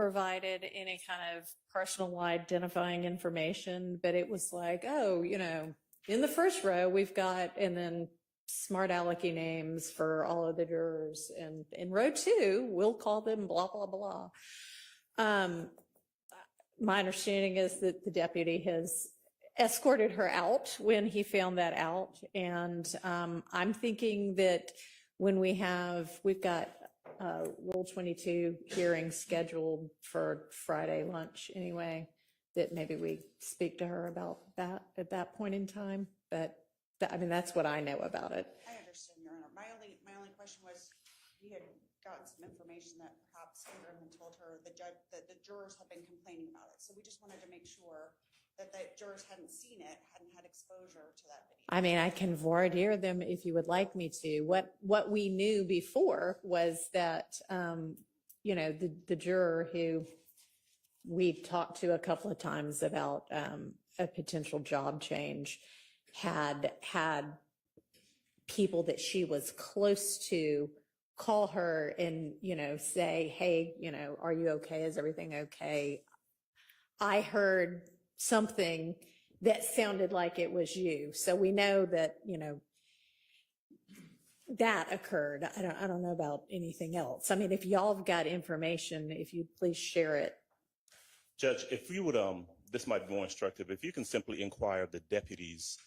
provided any kind of personal identifying information, but it was like, oh, in the first row, we've got, and then smart alecky names for all of the jurors. And in row 2, we'll call them blah, blah, blah. My understanding is that the deputy has escorted her out when he found that out. And I'm thinking that when we've got Rule 22 hearing scheduled for Friday lunch anyway, that maybe we speak to her about that at that point in time. But that's what I know about it. I understand, Your Honor. My only question was, we had gotten some information that perhaps Ingram had told her the judge that the jurors had been complaining about it. So we just wanted to make sure that the jurors hadn't seen it, hadn't had exposure to that video. I can voir dire them if you would like me to. What we knew before was that, the juror who we talked to a couple of times about a potential job change had people that she was close to call her and, say, hey, are you okay? Is everything okay? I heard something that sounded like it was you. So we know that, that occurred. I don't know about anything else. If y'all have got information, if you'd please share it. Judge, if you would, this might be more instructive, if you can simply inquire of the deputies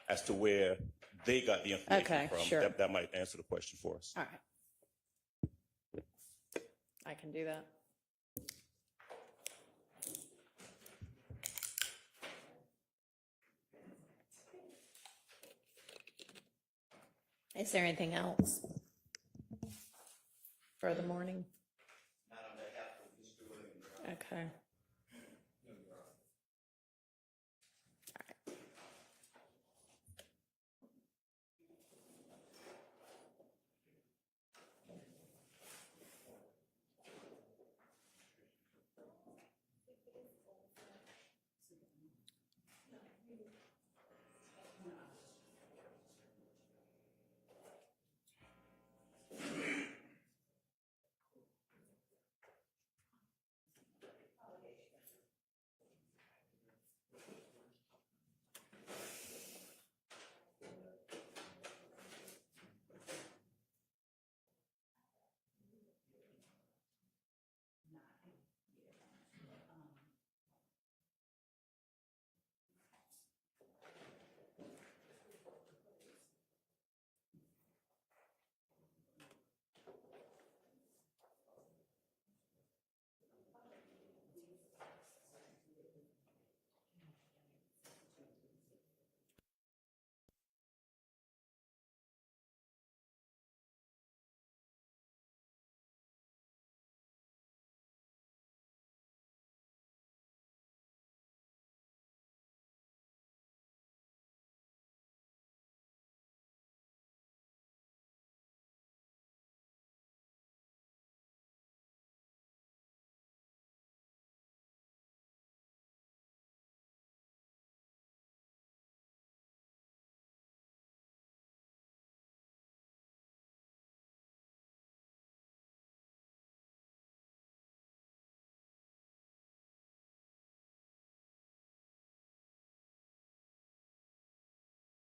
as to where they got the information from, sure. That might answer the question for us. All right. I can do that. Is there anything else for the morning? Not on behalf of Mr. Williams. Okay.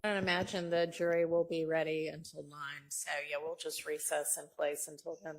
I don't imagine the jury will be ready until 9. So yeah, we'll just recess in place until then.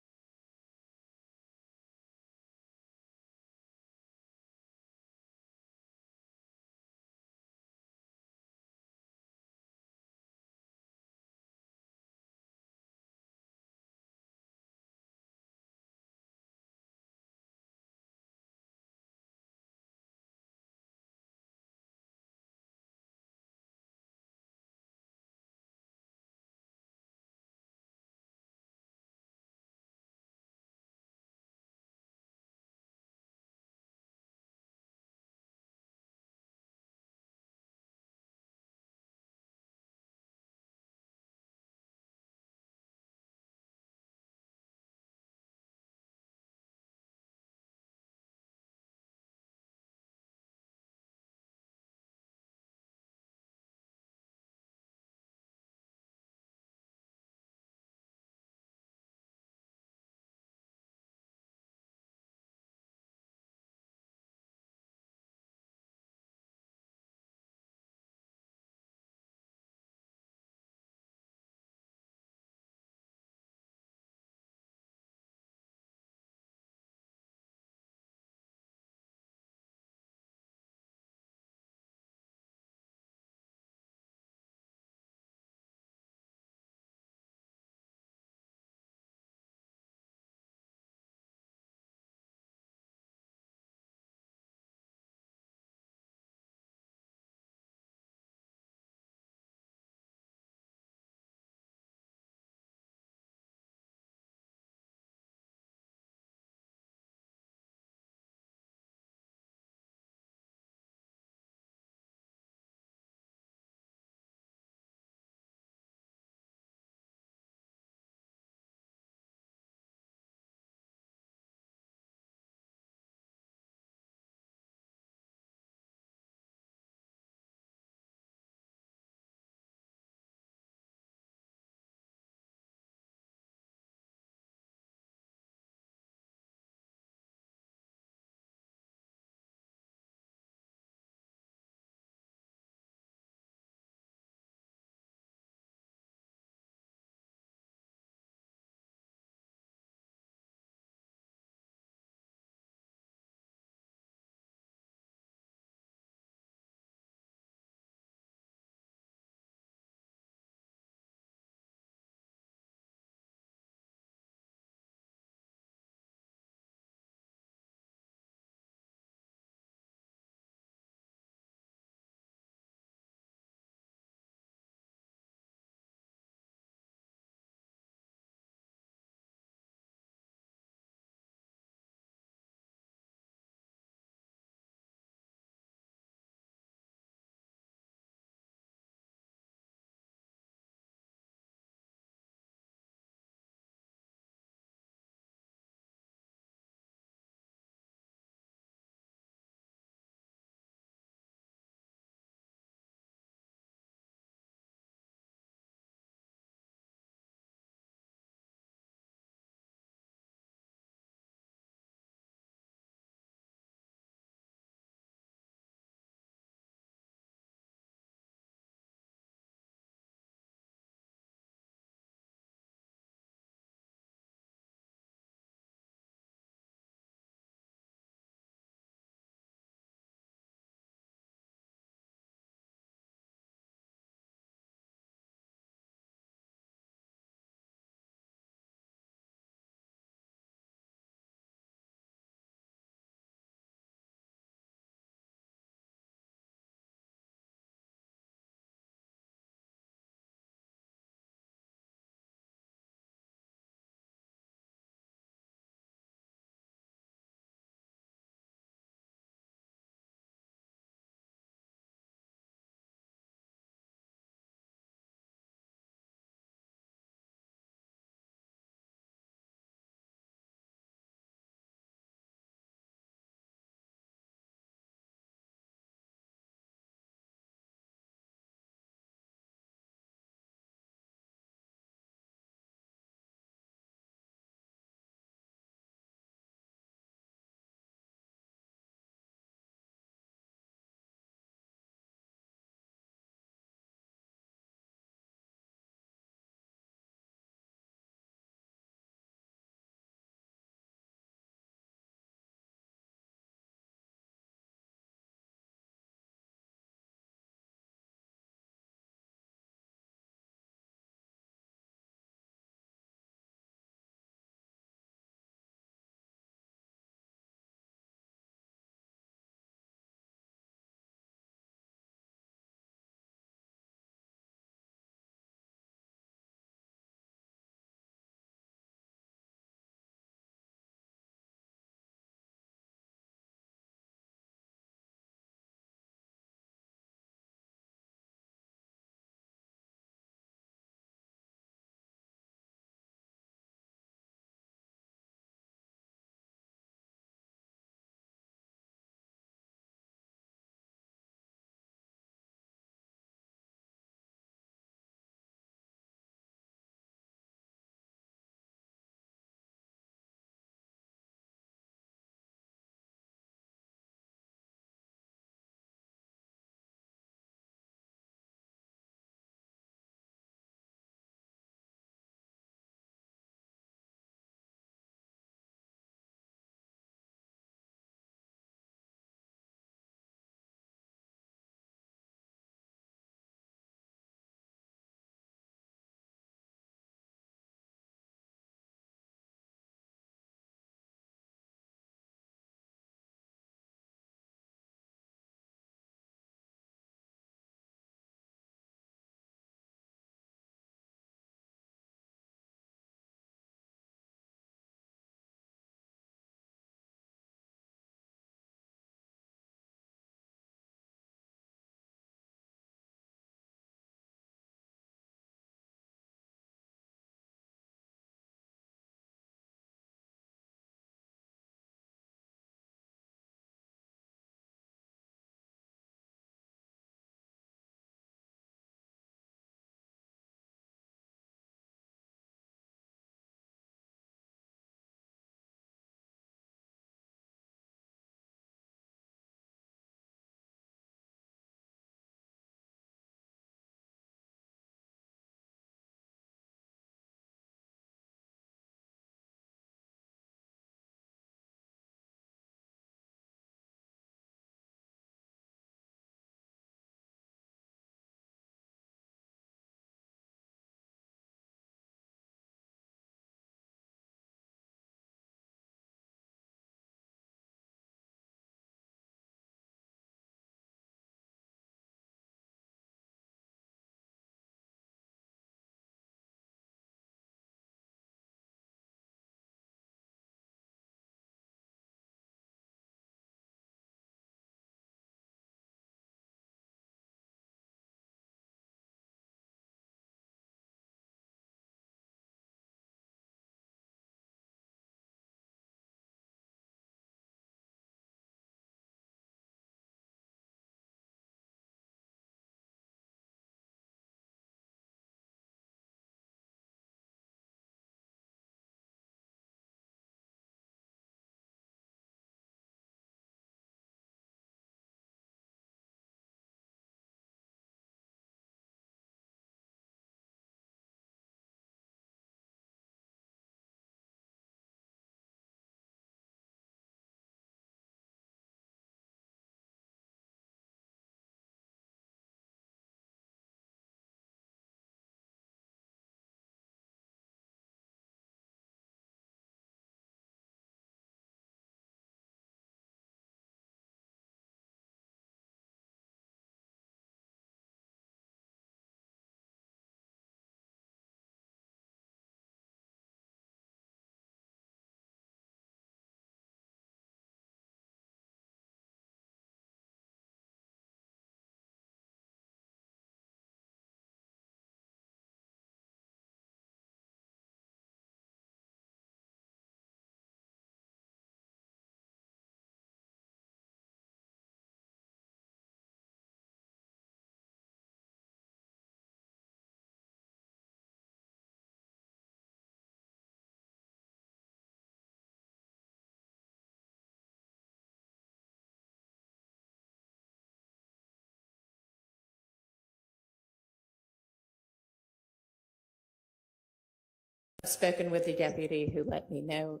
spoken with the deputy who let me know.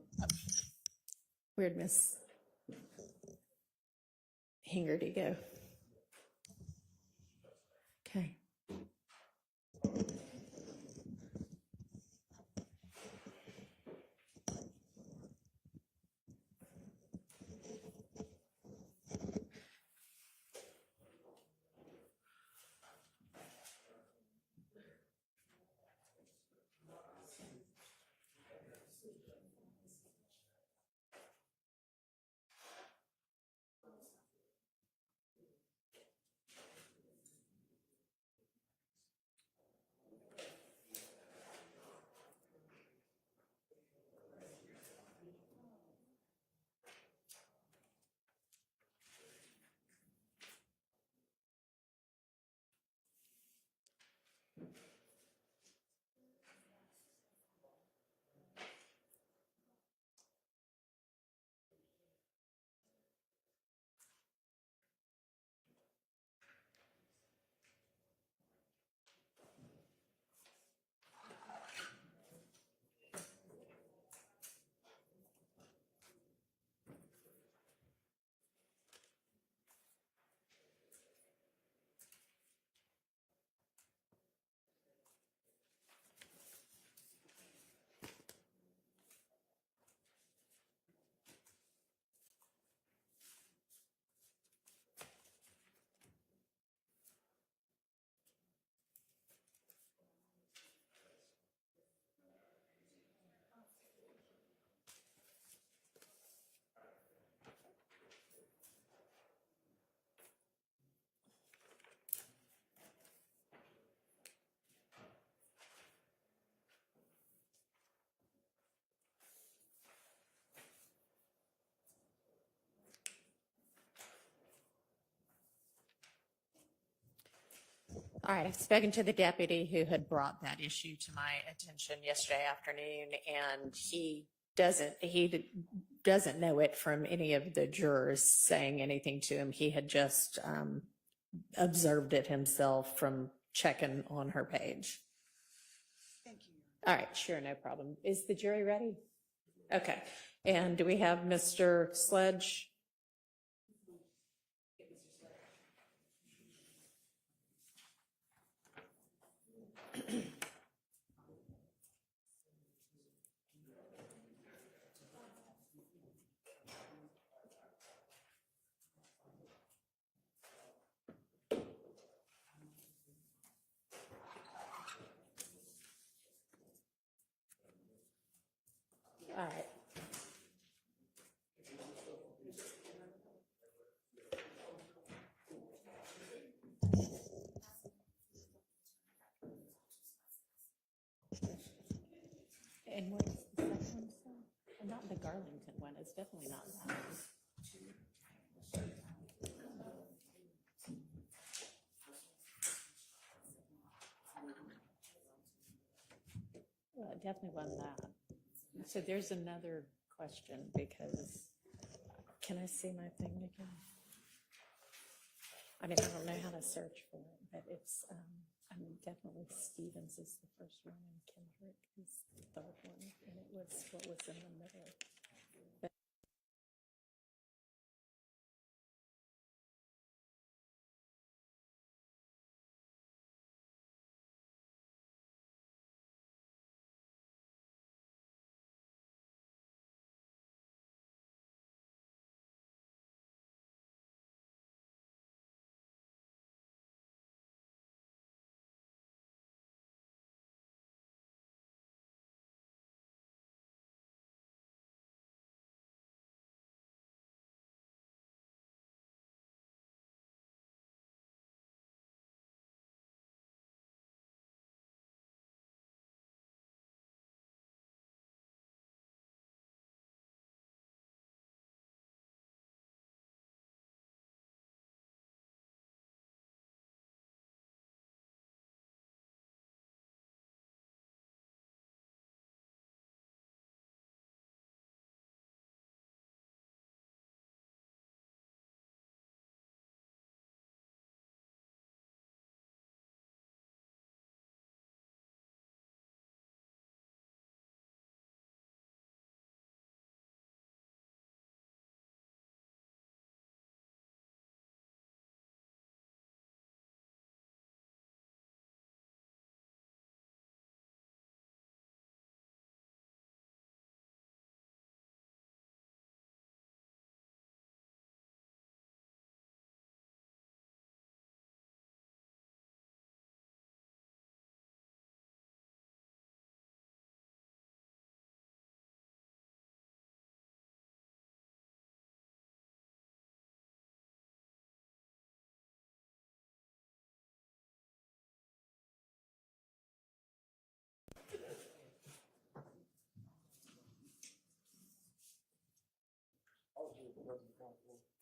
Where'd Miss Hingerty go? Okay. All right, I've spoken to the deputy who had brought that issue to my attention yesterday afternoon, and he doesn't know it from any of the jurors saying anything to him. He had just observed it himself from checking on her page. Thank you. All right, sure, no problem. Is the jury ready? Okay, and do we have Mr. Sledge? All right. And what is the second one? Not the Garlington one. It's definitely not that one. Well, it definitely wasn't that. So there's another question because, can I see my thing again? I mean, I don't know how to search for it, but it's, I mean, definitely Stevens is the first one and Kendrick is the third one. And it was what was in the middle.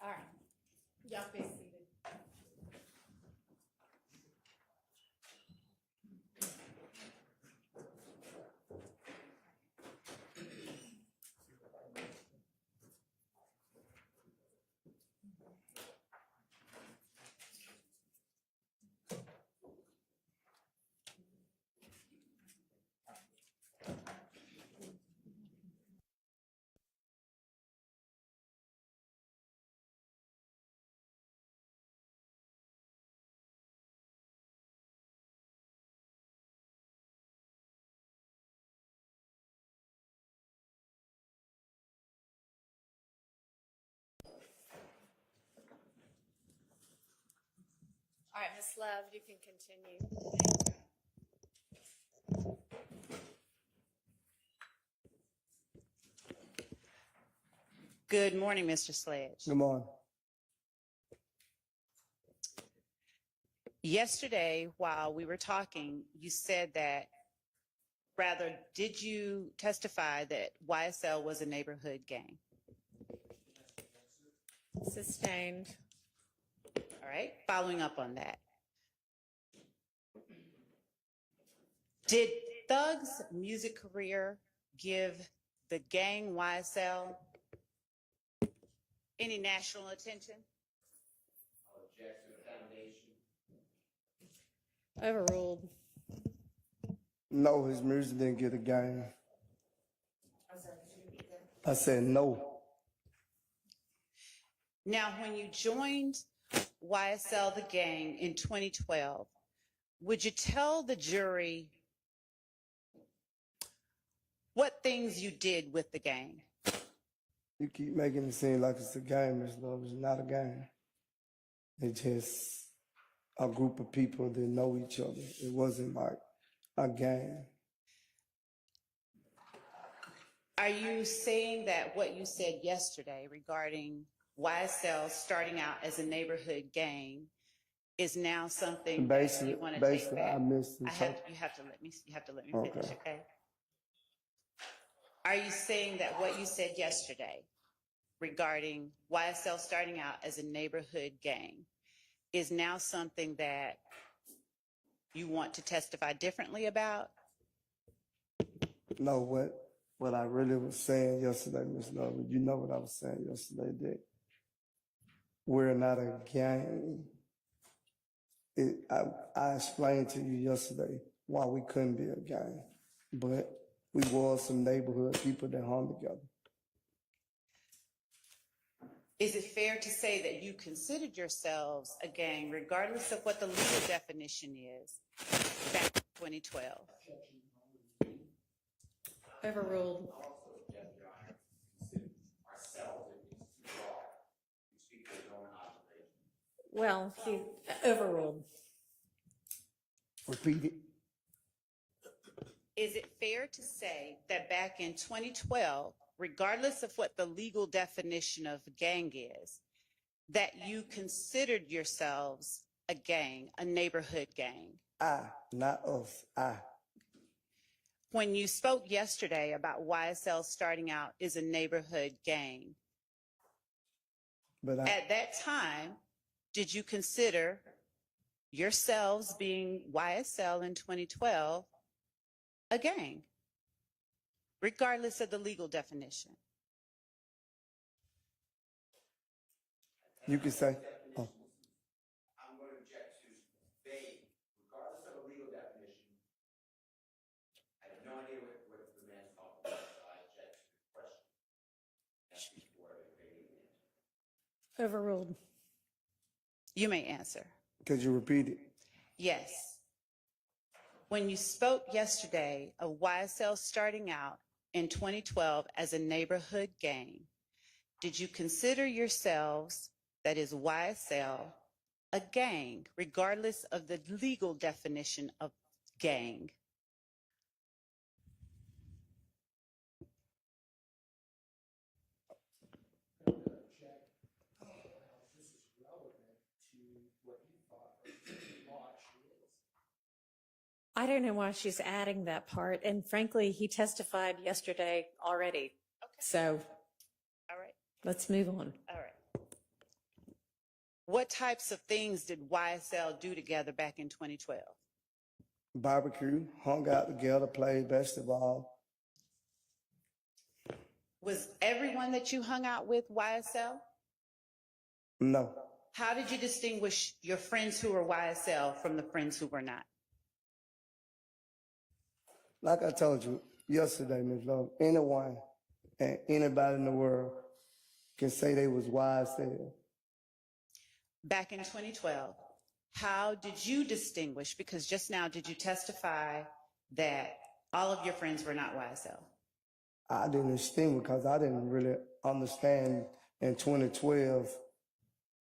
All right. Y'all be seated. All right, Ms. Love, you can continue. Good morning, Mr. Sledge. Good morning. Yesterday, while we were talking, you said that, rather, did you testify that YSL was a neighborhood gang? Sustained. All right, following up on that. Did Thug's music career give the gang YSL any national attention? Overruled. No, his music didn't get a game. I said no. Now, when you joined YSL, the gang, in 2012, would you tell the jury what things you did with the gang? You keep making it seem like it's a game, Miss Love. It's not a game. It's just a group of people that know each other. It wasn't like a game. Are you saying that what you said yesterday regarding YSL starting out as a neighborhood gang is now something that you want to take Basically, back? I missed the You have to let me Okay. finish, okay? Are you saying that what you said yesterday regarding YSL starting out as a neighborhood gang is now something that you want to testify differently about? No, what I really was saying yesterday, Miss Love, you know what I was saying yesterday, that we're not a gang. I explained to you yesterday why we couldn't be a gang, but we were some neighborhood people that hung together. Is it fair to say that you considered yourselves a gang regardless of what the legal definition is back in 2012? Overruled. Well, he overruled. Repeat it. Is it fair to say that back in 2012, regardless of what the legal definition of gang is, that you considered yourselves a gang, a neighborhood gang? Not us, When you spoke yesterday about YSL starting out as a neighborhood gang, But at that time, did you consider yourselves being YSL in 2012 a gang, regardless of the legal definition? you can say, oh, I'm going to object to vague, regardless of a legal definition. I have no idea what the man's talking about, so I object to the question. That's before a vague answer. Overruled. You may answer. could you repeat it? Yes. When you spoke yesterday of YSL starting out in 2012 as a neighborhood gang, did you consider yourselves, that is YSL, a gang, regardless of the legal definition of gang? I don't know why she's adding that part. And frankly, he testified yesterday already. Okay. So All right. let's move on. All right. What types of things did YSL do together back in 2012? Barbecue, hung out together, played basketball. Was everyone that you hung out with YSL? No. How did you distinguish your friends who were YSL from the friends who were not? Like I told you yesterday, Ms. Love, anyone and anybody in the world can say they was YSL. Back in 2012, how did you distinguish? Because just now, did you testify that all of your friends were not YSL? I didn't understand because I didn't really understand in 2012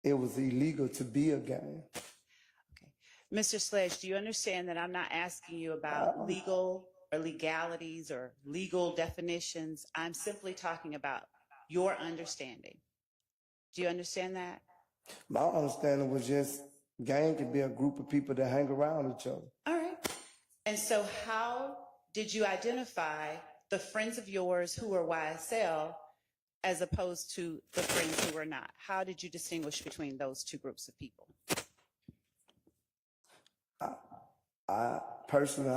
it was illegal to be a gang. Okay. Mr. Sledge, do you understand that I'm not asking you about legal or legalities or legal definitions? I'm simply talking about your understanding. Do you understand that? My understanding was just gang could be a group of people that hang around each other. All right. And so how did you identify the friends of yours who were YSL as opposed to the friends who were not? How did you distinguish between those two groups of people? I personally,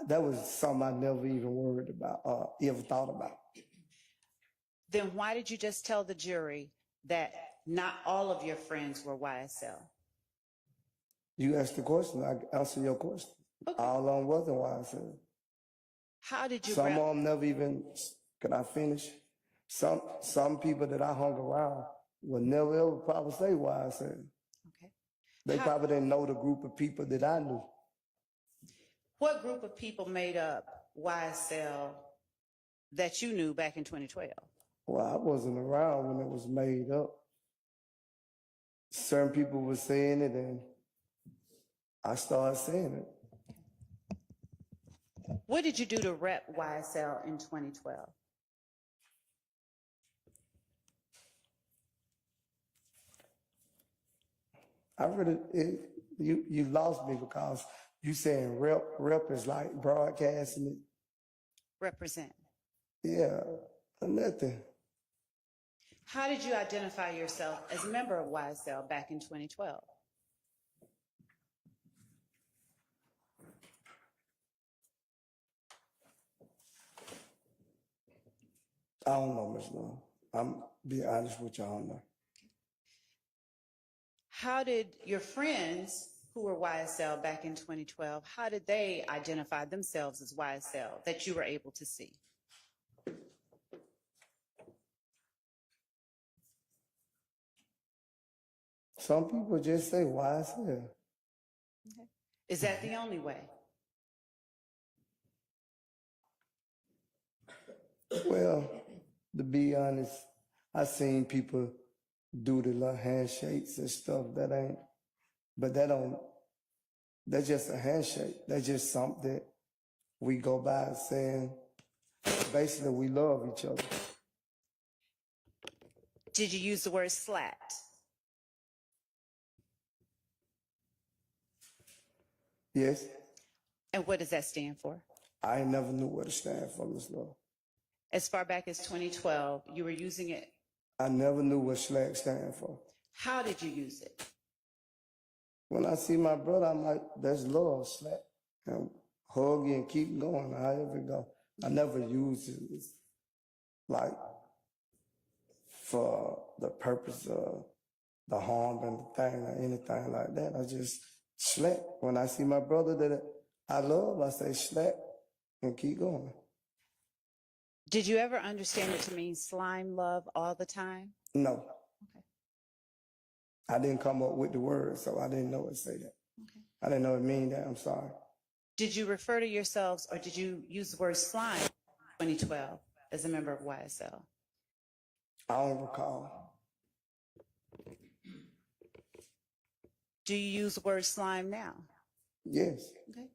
that was something I never even worried about, ever thought about. Then why did you just tell the jury that not all of your friends were YSL? You asked the question, I answer your question. Okay. All of them wasn't YSL. How did you? Some of them never even, can I finish? Some people that I hung around would never ever probably say YSL. Okay. They probably didn't know the group of people that I knew. What group of people made up YSL that you knew back in 2012? Well, I wasn't around when it was made up. Certain people were saying it and I started saying it. What did you do to rep YSL in 2012? You lost me because you saying rep is like broadcasting it. Represent. Yeah, nothing. How did you identify yourself as a member of YSL back in 2012? I don't know, Ms. Love. I'm be honest with you, I don't know. How did your friends who were YSL back in 2012, how did they identify themselves as YSL that you were able to see? Some people just say YSL. Okay. Is that the only way? Well, to be honest, I seen people do the little handshakes and stuff but that's just a handshake. That's just something that we go by saying, basically we love each other. Did you use the word slapped? Yes, And what does that stand for? I ain't never knew what it stands for, Ms. Love. As far back as 2012, you were using it. I never knew what SLAC stand for. How did you use it? When I see my brother, I'm like, that's love, SLAC. And hug you and keep going, however it go. I never used it like for the purpose of the harm and the thing or anything like that. I just SLAC. When I see my brother that I love, I say SLAC and keep going. Did you ever understand it to mean slime love all the time? No. Okay. I didn't come up with the word, so I didn't know it say that. Okay. I didn't know it mean that. I'm sorry. Did you refer to yourselves or did you use the word slime in 2012 as a member of YSL? I don't recall. Do you use the word slime now? Yes. Okay.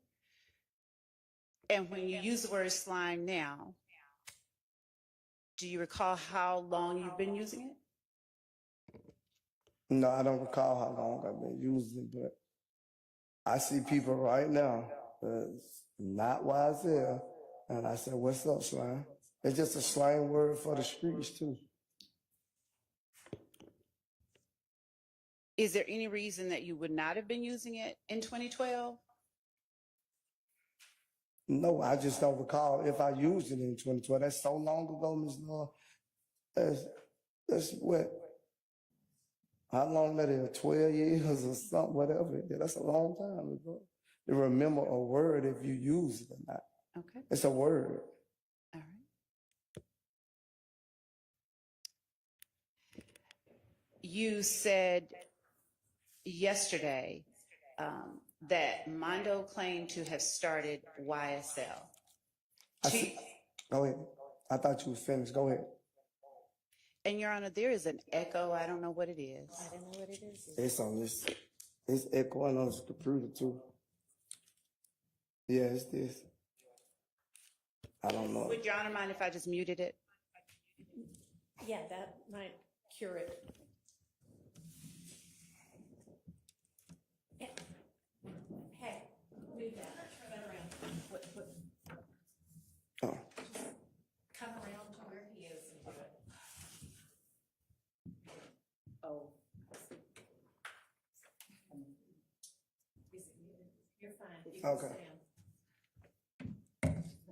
And when you use the word slime now, do you recall how long you've been using it? No, I don't recall how long I've been using it, but I see people right now that's not YSL, and I said, what's up, slime? It's just a slang word for the streets, too. Is there any reason that you would not have been using it in 2012? No, I just don't recall if I used it in 2012. That's so long ago, Ms. Law. That's what, how long that is, 12 years or something, whatever. it is. That's a long time ago. To remember a word if you use it or not. Okay, It's a word. all right. You said yesterday that Mondo claimed to have started YSL. Go ahead. I thought you was finished. Go ahead. And Your Honor, there is an echo. I don't know what it is. I don't know what it is. It's on this. It's echoing on this computer too. Yeah, it's this. I don't know. Would Your Honor mind if I just muted it? Yeah, that might cure it. Hey, move that, turn that around. Oh. Come around to where he is and do it. Oh. Is it muted? You're fine. You can Okay. stand.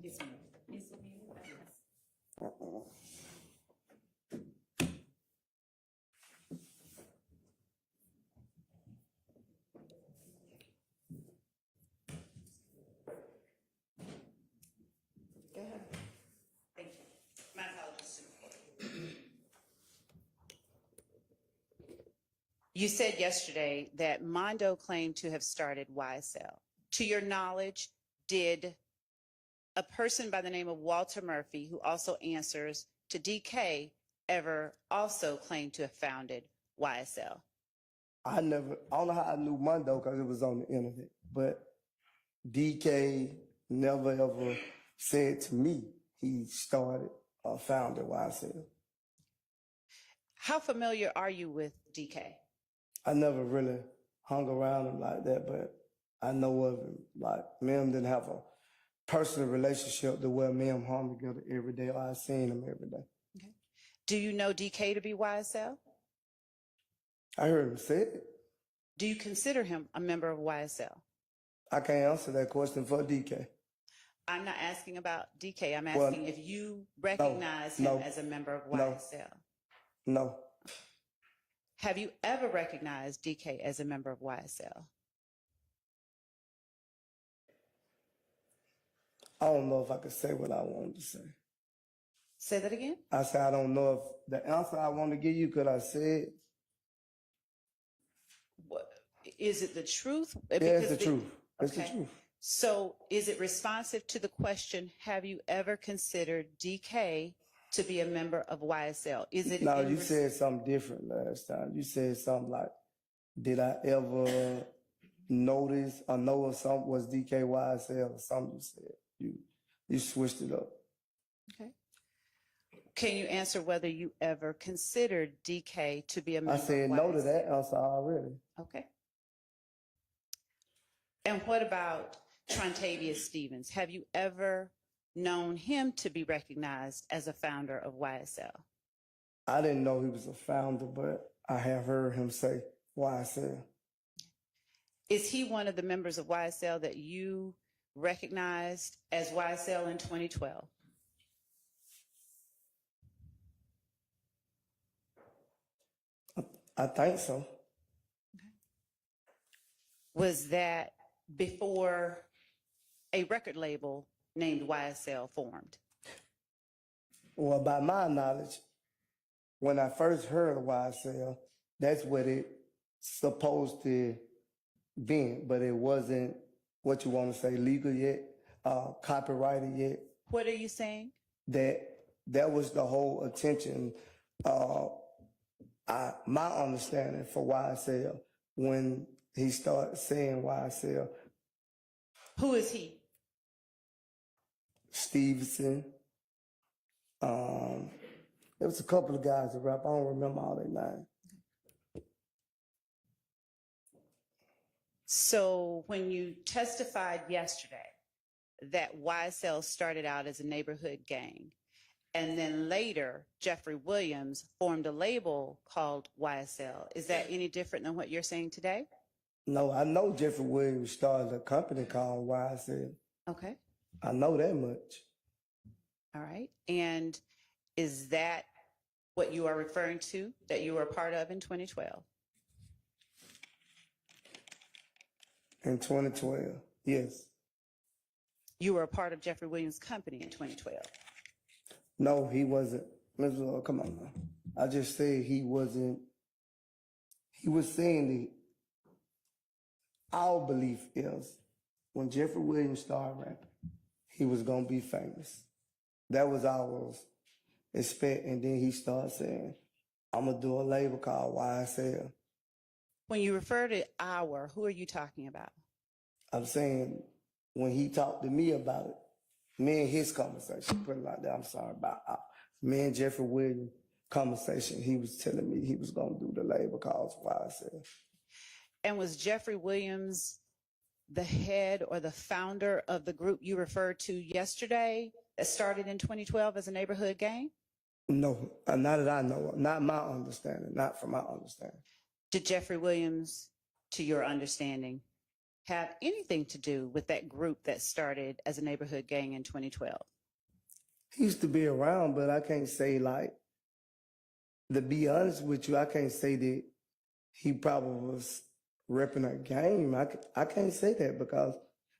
It's muted. Is it muted? Yes. Go ahead. Thank you. My apologies. You said yesterday that Mondo claimed to have started YSL. To your knowledge, did a person by the name of Walter Murphy, who also answers to DK, ever also claim to have founded YSL? I don't know how I knew Mondo because it was on the internet, but DK never ever said to me he started or founded YSL. How familiar are you with DK? I never really hung around him like that, but I know of him. Like, me and him didn't have a personal relationship to where me and him hung together every day. I seen him every day. Okay. Do you know DK to be YSL? I heard him say it. Do you consider him a member of YSL? I can't answer that question for DK. I'm not asking about DK. I'm Well, asking if you recognize him no, as a member of no. YSL. No. Have you ever recognized DK as a member of YSL? I don't know if I could say what I wanted to say. Say that again? I said I don't know if the answer I want to give you, could I say it? What, is it the truth? Yeah, it's the truth. It's the Okay. truth. So is it responsive to the question, have you ever considered DK to be a member of YSL? Is it? No, you said something different last time. You said something like, did I ever notice or know if something was DKYSL or something you said? You switched it up. Okay. Can you answer whether you ever considered DK to be a member I said of no to YSL? that answer already. Okay. And what about Trontavious Stevens? Have you ever known him to be recognized as a founder of YSL? I didn't know he was a founder, but I have heard him say YSL. Is he one of the members of YSL that you recognized as YSL in 2012? I think so. Was that before a record label named YSL formed? Well, by my knowledge, when I first heard of YSL, that's what it supposed to be, but it wasn't what you want to say legal yet, copyrighted yet. What are you saying? That was the whole attention. My understanding for YSL when he started saying YSL. Who is he? Stevenson. There was a couple of guys that rap. I don't remember all their names. So when you testified yesterday that YSL started out as a neighborhood gang and then later Jeffrey Williams formed a label called YSL. Is that any different than what you're saying today? No, I know Jeffrey Williams started a company called YSL. Okay. I know that much. All right. And is that what you are referring to that you were a part of in 2012? In 2012, yes. You were a part of Jeffrey Williams' company in 2012. No, he wasn't. Ms. Lord, come on now. I just said he wasn't. He was saying that our belief is when Jeffrey Williams started rapping, he was going to be famous. That was our expect. And then he started saying, I'm going to do a label called YSL. When you refer to our, who are you talking about? I'm saying when he talked to me about it, me and his conversation, put it like that, I'm sorry about me and Jeffrey Williams conversation, he was telling me he was going to do the label called YSL. And was Jeffrey Williams the head or the founder of the group you referred to yesterday that started in 2012 as a neighborhood gang? No, not that I know of. Not my understanding, not from my understanding. Did Jeffrey Williams, to your understanding, have anything to do with that group that started as a neighborhood gang in 2012? He used to be around, but I can't say, like, to be honest with you, I can't say that he probably was repping a game. I can't say that because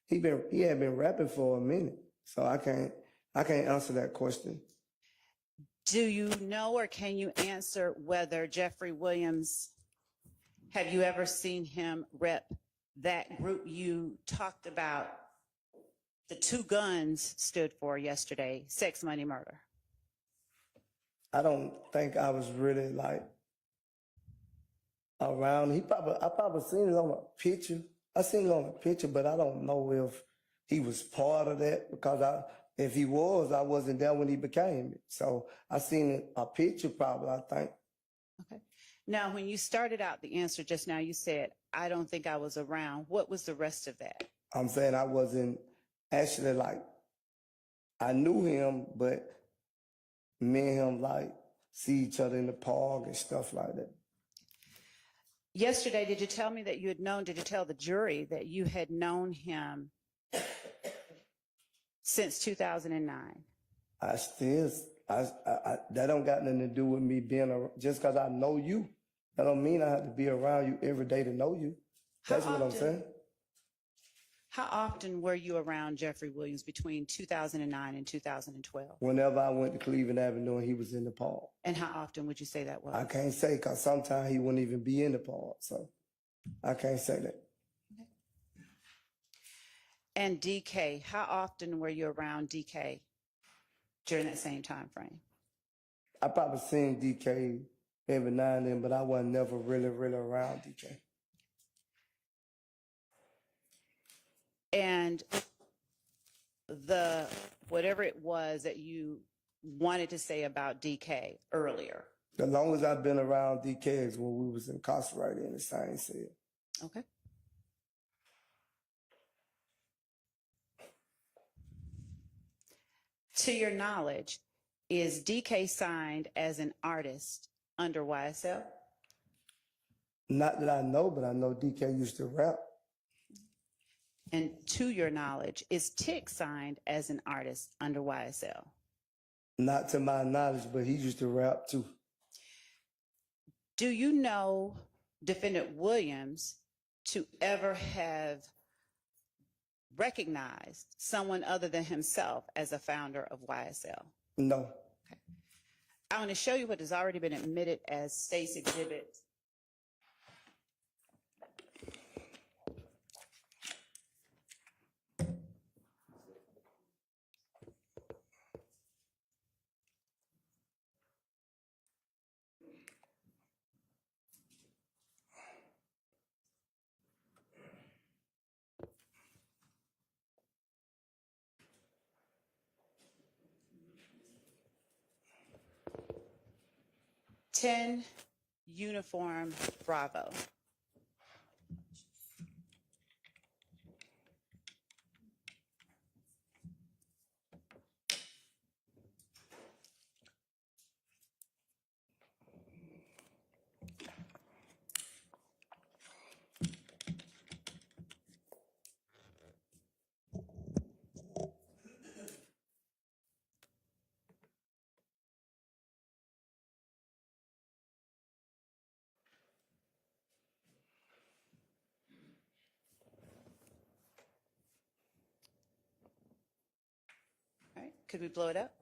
he had been rapping for a minute. So I can't answer that question. Do you know or can you answer whether Jeffrey Williams, have you ever seen him rep that group you talked about, the two guns stood for yesterday, sex, money, murder? I don't think I was really like around. I probably seen it on a picture. I seen it on a picture, but I don't know if he was part of that because if he was, I wasn't there when he became it. So I seen a picture probably, I think. Okay. Now, when you started out the answer just now, you said, I don't think I was around. What was the rest of that? I'm saying I wasn't actually like, I knew him, but me and him like see each other in the park and stuff like that. Yesterday, did you tell me that you had known, did you tell the jury that you had known him since 2009? That don't got nothing to do with me being just because I know you. That don't mean I have to be around you every day to know you. That's what I'm saying. How often were you around Jeffrey Williams between 2009 and 2012? Whenever I went to Cleveland Avenue and he was in the park. And how often would you say that was? I can't say because sometimes he wouldn't even be in the park. So I can't say that. Okay. And DK, how often were you around DK during that same time frame? I probably seen DK every now and then, but I wasn't never really around DK. And whatever it was that you wanted to say about DK earlier. The longest I've been around DK is when we was incarcerated in the same cell. Okay. To your knowledge, is DK signed as an artist under YSL? Not that I know, but I know DK used to rap. And to your knowledge, is Tick signed as an artist under YSL? Not to my knowledge, but he used to rap too. Do you know Defendant Williams to ever have recognized someone other than himself as a founder of YSL? No. Okay. I want to show you what has already been admitted as State's Exhibit. "10 Uniform Bravo." Could we blow it up?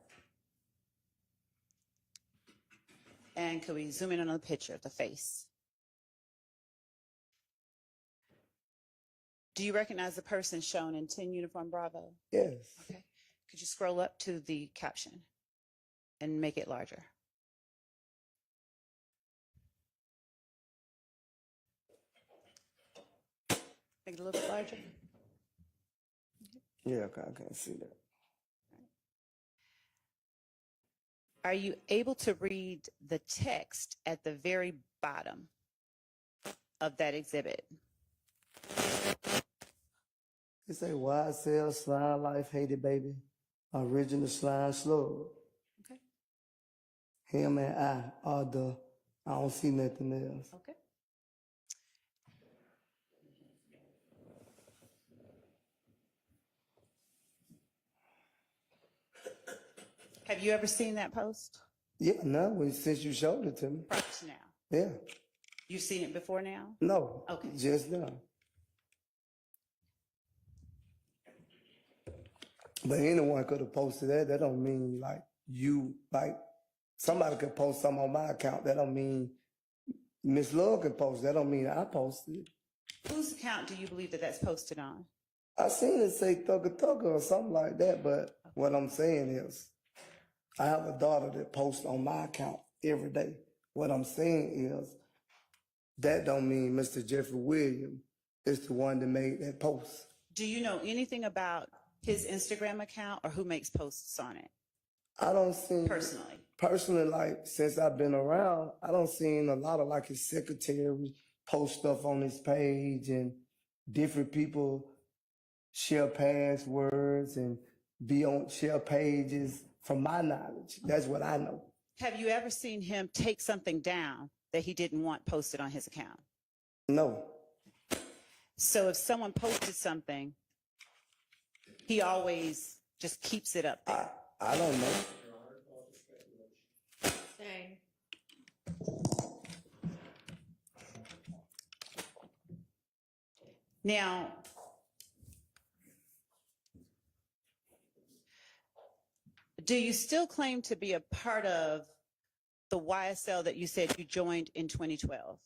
And could we zoom in on the picture, the face? Do you recognize the person shown in 10 Uniform Bravo? Yes. Okay. Could you scroll up to the caption and make it larger? Make it a little bit larger. Yeah, okay, I can't see that. Are you able to read the text at the very bottom of that exhibit? It say YSL Slime Life Hated Baby, original slime slug. Okay. Him and I are the, I don't see nothing else. Okay. Have you ever seen that post? Yeah, no, since you showed it to me. Prior to now. Yeah. You've seen it before now? No. Okay. Just now. But anyone could have posted that. That don't mean like you, like somebody could post something on my account. That don't mean Miss Love can post. That don't mean I posted it. Whose account do you believe that that's posted on? I seen it say Thugger Thugger or something like that. But what I'm saying is, I have a daughter that posts on my account every day. What I'm saying is, that don't mean Mr. Jeffrey Williams is the one that made that post. Do you know anything about his Instagram account or who makes posts on it? I don't see Personally. Personally, like since I've been around, I don't seen a lot of like his secretary post stuff on his page and different people share passwords and be on share pages. From my knowledge, that's what I know. Have you ever seen him take something down that he didn't want posted on his account? No. So if someone posted something, he always just keeps it up there. I don't know. Dang. Now, do you still claim to be a part of the YSL that you said you joined in 2012?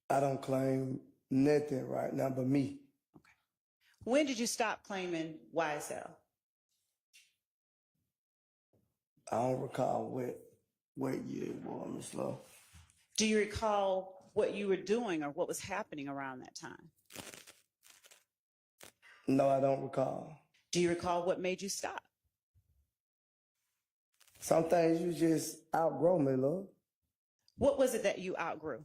I don't claim nothing right now but me. Okay. When did you stop claiming YSL? I don't recall what year it was, Miss Love. Do you recall what you were doing or what was happening around that time? No, I don't recall. Do you recall what made you stop? Some things you just outgrow, me, love. What was it that you outgrew?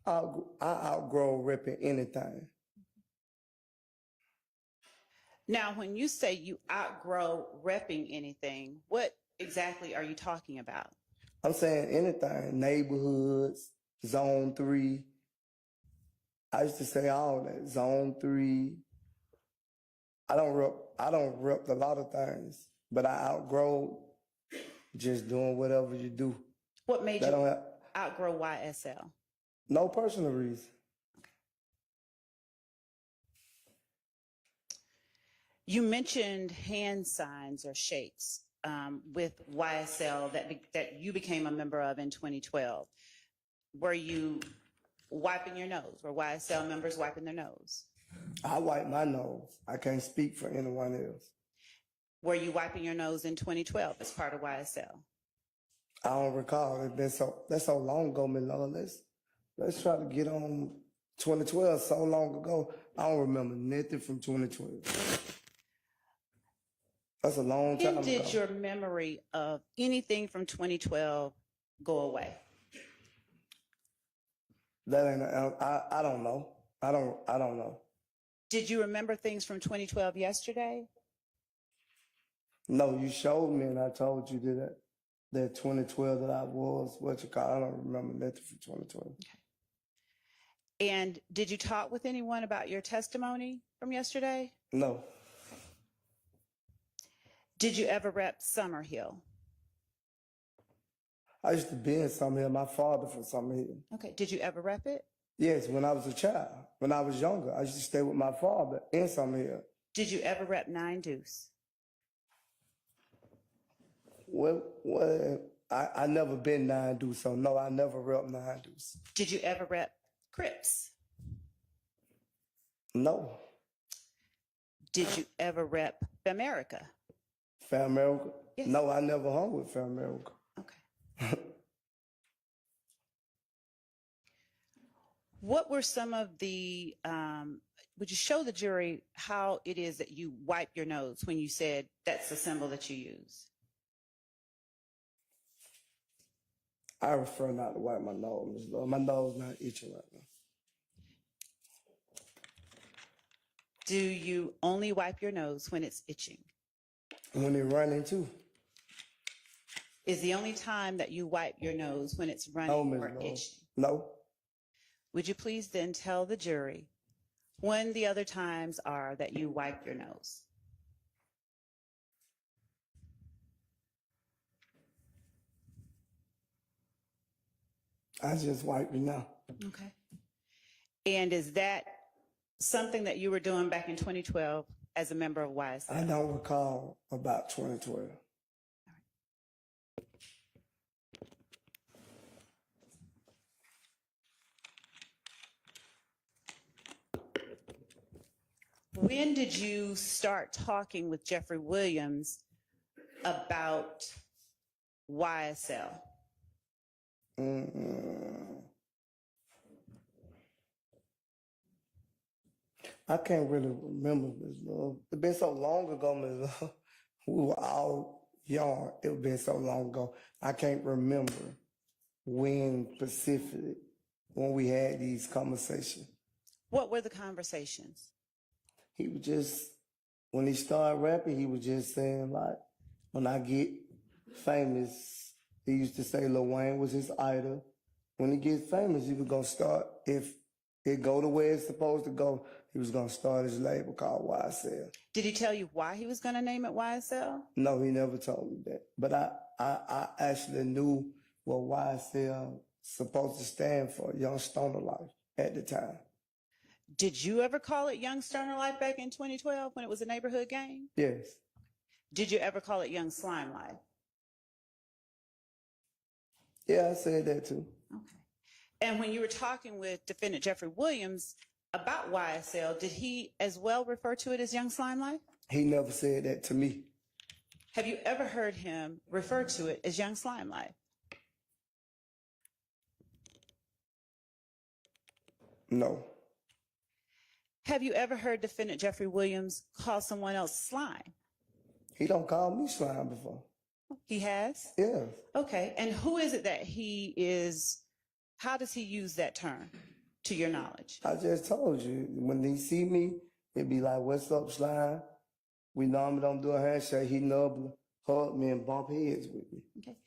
I outgrow ripping anything. Now, when you say you outgrow repping anything, what exactly are you talking about? I'm saying anything, neighborhoods, zone 3. I used to say all that, zone 3. I don't rep a lot of things, but I outgrow just doing whatever you do. What made you outgrow YSL? No personal reason. You mentioned hand signs or shakes with YSL that you became a member of in 2012. Were you wiping your nose? Were YSL members wiping their nose? I wipe my nose. I can't speak for anyone else. Were you wiping your nose in 2012 as part of YSL? I don't recall. That's so long ago, Milord. Let's try to get on 2012. So long ago, I don't remember nothing from 2012. That's a long time When ago. did your memory of anything from 2012 go away? That ain't. I don't know. I don't know. Did you remember things from 2012 yesterday? No, you showed me, and I told you that 2012 that I was what you call. I don't remember nothing from 2012. Okay. And did you talk with anyone about your testimony from yesterday? No. Did you ever rep Summerhill? I used to be in Summerhill. My father from Summerhill. Okay. Did you ever rep it? Yes, when I was a child. When I was younger, I used to stay with my father in Summerhill. Did you ever rep 9 Deuce? I never been 9 Deuce, so no, I never rep 9 Deuce. Did you ever rep Crips? No. Did you ever rep Famerica? Fam America? Yes. No, I never hung with Fam America. Okay. What were some of the, would you show the jury how it is that you wipe your nose when you said that's the symbol that you use? I prefer not to wipe my nose, Ms. Love. My nose not itching right now. Do you only wipe your nose when it's itching? When it running too. Is the only time that you wipe your nose when it's running No, Ms. or Love. itching? No. Would you please then tell the jury when the other times are that you wipe your nose? I just wipe it now. Okay. And is that something that you were doing back in 2012 as a member of YSL? I don't recall about 2012. When did you start talking with Jeffrey Williams about YSL? I can't really remember, Ms. Love. It's been so long ago, Ms. Love. We were all young. It's been so long ago. I can't remember when specifically, when we had these conversations. What were the conversations? He was just, when he started rapping, he was just saying, like, when I get famous, he used to say Lil Wayne was his idol. When he gets famous, he was going to start, if it go the way it's supposed to go, he was going to start his label called YSL. Did he tell you why he was going to name it YSL? No, he never told me that. But I actually knew what YSL supposed to stand for, Young Stoner Life, at the time. Did you ever call it Young Stoner Life back in 2012 when it was a neighborhood gang? Yes. Did you ever call it Young Slime Life? Yeah, I said that too. Okay. And when you were talking with defendant Jeffrey Williams about YSL, did he as well refer to it as Young Slime Life? He never said that to me. Have you ever heard him refer to it as Young Slime Life? No. Have you ever heard defendant Jeffrey Williams call someone else slime? He don't call me slime before. He has? Yeah. Okay. And who is it that he is, how does he use that term, to your knowledge? I just told you, when he see me, it'd be like, what's up, slime? We normally don't do a handshake. He normally hug me and bump heads with me. Okay.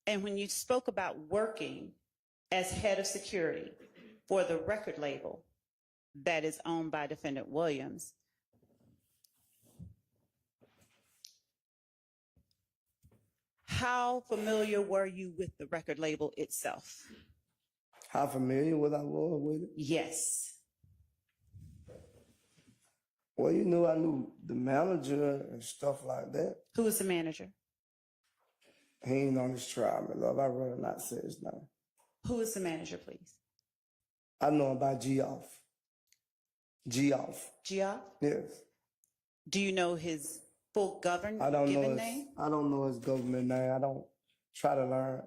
And when you spoke about working as head of security for the record label that is owned by defendant Williams, how familiar were you with the record label itself? How familiar was I with it? Yes. Well, you know, I knew the manager and stuff like that. Who was the manager? He ain't on his trial, my love. I'd rather not say his name. Who was the manager, please? I know him by G-Off. G-Off. Geoff? Yes. Do you know his full given I don't know name? I don't know his government name. I don't try to learn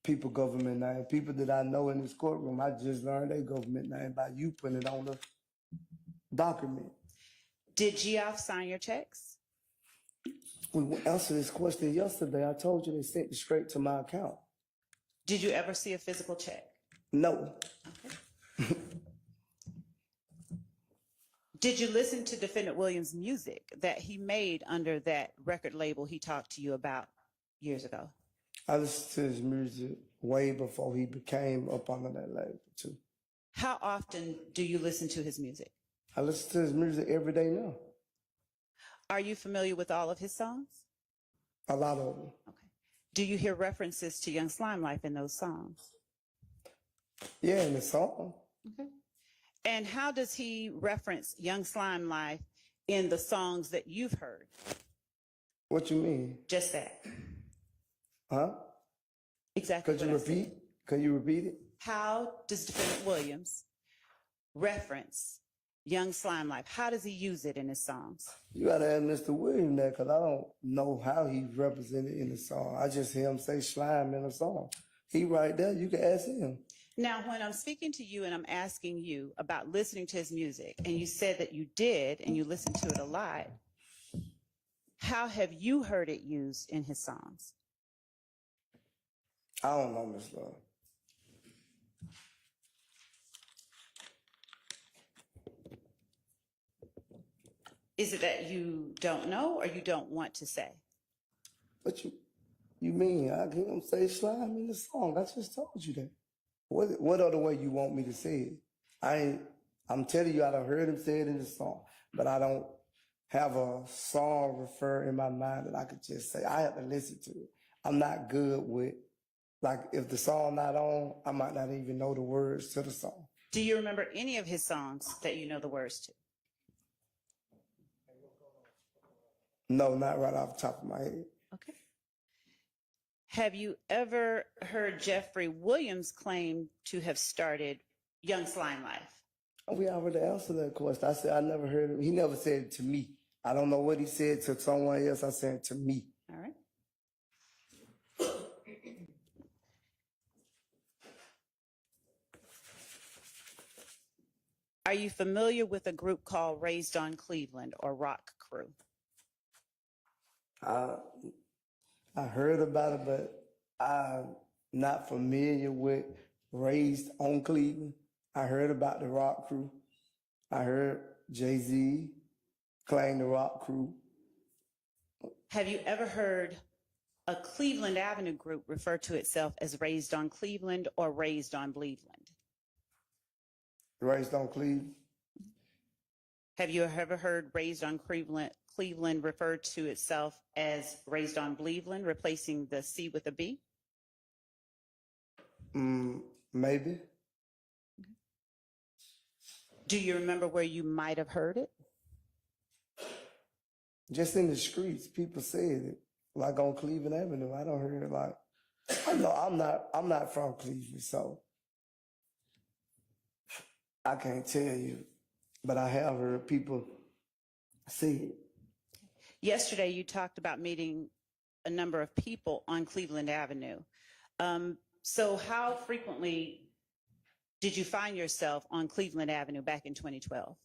people government name. People that I know in this courtroom, I just learned their government name by you putting it on the document. Did Geoff sign your checks? We answered this question yesterday. I told you they sent it straight to my account. Did you ever see a physical check? No. Okay. Did you listen to defendant Williams' music that he made under that record label he talked to you about years ago? I listened to his music way before he became up under that label, too. How often do you listen to his music? I listen to his music every day now. Are you familiar with all of his songs? A lot of them. Okay. Do you hear references to Young Slime Life in those songs? Yeah, in the song. Okay. And how does he reference Young Slime Life in the songs that you've heard? What you mean? Just that. Huh? Exactly Could you what I said. repeat? Could you repeat it? How does Defendant Williams reference Young Slime Life? How does he use it in his songs? You gotta ask Mr. Williams that, because I don't know how he's represented in the song. I just hear him say slime in the song. He right there, you can ask him. Now, when I'm speaking to you and I'm asking you about listening to his music, and you said that you did and you listened to it a lot, how have you heard it used in his songs? I don't know, Miss Love. Is it that you don't know or you don't want to say? What you mean? I hear him say slime in the song. I just told you that. What other way you want me to say it? I'm telling you, I done heard him say it in the song, but I don't have a song refer in my mind that I could just say. I have to listen to it. I'm not good with, like, if the song not on, I might not even know the words to the song. Do you remember any of his songs that you know the words to? No, not right off the top of my head. Okay. Have you ever heard Jeffrey Williams claim to have started Young Slime Life? We already answered that question. I said I never heard him. He never said it to me. I don't know what he said to someone else. I said it to me. All right. Are you familiar with a group called Raised on Cleveland or Rock Crew? I heard about it, but I'm not familiar with Raised on Cleveland. I heard about the Rock Crew. I heard Jay-Z claim the Rock Crew. Have you ever heard a Cleveland Avenue group refer to itself as Raised on Cleveland or Raised on Cleveland? Raised on Cleveland. Have you ever heard Raised on Cleveland refer to itself as Raised on Cleveland, replacing the C with a B? Maybe. Do you remember where you might have heard it? Just in the streets, people said it, like on Cleveland Avenue. I don't hear it like. I know I'm not from Cleveland, so I can't tell you, but I have heard people say it. Yesterday, you talked about meeting a number of people on Cleveland Avenue. So how frequently did you find yourself on Cleveland Avenue back in 2012?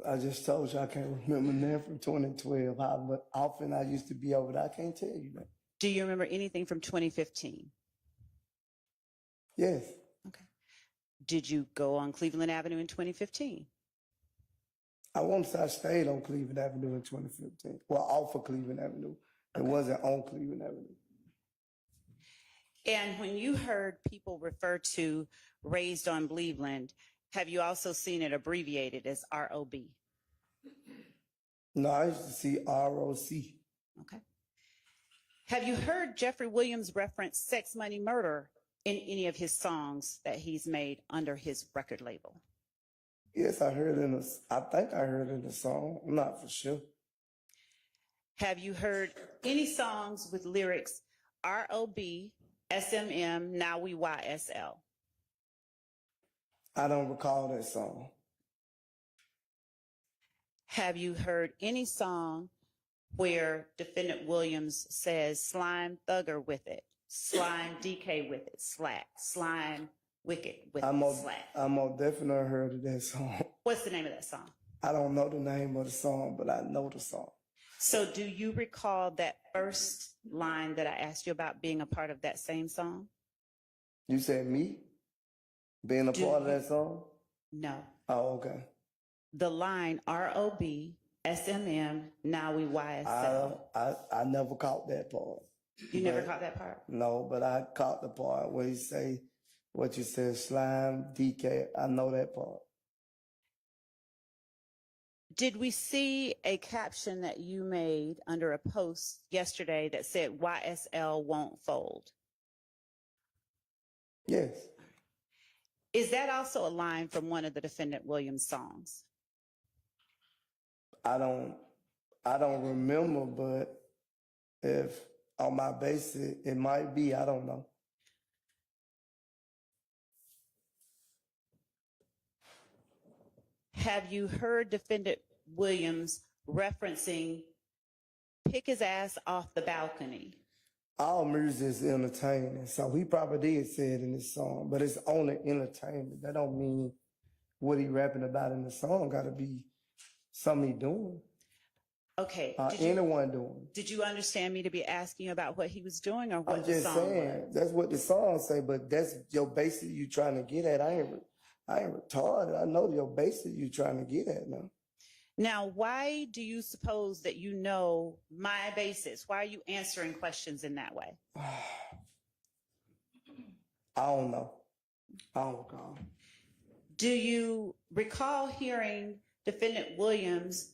I just told you I can't remember now from 2012 how often I used to be over there. I can't tell you that. Do you remember anything from 2015? Yes. Okay. Did you go on Cleveland Avenue in 2015? I want to say I stayed on Cleveland Avenue in 2015. Well, off of Cleveland Avenue. It wasn't on Cleveland Avenue. And when you heard people refer to Raised on Cleveland, have you also seen it abbreviated as ROB? No, I used to see ROC. Okay. Have you heard Jeffrey Williams reference Sex, Money, Murder in any of his songs that he's made under his record label? Yes, I think I heard it in the song. I'm not for sure. Have you heard any songs with lyrics ROB, SMM, now we YSL? I don't recall that song. Have you heard any song where Defendant Williams says slime thugger with it, slime DK with it, slack, slime wicked with it, slack? I most definitely heard of that song. What's the name of that song? I don't know the name of the song, but I know the song. So do you recall that first line that I asked you about being a part of that same song? You said me? Being a part of that song? No. Oh, okay. The line ROB, SMM, now we YSL. I never caught that part. You never caught that part? No, but I caught the part where you say what you said, slime, DK. I know that part. Did we see a caption that you made under a post yesterday that said YSL won't fold? Yes. Is that also a line from one of the Defendant Williams songs? I don't remember, but if on my basis, it might be, I don't know. Have you heard defendant Williams referencing pick his ass off the balcony? All music is entertaining, so he probably did say it in his song, but it's only entertainment. That don't mean what he rapping about in the song got to be something he doing. Okay. Anyone doing. Did you understand me to be asking about what he was doing or what I'm the just song saying, was? that's what the song say, but that's your basic you trying to get at. I ain't retarded. I know your basic you trying to get at now. Now, why do you suppose that you know my basis? Why are you answering questions in that way? I don't know. I don't recall. Do you recall hearing defendant Williams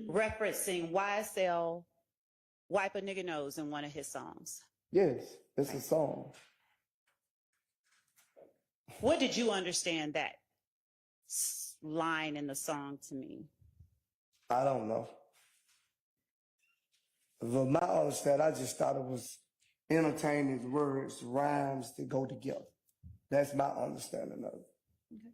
referencing YSL Wipe a Nigga Nose in one of his songs? Yes, it's a song. What did you understand that line in the song to mean? I don't know. But my understanding, I just thought it was entertaining words, rhymes that go together. That's my understanding of it. Okay.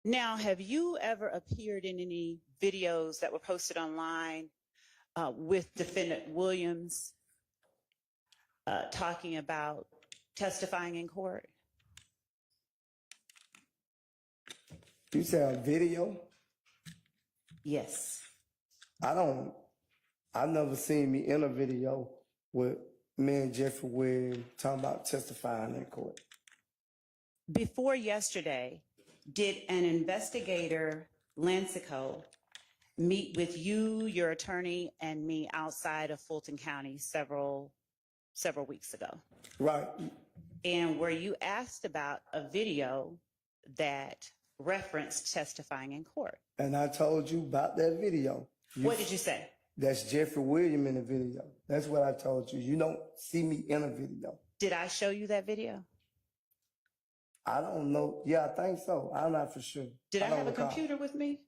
Now, have you ever appeared in any videos that were posted online with defendant Williams talking about testifying in court? You say a video? Yes. I've never seen me in a video with me and Jeffrey Williams talking about testifying in court. Before yesterday, did an investigator, Lancico, meet with you, your attorney, and me outside of Fulton County several weeks ago? Right. And were you asked about a video that referenced testifying in court? And I told you about that video. What did you say? That's Jeffrey Williams in the video. That's what I told you. You don't see me in a video. Did I show you that video? I don't know. Yeah, I think so. I'm not for sure. Did I don't have a recall. computer with me?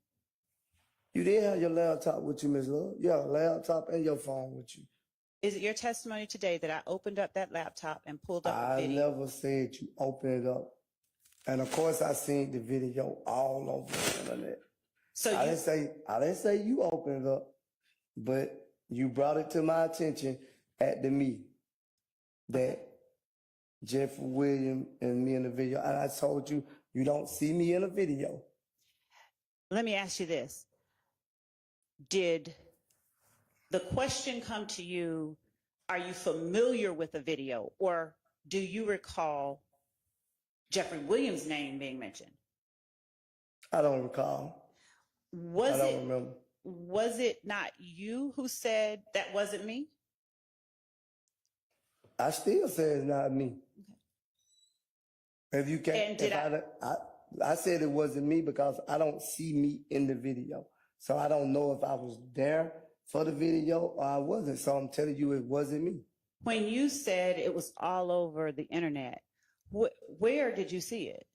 You did have your laptop with you, Ms. Love. Yeah, laptop and your phone with you. Is it your testimony today that I opened up that laptop and pulled up a I video? never said you open it up. And of course, I seen the video all over the internet. So I didn't say you opened it up, but you brought it to my attention at the meeting that Jeffrey Williams and me in the video. And I told you, you don't see me in a video. let me ask you this. Did the question come to you, are you familiar with the video, or do you recall Jeffrey Williams' name being mentioned? I don't recall. I don't remember. Was it not you who said that wasn't me? I still say it's not me. If you can't, And I said it wasn't me because I don't see me in the video. So I don't know if I was there for the video or I wasn't. So I'm telling you it wasn't me. When you said it was all over the internet, where did you see it?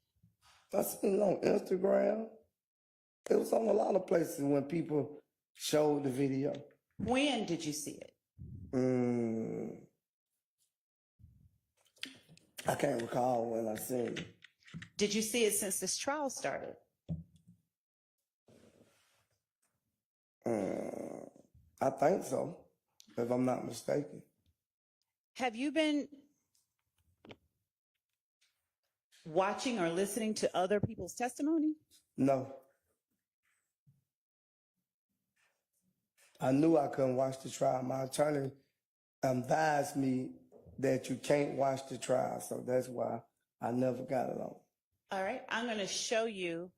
I seen it on Instagram. It was on a lot of places when people showed the video. When did you see it? I can't recall when I seen it. Did you see it since this trial started? I think so, if I'm not mistaken. Have you been watching or listening to other people's testimony? No. I knew I couldn't watch the trial. My attorney advised me that you can't watch the trial, so that's why I never got it on. All right, I'm going to show you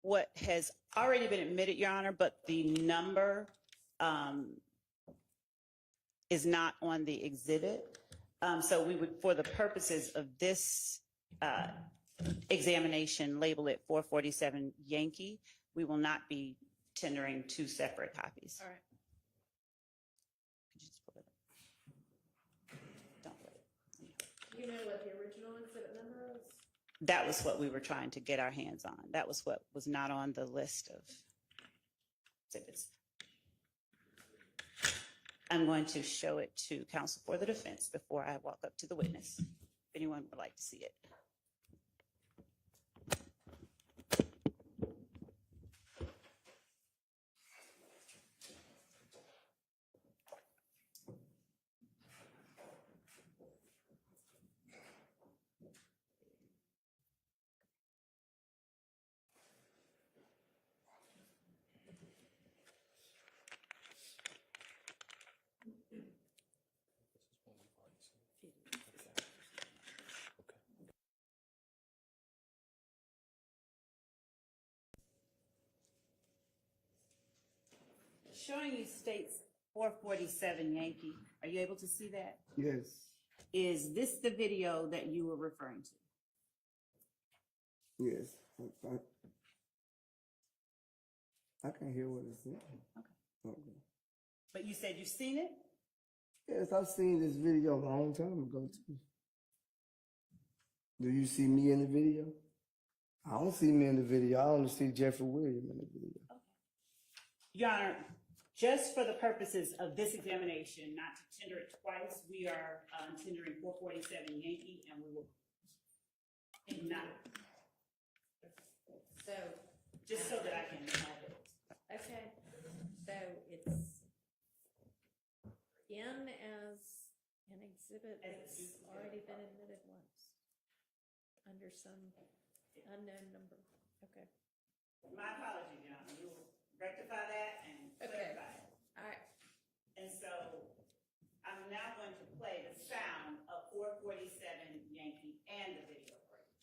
what has already been admitted, Your Honor, but the number is not on the exhibit. So we would, for the purposes of this examination, label it 447 Yankee. We will not be tendering two separate copies. All right. Could you just pull it up? Don't put it. You know what the original exhibit number is? That was what we were trying to get our hands on. That was what was not on the list of exhibits. I'm going to show it to counsel for the defense before I walk up to the witness, if anyone would like to see it. Showing you states 447 Yankee. Are you able to see that? Yes. Is this the video that you were referring to? Yes. I can hear what it's saying. Okay. But you said you've seen it? Yes, I've seen this video a long time ago too. Do you see me in the video? I don't see me in the video. I only see Jeffrey Williams in the video. Your Honor, just for the purposes of this examination, not to tender it twice, we are tendering 447 Yankee, and we will not. So, Just so that I can have it. okay, so it's in as an exhibit that's already been admitted once under some unknown number. Okay. My apologies, Your Honor. We will rectify that and clarify it. All right. And so I'm now going to play the sound of 447 Yankee and the video for you.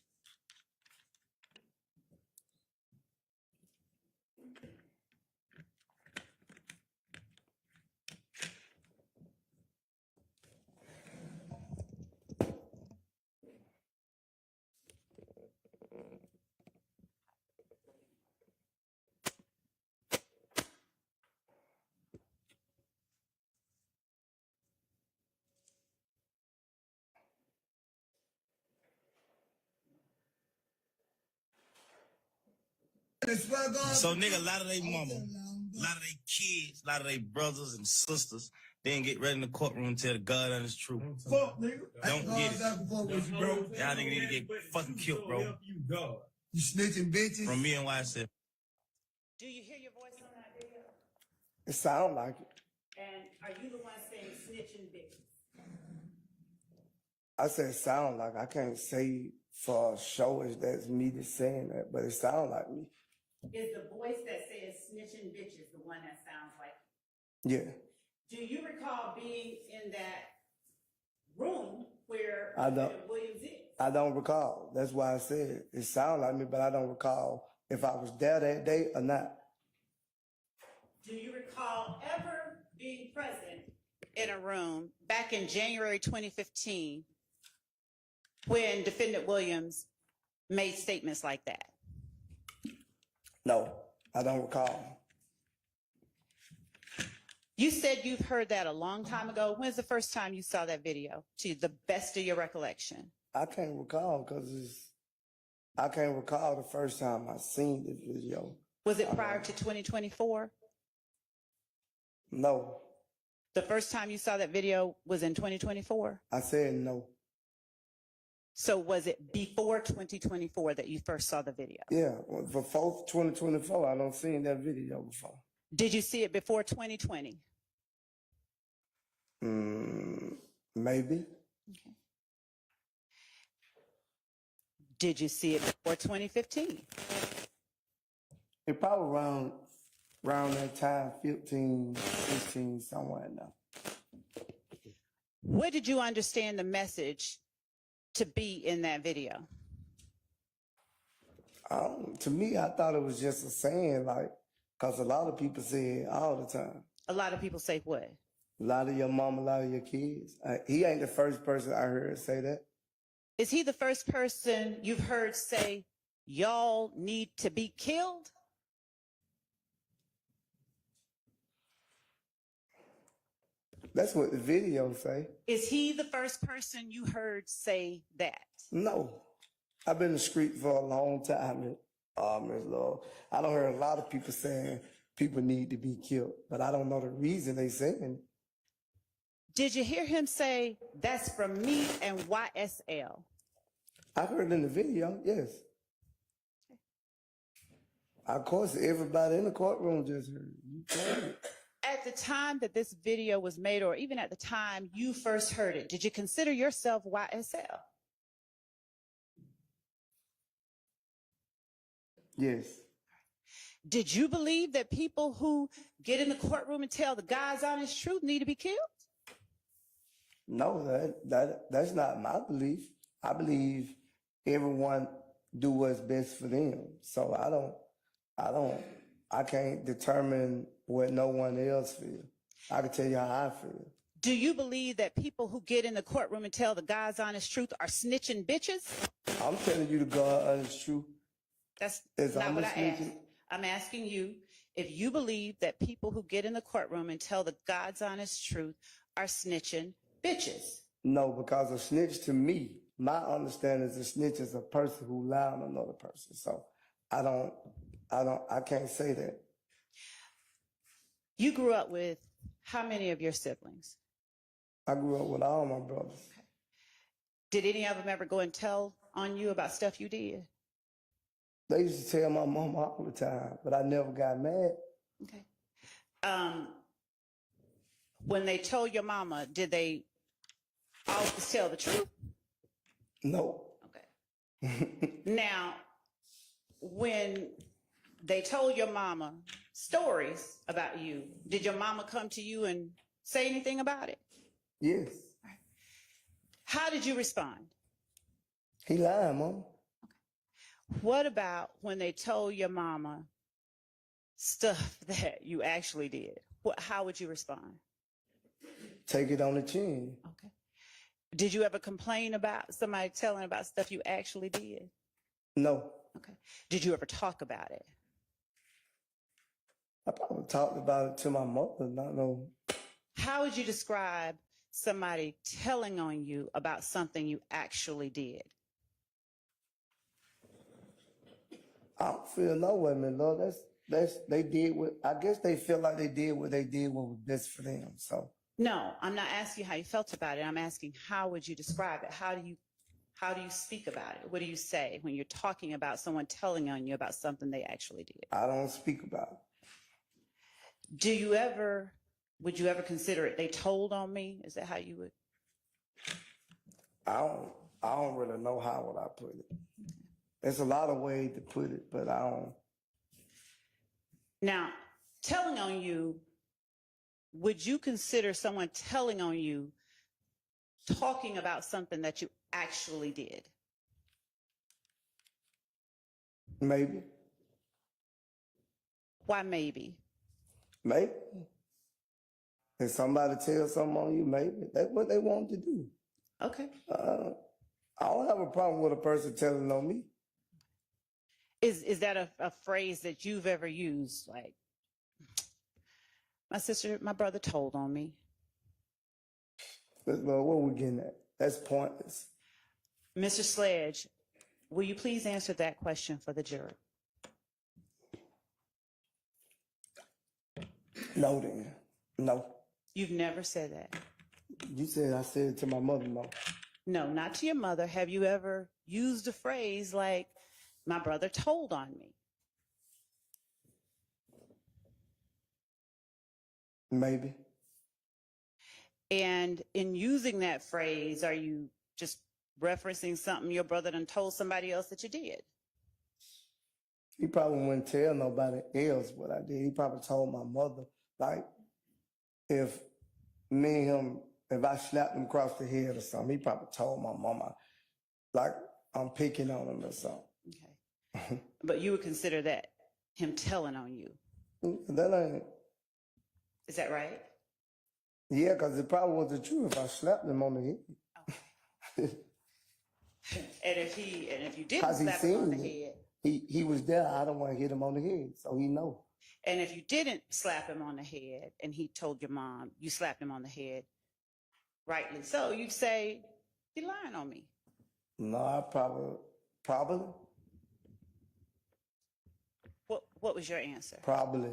So, nigga, a lot of they mama, a lot of they kids, a lot of they brothers and sisters, they didn't get ready in the courtroom until the God honest truth. Fuck, nigga. Don't get it. Fuck with you, bro. Y'all niggas need to get fucking killed, bro. You snitching bitches. From me and YSL. Do you hear your voice on that video? It sound like it. And are you the one saying snitching bitches? I said sound like. I can't say for sure if that's me that's saying that, but it sound like me. Is the voice that says snitching bitches the one that sounds like Yeah. you? Do you recall being in that room where I don't. Williams is? I don't recall. That's why I said it sound like me, but I don't recall if I was there that day or not. Do you recall ever being present in a room back in January 2015 when defendant Williams made statements like that? No, I don't recall. You said you've heard that a long time ago. When's the first time you saw that video, to the best of your recollection? I can't recall because I can't recall the first time I seen this video. Was it prior to 2024? No, The first time you saw that video was in 2024? I said no. So was it before 2024 that you first saw the video? Yeah, before 2024, I don't seen that video before. Did you see it before 2020? Maybe. Okay. Did you see it before 2015? It probably around that time, 15, 16, somewhere in there. What did you understand the message to be in that video? To me, I thought it was just a saying, like, because a lot of people say it all the time. A lot of people say what? A lot of your mom, a lot of your kids. He ain't the first person I heard say that. Is he the first person you've heard say, y'all need to be killed? That's what the video say. Is he the first person you heard say that? No. I've been in the street for a long time, Ms. Love. I don't hear a lot of people saying people need to be killed, but I don't know the reason they saying it. Did you hear him say, that's from me and YSL? I heard it in the video, yes. Of course, everybody in the courtroom just heard it. You told it. At the time that this video was made, or even at the time you first heard it, did you consider yourself YSL? Yes. Did you believe that people who get in the courtroom and tell the God's honest truth need to be killed? No, that's not my belief. I believe everyone do what's best for them. So I can't determine what no one else feels. I can tell you how I feel. Do you believe that people who get in the courtroom and tell the God's honest truth are snitching bitches? I'm telling you the God honest truth. That's Is not I'm what I asked. snitching? I'm asking you if you believe that people who get in the courtroom and tell the God's honest truth are snitching bitches. No, because a snitch to me, my understanding is a snitch is a person who lied on another person. So I can't say that. You grew up with how many of your siblings? I grew up with all my brothers. Did any of them ever go and tell on you about stuff you did? They used to tell my mom all the time, but I never got mad. Okay. When they told your mama, did they always tell the truth? No. Okay. Now, when they told your mama stories about you, did your mama come to you and say anything about it? Yes. How did you respond? He lying, Mom. What about when they told your mama stuff that you actually did? How would you respond? Take it on the chin. Okay. Did you ever complain about somebody telling about stuff you actually did? No. Okay. Did you ever talk about it? I probably talked about it to my mother, not no. How would you describe somebody telling on you about something you actually did? I don't feel no way, man, Lord. They did what I guess they feel like they did what was best for them. So No, I'm not asking you how you felt about it. I'm asking how would you describe it? How do you speak about it? What do you say when you're talking about someone telling on you about something they actually did? I don't speak about it. Would you ever consider it, they told on me? Is that how you would? I don't really know how would I put it. There's a lot of ways to put it, but I don't. Now, telling on you, would you consider someone telling on you talking about something that you actually did? Maybe. Why maybe? Maybe. If somebody tells something on you, maybe. That's what they want to do. Okay. I don't have a problem with a person telling on me. Is that a phrase that you've ever used? Like, my brother told on me. Well, what are we getting at? That's pointless. Mr. Sledge, will you please answer that question for the jury? No, then. No. You've never said that. You said I said it to my mother, no. No, not to your mother. Have you ever used a phrase like, my brother told on me? Maybe. And in using that phrase, are you just referencing something your brother done told somebody else that you did? He probably wouldn't tell nobody else what I did. He probably told my mother, like, if me and him, if I slapped him across the head or something, he probably told my mama, like, I'm picking on him or something. Okay. But you would consider that him telling on you. That ain't. Is that right? Yeah, because it probably was the truth if I slapped him on the head. Okay. And if you didn't 'Cause he slap him on the seen it. head, He was there. I don't want to hit him on the head, so he know. and if you didn't slap him on the head and he told your mom you slapped him on the head, rightly so, you'd say, you're lying on me. No, I probably Probably. What was your answer? Probably.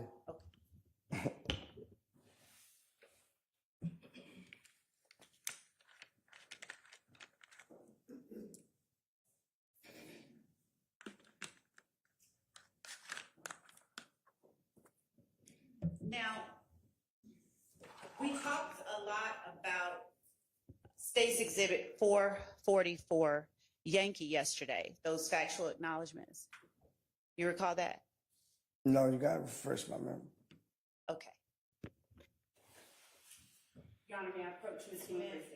Now, we talked a lot about State's Exhibit 444 Yankee yesterday, those factual acknowledgments. You recall that? No, you gotta refresh my memory. Okay. Your Honor, may I approach Ms. Smith?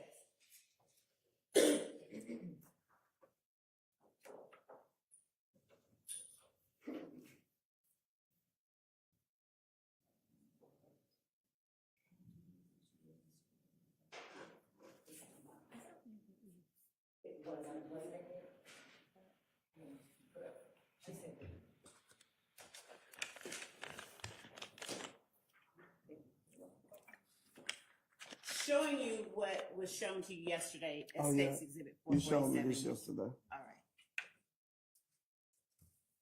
Showing you what was shown to you yesterday as Oh, yeah. State's Exhibit You showed me 447. this yesterday. All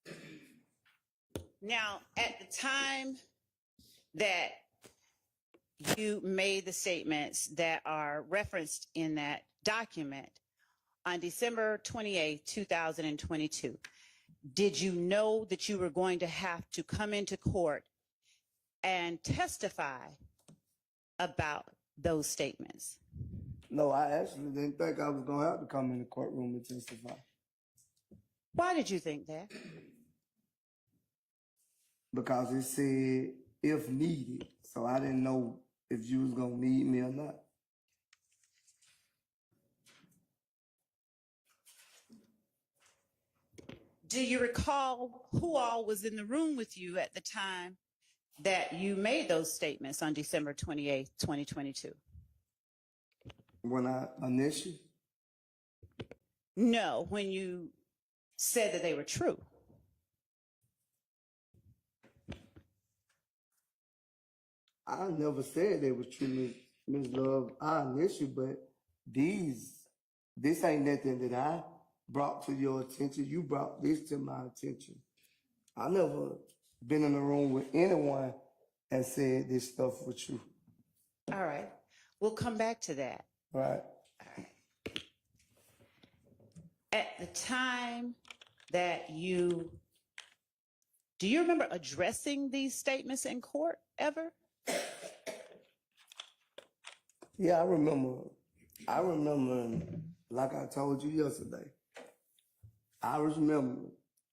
right. Now, at the time that you made the statements that are referenced in that document on December 28th, 2022, did you know that you were going to have to come into court and testify about those statements? No, I actually didn't think I was gonna have to come in the courtroom and testify Why did you think that? because it said if needed. So I didn't know if you was gonna need me or not. Do you recall who all was in the room with you at the time that you made those statements on December 28th, 2022? When I initially, No, when you said that they were true. I never said they was true, Ms. Love. I initially, but this ain't nothing that I brought to your attention. You brought this to my attention. I never been in a room with anyone and said this stuff was true. All right. We'll come back to that. Right? All right. At the time that do you remember addressing these statements in court ever? Yeah, I remember, like I told you yesterday, I remember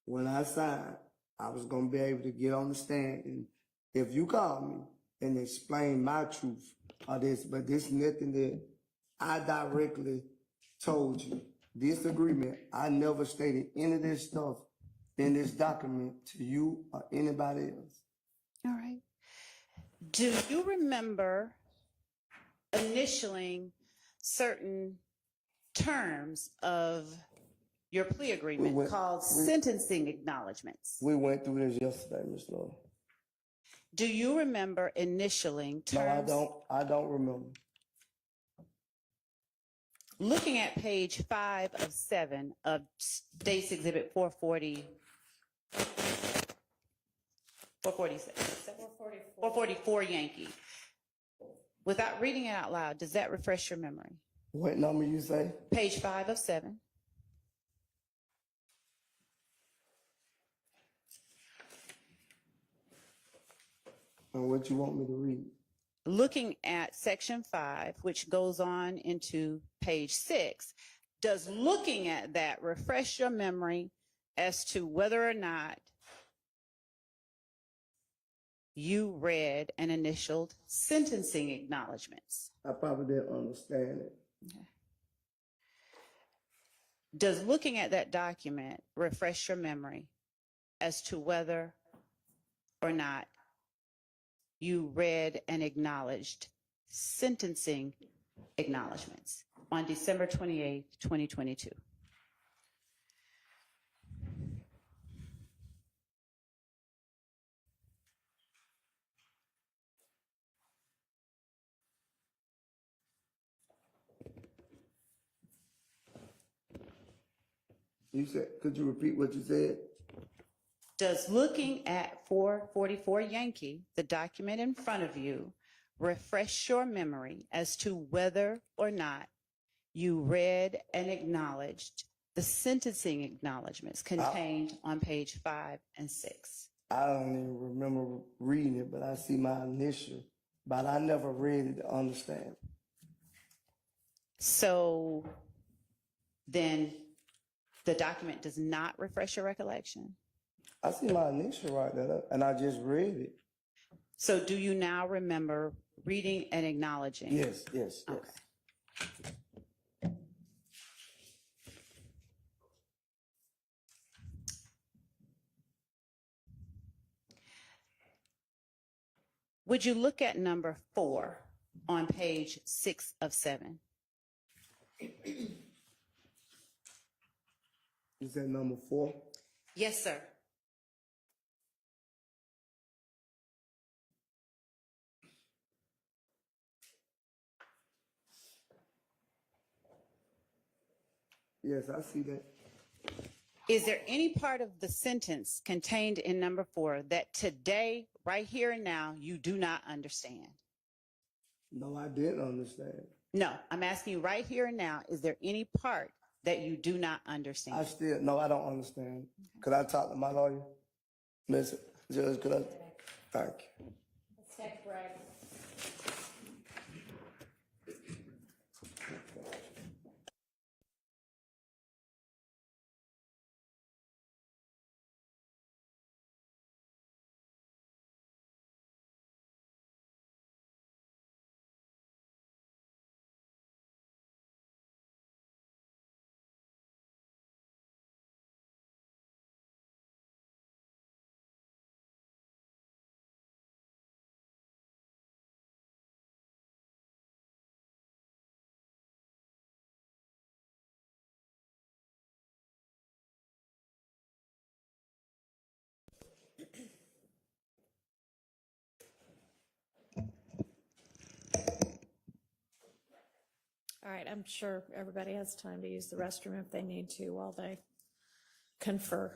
when I signed, I was going to be able to get on the stand. And if you call me and explain my truth or this, but this nothing that I directly told you. This agreement, I never stated any of this stuff in this document to you or anybody else. All right. Do you remember initialing certain terms of your plea agreement called sentencing acknowledgments? We went through this yesterday, Ms. Lord. Do you remember initialing terms? No, I don't remember. Looking at page 5 of 7 of State's Exhibit 444 Yankee. Without reading it out loud, does that refresh your memory? What number you say? Page 5 of 7. And what you want me to read? Looking at section 5, which goes on into page 6, does looking at that refresh your memory as to whether or not you read and initialed sentencing acknowledgments? I probably didn't understand it. Okay. Does looking at that document refresh your memory as to whether or not you read and acknowledged sentencing acknowledgments on December 28th, 2022? You said, could you repeat what you said? Does looking at 444 Yankee, the document in front of you, refresh your memory as to whether or not you read and acknowledged the sentencing acknowledgments contained on page 5 and 6? I don't even remember reading it, but I see my initial, but I never read it to understand. So then the document does not refresh your recollection? I see my initial right there, and I just read it. So do you now remember reading and acknowledging? Yes, yes, yes. Okay. Would you look at number 4 on page 6 of 7? Is that number 4? Yes, sir. Yes, I see that. Is there any part of the sentence contained in number 4 that today, right here and now, you do not understand? No, I didn't understand. No, I'm asking you right here and now, is there any part that you do not understand? I don't understand. Could I talk to my lawyer? Miss Judge, could I? Thank you. Let's take a break. All right, I'm sure everybody has time to use the restroom if they need to while they confer.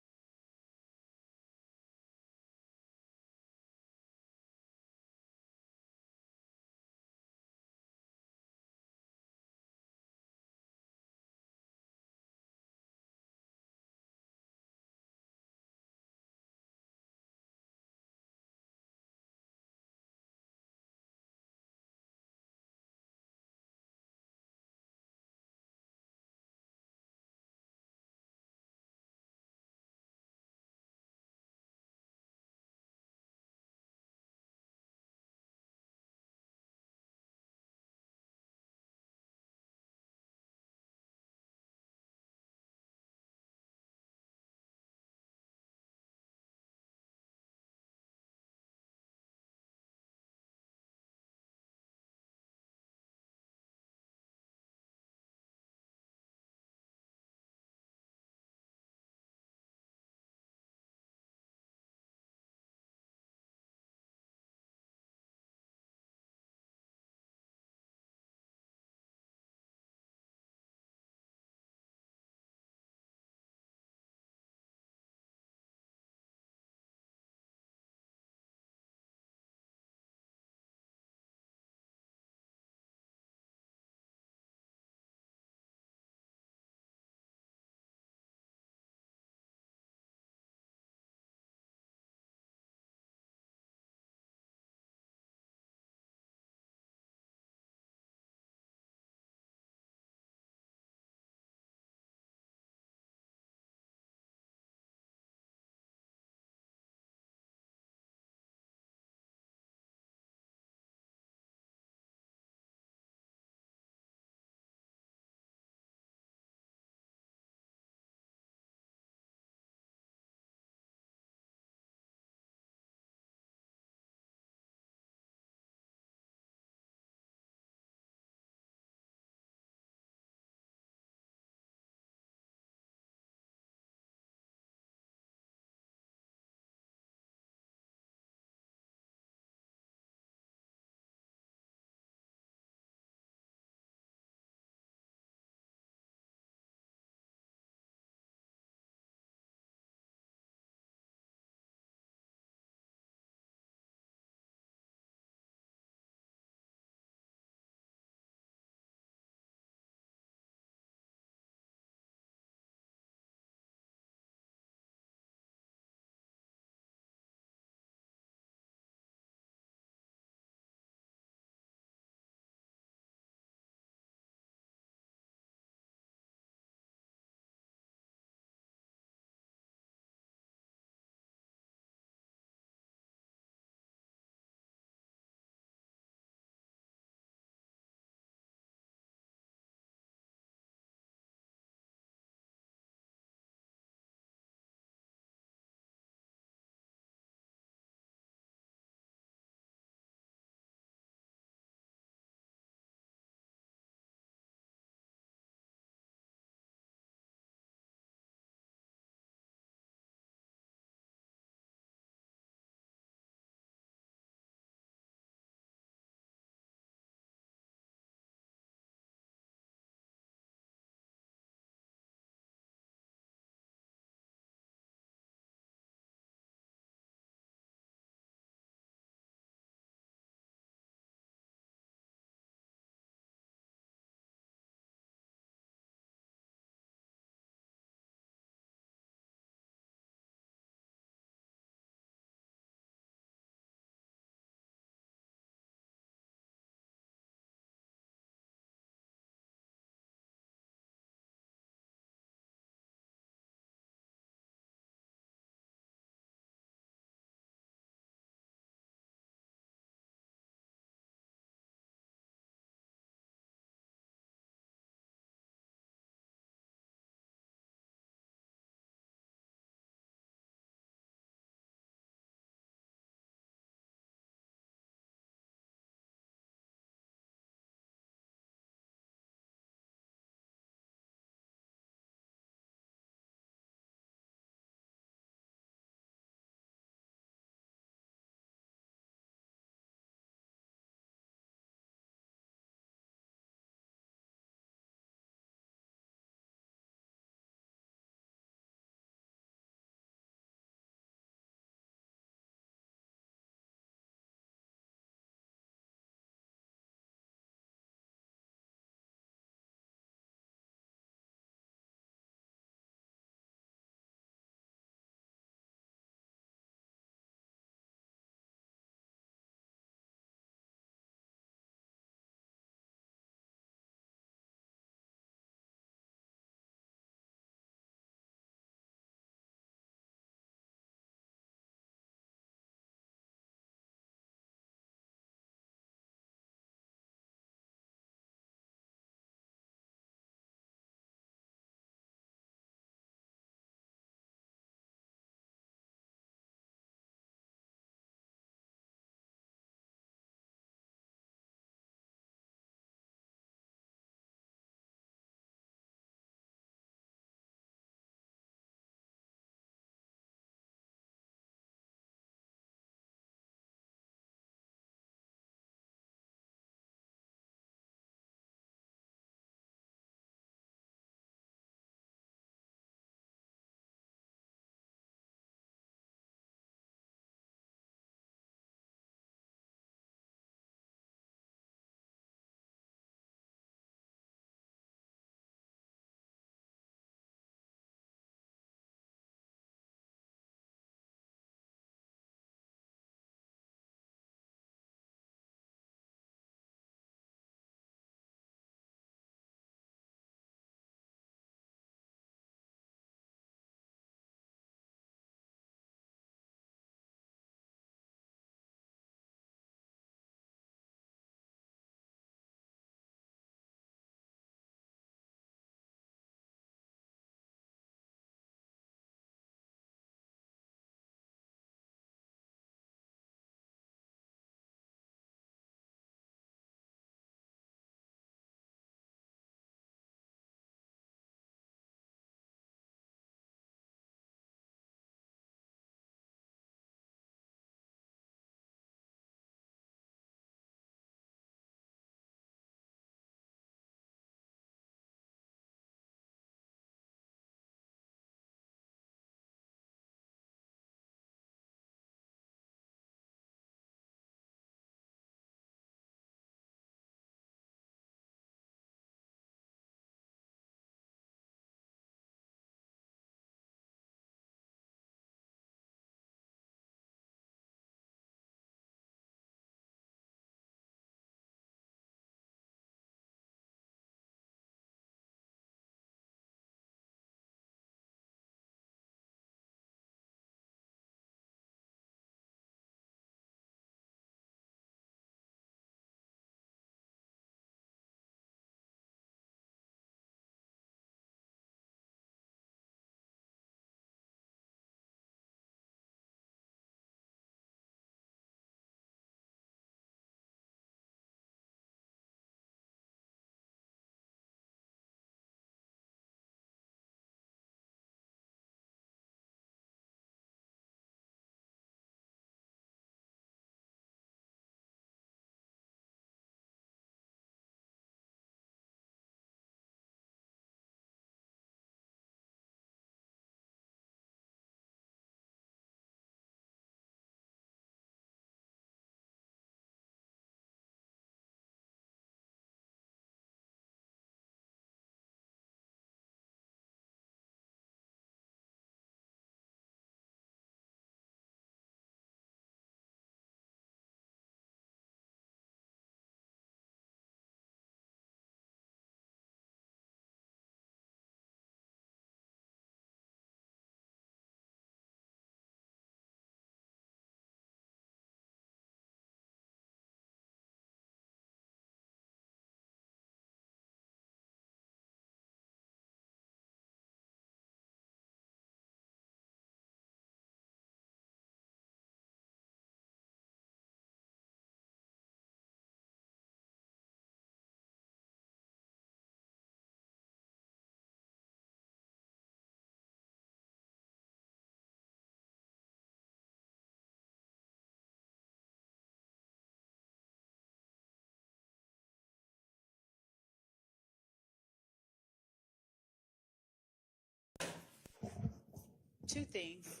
Two things.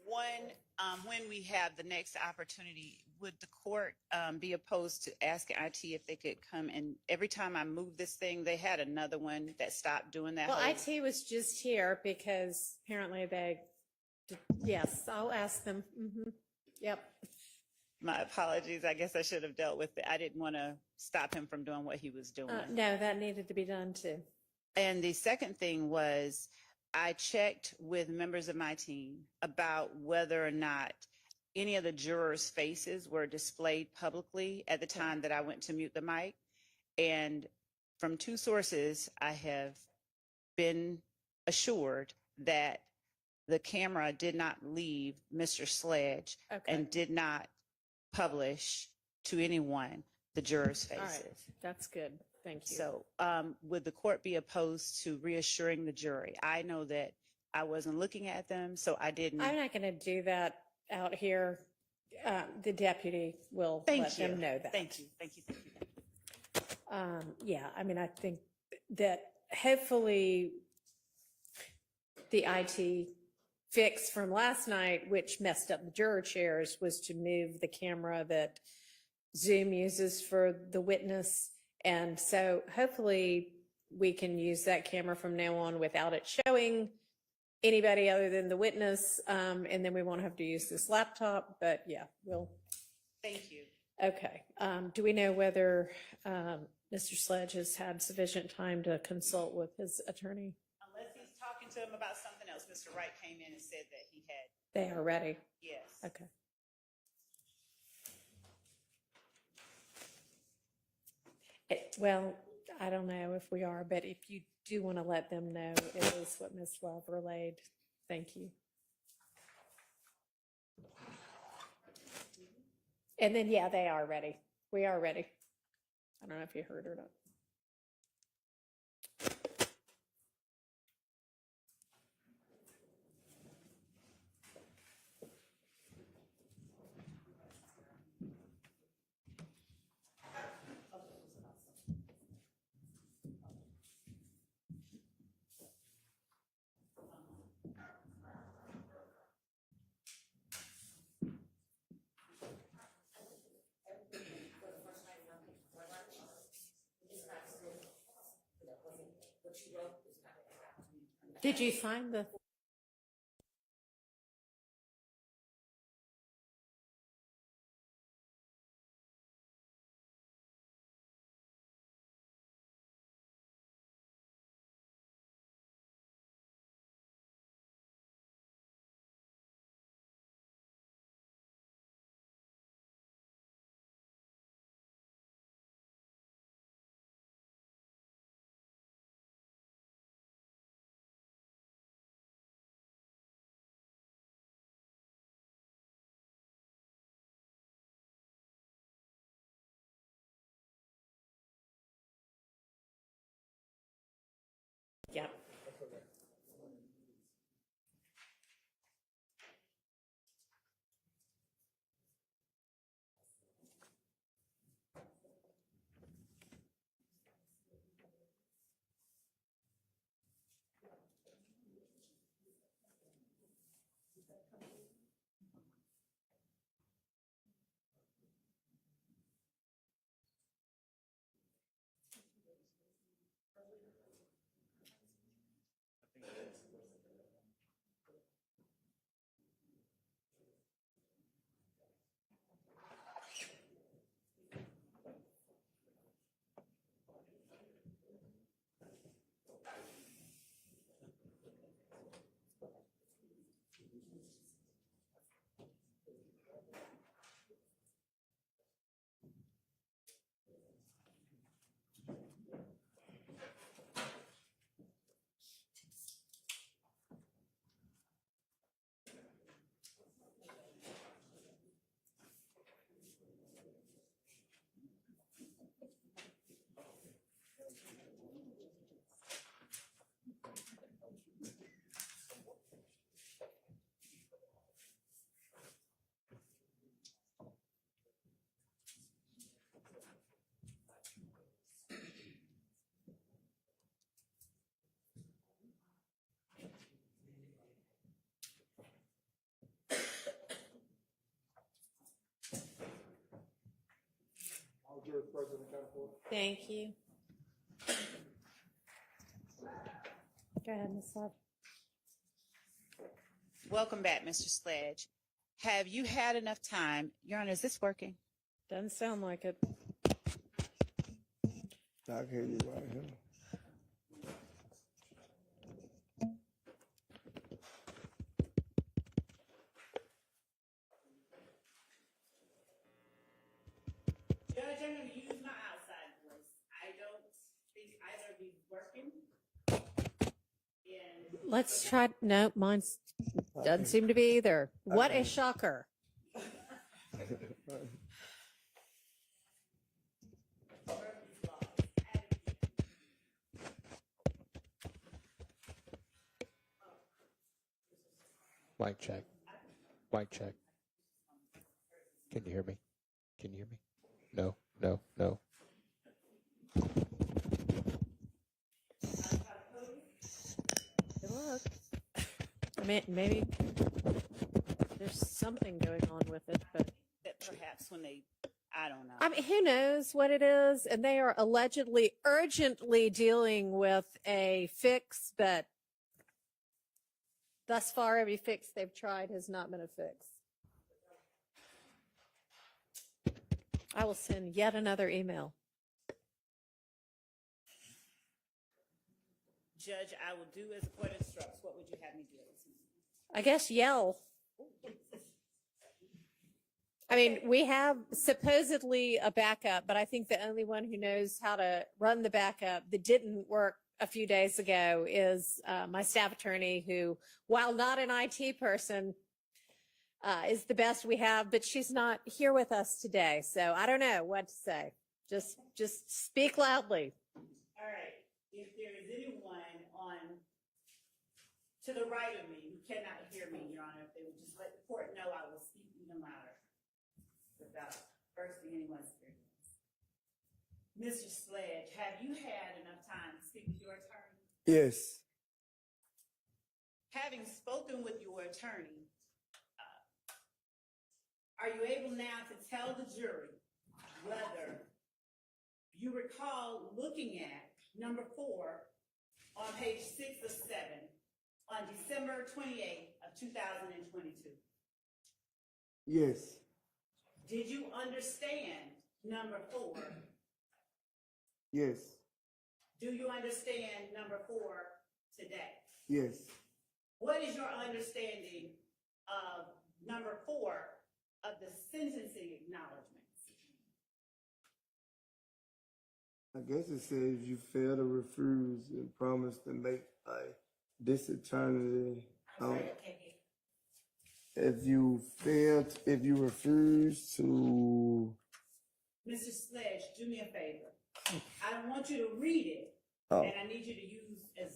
One, when we have the next opportunity, would the court be opposed to asking IT if they could come and every time I move this thing, they had another one that stopped doing that. Well, whole- IT was just here because apparently yes, I'll ask them. Yep. My apologies. I guess I should have dealt with it. I didn't want to stop him from doing what he was doing. No, that needed to be done too. And the second thing was I checked with members of my team about whether or not any of the jurors' faces were displayed publicly at the time that I went to mute the mic. And from two sources, I have been assured that the camera did not leave Mr. Sledge and did not publish to anyone the jurors' All faces. right, that's good. Thank you. So would the court be opposed to reassuring the jury? I know that I wasn't looking at them, so I didn't. I'm not going to do that out here. The deputy will let them know that. Thank you. Thank you. Thank you. Yeah, I mean, I think that hopefully the IT fix from last night, which messed up the juror chairs, was to move the camera that Zoom uses for the witness. And so hopefully we can use that camera from now on without it showing anybody other than the witness. And then we won't have to use this laptop, but yeah, we'll. Thank you. Okay. Do we know whether Mr. Sledge has had sufficient time to consult with his attorney? Unless he's talking to him about something else, Mr. Wright came in and said that he had. They are ready. Yes. Okay. Well, I don't know if we are, but if you do want to let them know, it is what Ms. Love relayed. Thank you. And then, yeah, they are ready. We are ready. I don't know if you heard or not. Did you find the Thank you. Go ahead, Ms. Love. Welcome back, Mr. Sledge. Have you had enough time? Your Honor, is this working? Doesn't sound like it. I can hear you right here. Judge, I'm going to use my outside voice. I don't think either of you working. Let's try, no, mine's, doesn't seem to be either. What a shocker. Mic check. Mic check. Can you hear me? Can you hear me? No, no, no. Good luck. I mean, maybe there's something going on with it, but That perhaps when they, I don't know. I mean, who knows what it is? And they are allegedly urgently dealing with a fix, but thus far, every fix they've tried has not been a fix. I will send yet another email. Judge, I will do as the court instructs. What would you have me do? I guess yell. I mean, we have supposedly a backup, but I think the only one who knows how to run the backup that didn't work a few days ago is my staff attorney, who, while not an IT person, is the best we have, but she's not here with us today. So I don't know what to say. Just speak loudly. All right. If there is anyone to the right of me who cannot hear me, Your Honor, if they would just let the court know, I will speak even louder without bursting anyone's ears. Mr. Sledge, have you had enough time to speak with your attorney? Yes. Having spoken with your attorney, are you able now to tell the jury whether you recall looking at number 4 on page 6 of 7 on December 28th of 2022? Yes. Did you understand number 4? Yes. Do you understand number 4 today? Yes. What is your understanding of number 4 of the sentencing acknowledgments? I guess it says you fail to refuse and promise to make a diseternity. If you refuse to, Mr. Sledge, do me a favor. I don't want you to read it, oh, and I need you to use as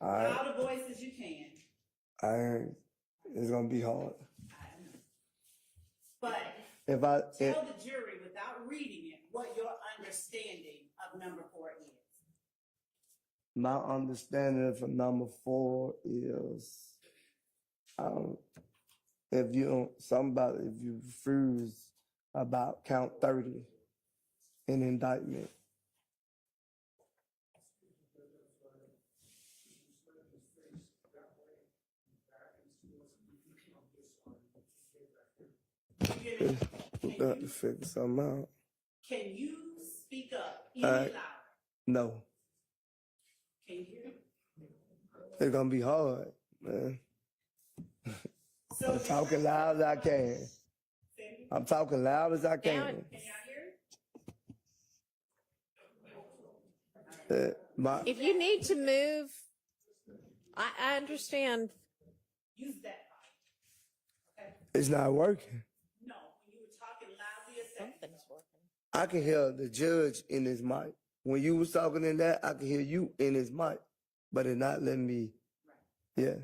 I, loud a voice as you can. it's gonna be hard. But If tell the jury without reading it what your understanding of number 4 is. my understanding for number 4 is, if you refuse about count 30 in indictment. We got to figure something out. Can you speak up any All louder? right. No, Can you hear me? it's gonna be hard, man. So I'm talking loud as I can. I'm talking loud as I Now, Can can. y'all hear it? if you need to move, I understand. Use that mic. Okay? It's not working. No, when you were talking loudly a second. Something's working. I can hear the judge in his mic. When you was talking in that, I can hear you in his mic, but it not letting me. Right. Yeah.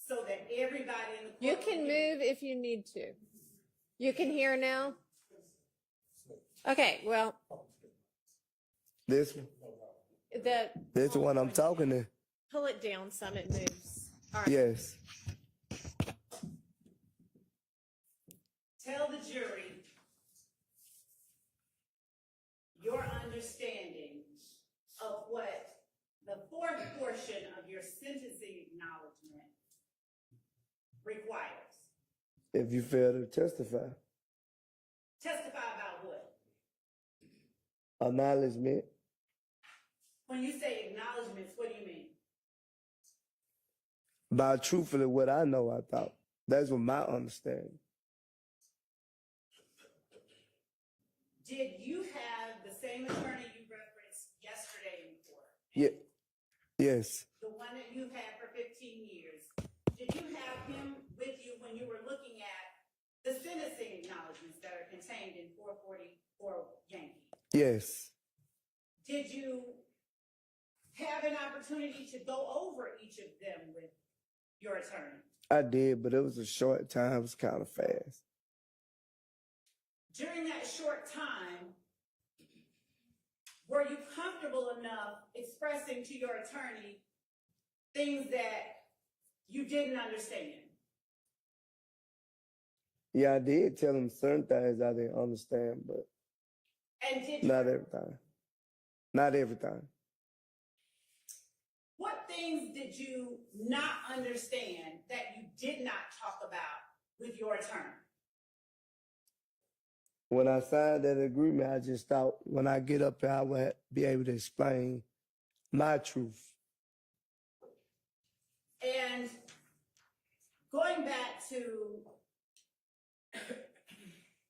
So that everybody in the You court can move if you need to. You can hear now? Okay, well, This one. This one I'm talking to. pull it down some, it moves. All right. Yes. Tell the jury understanding of what the fourth portion of your sentencing acknowledgement requires? If you fail to testify, Testify about what? acknowledgement, When you say acknowledgments, what do you mean? by truthfully what I know, I thought. That's what my understanding. Did you have the same attorney you referenced yesterday in court? Yeah. Yes. The one that you've had for 15 years? Did you have him with you when you were looking at the sentencing acknowledgments that are contained in 444 Yankee? Yes. Did you have an opportunity to go over each of them with your attorney? I did, but it was a short time. It was kind of fast. During that short time, were you comfortable enough expressing to your attorney things that you didn't understand? Yeah, I did tell him certain things I didn't understand, but And did you, not everything. Not everything. what things did you not understand that you did not talk about with your attorney? When I signed that agreement, I just thought when I get up there, I would be able to explain my truth. And going back to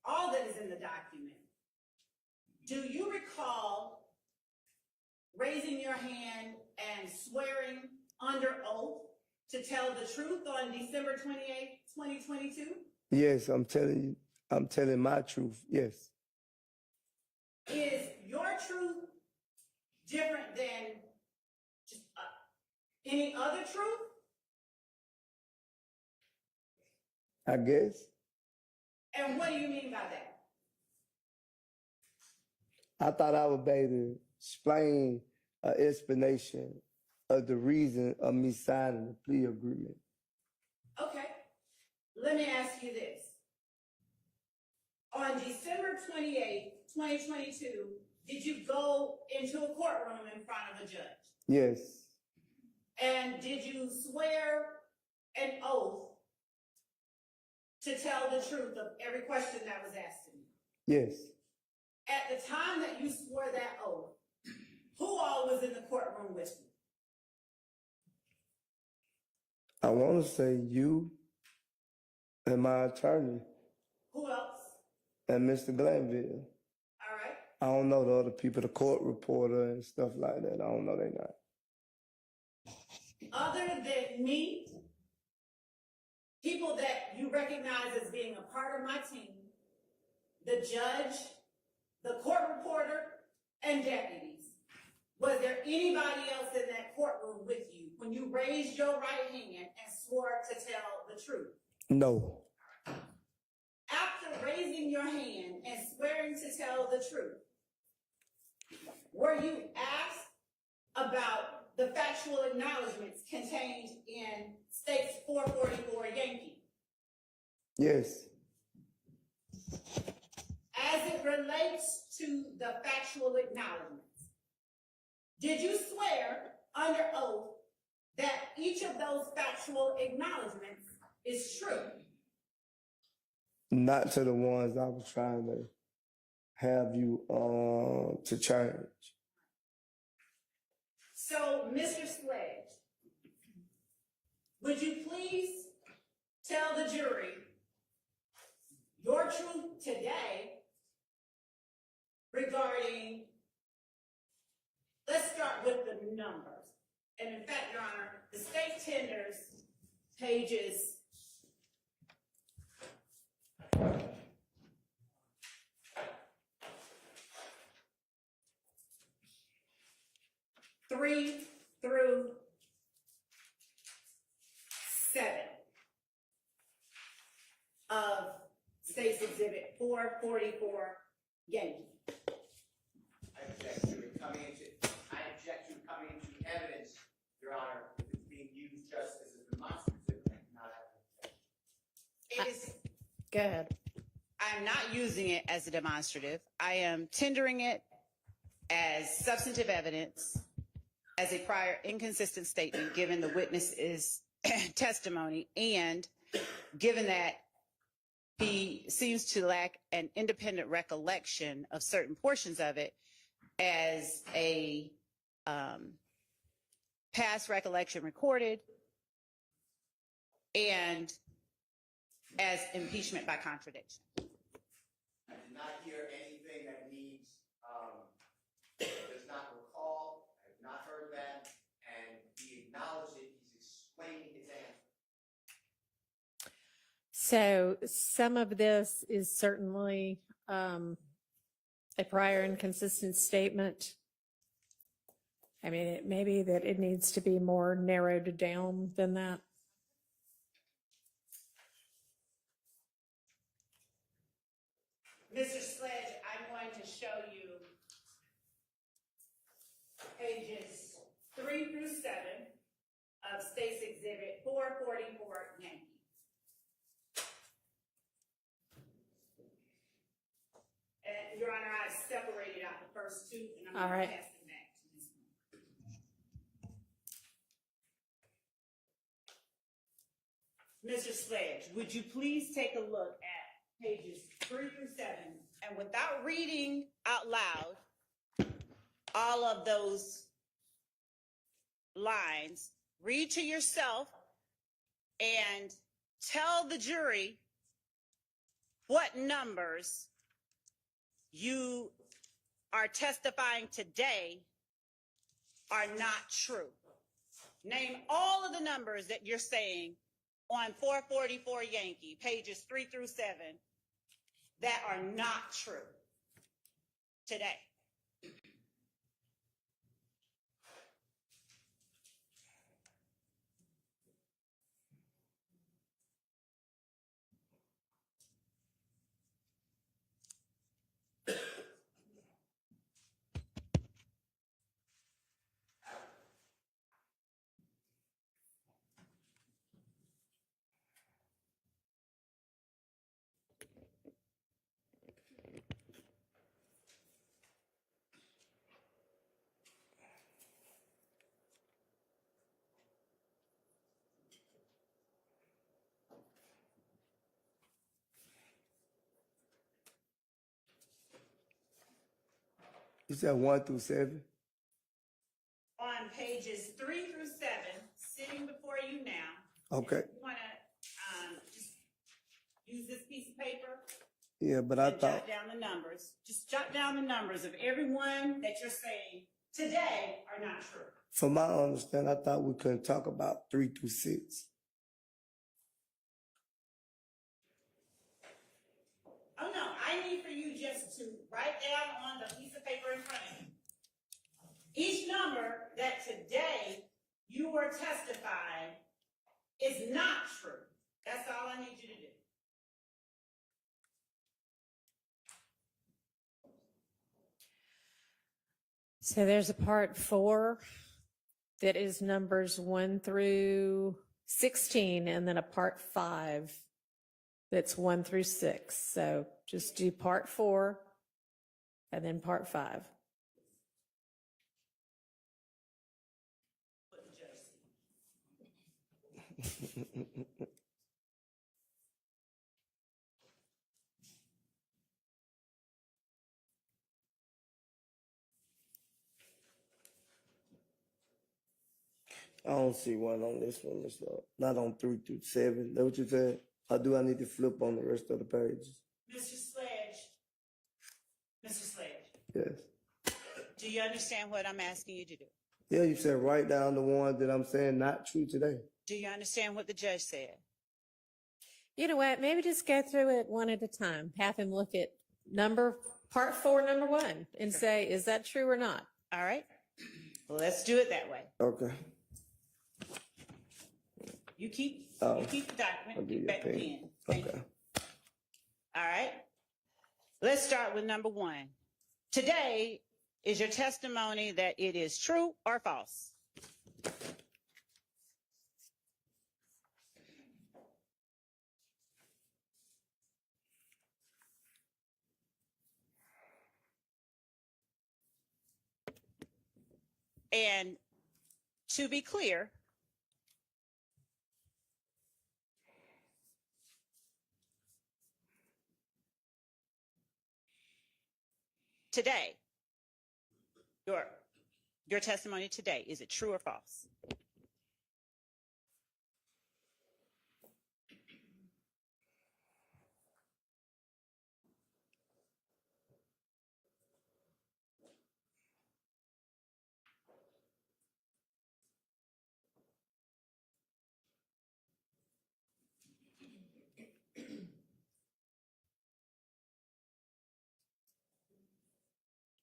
all that is in the document, do you recall raising your hand and swearing under oath to tell the truth on December 28, 2022? Yes, I'm telling my truth. Yes. Is your truth different than just any other truth? I guess. And what do you mean by that? I thought I would be able to explain an explanation of the reason of me signing the plea agreement. Okay, let me ask you this. On December 28, 2022, did you go into a courtroom in front of a judge? Yes. And did you swear an oath to tell the truth of every question that was asked of you? Yes. At the time that you swore that oath, who all was in the courtroom with you? I want to say you and my attorney Who else? and Mr. Glanville. All right. I don't know the other people, the court reporter and stuff like that. I don't know they not. Other than me, people that you recognize as being a part of my team, the judge, the court reporter, and deputies, was there anybody else in that courtroom with you when you raised your right hand and swore to tell the truth? No. After raising your hand and swearing to tell the truth, were you asked about the factual acknowledgments contained in States 444 Yankee? Yes. As it relates to the factual acknowledgments, did you swear under oath that each of those factual acknowledgments is true? Not to the ones I was trying to have you to change. So, Mr. Sledge, would you please tell the jury your truth today regarding, let's start with the numbers. And in fact, Your Honor, the state tenders pages 3 through 7 of State's Exhibit 444 Yankee. I object to it coming into evidence, Your Honor, if it's being used just as a demonstrative and not as an It is, Go ahead. I am not using it as a demonstrative. I am tendering it as substantive evidence as a prior inconsistent statement given the witness's testimony, and given that he seems to lack an independent recollection of certain portions of it, as a past recollection recorded and as impeachment by contradiction. I did not hear anything that needs, does not recall, I have not heard that, and he acknowledged it, he's explaining his answer. So some of this is certainly a prior inconsistent statement. I mean, it may be that it needs to be more narrowed down than that. Mr. Sledge, I'm going to show you pages 3 through 7 of State's Exhibit 444 Yankee. And Your Honor, I've separated out the first two, and I'm All going right. to pass them back to Ms. Moore. Mr. Sledge, would you please take a look at pages 3 through 7, and without reading out loud all of those lines, read to yourself and tell the jury what numbers you are testifying today are not true. Name all of the numbers that you're saying on 444 Yankee, pages 3 through 7, that are not true today. You said 1 through 7? On pages 3 through 7, sitting before you now. Okay. You want to just use this piece of paper? Yeah, but I and thought, jot down the numbers. Just jot down the numbers of everyone that you're saying today are not true. from my understanding, I thought we couldn't talk about 3 through 6. Oh, no, I need for you just to write down on the piece of paper in front of you each number that today you are testifying is not true. That's all I need you to do. So there's a part 4 that is numbers 1 through 16, and then a part 5 that's 1 through 6. So just do part 4 and then part 5. What the judge said. I don't see one on this one, Mr. Not on 3 through 7. That what you said? Or do I need to flip on the rest of the pages? Mr. Sledge. Mr. Sledge, Yes. do you understand what I'm asking you to do? Yeah, you said write down the one that I'm saying not true today. Do you understand what the judge said? You know what? Maybe just go through it one at a time. Have him look at part 4, number 1, and say, is that true or not? All right. Well, let's do it that way. Okay. You keep Oh, the document. I'll give Keep you a back the pen. pen. Thank Okay. you. All right. Let's start with number 1. Today, is your testimony that it is true or false? And to be clear, today, your testimony today, is it true or false?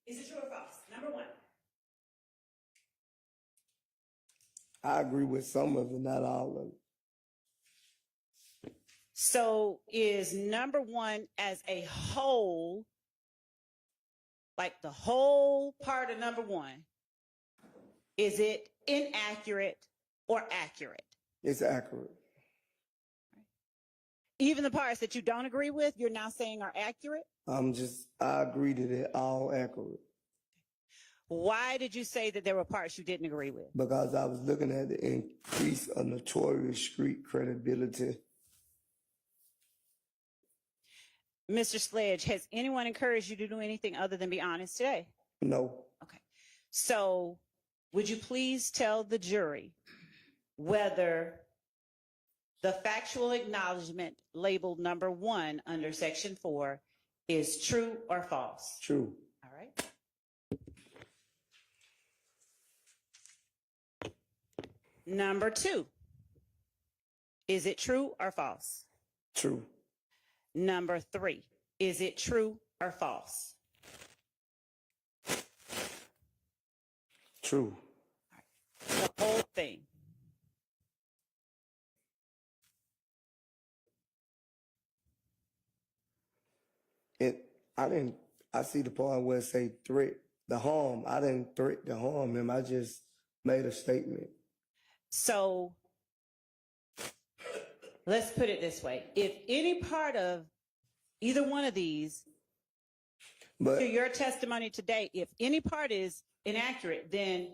Is it true or false? Number one. I agree with some of it, not all of it. So is number one as a whole, like the whole part of number one, is it inaccurate or accurate? It's accurate. Even the parts that you don't agree with, you're now saying are accurate? I agree that it all accurate. Why did you say that there were parts you didn't agree with? Because I was looking at the increase of notorious street credibility. Mr. Sledge, has anyone encouraged you to do anything other than be honest today? No. Okay. So would you please tell the jury whether the factual acknowledgement labeled number one under section 4 is true or false? True. All right. Number 2, is it true or false? True. Number 3, is it true or false? True. The whole thing. I see the part where it say threat the harm. I didn't threat to harm him. I just made a statement. So let's put it this way. If any part of either one of these, But to your testimony today, if any part is inaccurate, then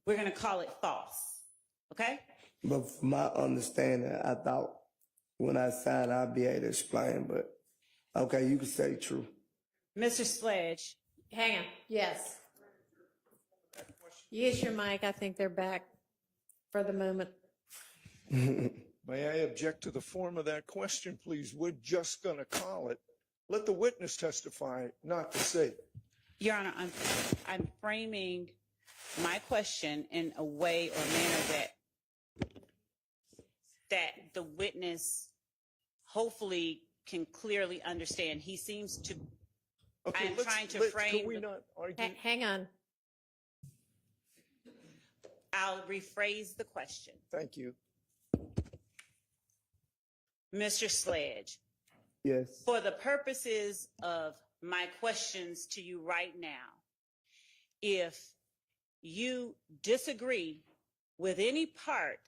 we're going to call it false. Okay? But from my understanding, I thought when I signed, I'd be able to explain. But okay, you can say true. Mr. Sledge. Hang on. Yes. Use your mic. I think they're back for the moment. May I object to the form of that question, please? We're just going to call it. Let the witness testify, not the state. Your Honor, I'm framing my question in a way or manner that the witness hopefully can clearly understand. He seems to. Okay, I'm trying to frame. Can we not argue? Hang on. I'll rephrase the question. Thank you. Mr. Sledge, Yes. for the purposes of my questions to you right now, if you disagree with any part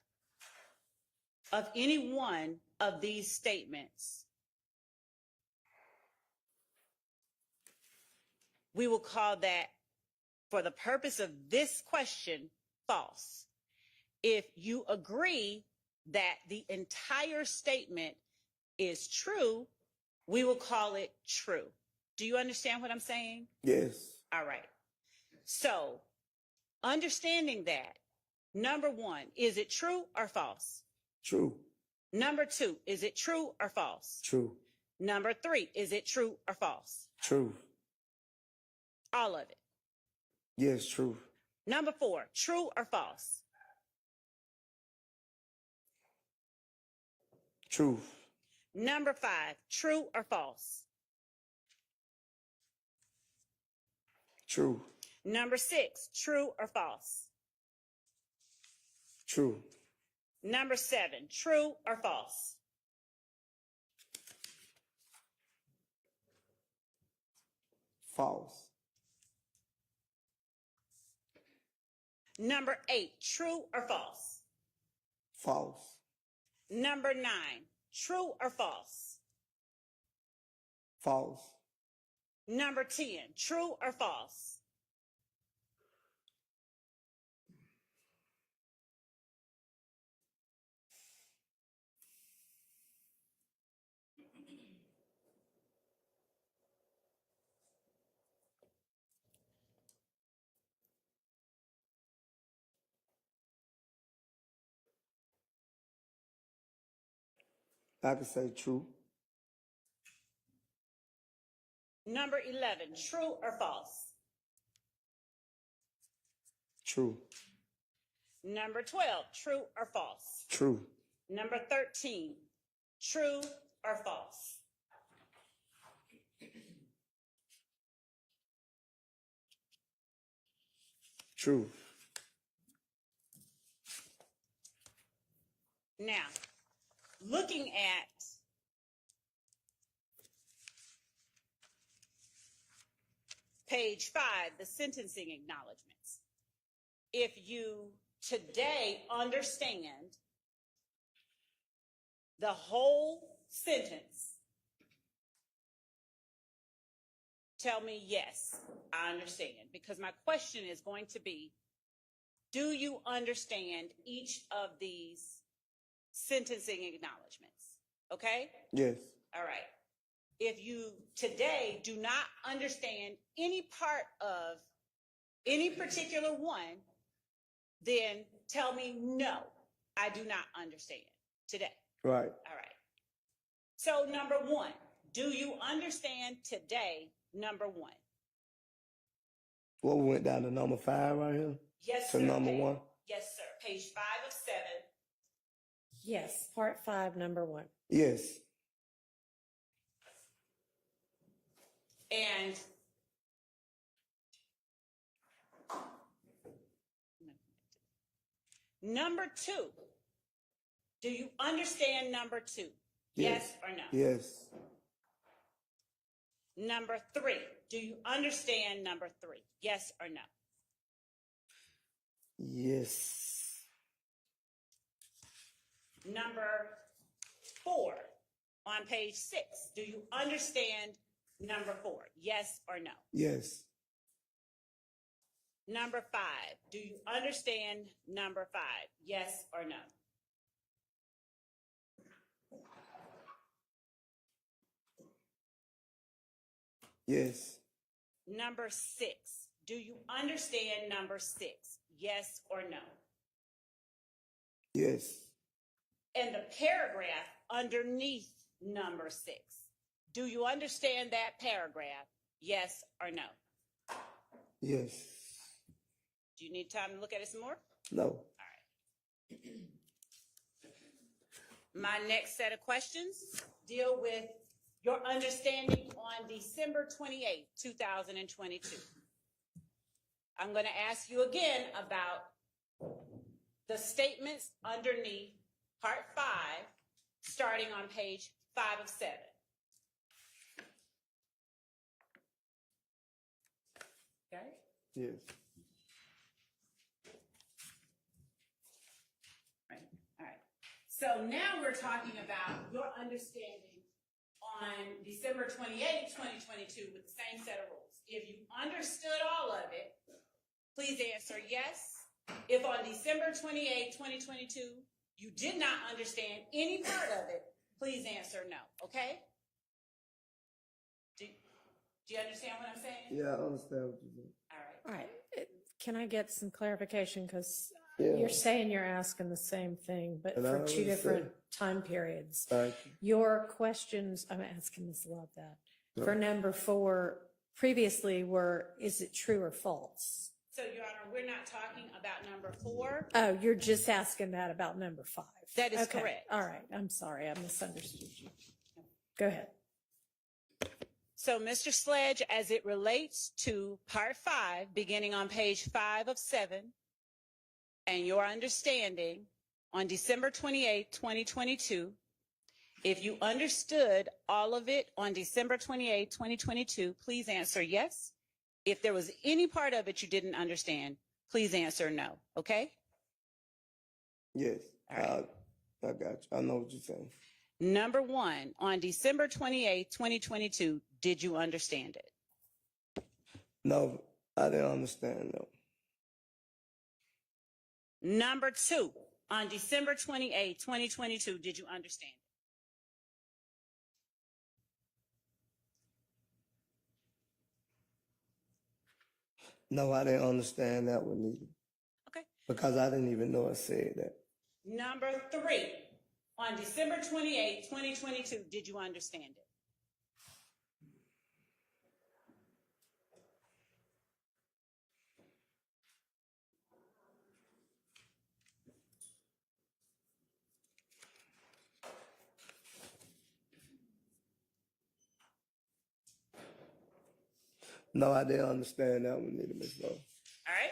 of any one of these statements, we will call that, for the purpose of this question, false. If you agree that the entire statement is true, we will call it true. Do you understand what I'm saying? Yes. All right. So, understanding that, number 1, is it true or false? True. Number 2, is it true or false? True. Number 3, is it true or false? True. All of it. Yes, true. Number 4, true or false? True. Number 5, true or false? True. Number 6, true or false? True. Number 7, true or false? False. Number 8, true or false? False. Number 9, true or false? False. Number 10, true or false? I could say true. Number 11, true or false? True. Number 12, true or false? True. Number 13, true or false? True. Now, looking at page 5, the sentencing acknowledgments, if you today understand the whole sentence, tell me yes, I understand. Because my question is going to be, do you understand each of these sentencing acknowledgments? Okay? Yes. All right. If you today do not understand any part of any particular one, then tell me no, I do not understand today. Right. All right. So number 1, do you understand today, number 1? Well, we went down to number 5 right here. Yes, To sir. number 1. Yes, sir. Page 5 of 7. Yes, part 5, number 1. Yes. And number 2, do you understand number 2? Yes or no? Yes. Number 3, do you understand number 3? Yes or no? Yes. Number 4 on page 6, do you understand number 4? Yes or no? Yes. Number 5, do you understand number 5? Yes or no? Yes. Number 6, do you understand number 6? Yes or no? Yes. And the paragraph underneath number 6, do you understand that paragraph? Yes or no? Yes. Do you need time to look at it some more? No. All right. My next set of questions deal with your understanding on December 28, 2022. I'm going to ask you again about the statements underneath part 5, starting on page 5 of 7. Okay? Yes. Right. All right. So now we're talking about your understanding on December 28, 2022 with the same set of rules. If you understood all of it, please answer yes. If on December 28, 2022, you did not understand any part of it, please answer no, okay? Do you understand what I'm saying? Yeah, I understand what you're saying. All right. All right. Can I get some clarification? Because Yeah. you're saying you're asking the same thing, but And I for 2 already different said- time periods. Thank you. Your questions, I'm asking Ms. Love that. No. For number 4, previously were, is it true or false? So, Your Honor, we're not talking about number 4. Oh, you're just asking that about number 5. That is Okay. correct. All right. I'm sorry. I misunderstood you. Go ahead. So, Mr. Sledge, as it relates to part 5, beginning on page 5 of 7, and your understanding on December 28, 2022, if you understood all of it on December 28, 2022, please answer yes. If there was any part of it you didn't understand, please answer no, okay? Yes. All right. I got you. I know what you're saying. Number 1, on December 28, 2022, did you understand it? No, I didn't understand, no. Number 2, on December 28, 2022, did you understand it? No, I didn't understand that one either. Okay. Because I didn't even know it said that. Number 3, On December 28, 2022, did you understand it? No, I didn't understand that one either, Ms. Love. All right.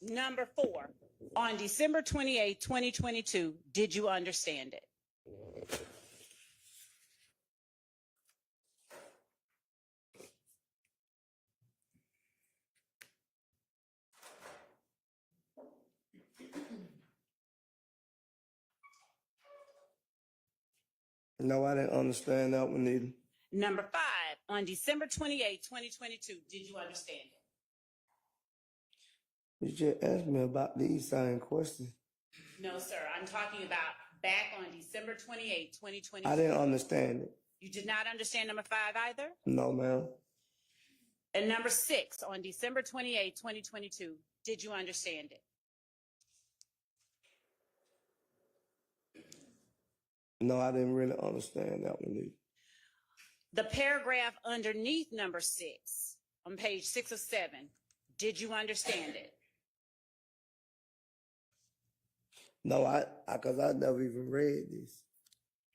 Number 4, on December 28, 2022, did you understand it? No, I didn't understand that one either. Number 5, on December 28, 2022, did you understand it? You just asked me about these same questions. No, sir. I'm talking about back on December 28, 2022. I didn't understand it. You did not understand number 5 either? No, ma'am. And number 6, on December 28, 2022, did you understand it? No, I didn't really understand that one either. The paragraph underneath number 6, on page 6 of 7, did you understand it? No, because I never even read this.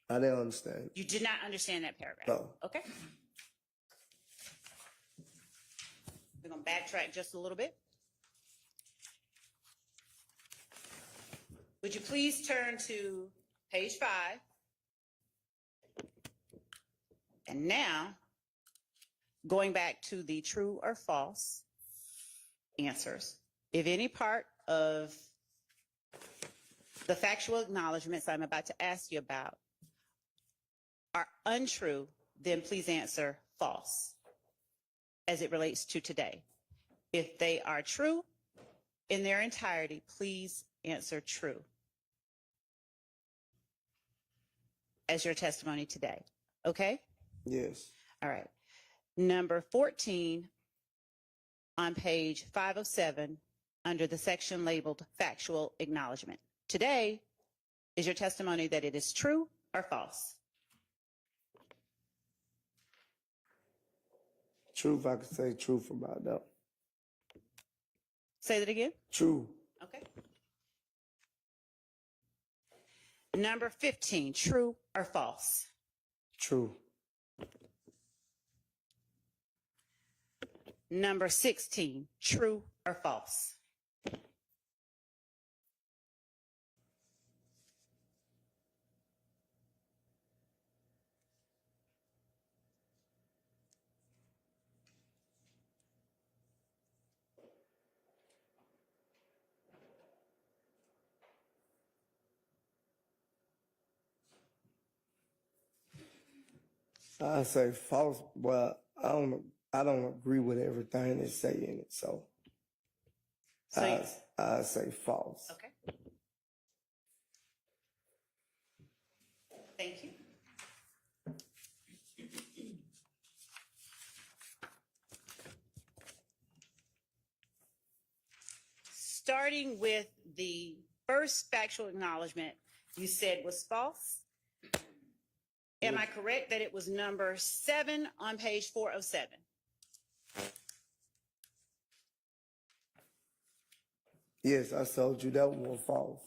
I didn't understand. You did not understand that paragraph? No. Okay. We're going to backtrack just a little bit. Would you please turn to page 5? And now, going back to the true or false answers, if any part of the factual acknowledgments I'm about to ask you about are untrue, then please answer false as it relates to today. If they are true in their entirety, please answer true as your testimony today. Okay? Yes. All right. Number 14 on page 5 of 7 under the section labeled factual acknowledgement. Today is your testimony that it is true or false? Truth, I could say truth about that. Say that again. True. Okay. Number 15, true or false? True. Number 16, true or false? I say false, but I don't agree with everything they say in it, so I say false. Okay. Thank you. Starting with the first factual acknowledgement you said was false. Am I correct that it was number 7 on page 4 of 7? Yes, I told you that one was false.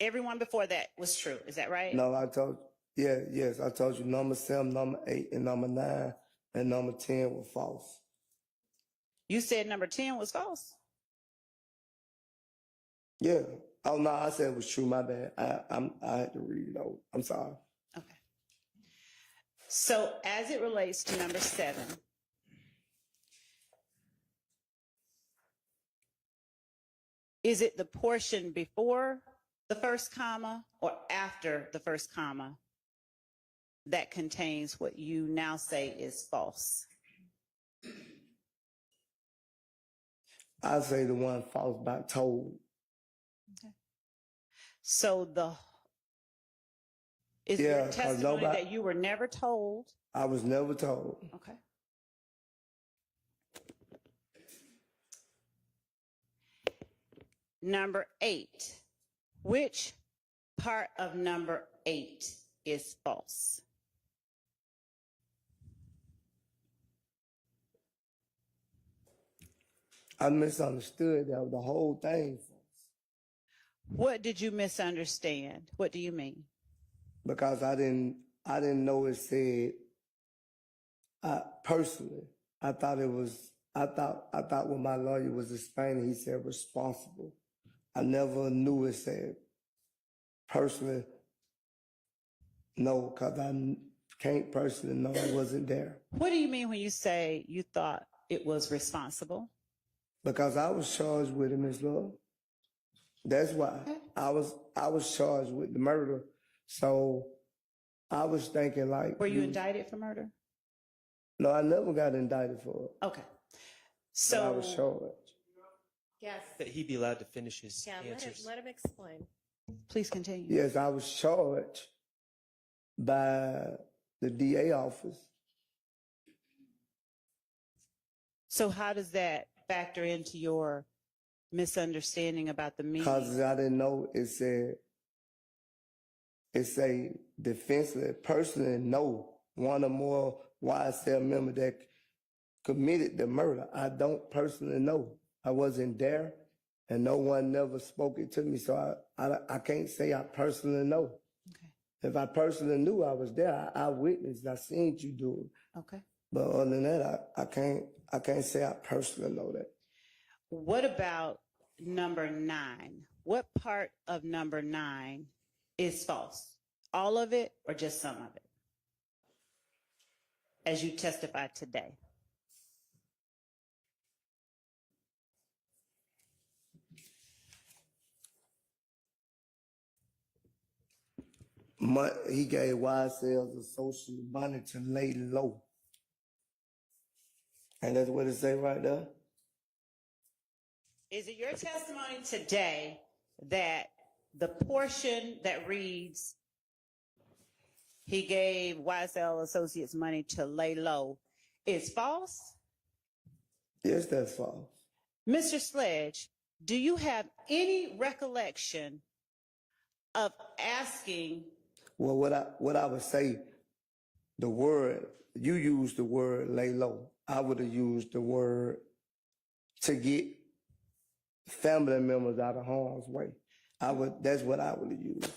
Everyone before that was true. Is that right? No, I told yes, I told you number 7, number 8, and number 9, and number 10 were false. You said number 10 was false. Yeah. Oh no, I said it was true. My bad. I had to read it over. I'm sorry. Okay. So as it relates to number 7, is it the portion before the first comma or after the first comma that contains what you now say is false? I say the one false by told. Okay. So is Yeah, your 'cause testimony nobody- that you were never told? I was never told. Okay. Number 8, which part of number 8 is false? I misunderstood that the whole thing What did you misunderstand? What do you mean? because I didn't know it said personally. I thought when my lawyer was explaining, he said responsible. I never knew it said personally. No, because I can't personally know I wasn't there. What do you mean when you say you thought it was responsible? Because I was charged with it, Ms. Love. That's why I was charged with the murder. So I was thinking like. Were you indicted for murder? No, I never got indicted for it. Okay. But I was charged. Yes. That he be allowed to finish his Yeah, answers. let him explain. Please continue. Yes, I was charged by the DA office. So how does that factor into your misunderstanding about the meaning? Because I didn't know it say defenseless personally know one or more YSL member that committed the murder. I don't personally know. I wasn't there and no one never spoke it to me. So I can't say I personally know. Okay. If I personally knew I was there, I witnessed, I seen you do it. Okay. But other than that, I can't say I personally know that. What about number 9? What part of number 9 is false? All of it or just some of it? As you testified today. He gave YSL's associate money to lay low. And that's what it say right there. Is it your testimony today that the portion that reads he gave YSL Associates money to lay low is false? Yes, that's false. Mr. Sledge, do you have any recollection of asking? Well, what I would say, the word, you used the word lay low. I would have used the word to get family members out of harm's way. That's what I would have used.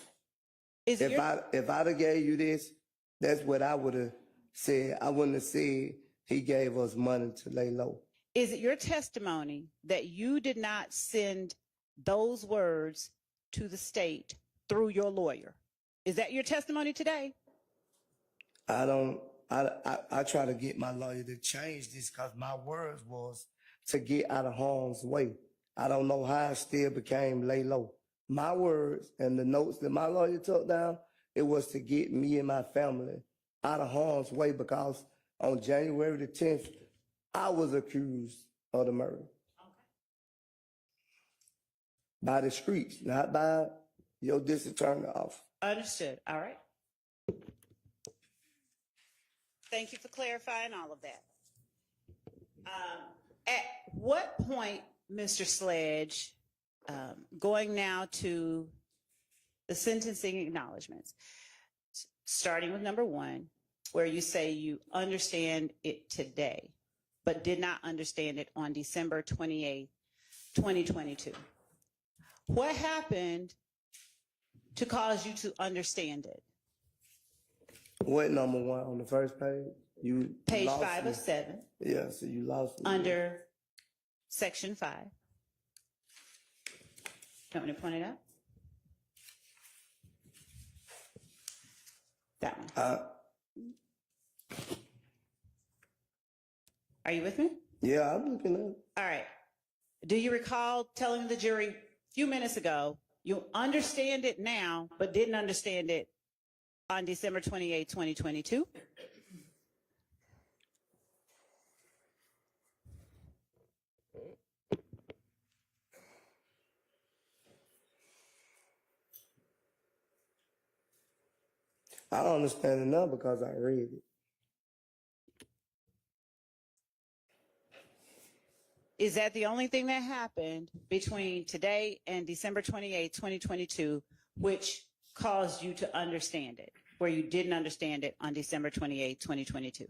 If I'd have gave you this, that's what I would have said. I wouldn't have said he gave us money to lay low. Is it your testimony that you did not send those words to the state through your lawyer? Is that your testimony today? I try to get my lawyer to change this because my words was to get out of harm's way. I don't know how it still became lay low. My words and the notes that my lawyer took down, it was to get me and my family out of harm's way because on January the 10th, I was accused of the murder. Okay. By the streets, not by your district attorney office. Understood. All right. Thank you for clarifying all of that. At what point, Mr. Sledge, going now to the sentencing acknowledgments, starting with number 1, where you say you understand it today, but did not understand it on December 28, 2022. What happened to cause you to understand it? What number 1 on the first page? You Page lost 5 me. of 7. Yeah, so you lost me. Under section 5. You want me to point it out? That one. Are you with me? Yeah, I'm looking at it. All right. Do you recall telling the jury a few minutes ago, you understand it now, but didn't understand it on December 28, 2022? I don't understand it now because I read it. Is that the only thing that happened between today and December 28, 2022, which caused you to understand it, where you didn't understand it on December 28, 2022?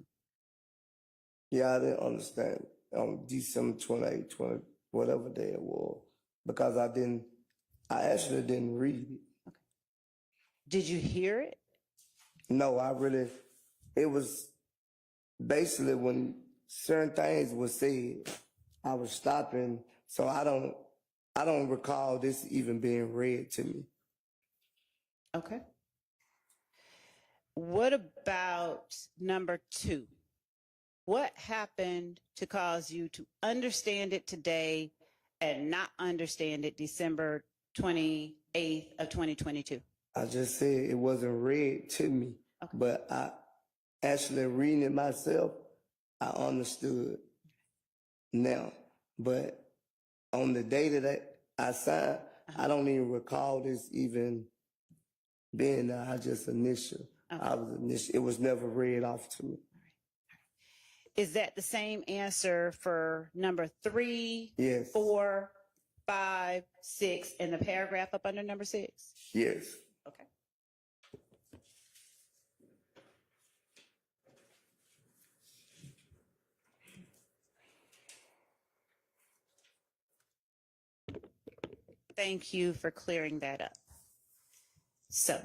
Yeah, I didn't understand on December 28, 20, whatever day it was, because I actually didn't read it. Did you hear it? No, it was basically when certain things were said, I was stopping. So I don't recall this even being read to me. Okay. What about number 2? What happened to cause you to understand it today and not understand it December 28th of 2022? I just said it wasn't read to me, Okay. but I actually reading it myself, I understood now. But on the day that I signed, I don't even recall this even being there. I just initial. Okay. It was never read off to me. Is that the same answer for number 3, Yes. 4, 5, 6, and the paragraph up under number 6? Yes. Okay. Thank you for clearing that up. So,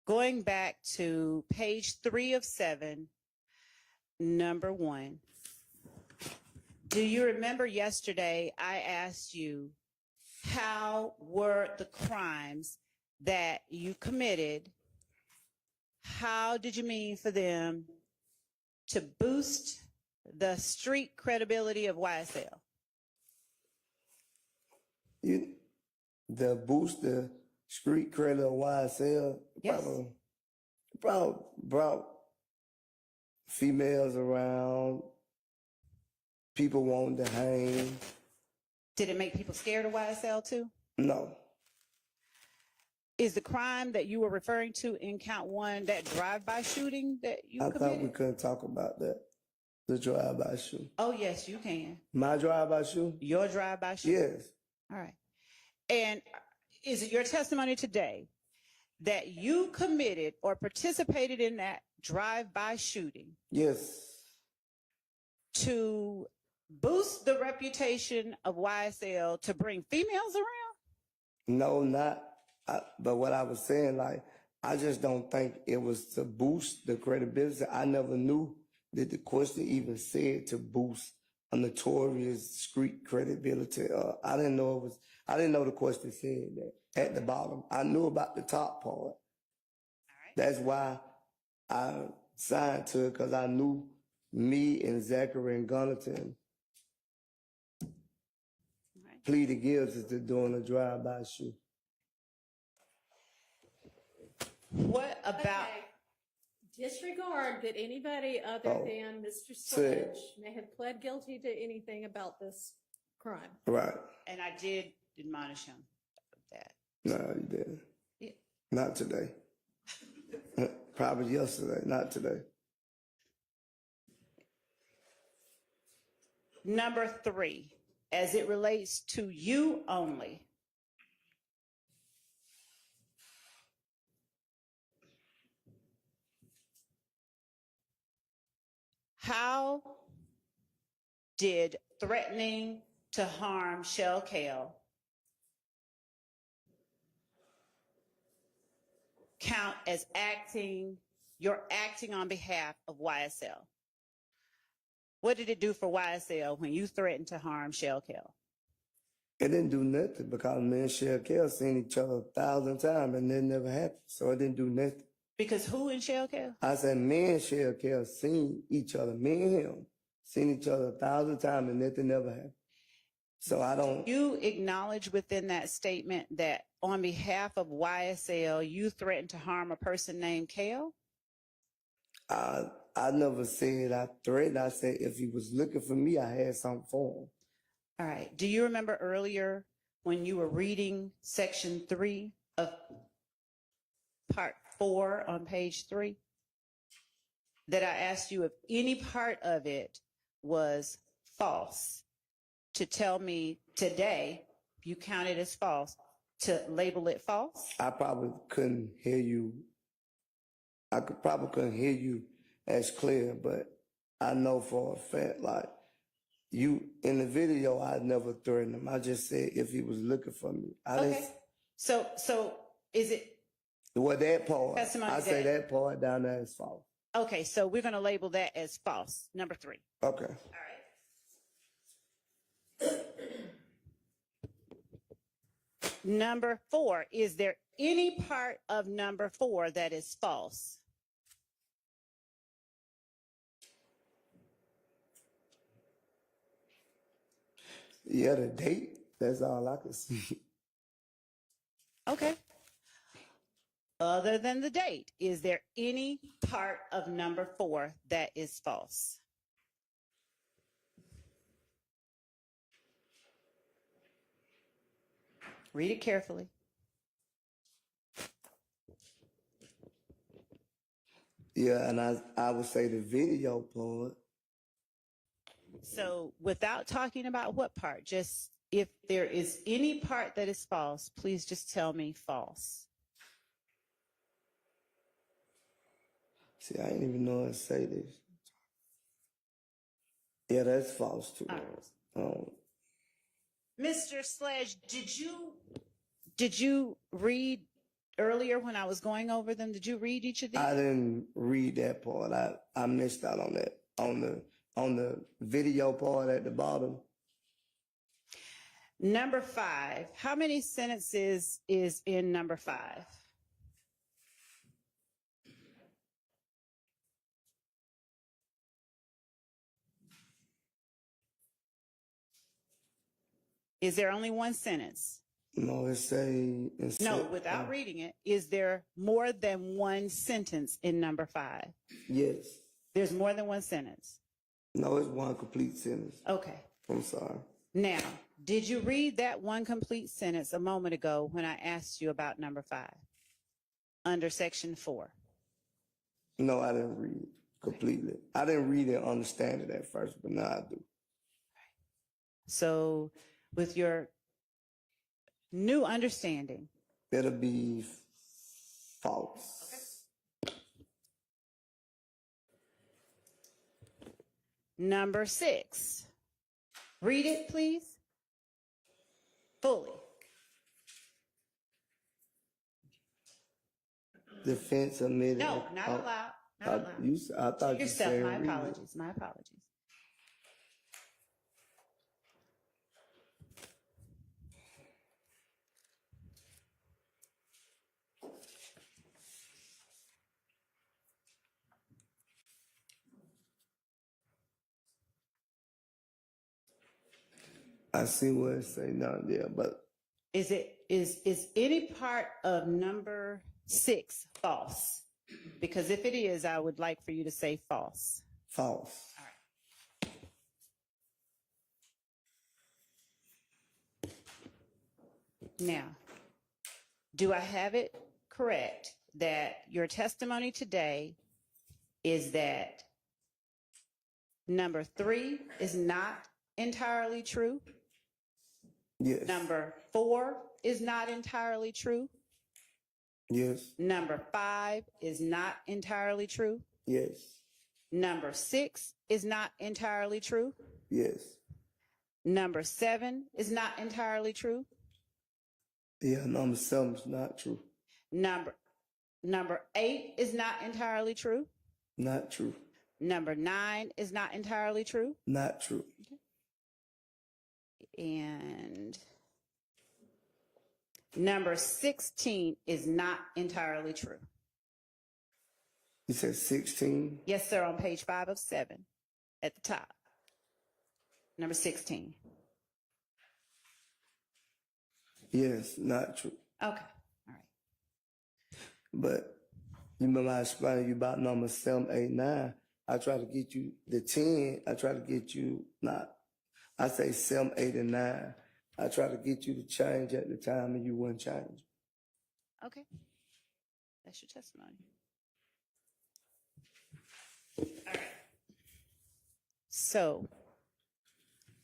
going back to page 3 of 7, number 1. Do you remember yesterday I asked you, how were the crimes that you committed? How did you mean for them to boost the street credibility of YSL? The boost the street credit of YSL, Yes. brought females around, people wanting to hang. Did it make people scared of YSL too? No. Is the crime that you were referring to in count 1 that drive-by shooting that you I committed? thought we couldn't talk about that. The drive-by shooting. Oh, yes, you can. My drive-by shooting? Your drive-by shooting? Yes. All right. And is it your testimony today that you committed or participated in that drive-by shooting Yes. to boost the reputation of YSL to bring females around? No, but what I was saying, I just don't think it was to boost the credibility. I never knew that the question even said to boost a notorious street credibility. I didn't know the question said that at the bottom. I knew about the top part. All right. That's why I signed to it, because I knew me and Zachary and Gunnington All right. pleaded guilty to doing a drive-by shoot. What about Okay. Disregard that anybody other Oh. than Mr. Say- Sledge may have pled guilty to anything about this crime. Right. and I did admonish him of that. No, you didn't. Yeah. Not today. Probably yesterday, not today. Number 3, as it relates to you only. How did threatening to harm Shell Kale count as you're acting on behalf of YSL? What did it do for YSL when you threatened to harm Shell Kale? It didn't do nothing, because me and Shell Kale seen each other 1,000 times and it never happened. So it didn't do nothing. Because who in Shell Kale? I said, me and Shell Kale seen each other. Me and him seen each other 1,000 times and nothing never happened. So I don't. You acknowledge within that statement that on behalf of YSL, you threatened to harm a person named Kale? I never said I threatened. I said if he was looking for me, I had something for him. All right. Do you remember earlier when you were reading section 3 of part 4 on page 3 that I asked you if any part of it was false to tell me today you count it as false, to label it false? I probably couldn't hear you. Probably couldn't hear you as clear, but I know for a fact, like, you, in the video, I never threatened him. I just said if he was looking for me. I Okay. didn't, So is it, well, that part, Testimony I say that- that part down there is false. okay, so we're going to label that as false, number 3. Okay. All right. Number 4, is there any part of number 4 that is false? Yeah, the date, that's all I could see. Okay. Other than the date, is there any part of number 4 that is false? Read it carefully. Yeah, and I would say the video part. So without talking about what part, just if there is any part that is false, please just tell me false. See, I didn't even know how to say this. Yeah, that's false too. All Mr. Sledge, did you read earlier when I was going over them? Did you read each of these? I didn't read that part. I missed out on that. On the video part at the bottom. Number 5, how many sentences is in number 5? Is there only one sentence? No, No, without reading it, is there more than one sentence in number 5? Yes. There's more than one sentence. No, it's one complete sentence. Okay. I'm sorry. Now, did you read that one complete sentence a moment ago when I asked you about number 5 under section 4? No, I didn't read it completely. I didn't read it and understand it at first, but now I do. So with your new understanding, That'll be false. number 6, read it, please, fully. Defense admitted. No, not allowed. Not allowed. I thought you Yourself, said my read it. apologies, my apologies. I see what it say down there, but Is any part of number 6 false? Because if it is, I would like for you to say false. false. Now, do I have it correct that your testimony today is that number 3 is not entirely true? Yes. Number 4 is not entirely true? Yes. Number 5 is not entirely true? Yes. Number 6 is not entirely true? Yes. Number 7 is not entirely true? Yeah, number 7 is not true. Number 8 is not entirely true? Not true. Number 9 is not entirely true? Not true. And number 16 is not entirely true. You said 16? Yes, sir, on page 5 of 7 at the top. Number 16. Yes, not true. Okay, all right. But you remember I explained to you about number 7, 8, 9. I try to get you the 10. I try to get you I say 7, 8, and 9. I try to get you to change at the time and you wouldn't change. Okay. That's your testimony. All right. So,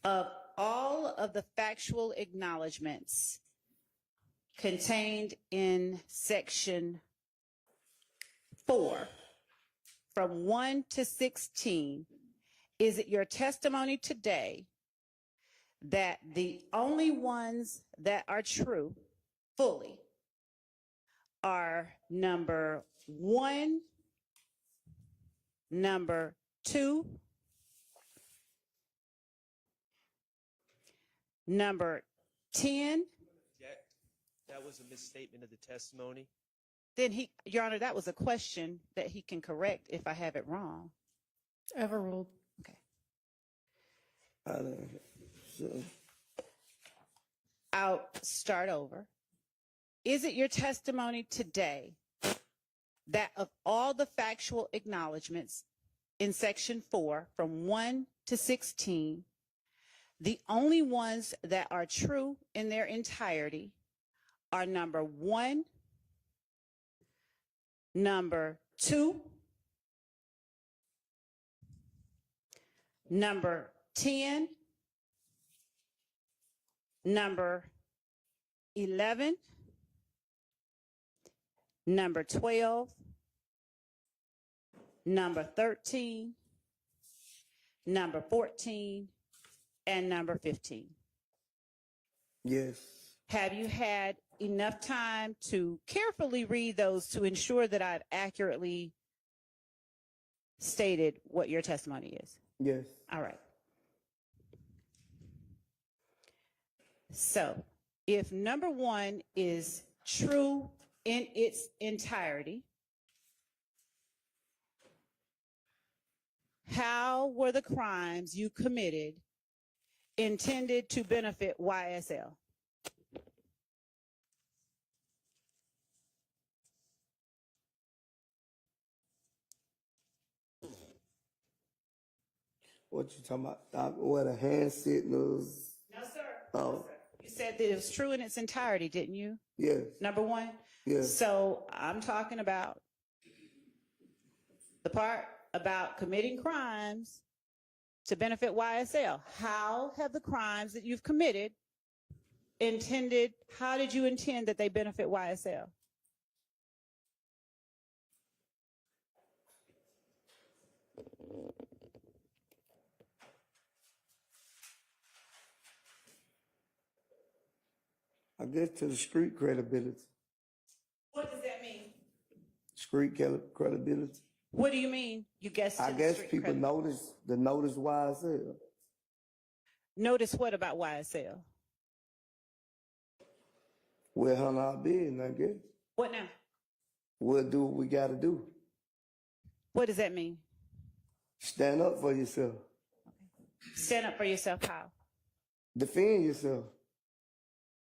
of all of the factual acknowledgments contained in section 4, from 1 to 16, is it your testimony today that the only ones that are true fully are number 1, number 2, number 10? That was a misstatement of the testimony. Then Your Honor, that was a question that he can correct if I have it wrong. Overruled. Okay. I don't, so, I'll start over. Is it your testimony today that of all the factual acknowledgments in section 4, from 1 to 16, the only ones that are true in their entirety are number 1, number 2, number 10, number 11, number 12, number 13, number 14, and number 15? yes, Have you had enough time to carefully read those to ensure that I've accurately stated what your testimony is? yes, All right. So if number 1 is true in its entirety, how were the crimes you committed intended to benefit YSL? what you talking about? What, a hand signals? No, sir. Oh. No, sir. You said that it was true in its entirety, didn't you? Yes, Number 1? yes, So I'm talking about the part about committing crimes to benefit YSL. How have the crimes that you've committed how did you intend that they benefit YSL? I guess to the street credibility, What does that mean? street credibility. What do you mean? You guessed to I the guess street people cred- notice YSL. Notice what about YSL? We'll handle our business, I guess. What now? We'll do what we gotta do. What does that mean? Stand up for yourself. Stand up for yourself, how? Defend yourself.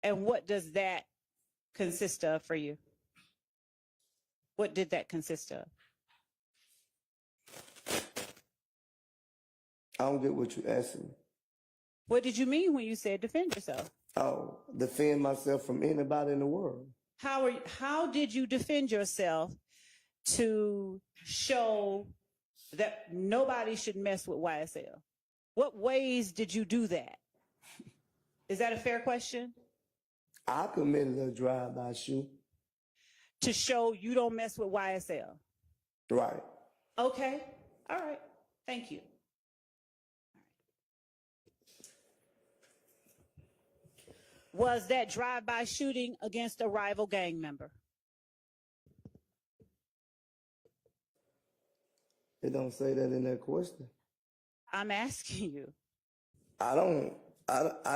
And what does that consist of for you? What did that consist of? I don't get what you're asking. What did you mean when you said defend yourself? Oh, defend myself from anybody in the world. How did you defend yourself to show that nobody should mess with YSL? What ways did you do that? Is that a fair question? I committed a drive-by shooting. To show you don't mess with YSL. Right. Okay. All right. Thank you. Was that drive-by shooting against a rival gang member? It don't say that in that question. I'm asking you. I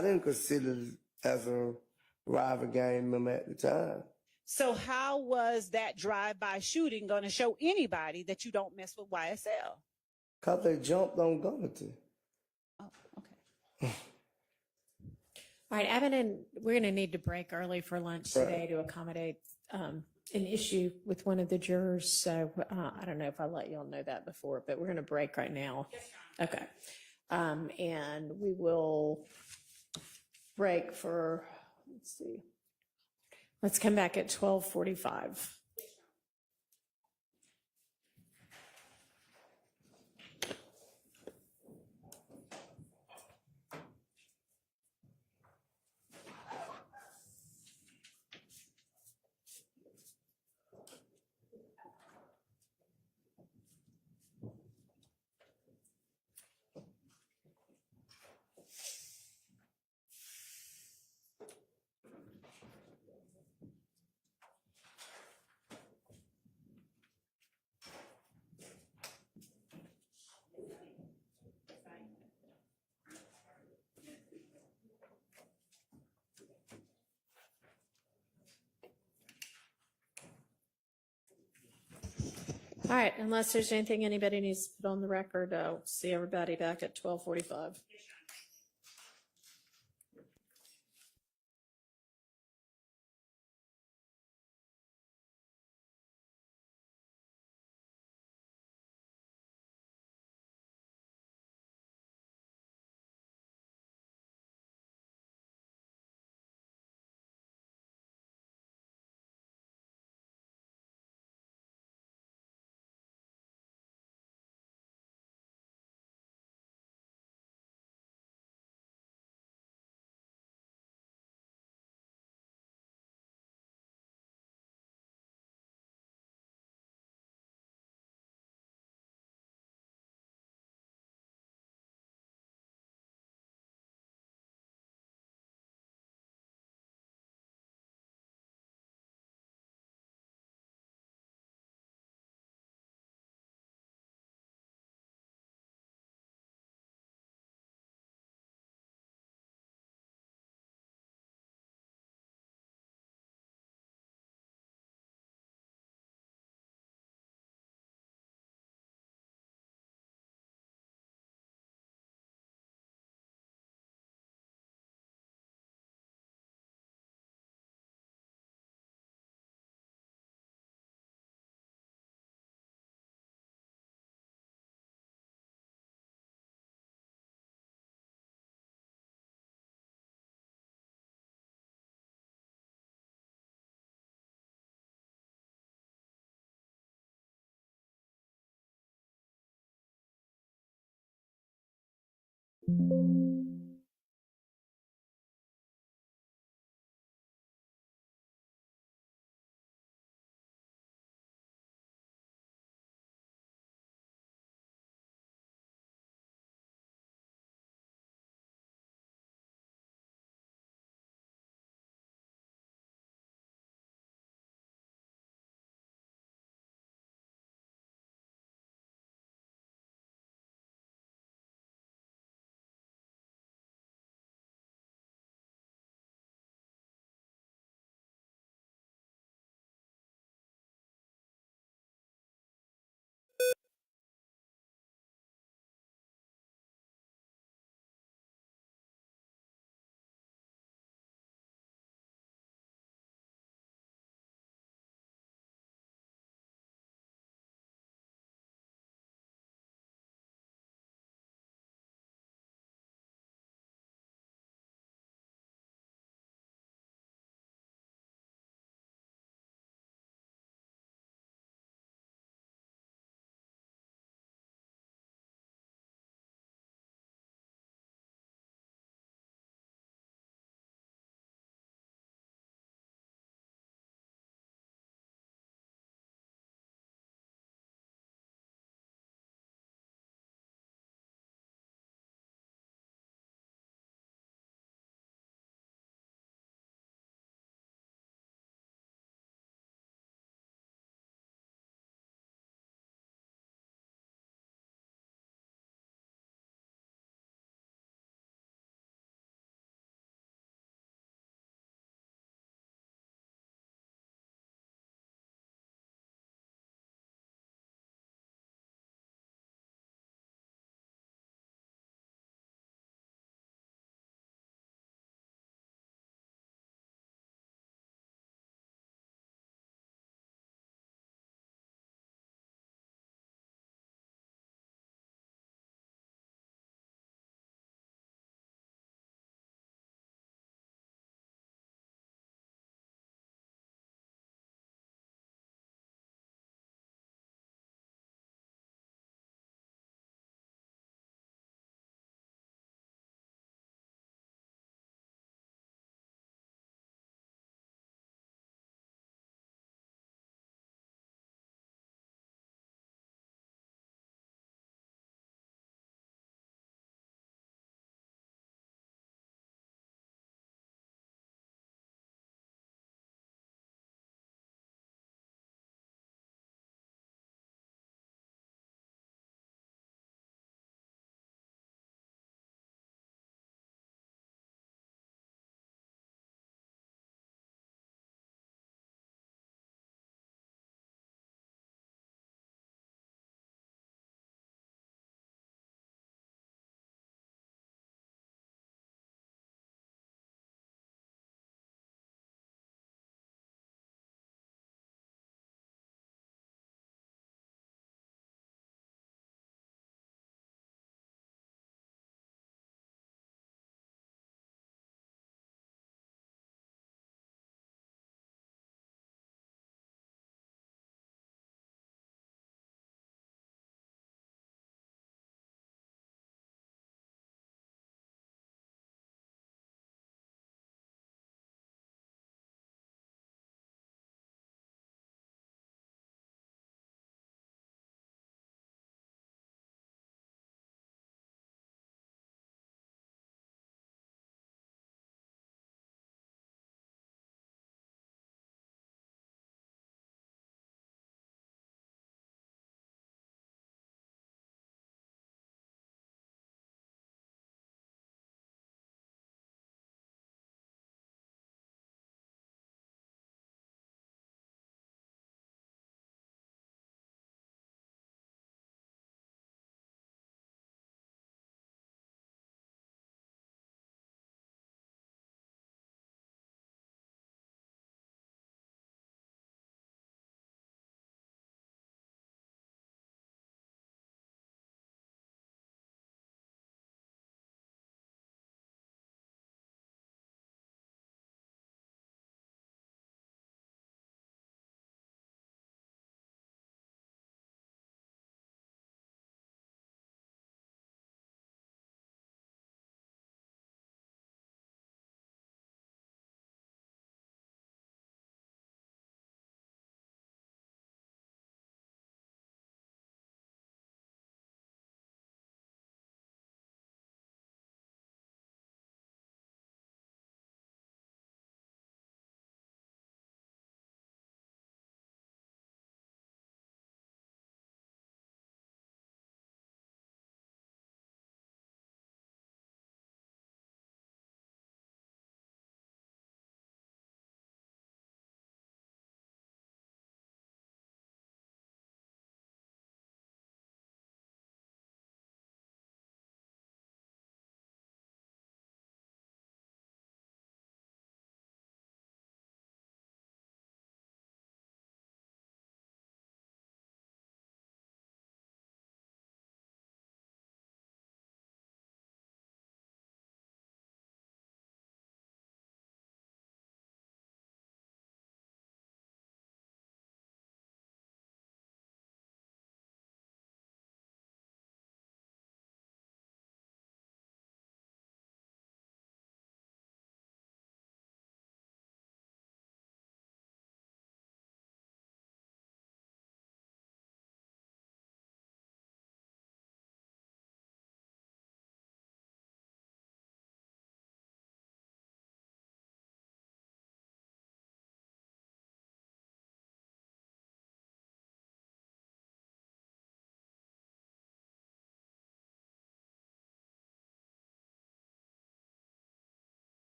didn't consider it as a rival gang member at the time. So how was that drive-by shooting going to show anybody that you don't mess with YSL? Cause they jumped on Gunnington. Oh, okay. All right, Evan, and we're going to need to break early for lunch today to accommodate an issue with one of the jurors. So I don't know if I let y'all know that before, but we're going to break right now. Okay. And we will break for, let's see. Let's come back at 12:45. All right, unless there's anything anybody needs to put on the record, I'll see everybody back at 12:45.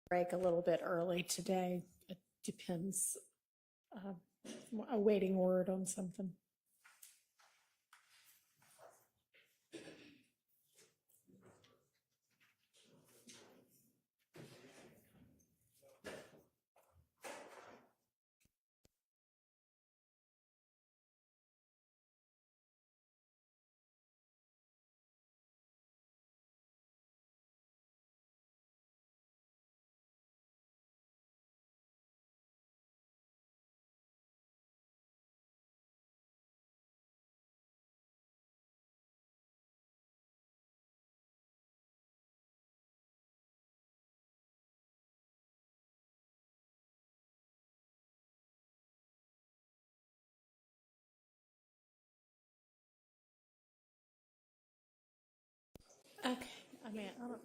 break a little bit early today. It depends. Awaiting word on something. Okay, I mean, I don't.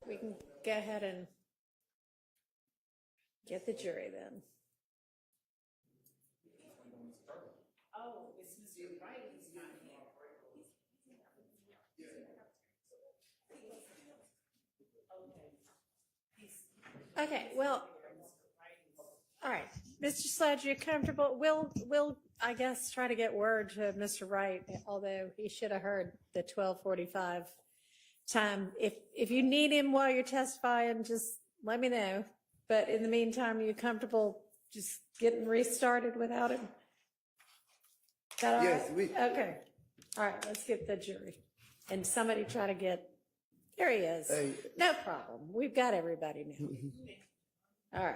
We can go ahead and get the jury then. Okay, well, all right, Mr. Sledge, you're comfortable? We'll, I guess, try to get word to Mr. Wright, although he should have heard the 12:45 time. If you need him while you're testifying, just let me know. But in the meantime, are you comfortable just getting restarted without him? Is that all Yes, right? Okay. All right, let's get the jury. And somebody try to get, there he is. Hey. No problem. We've got everybody now. All right.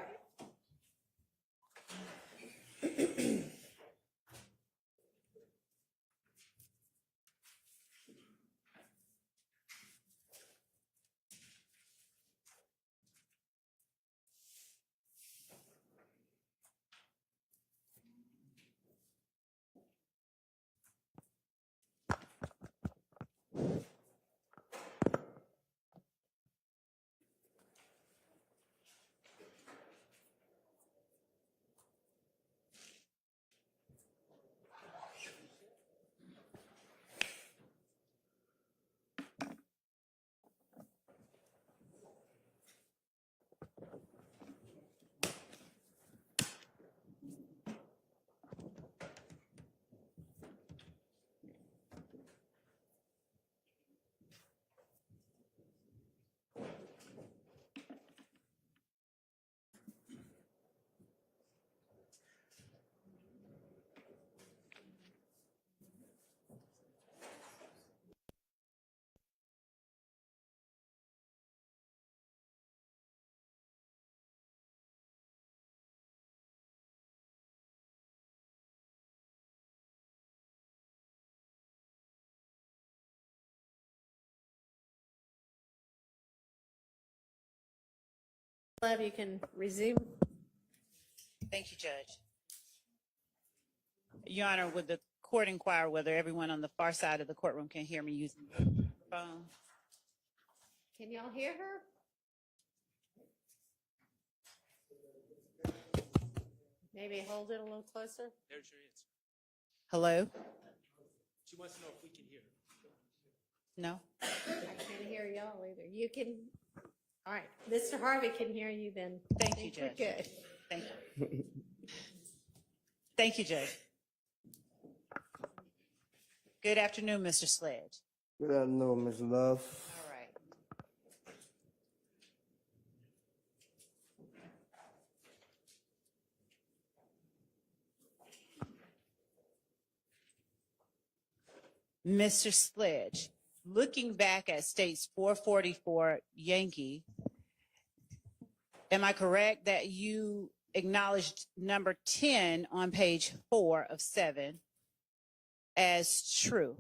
Love, you can resume. Thank you, Judge. Your Honor, would the court inquire whether everyone on the far side of the courtroom can hear me using the phone? Can y'all hear her? Maybe hold it a little closer. There's your answer. Hello? She wants to know if we can hear. No? I can't hear y'all either. You can, all right, Mr. Harvey can hear you then. Thank I you, think we're Judge. good. Thank you. Thank you, Judge. Good afternoon, Mr. Sledge. Good afternoon, Ms. Love. All right. Mr. Sledge, looking back at State's 444 Yankee, am I correct that you acknowledged number 10 on page 4 of 7 as true?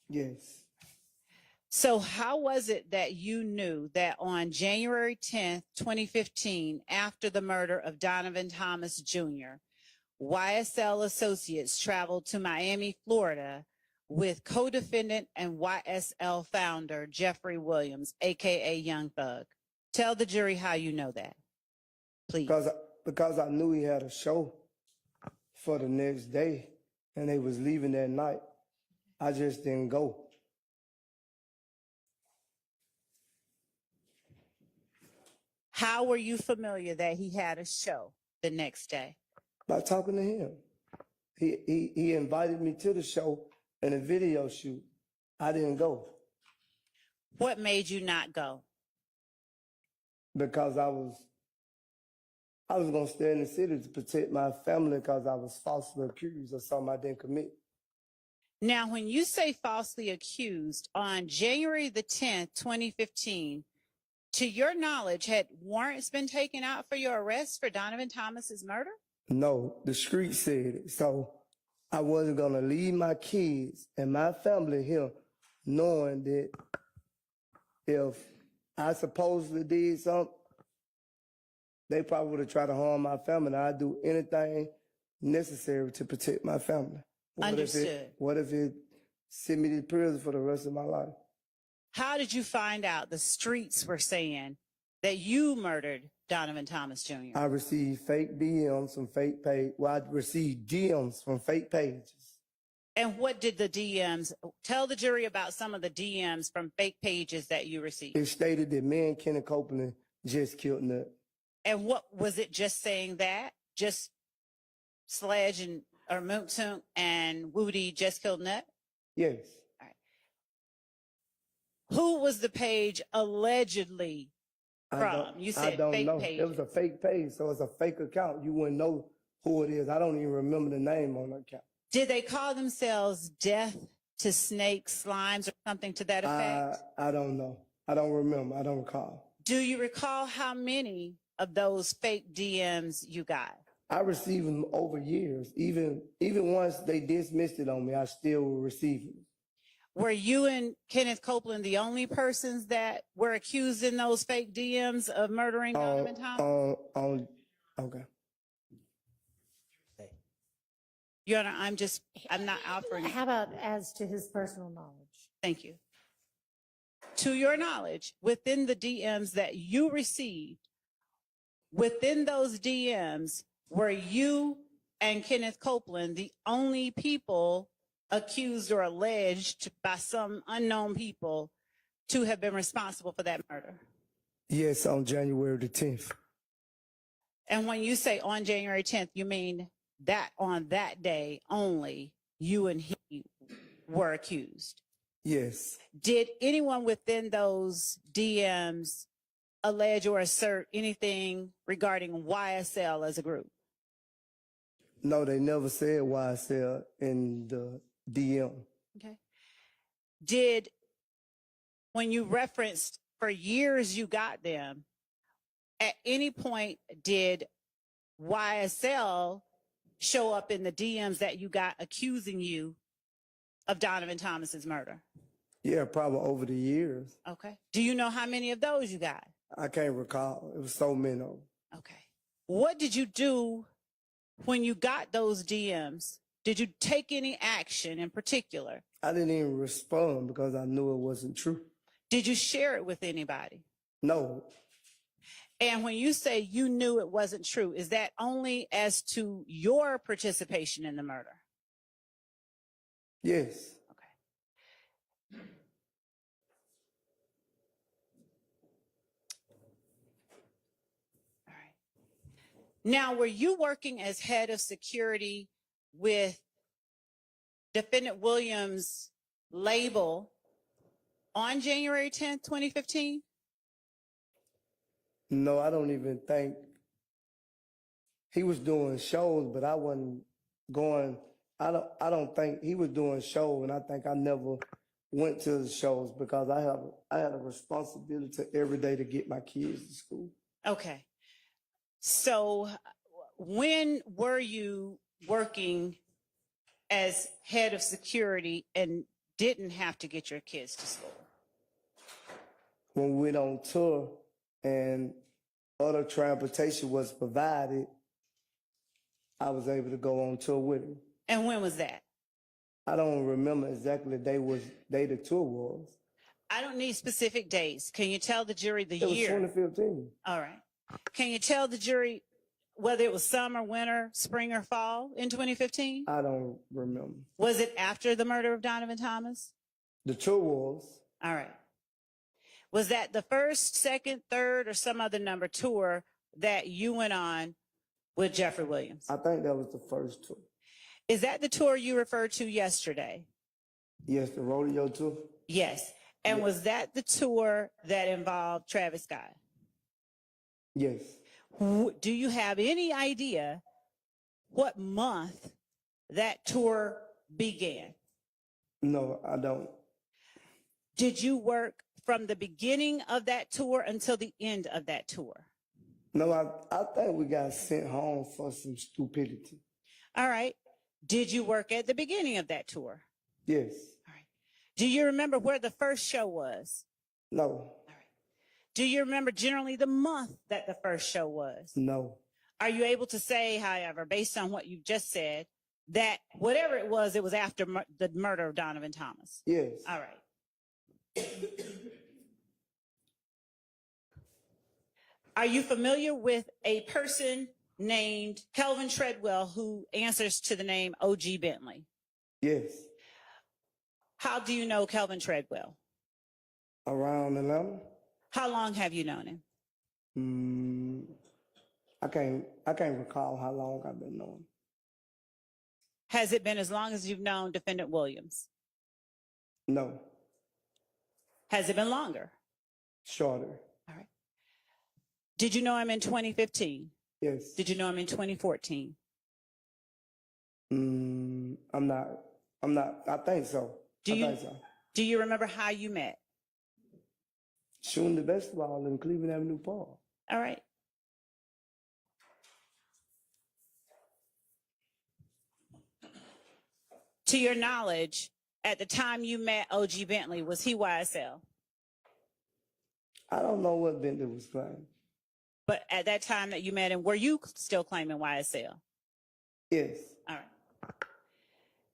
Yes. So how was it that you knew that on January 10th, 2015, after the murder of Donovan Thomas Jr., YSL Associates traveled to Miami, Florida with co-defendant and YSL founder Jeffrey Williams, aka Young Thug? Tell the jury how you know that, please. Because I knew he had a show for the next day and they was leaving that night. I just didn't go. How were you familiar that he had a show the next day? By talking to him. He invited me to the show and a video shoot. I didn't go. What made you not go? Because I was going to stay in the city to protect my family because I was falsely accused of something I didn't commit. Now, when you say falsely accused, on January the 10th, 2015, to your knowledge, had warrants been taken out for your arrest for Donovan Thomas's murder? No, the street said it. So I wasn't going to leave my kids and my family here knowing that if I supposedly did something, they probably would have tried to harm my family. And I'd do anything necessary to protect my family. Understood. What if it sent me to prison for the rest of my life? How did you find out the streets were saying that you murdered Donovan Thomas Jr.? I received fake DMs from fake page. Well, I received DMs from fake pages. And what did the DMs, tell the jury about some of the DMs from fake pages that you received? It stated that me and Kenny Copeland just killed Nut. And what was it, just saying that? Just Sledge and or Mounk Tounk and Woody just killed Nut? Yes. Who was the page allegedly from? You I said don't fake know. page. It was a fake page, so it's a fake account. You wouldn't know who it is. I don't even remember the name on the account. Did they call themselves Death to Snakes, Slimes, or something to that effect? I don't know. I don't remember. I don't recall. Do you recall how many of those fake DMs you got? I received them over years. Even once they dismissed it on me, I still will receive it. Were you and Kenneth Copeland the only persons that were accused in those fake DMs of murdering Donovan Thomas? Okay. Your Honor, I'm not offering. How about as to his personal knowledge? Thank you. To your knowledge, within the DMs that you received, within those DMs, were you and Kenneth Copeland the only people accused or alleged by some unknown people to have been responsible for that murder? Yes, on January the 10th. And when you say on January 10th, you mean that on that day only, you and he were accused? Yes. Did anyone within those DMs allege or assert anything regarding YSL as a group? No, they never said YSL in the DM. Okay. When you referenced for years you got them, at any point did YSL show up in the DMs that you got accusing you of Donovan Thomas's murder? Yeah, probably over the years. Okay. Do you know how many of those you got? I can't recall. It was so many of them. Okay. What did you do when you got those DMs? Did you take any action in particular? I didn't even respond because I knew it wasn't true. Did you share it with anybody? No. And when you say you knew it wasn't true, is that only as to your participation in the murder? Yes. Okay. All right. Now, were you working as head of security with Defendant Williams' label on January 10th, 2015? No, I don't even think he was doing shows, but I wasn't going. I don't think he was doing shows, and I think I never went to the shows because I had a responsibility every day to get my kids to school. Okay. So when were you working as head of security and didn't have to get your kids to school? When we went on tour and other transportation was provided, I was able to go on tour with him. And when was that? I don't remember exactly the day the tour was. I don't need specific dates. Can you tell the jury the It was year? 2015. All right. Can you tell the jury whether it was summer, winter, spring, or fall in 2015? I don't remember. Was it after the murder of Donovan Thomas? The tour was. All right. Was that the first, second, third, or some other number tour that you went on with Jeffrey Williams? I think that was the first tour. Is that the tour you referred to yesterday? Yes, the rodeo tour. Yes. And Yes. was that the tour that involved Travis Scott? Yes. Do you have any idea what month that tour began? No, I don't. Did you work from the beginning of that tour until the end of that tour? No, I think we got sent home for some stupidity. All right. Did you work at the beginning of that tour? Yes. All right. Do you remember where the first show was? No. All right. Do you remember generally the month that the first show was? No. Are you able to say, however, based on what you just said, that whatever it was after the murder of Donovan Thomas? Yes. All right. Are you familiar with a person named Kelvin Treadwell who answers to the name O.G. Bentley? Yes. How do you know Kelvin Treadwell? Around Atlanta? How long have you known him? I can't recall how long I've been knowing. Has it been as long as you've known Defendant Williams? No. Has it been longer? Shorter. All right. Did you know him in 2015? Yes. Did you know him in 2014? I'm not, I think so. Do I you- think so. Do you remember how you met? Shooting the basketball in Cleveland Avenue Park. All right. To your knowledge, at the time you met OG Bentley, was he YSL? I don't know what Bentley was playing. But at that time that you met him, were you still claiming YSL? Yes. All right.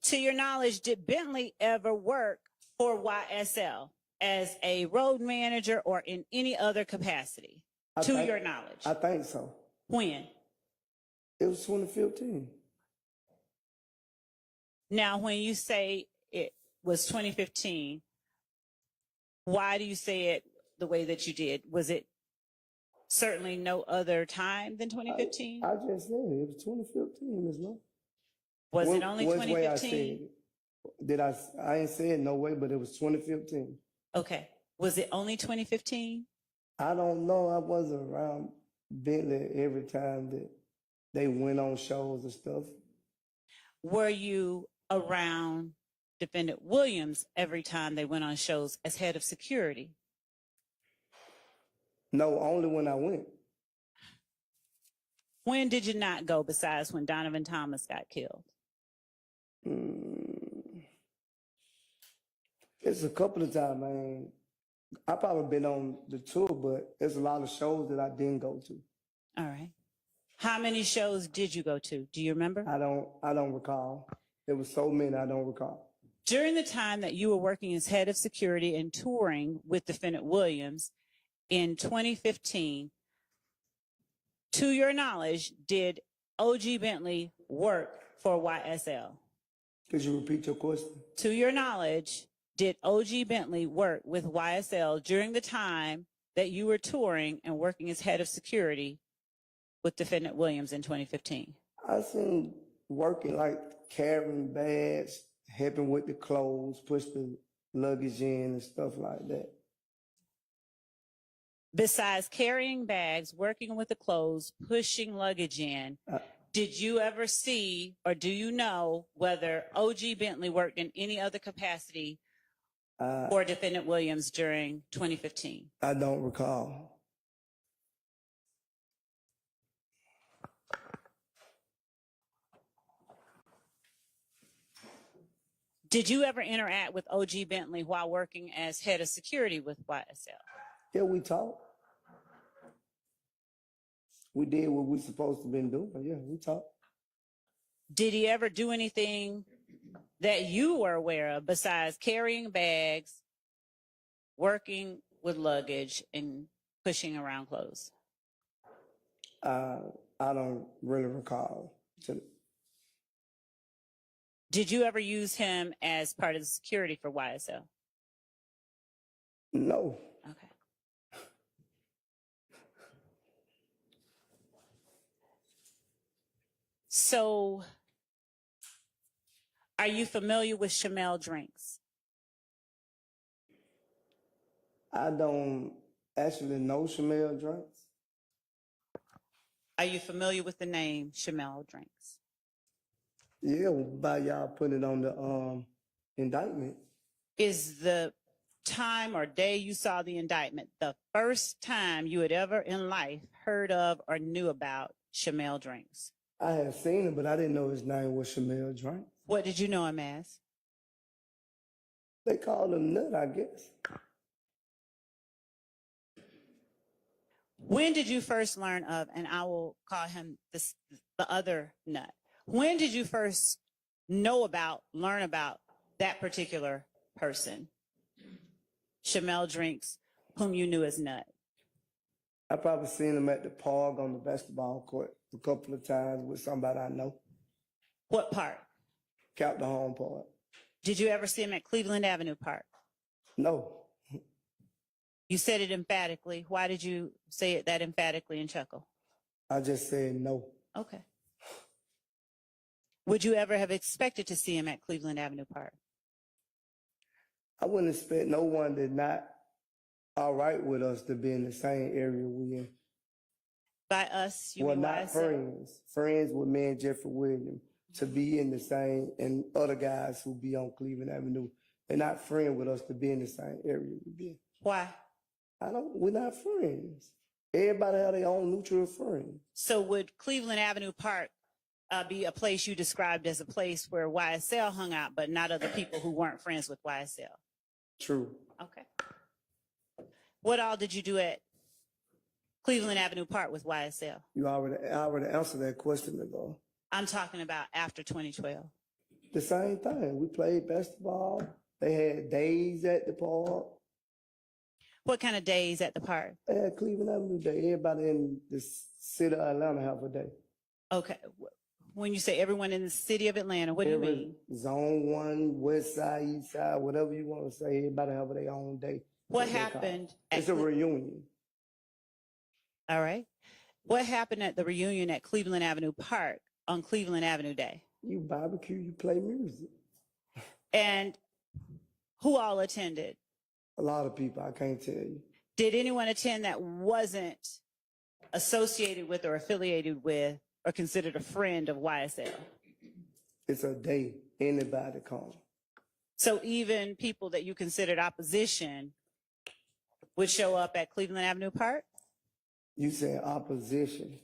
To your knowledge, did Bentley ever work for YSL as a road manager or in any other capacity? Your knowledge. I think so. When? It was 2015. Now, when you say it was 2015, why do you say it the way that you did? Was it certainly no other time than 2015? I just said it was 2015, Ms. Lowe. Was it only Which way I 2015? said it? Did I ain't say it no way, but it was 2015. Okay. Was it only 2015? I don't know. I wasn't around Bentley every time that they went on shows and stuff. Were you around Defendant Williams every time they went on shows as head of security? No, only when I went. When did you not go besides when Donovan Thomas got killed? It's a couple of times, man. I probably been on the tour, but there's a lot of shows that I didn't go to. All right. How many shows did you go to? Do you remember? I don't recall. There was so many I don't recall. During the time that you were working as head of security and touring with Defendant Williams in 2015, to your knowledge, did OG Bentley work for YSL? Could you repeat your question? To your knowledge, did OG Bentley work with YSL during the time that you were touring and working as head of security with Defendant Williams in 2015? I seen working like carrying bags, helping with the clothes, push the luggage in and stuff like that. Besides carrying bags, working with the clothes, pushing luggage in, did you ever see or do you know whether OG Bentley worked in any other capacity for Defendant Williams during 2015? I don't recall. Did you ever interact with OG Bentley while working as head of security with YSL? Yeah, we talked. We did what we supposed to been doing. Yeah, we talked. Did he ever do anything that you were aware of besides carrying bags, working with luggage, and pushing around clothes? I don't really recall. Did you ever use him as part of the security for YSL? No. Okay. So, are you familiar with Chamel drinks? I don't actually know Chamel drinks. Are you familiar with the name Chamel drinks? Yeah, by y'all putting it on the indictment. Is the time or day you saw the indictment the first time you had ever in life heard of or knew about Chamel drinks? I had seen it, but I didn't know his name was Chamel drinks. What did you know him as? They called him Nut, I guess. When did you first learn of, and I will call him the other Nut, when did you first know about, learn about that particular person, Chamel drinks, whom you knew as Nut? I probably seen him at the park on the basketball court a couple of times with somebody I know. What park? Captain Home Park. Did you ever see him at Cleveland Avenue Park? No. You said it emphatically. Why did you say it that emphatically and chuckle? I just said no. Okay. Would you ever have expected to see him at Cleveland Avenue Park? I wouldn't expect no one that not all right with us to be in the same area we in. By us, you Well, mean not YSL? friends. Friends with me and Jeffrey Williams to be in the same, and other guys who be on Cleveland Avenue. They're not friends with us to be in the same area we be in. Why? We're not friends. Everybody have their own neutral friends. So would Cleveland Avenue Park be a place you described as a place where YSL hung out, but not other people who weren't friends with YSL? True. Okay. What all did you do at Cleveland Avenue Park with YSL? I already answered that question ago. I'm talking about after 2012. The same thing. We played basketball. They had days at the park. What kind of days at the park? They had Cleveland Avenue Day. Everybody in the city of Atlanta have a day. Okay. When you say everyone in the city of Atlanta, what do you mean? Zone 1, West Side, East Side, whatever you want to say, everybody have their own day. What happened? It's a reunion. All right. What happened at the reunion at Cleveland Avenue Park on Cleveland Avenue Day? You barbecue, you play music. And who all attended? A lot of people, I can't tell you. Did anyone attend that wasn't associated with or affiliated with or considered a friend of YSL? It's a day. Anybody come. So even people that you considered opposition would show up at Cleveland Avenue Park? You said opposition.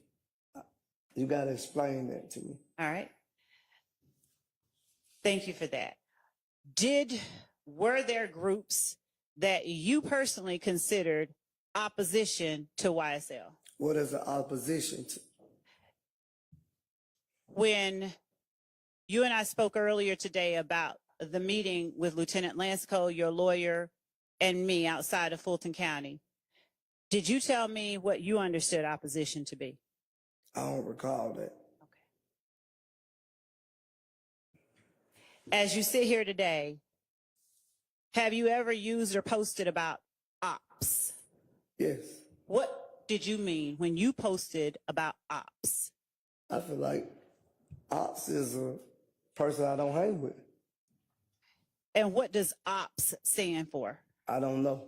You got to explain that to me. All right. Thank you for that. Were there groups that you personally considered opposition to YSL? What is the opposition to? When you and I spoke earlier today about the meeting with Lieutenant Lansco, your lawyer, and me outside of Fulton County, did you tell me what you understood opposition to be? I don't recall that. As you sit here today, have you ever used or posted about ops? Yes. What did you mean when you posted about ops? I feel like ops is a person I don't hang with. And what does ops stand for? I don't know.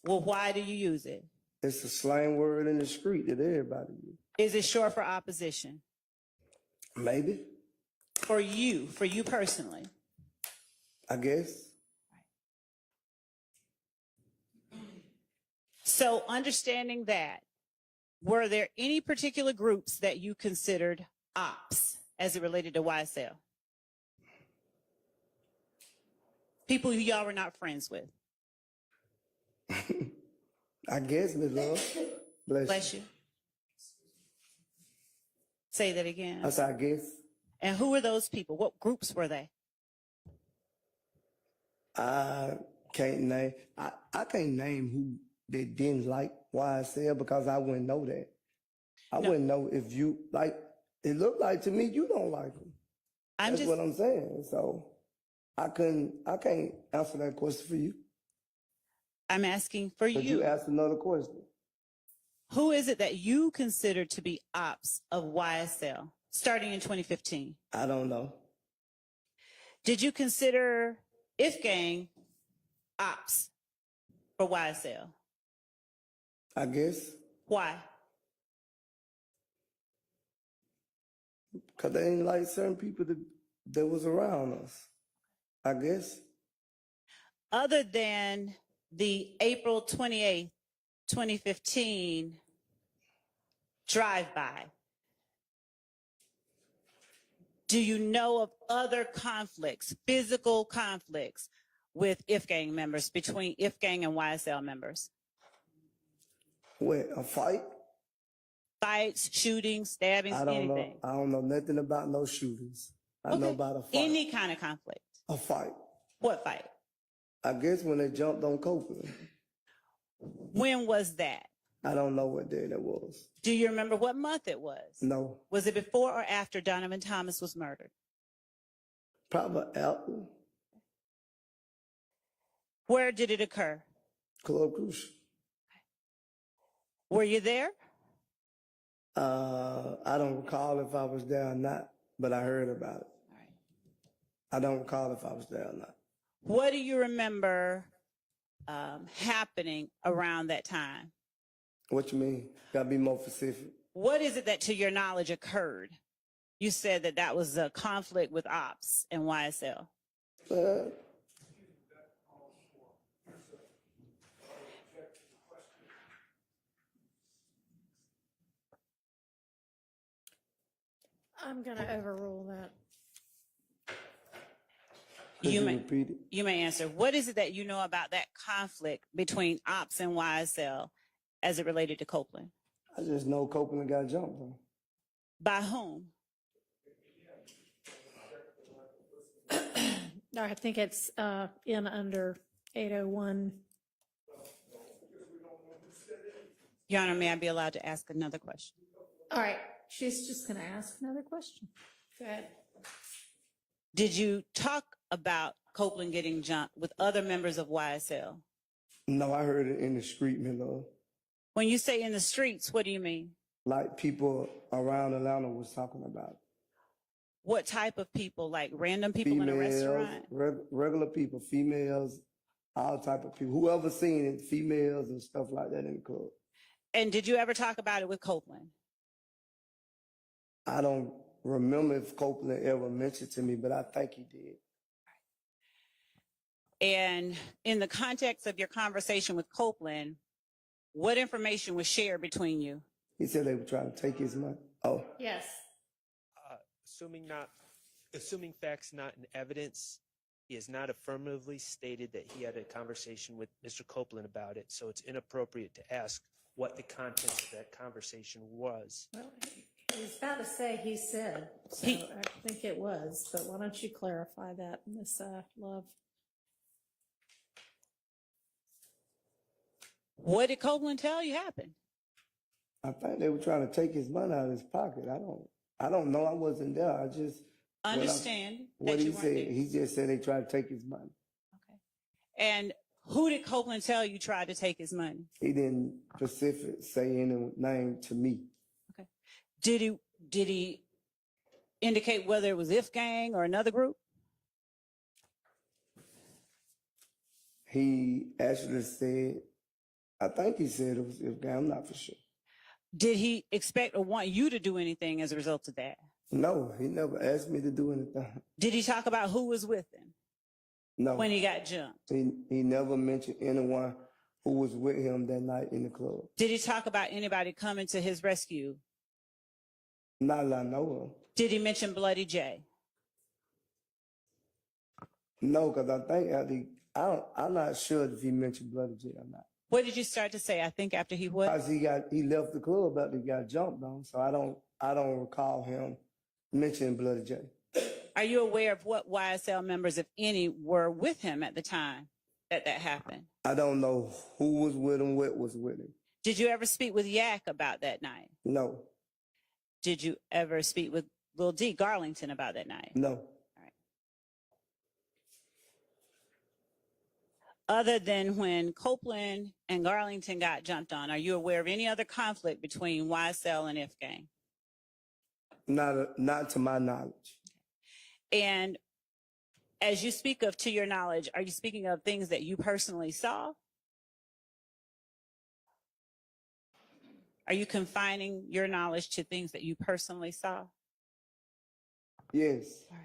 Well, why do you use it? It's a slang word in the street that everybody uses. Is it short for opposition? Maybe. For you personally? I guess. So understanding that, were there any particular groups that you considered ops as it related to YSL? People who y'all were not friends with? I guess, Ms. Love. Bless you. Say that again. I said, I guess. And who were those people? What groups were they? I can't name. I can't name who they didn't like YSL because I wouldn't know that. I wouldn't know if you like. It looked like to me you don't like them. That's what I'm saying. So I can't answer that question for you. I'm asking for But you asked another question. Who is it that you consider to be ops of YSL starting in 2015? I don't know. Did you consider If Gang ops for YSL? I guess. Why? Because they ain't like certain people that was around us. I guess. Other than the April 28th, 2015 drive-by, do you know of other conflicts, physical conflicts with If Gang members, between If Gang and YSL members? What, a fight? Fights, shootings, stabbings, anything? I don't know nothing about no shootings. I know about a fight. Any kind of conflict? A fight. What fight? I guess when they jumped on Copeland. When was that? I don't know what day that was. Do you remember what month it was? No. Was it before or after Donovan Thomas was murdered? Probably after. Where did it occur? Club Crucial. Were you there? I don't recall if I was there or not, but I heard about it. All right. I don't recall if I was there or not. What do you remember happening around that time? What you mean? Gotta be more specific. What is it that, to your knowledge, occurred? You said that that was a conflict with ops and YSL. I'm going to overrule that. Could you repeat it? You may answer. What is it that you know about that conflict between ops and YSL as it related to Copeland? I just know Copeland got jumped on. By whom? I think it's in under 801. Your Honor, may I be allowed to ask another question? All right, she's just going to ask another question. Go ahead. Did you talk about Copeland getting jumped with other members of YSL? No, I heard it in the street, my love. When you say in the streets, what do you mean? Like people around Atlanta was talking about it. What type of people? Like random people in a restaurant? Regular people, females, all type of people. Whoever seen it, females and stuff like that in the club. And did you ever talk about it with Copeland? I don't remember if Copeland ever mentioned to me, but I think he did. And in the context of your conversation with Copeland, what information was shared between you? He said they were trying to take his money. Oh, Yes. Assuming facts not in evidence, he has not affirmatively stated that he had a conversation with Mr. Copeland about it, so it's inappropriate to ask what the contents of that conversation was. Well, he's about to say he said, so I think it was, but why don't you clarify that, Miss Love? What did Copeland tell you happened? I think they were trying to take his money out of his pocket. I don't know. I wasn't there. I just Understand what that he you weren't said. there. He just said they tried to take his money. Okay. And who did Copeland tell you tried to take his money? He didn't specific say any name to me. Okay. Did he indicate whether it was If Gang or another group? He actually said, I think he said it was If Gang. I'm not for sure. Did he expect or want you to do anything as a result of that? No, he never asked me to do anything. Did he talk about who was with him No. when he got jumped? He never mentioned anyone who was with him that night in the club. Did he talk about anybody coming to his rescue? Not that I know of. Did he mention Bloody J? No, because I think I'm not sure if he mentioned Bloody J or not. What did you start to say? I think after he what? Because he left the club after he got jumped on, so I don't recall him mentioning Bloody J. Are you aware of what YSL members, if any, were with him at the time that happened? I don't know who was with him, what was with him. Did you ever speak with Yak about that night? No. Did you ever speak with Lil D. Garlington about that night? No. Other than when Copeland and Garlington got jumped on, are you aware of any other conflict between YSL and If Gang? Not to my knowledge. And as you speak of to your knowledge, are you speaking of things that you personally saw? Are you confining your knowledge to things that you personally saw? Yes. All right.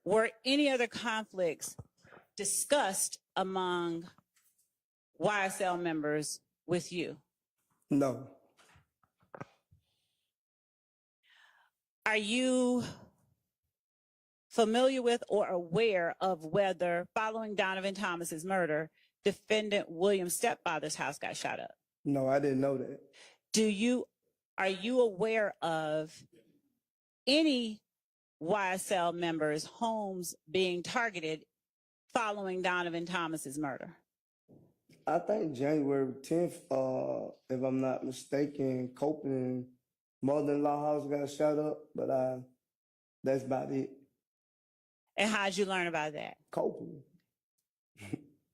Were any other conflicts discussed among YSL members with you? No. Are you familiar with or aware of whether, following Donovan Thomas's murder, defendant William's stepfather's house got shot up? No, I didn't know that. Are you aware of any YSL members' homes being targeted following Donovan Thomas's murder? I think January 10th, if I'm not mistaken, Copeland mother-in-law house got shot up, but that's about it. And how'd you learn about that? Copeland.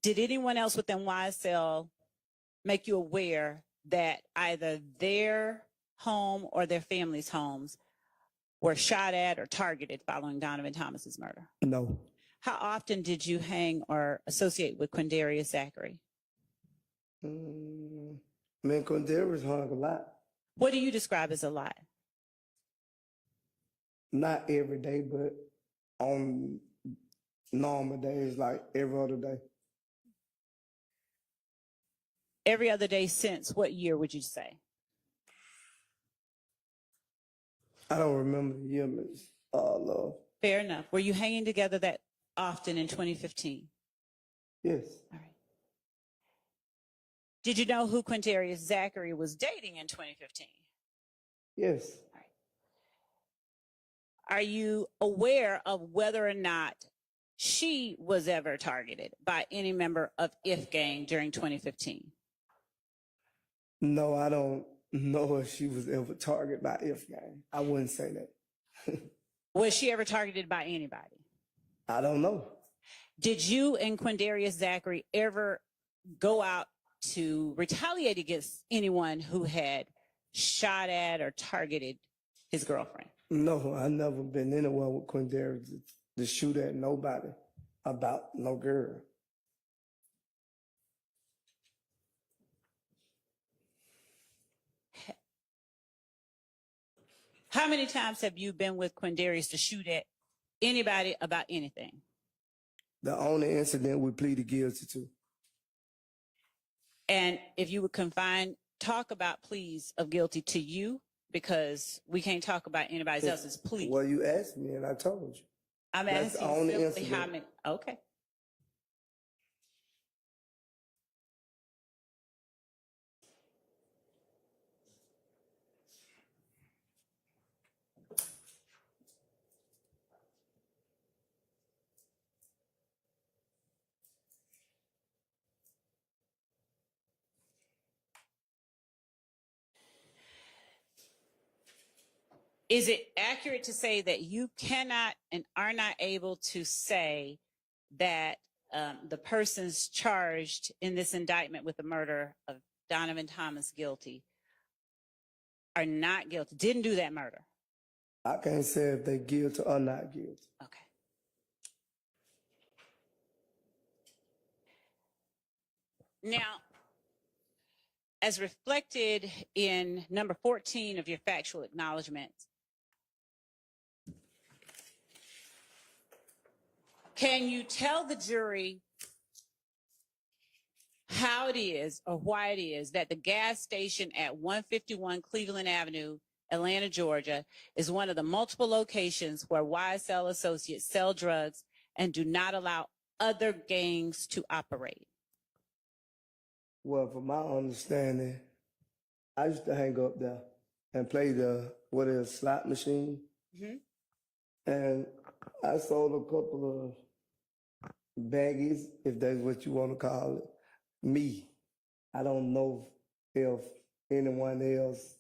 Did anyone else within YSL make you aware that either their home or their family's homes were shot at or targeted following Donovan Thomas's murder? No. How often did you hang or associate with Quindarius Zachary? Me and Quindarius hung a lot. What do you describe as a lot? Not every day, but on normal days, like every other day. Every other day since what year would you say? I don't remember the year, Miss Love. Fair enough. Were you hanging together that often in 2015? Yes. All right. Did you know who Quindarius Zachary was dating in 2015? Yes. All right. Are you aware of whether or not she was ever targeted by any member of IF gang during 2015? No, I don't know if she was ever targeted by If gang. I wouldn't say that. Was she ever targeted by anybody? I don't know. Did you and Quindarius Zachary ever go out to retaliate against anyone who had shot at or targeted his girlfriend? No, I never been anywhere with Quindarius to shoot at nobody about no girl. How many times have you been with Quindarius to shoot at anybody about anything? The only incident we pleaded guilty to. And if you would talk about pleas of guilty to you, because we can't talk about anybody else's plea. Well, you asked me and I told you. I'm That's the asking only simply how incident. many. Okay. Is it accurate to say that you cannot and are not able to say that the persons charged in this indictment with the murder of Donovan Thomas guilty are not guilty, didn't do that murder? I can't say if they guilty or not guilty. Okay. Now, as reflected in number 14 of your factual acknowledgement, can you tell the jury how it is or why it is that the gas station at 151 Cleveland Avenue, Atlanta, Georgia, is one of the multiple locations where YSL associates sell drugs and do not allow other gangs to operate? Well, from my understanding, I used to hang up there and play the slot machine. Mm-hmm. And I sold a couple of baggies, if that's what you want to call it. Me. I don't know if anyone else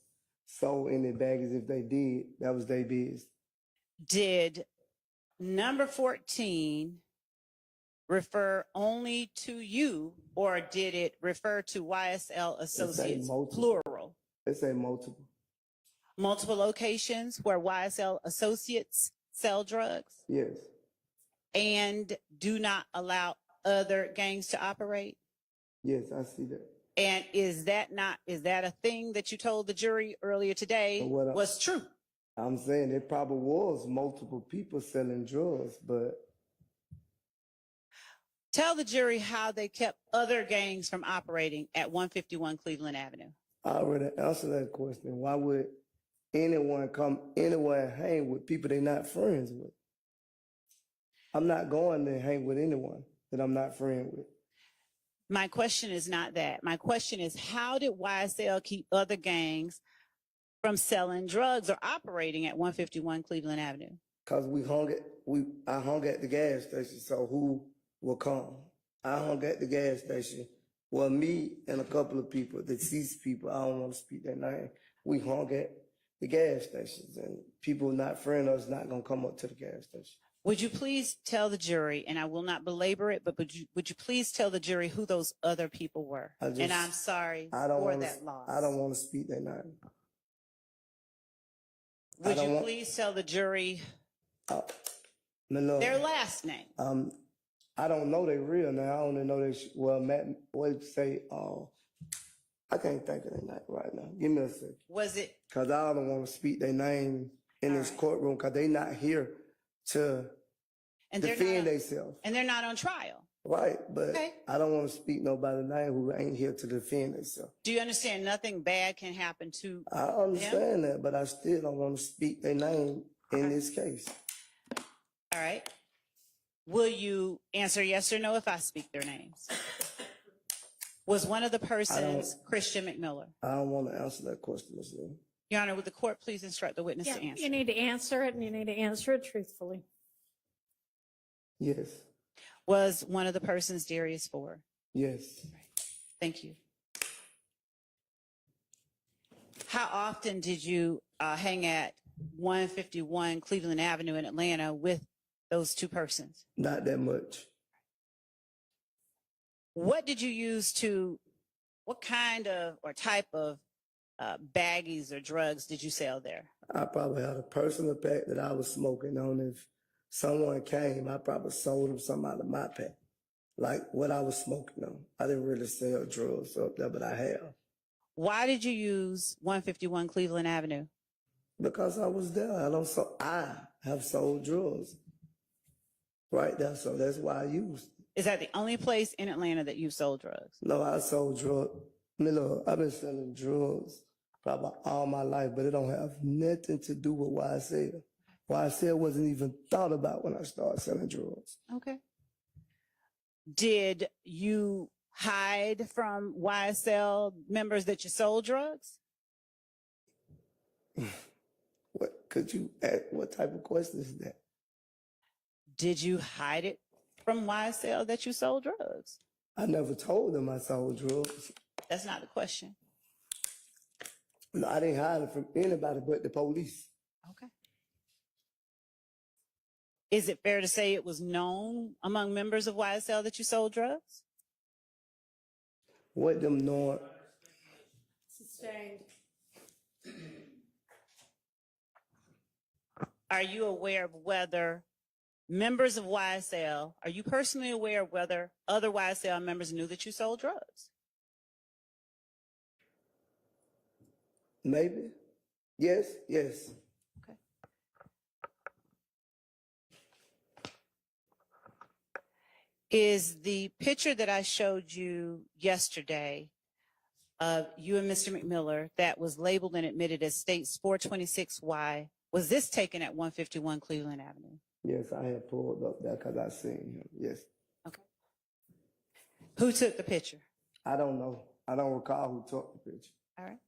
sold any baggies. If they did, that was their business. Did Number 14 refer only to you, or did it refer to YSL associates, multiple. plural? They say multiple. Multiple locations where YSL associates sell drugs Yes. and do not allow other gangs to operate? Yes, I see that. And is that a thing that you told the jury earlier today was true? I'm saying it probably was multiple people selling drugs, but Tell the jury how they kept other gangs from operating at 151 Cleveland Avenue. I already answered that question. Why would anyone come anywhere and hang with people they're not friends with? I'm not going to hang with anyone that I'm not friends with. My question is not that. My question is, how did YSL keep other gangs from selling drugs or operating at 151 Cleveland Avenue? Because I hung at the gas station, so who will come? I hung at the gas station. Well, me and a couple of people, deceased people, I don't want to speak their name, we hung at the gas stations, and people not friends of us not going to come up to the gas station. Would you please tell the jury, and I will not belabor it, but would you please tell the jury who those other people were? And I'm sorry for that loss. I don't want to speak their name. Would you please tell the jury Malone. Their last name. I don't know their real name. I only know they, well, Matt, what say, I can't think of their name right now. Give me a second. Was it? Because I don't want to speak their name in this courtroom because they not here to defend themselves. And they're not on trial. Right, but Okay. I don't want to speak nobody's name who ain't here to defend themselves. Do you understand nothing bad can happen to I understand that, but I still don't want to speak their name in this case. All right. Will you answer yes or no if I speak their names? Was one of the persons Christian McMiller? I don't want to answer that question, Ms. Lee. Your Honor, would the court please instruct the witness Yeah, to answer? you need to answer it, and you need to answer it truthfully. Yes, Was one of the persons Darius Ford? yes. Thank you. How often did you hang at 151 Cleveland Avenue in Atlanta with those two persons? Not that much. What did you use to, what kind of or type of baggies or drugs did you sell there? I probably had a personal pack that I was smoking on. If someone came, I probably sold them some out of my pack, like what I was smoking on. I didn't really sell drugs up there, but I have. Why did you use 151 Cleveland Avenue? Because I was there. I have sold drugs right there, so that's why I used it. Is that the only place in Atlanta that you sold drugs? No, I sold drugs. Look, I've been selling drugs probably all my life, but it don't have nothing to do with YSL. YSL wasn't even thought about when I started selling drugs. Okay. Did you hide from YSL members that you sold drugs? What could you ask? What type of question is that? Did you hide it from YSL that you sold drugs? I never told them I sold drugs. That's not the question. No, I didn't hide it from anybody but the police. Okay. Is it fair to say it was known among members of YSL that you sold drugs? What them knowing? Sustained. Are you aware of whether members of YSL, are you personally aware of whether other YSL members knew that you sold drugs? Maybe. Yes, yes. Okay. Is the picture that I showed you yesterday of you and Mr. McMiller that was labeled and admitted as States 426Y, was this taken at 151 Cleveland Avenue? Yes, I had pulled up there because I seen him. Yes. Okay. Who took the picture? I don't know. I don't recall who took the picture. All right.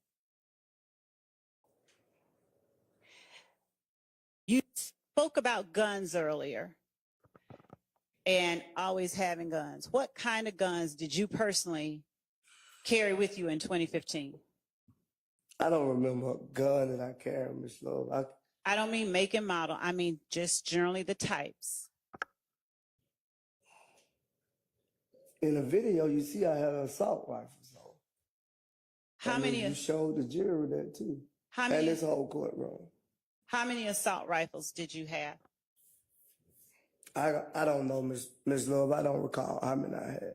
You spoke about guns earlier and always having guns. What kind of guns did you personally carry with you in 2015? I don't remember a gun that I carried, Miss Love. I don't mean make and model. I mean just generally the types. In the video, you see I had an assault rifle. So How many? You showed the jury that too. How And many? this whole courtroom. How many assault rifles did you have? I don't know, Miss Love. I don't recall how many I had.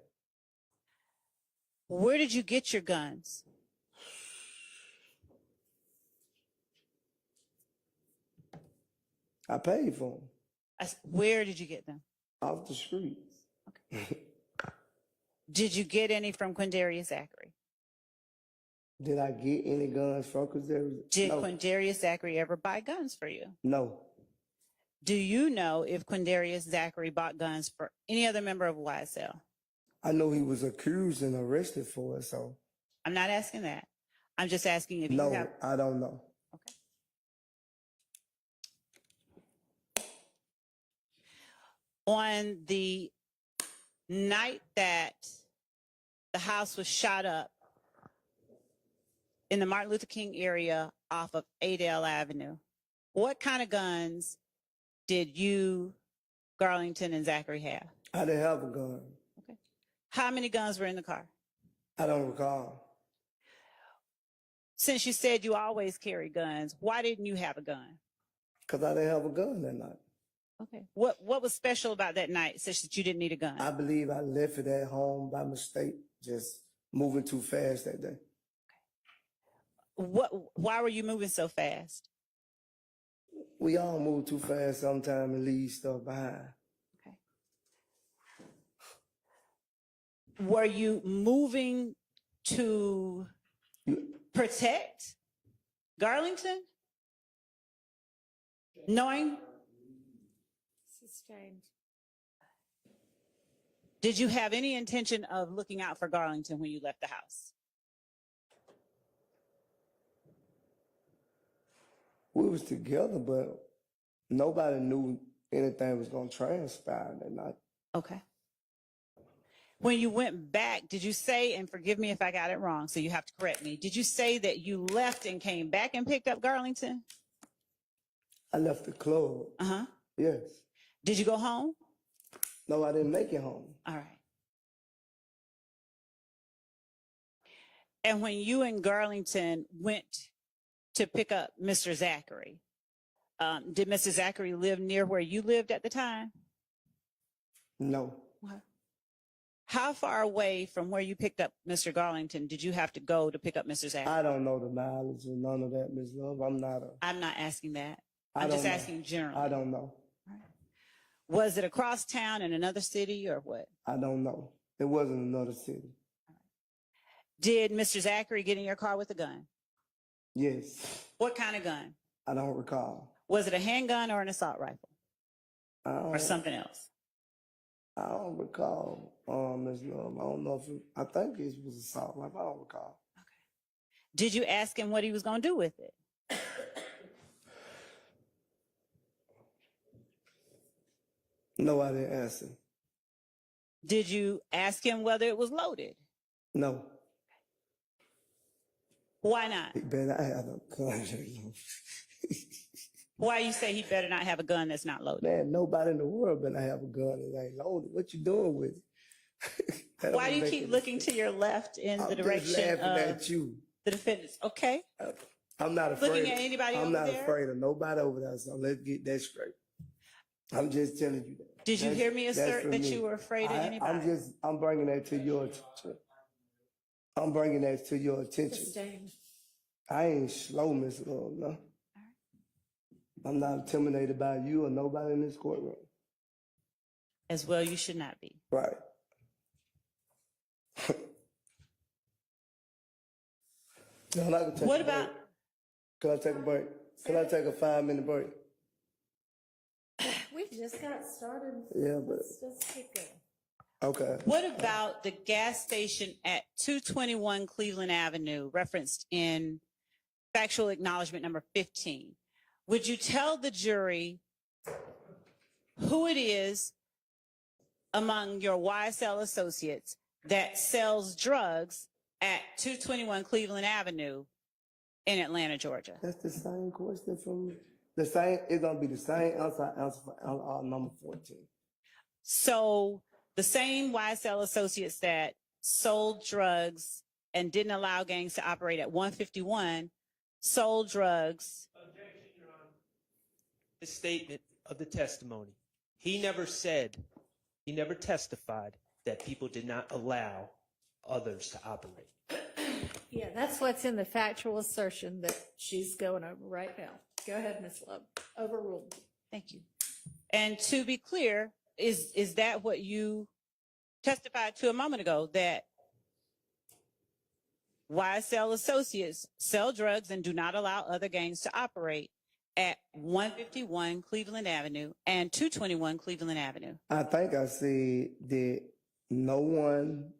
Where did you get your guns? I paid for them Where did you get them? off the streets. Did you get any from Quindarius Zachary? Did I get any guns from? Cause there was Did no. Quindarius Zachary ever buy guns for you? No. Do you know if Quindarius Zachary bought guns for any other member of YSL? I know he was accused and arrested for it, so I'm not asking that. I'm just asking if you no, have. I don't know. Okay. On the night that the house was shot up in the Martin Luther King area off of Adele Avenue, what kind of guns did you, Garlington, and Zachary have? I didn't have a gun. Okay. How many guns were in the car? I don't recall. Since you said you always carry guns, why didn't you have a gun? Cause I didn't have a gun that night. Okay. What was special about that night such that you didn't need a gun? I believe I left it at home by mistake, just moving too fast that day. Why were you moving so fast? We all move too fast sometimes and leave stuff behind. Okay. Were you moving to protect Garlington? Knowing? Sustained. Did you have any intention of looking out for Garlington when you left the house? We was together, but nobody knew anything was going to transpire that night. Okay. When you went back, did you say, and forgive me if I got it wrong, so you have to correct me, did you say that you left and came back and picked up Garlington? I left the club. Uh-huh. Yes. Did you go home? No, I didn't make it home. All right. And when you and Garlington went to pick up Mr. Zachary, did Mr. Zachary live near where you lived at the time? No. Okay. How far away from where you picked up Mr. Garlington did you have to go to pick up Mr. Zachary? I don't know the mileage or none of that, Ms. Love. I'm not asking that. I I'm just don't know. asking generally. I don't know. Was it across town in another city or what? I don't know. It wasn't another city. Did Mr. Zachary get in your car with a gun? Yes. What kind of gun? I don't recall. Was it a handgun or an assault rifle? Or something else? I don't recall, Ms. Love. I don't know if I think it was assault rifle. I don't recall. Okay. Did you ask him what he was going to do with it? No, I didn't answer. Did you ask him whether it was loaded? No. Why not? He better not have a gun. Why you say he better not have a gun that's not loaded? Man, nobody in the world better have a gun that ain't loaded. What you doing with it? Why do you keep looking to your left in the direction I'm just laughing at you. The defendants? Okay. I'm not afraid. Looking at anybody I'm over not there? afraid of nobody over there, so let's get that straight. I'm just telling you that. Did you hear me assert for that me. you were afraid of anybody? I'm bringing that to your attention. I'm bringing that to your attention. Sustained. I ain't slow, Miss Love, no. I'm not intimidated by you or nobody in this courtroom. As well, you should not be. Right. Now, I can take What a about? break. Can I take a break? Can I take a 5-minute break? We've just got started. Yeah, but Let's just keep going. okay. What about the gas station at 221 Cleveland Avenue, referenced in factual acknowledgement number 15? Would you tell the jury who it is among your YSL associates that sells drugs at 221 Cleveland Avenue in Atlanta, Georgia? That's the same question from the same. It's gonna be the same answer for number 14. So the same YSL associates that sold drugs and didn't allow gangs to operate at 151 sold drugs. Objection, Your Honor. The statement of the testimony. He never said, he never testified that people did not allow others to operate. Yeah, that's what's in the factual assertion that she's going over right now. Go ahead, Ms. Love. Overruled. Thank you. And to be clear, is that what you testified to a moment ago, that YSL associates sell drugs and do not allow other gangs to operate at 151 Cleveland Avenue and 221 Cleveland Avenue? I think I said that no one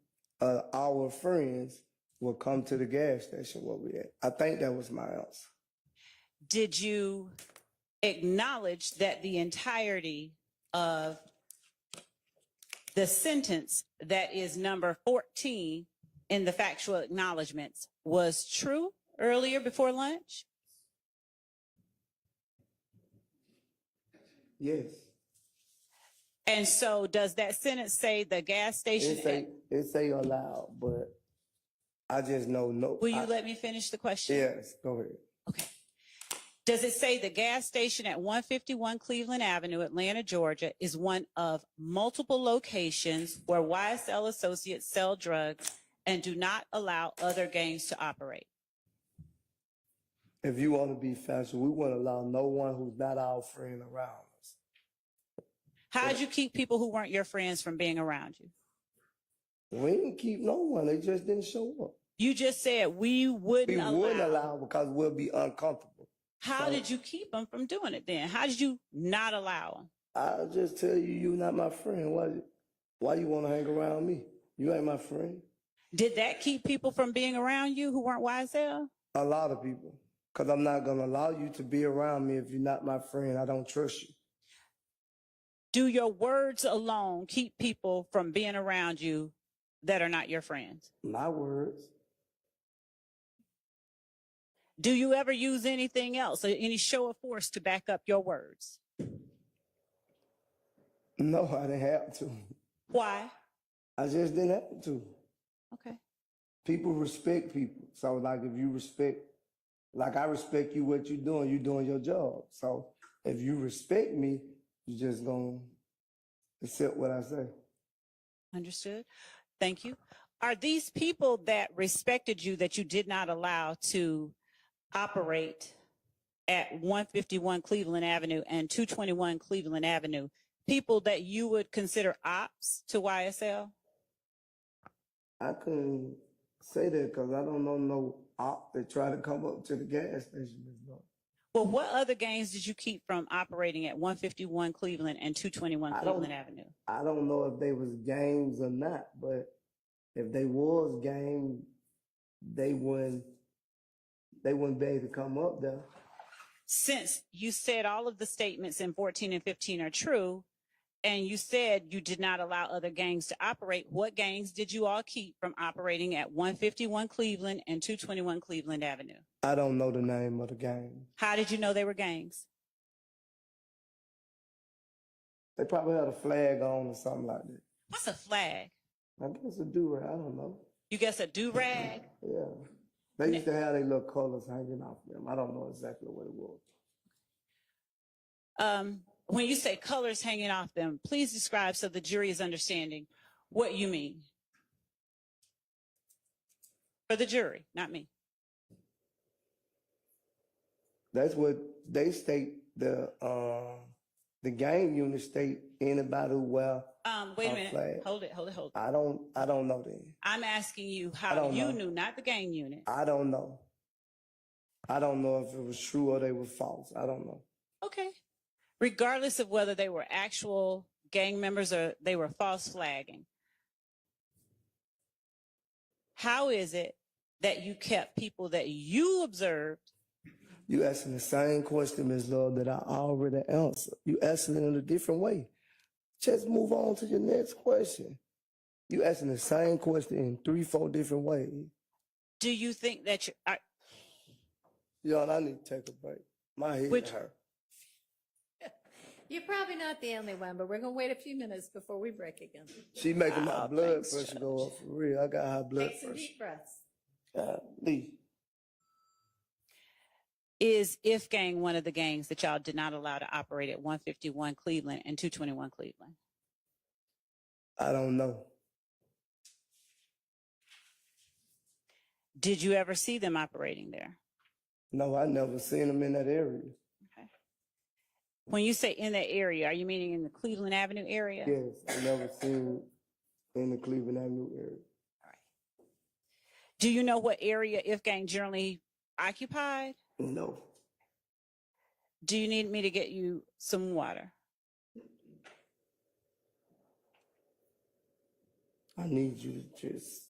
of our friends will come to the gas station where we at. I think that was my answer. Did you acknowledge that the entirety of the sentence that is number 14 in the factual acknowledgments was true earlier before lunch? Yes. And so does that sentence say the gas station? It say allowed, but I just know no. Will you let me finish the question? Yes, go ahead. Okay. Does it say the gas station at 151 Cleveland Avenue, Atlanta, Georgia, is one of multiple locations where YSL associates sell drugs and do not allow other gangs to operate? If you want to be factual, we wouldn't allow no one who's not our friend around us. How'd you keep people who weren't your friends from being around you? We didn't keep no one. They just didn't show up. You just said we wouldn't We wouldn't allow because we'll be uncomfortable. How did you keep them from doing it then? How did you not allow them? I'll just tell you, you're not my friend. Why you want to hang around me? You ain't my friend. Did that keep people from being around you who weren't YSL? A lot of people. Because I'm not going to allow you to be around me if you're not my friend. I don't trust you. Do your words alone keep people from being around you that are not your friends? My words. Do you ever use anything else, or any show of force to back up your words? No, I didn't have to. Why? I just didn't have to. Okay. People respect people. So, like, if you respect, like I respect you, what you're doing your job. So, if you respect me, you're just going to accept what I say. Understood. Thank you. Are these people that respected you that you did not allow to operate at 151 Cleveland Avenue and 221 Cleveland Avenue people that you would consider ops to YSL? I couldn't say that because I don't know no op that try to come up to the gas station. Well, what other gangs did you keep from operating at 151 Cleveland and 221 Cleveland Avenue? I don't know if they was gangs or not, but if they was gang, they wouldn't be able to come up there. Since you said all of the statements in 14 and 15 are true, and you said you did not allow other gangs to operate, what gangs did you all keep from operating at 151 Cleveland and 221 Cleveland Avenue? I don't know the name of the gang. How did you know they were gangs? They probably had a flag on or something like that. What's a flag? I guess a do-rag, I don't know. You guess a do-rag? Yeah. They used to have their little colors hanging off them. I don't know exactly what it was. When you say colors hanging off them, please describe so the jury is understanding what you mean. For the jury, not me. That's what they state. The gang unit state anybody who wear Wait a minute. flag. Hold it. I don't know that. I'm asking you how you knew, not the gang unit. I don't know. I don't know if it was true or they were false. I don't know. Okay. Regardless of whether they were actual gang members or they were false flagging, how is it that you kept people that you observed? You asking the same question, Ms. Love, that I already answered. You asking it in a different way. Just move on to your next question. You asking the same question in 3-4 different ways. Do you think that Y'all, I need to take a break. My head hurt. You're probably not the only one, but we're going to wait a few minutes before we break again. She making my blood thanks, pressure go up for real. I got high blood Take some pressure. deep breaths. Lee. is If Gang one of the gangs that y'all did not allow to operate at 151 Cleveland and 221 Cleveland? I don't know. Did you ever see them operating there? No, I never seen them in that area. Okay. When you say in that area, are you meaning in the Cleveland Avenue area? Yes, I never seen in the Cleveland Avenue area. All right. Do you know what area If Gang generally occupied? No. Do you need me to get you some water? I need you to just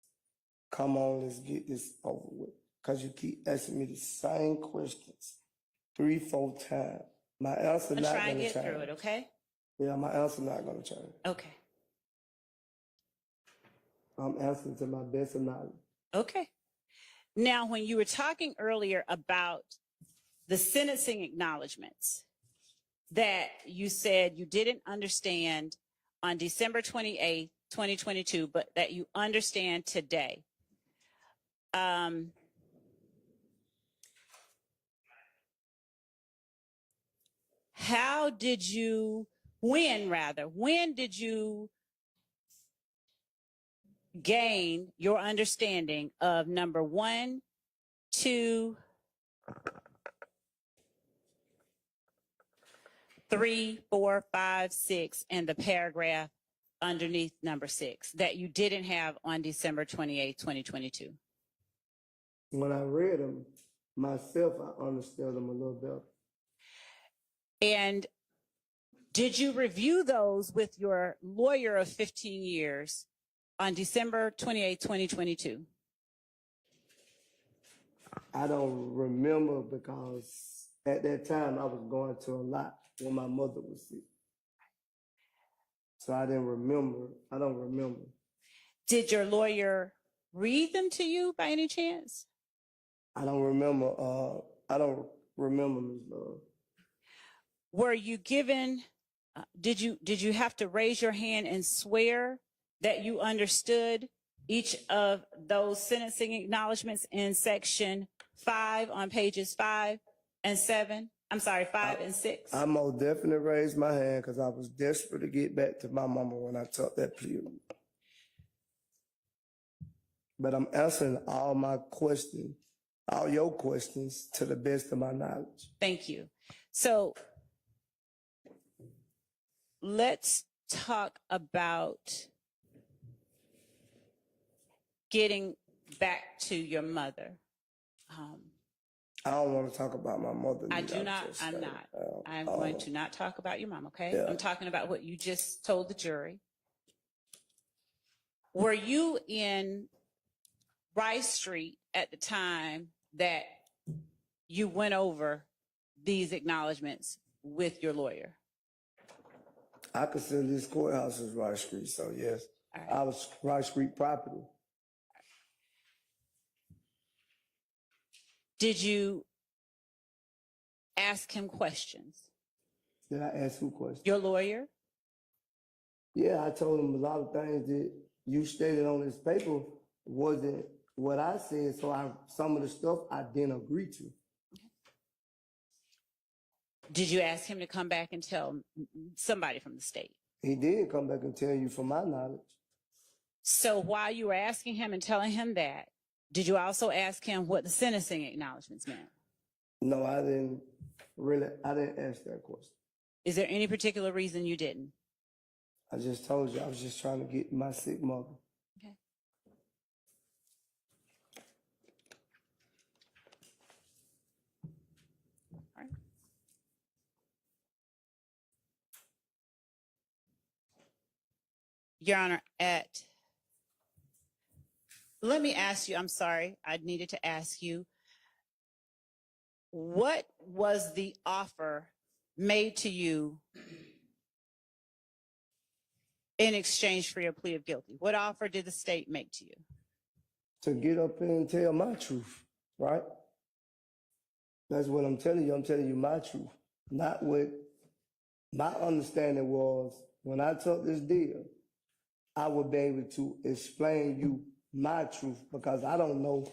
come on, let's get this over with. Because you keep asking me the same questions 3-4 times. My answer I'm not trying going to to get change. through it, okay? Yeah, my answer not going to change. Okay. I'm answering to my best of knowledge. Okay. Now, when you were talking earlier about the sentencing acknowledgments that you said you didn't understand on December 28th, 2022, but that you understand today. when did you gain your understanding of number 1, 2, 3, 4, 5, 6, and the paragraph underneath number 6 that you didn't have on December 28, 2022? When I read them myself, I understood them a little better. And did you review those with your lawyer of 15 years on December 28, 2022? I don't remember because at that time I was going to a lot when my mother was sick. So I don't remember. Did your lawyer read them to you by any chance? I don't remember, Ms. Love. Were you given, did you have to raise your hand and swear that you understood each of those sentencing acknowledgments in section 5 on pages 5 and 7? I'm sorry, 5 and 6. I most definitely raised my hand because I was desperate to get back to my mama when I took that plea. But I'm answering all your questions to the best of my knowledge. Thank you. So let's talk about getting back to your mother. I don't want to talk about my mother. I'm going to not talk about your mom, okay? Yeah. I'm talking about what you just told the jury. Were you in Rice Street at the time that you went over these acknowledgments with your lawyer? I consider this courthouse as Rice Street, so yes. Right. I was Rice Street property. Did you ask him questions? Did I ask who questions? Your lawyer? Yeah, I told him a lot of things that you stated on this paper wasn't what I said, so some of the stuff I didn't agree to. Did you ask him to come back and tell somebody from the state? He did come back and tell you from my knowledge. So while you were asking him and telling him that, did you also ask him what the sentencing acknowledgments meant? No, I didn't ask that question. Is there any particular reason you didn't? I just told you, I was just trying to get my sick mother. Okay. All right. Your Honor, let me ask you, I'm sorry, I needed to ask you, what was the offer made to you in exchange for your plea of guilty? What offer did the state make to you? To get up and tell my truth, right? That's what I'm telling you. I'm telling you my truth. Not what my understanding was when I took this deal, I would be able to explain you my truth because I don't know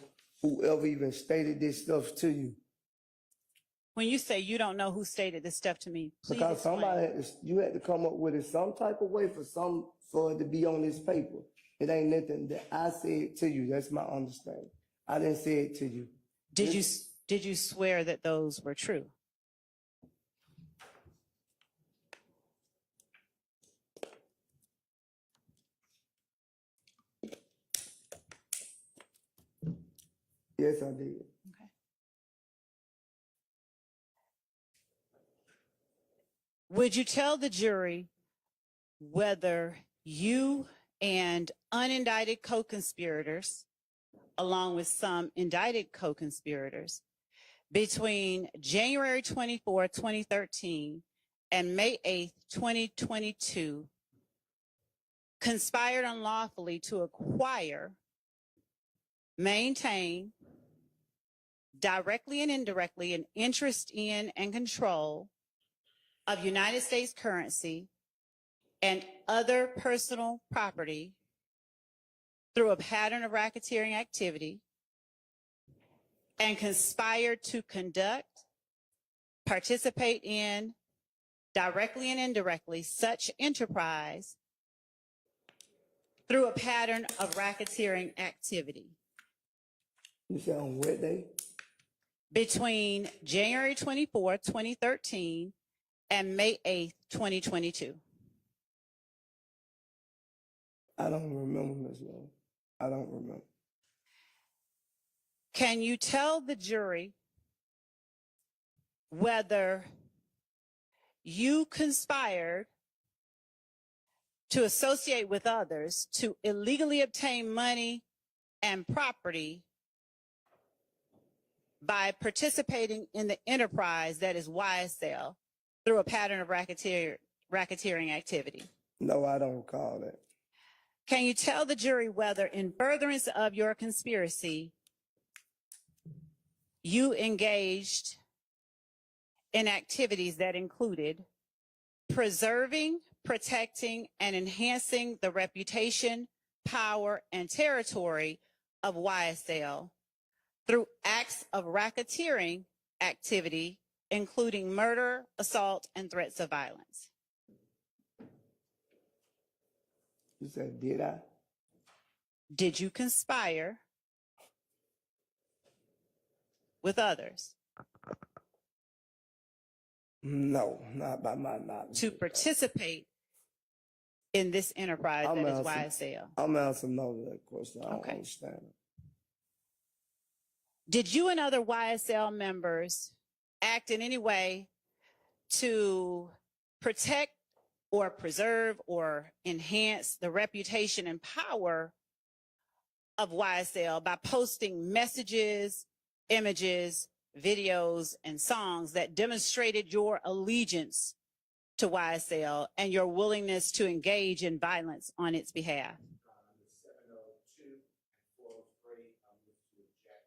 whoever even stated this stuff to you. When you say you don't know who stated this stuff to me, please because explain. You had to come up with it some type of way for it to be on this paper. It ain't nothing that I said to you. That's my understanding. I didn't say it to you. Did you swear that those were true? Yes, I did. Okay. Would you tell the jury whether you and unindicted co-conspirators, along with some indicted co-conspirators, between January 24, 2013 and May 8, 2022, conspired unlawfully to acquire, maintain, directly and indirectly, an interest in and control of United States currency and other personal property through a pattern of racketeering activity, and conspired to conduct, participate in, directly and indirectly, such enterprise through a pattern of racketeering activity You said on what day? between January 24, 2013 and May 8th, 2022. I don't remember, Ms. Love. I don't remember. Can you tell the jury whether you conspired to associate with others to illegally obtain money and property by participating in the enterprise that is YSL through a pattern of racketeering activity? No, I don't recall that. Can you tell the jury whether in furtherance of your conspiracy, you engaged in activities that included preserving, protecting, and enhancing the reputation, power, and territory of YSL through acts of racketeering activity, including murder, assault, and threats of violence? You said, did I? Did you conspire with others No, not by my knowledge. to participate in this enterprise that is YSL? I'm answering no to that question. I don't Okay. understand it. Did you and other YSL members act in any way to protect or preserve or enhance the reputation and power of YSL by posting messages, images, videos, and songs that demonstrated your allegiance to YSL and your willingness to engage in violence on its behalf? Under 702 and 403, I'm going to object.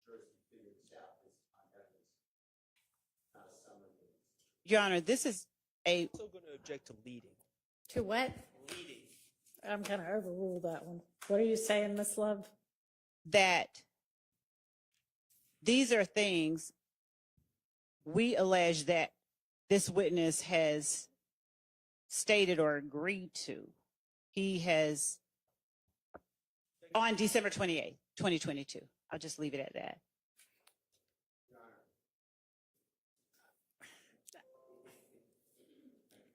Jurors can figure this out. This is on evidence, not a summary. Your Honor, this is a Also going to object to leading. To what? Leading. I'm going to overrule that one. What are you saying, Miss Love? that these are things we allege that this witness has stated or agreed to. He has, on December 28th, 2022. I'll just leave it at that. Your Honor.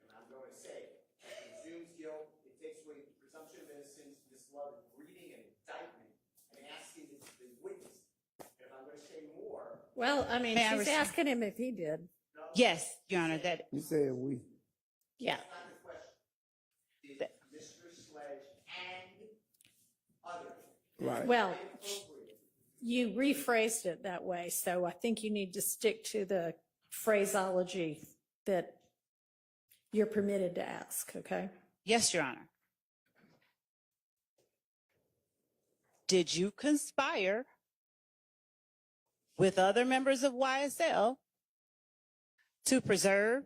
And I'm going to say, it presumes guilt, it takes away the presumption of innocence, Ms. Love is reading an indictment and asking the witness. And if I'm going to say more, Well, I mean, May I she's respond? asking him if he did. Yes, Your Honor, that You said we. Yeah. that's not the question. Did Mr. Sledge and others Right. Well, appropriate? you rephrased it that way, so I think you need to stick to the phraseology that you're permitted to ask, okay? yes, Your Honor. Did you conspire with other members of YSL to preserve,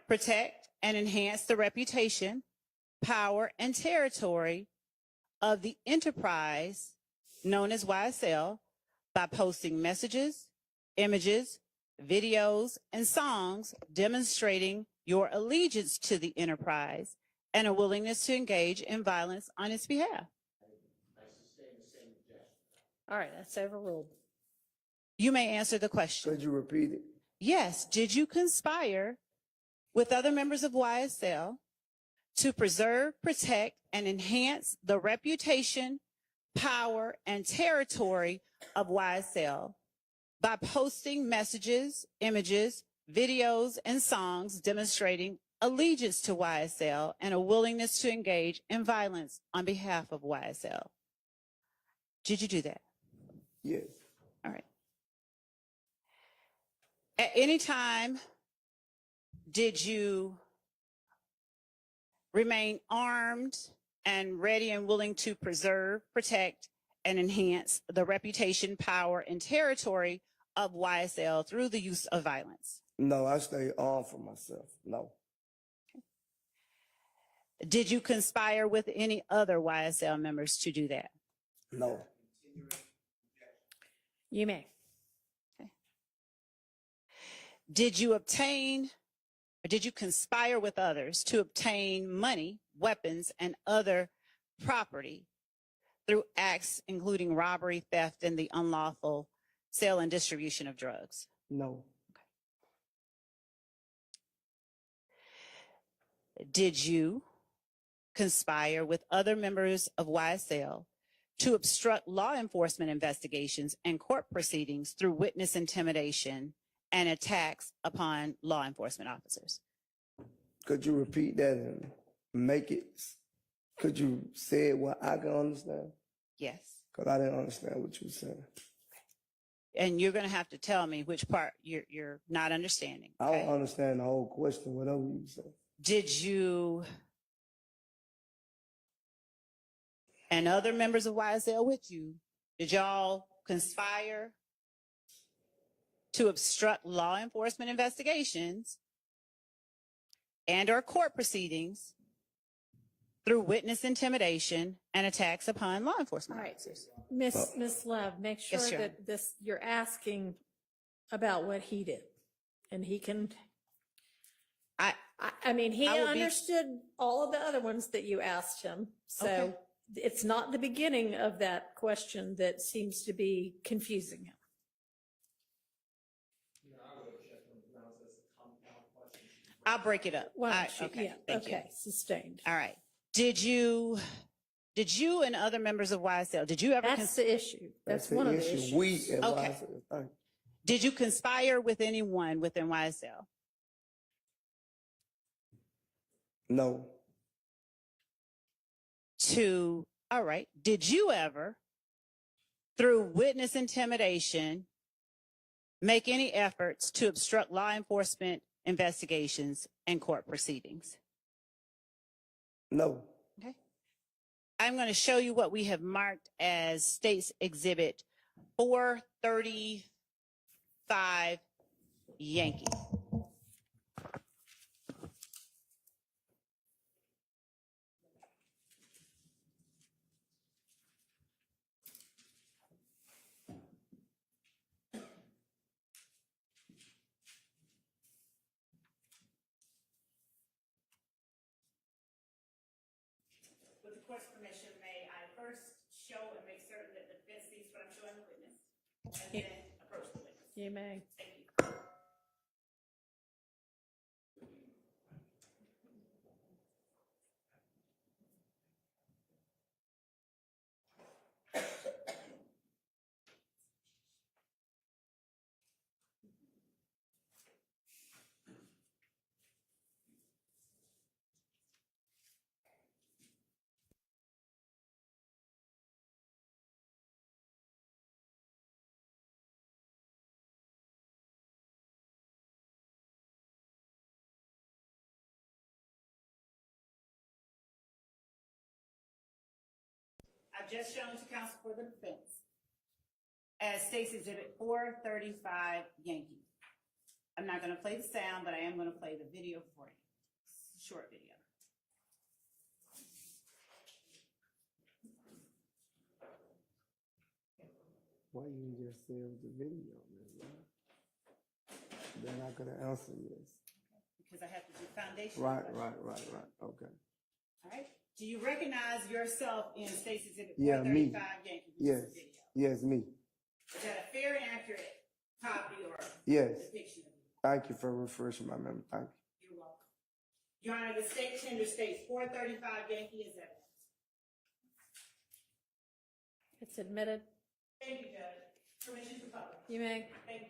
protect, and enhance the reputation, power, and territory of the enterprise known as YSL by posting messages, images, videos, and songs demonstrating your allegiance to the enterprise and a willingness to engage in violence on its behalf? All right, that's overruled. You may answer the question. Could you repeat it? Yes. Did you conspire with other members of YSL to preserve, protect, and enhance the reputation, power, and territory of YSL by posting messages, images, videos, and songs demonstrating allegiance to YSL and a willingness to engage in violence on behalf of YSL? Did you do that? Yes. All right. At any time, did you remain armed and ready and willing to preserve, protect, and enhance the reputation, power, and territory of YSL through the use of violence? No, I stay armed for myself. No. Did you conspire with any other YSL members to do that? No. You may. Did you obtain, or did you conspire with others to obtain money, weapons, and other property through acts including robbery, theft, and the unlawful sale and distribution of drugs? No. Did you conspire with other members of YSL to obstruct law enforcement investigations and court proceedings through witness intimidation and attacks upon law enforcement officers? Could you repeat that and make it? Could you say it what I can understand? Yes. Because I didn't understand what you were saying. And you're going to have to tell me which part you're not understanding. I Okay? don't understand the whole question, whatever you say. Did you and other members of YSL with you, did y'all conspire to obstruct law enforcement investigations and or court proceedings through witness intimidation and attacks upon law enforcement All right. officers? Miss Love, make sure Yes, Sharon. that this, you're asking about what he did. And he can, I mean, he I will be- understood all of the other ones that you asked him. So Okay. it's not the beginning of that question that seems to be confusing him. I'll break it up. Why don't you? Okay, Yeah, thank you. okay, sustained. All right. Did you and other members of YSL, did you ever That's the issue. That's the one of the issue. issues. We at Okay. YSL, thank you. did you conspire with anyone within YSL? No. All right. Did you ever, through witness intimidation, make any efforts to obstruct law enforcement investigations and court proceedings? No. Okay. I'm going to show you what we have marked as State's Exhibit 435 Yankee. With the court's permission, may I first show and make certain that the defense sees what I'm showing the witness, and then approach the witness? You may. Thank you. I've just shown to counsel for the defense as State's Exhibit 435 Yankee. I'm not going to play the sound, but I am going to play the video for you. It's a short video. Why you just say it was a video, man? They're not gonna answer this. Because I have to do foundation. Right. Okay. All right. Do you recognize yourself in State's Exhibit Yeah, 435 me. Yankee? Yes. This is video. Yes, me. Is that a fair and accurate copy or Yes. depiction of you? Thank you for refreshing my memory. Thank you. You're welcome. Your Honor, the state tender states 435 Yankee is evidence. It's admitted. Thank you, Judge. Permission to publish. You may. Thank you.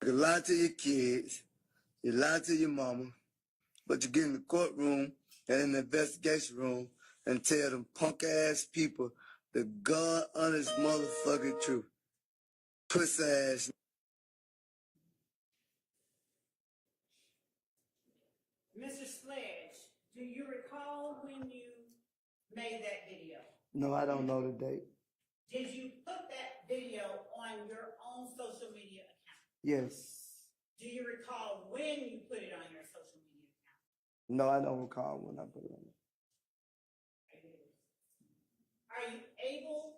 You lie to your kids, you lie to your mama, but you get in the courtroom and in the investigation room and tell them punk ass people the God honest motherfucking truth. Puss ass. Mr. Sledge, do you recall when you made that video? No, I don't know the date. Did you put that video on your own social media account? Yes. Do you recall when you put it on your social media account? No, I don't recall when I put it on. Are you able?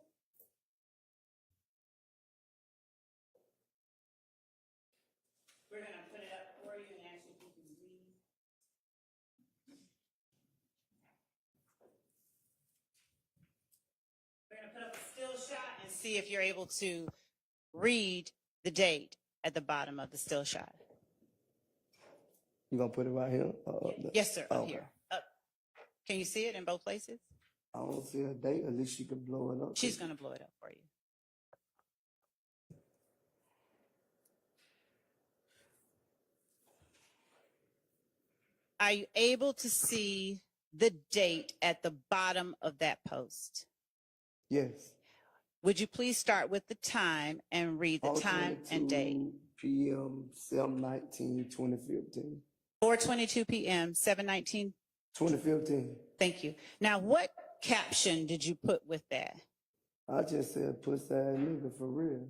We're going to put it up for you and ask you if you can read. We're going to put up a still shot and see if you're able to read the date at the bottom of the still shot. You gonna put it right here? Yes, sir. Up Okay. here. Up. Can you see it in both places? I don't see a date. At least you can blow it up. She's going to blow it up for you. Are you able to see the date at the bottom of that post? Yes. Would you please start with the time and read the time and date? 4:22 p.m. 7/19/2015. 4:22 p.m. 7/19. 2015. Thank you. Now, what caption did you put with that? I just said, pussy ass nigga for real.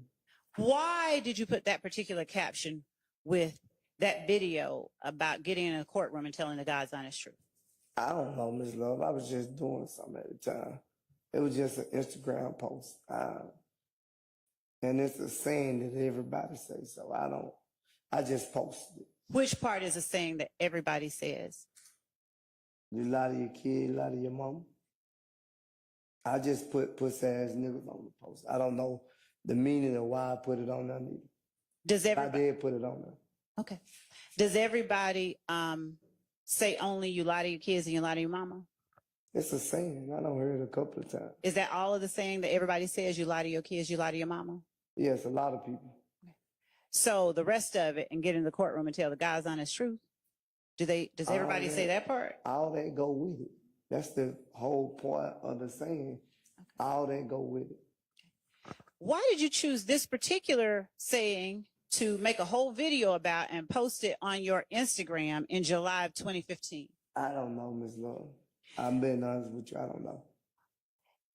Why did you put that particular caption with that video about getting in a courtroom and telling the God's honest truth? I don't know, Miss Love. I was just doing something at the time. It was just an Instagram post. And it's a saying that everybody says, so I just posted it. Which part is a saying that everybody says? You lie to your kid, lie to your mama. I just put pussy ass niggas on the post. I don't know the meaning of why I put it on there neither. Does everybody? I did put it on there. Okay. Does everybody say only you lie to your kids and you lie to your mama? It's a saying. I don't heard it a couple of times. Is that all of the saying that everybody says? You lie to your kids, you lie to your mama? Yes, a lot of people. So the rest of it and get in the courtroom and tell the God's honest truth. Does everybody say that part? All that go with it. That's the whole point of the saying. Okay. All that go with it. Why did you choose this particular saying to make a whole video about and post it on your Instagram in July of 2015? I don't know, Miss Love. I'm being honest with you. I don't know.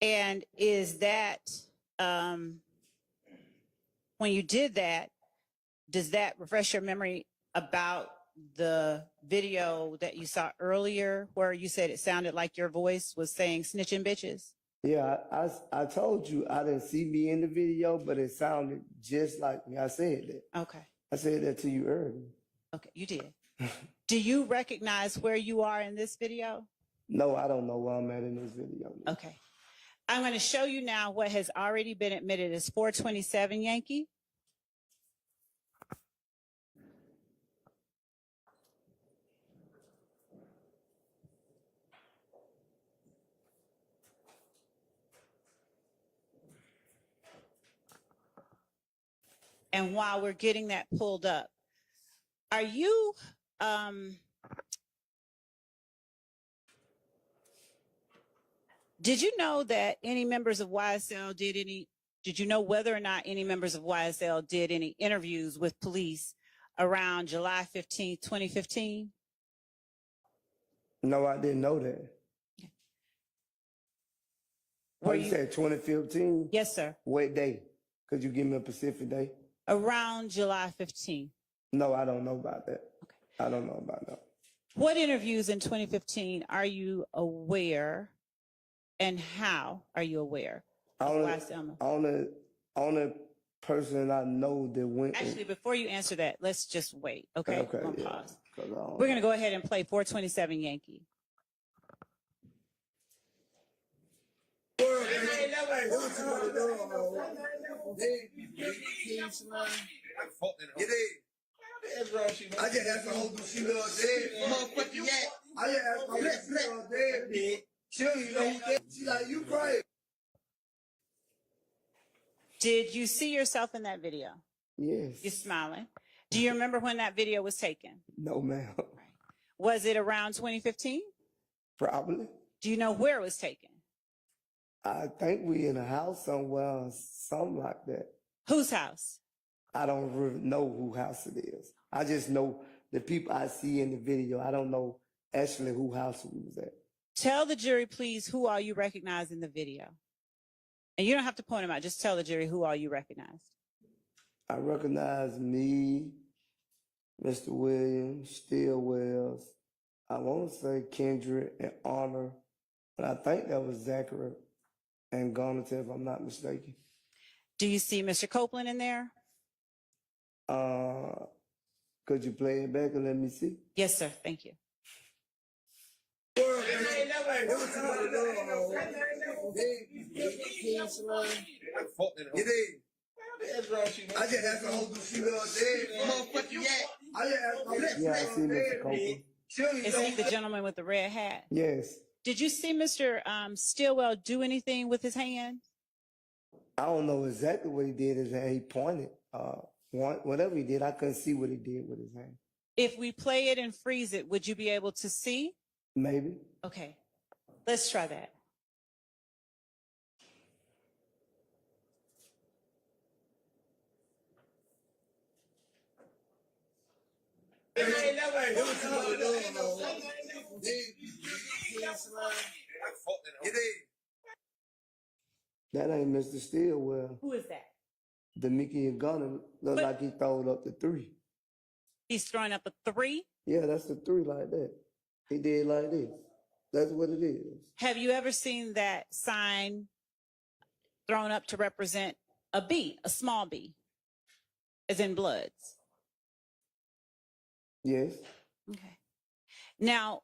And is that, when you did that, does that refresh your memory about the video that you saw earlier where you said it sounded like your voice was saying snitching bitches? Yeah, I told you I didn't see me in the video, but it sounded just like me. I said that. Okay. I said that to you earlier. Okay, you did. Do you recognize where you are in this video? No, I don't know where I'm at in this video. Okay. I'm going to show you now what has already been admitted as 427 Yankee. And while we're getting that pulled up, are you, did you know that any members of YSL did you know whether or not any members of YSL did any interviews with police around July 15th, 2015? No, I didn't know that. Were You said 2015? Yes, sir. What day? Could you give me a specific day? Around July 15th. No, I don't know about that. Okay. I don't know about that. What interviews in 2015 are you aware, and how are you aware of YSL? Only person I know that went. Actually, before you answer that, let's just wait, okay? Okay, We're gonna yeah. pause. We're going to go ahead and play 427 Yankee. I just asked her who she was dead. Motherfucking yak. I just asked her who she was dead, bitch. She don't even know who dead. She like, you crazy. Did you see yourself in that video? Yes. You're smiling. Do you remember when that video was taken? No, ma'am. Was it around 2015? Probably. Do you know where it was taken? I think we in a house somewhere, something like that. Whose house? I don't really know who house it is. I just know the people I see in the video. I don't know actually who house we was at. Tell the jury, please, who all you recognize in the video. And you don't have to point them out. Just tell the jury who all you recognized. I recognize me, Mr. Williams, Stillwells, I want to say Kendrick and Honor, but I think that was Zachary and Garner, if I'm not mistaken. Do you see Mr. Copeland in there? Could you play it back and let me see? Yes, sir. Thank you. You did. I just asked her who she was dead. Motherfucker, yeah, I see Mr. Copeland. Is he the gentleman with the red hat? Yes. Did you see Mr. Stillwell do anything with his hand? I don't know exactly what he did. His hand, he pointed. Whatever he did, I couldn't see what he did with his hand. If we play it and freeze it, would you be able to see? Maybe. Okay, let's try that. That ain't Mr. Stillwell. Who is that? The Mickey and Gunner look like he throwed up the 3. He's throwing up a 3? Yeah, that's the 3 like that. He did like this. That's what it is. Have you ever seen that sign thrown up to represent a B, a small b, as in Bloods? Yes. Okay. Now,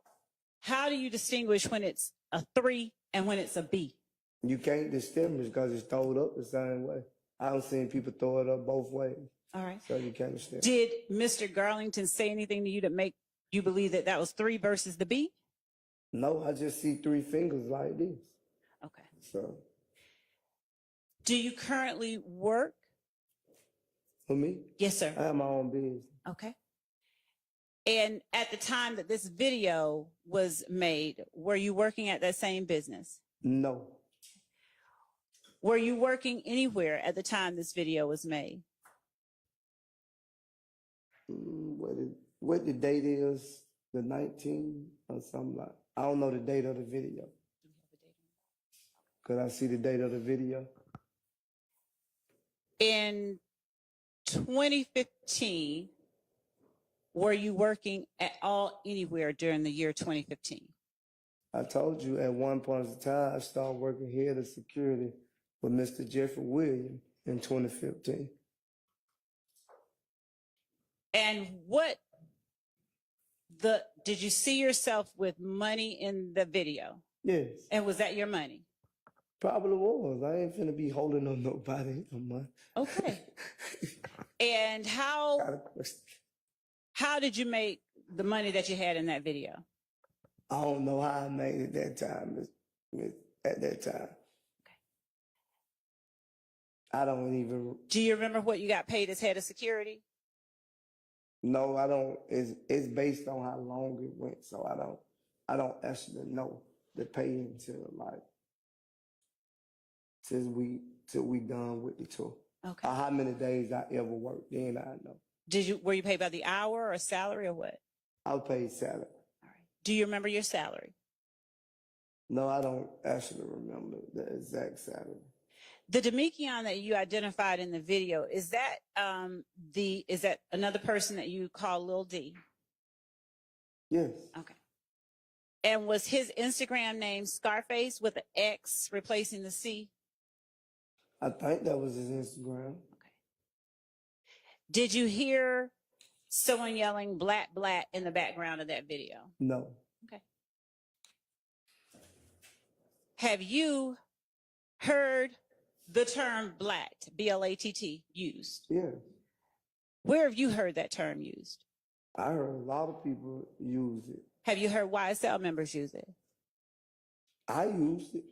how do you distinguish when it's a 3 and when it's a B? You can't distinguish because it's throwed up the same way. I don't seen people throw it up both ways. All right. So you can't distinguish. Did Mr. Garlington say anything to you to make you believe that that was 3 versus the B? No, I just see 3 fingers like this. Okay. So Do you currently work? for me, Yes, sir. I have my own business. Okay. And at the time that this video was made, were you working at that same business? No. Were you working anywhere at the time this video was made? What the date is, the 19th or something like. I don't know the date of the video. Could I see the date of the video? In 2015, were you working at all anywhere during the year 2015? I told you at one point in time, I started working head of security with Mr. Jeffrey Williams in 2015. And did you see yourself with money in the video? Yes, And was that your money? probably was. I ain't finna be holding on nobody no money. Okay. And Got a question. how did you make the money that you had in that video? I don't know how I made it that time. At that time. I don't even. Do you remember what you got paid as head of security? No, I don't. It's based on how long it went, so I don't actually know the pay until like till we done with the tour. Okay. Or how many days I ever worked, then I know. Were you paid by the hour or salary or what? I was paid salary. All right. Do you remember your salary? No, I don't actually remember the exact salary. The Demikian that you identified in the video, is that another person that you call Lil D? Yes. Okay. And was his Instagram name Scarface with an X replacing the C? I think that was his Instagram. Okay. Did you hear someone yelling "Black, Black" in the background of that video? No. Okay. Have you heard the term black, B-L-A-T-T, used? Yeah. Where have you heard that term used? I heard a lot of people use it. Have you heard YSL members use it? I used it.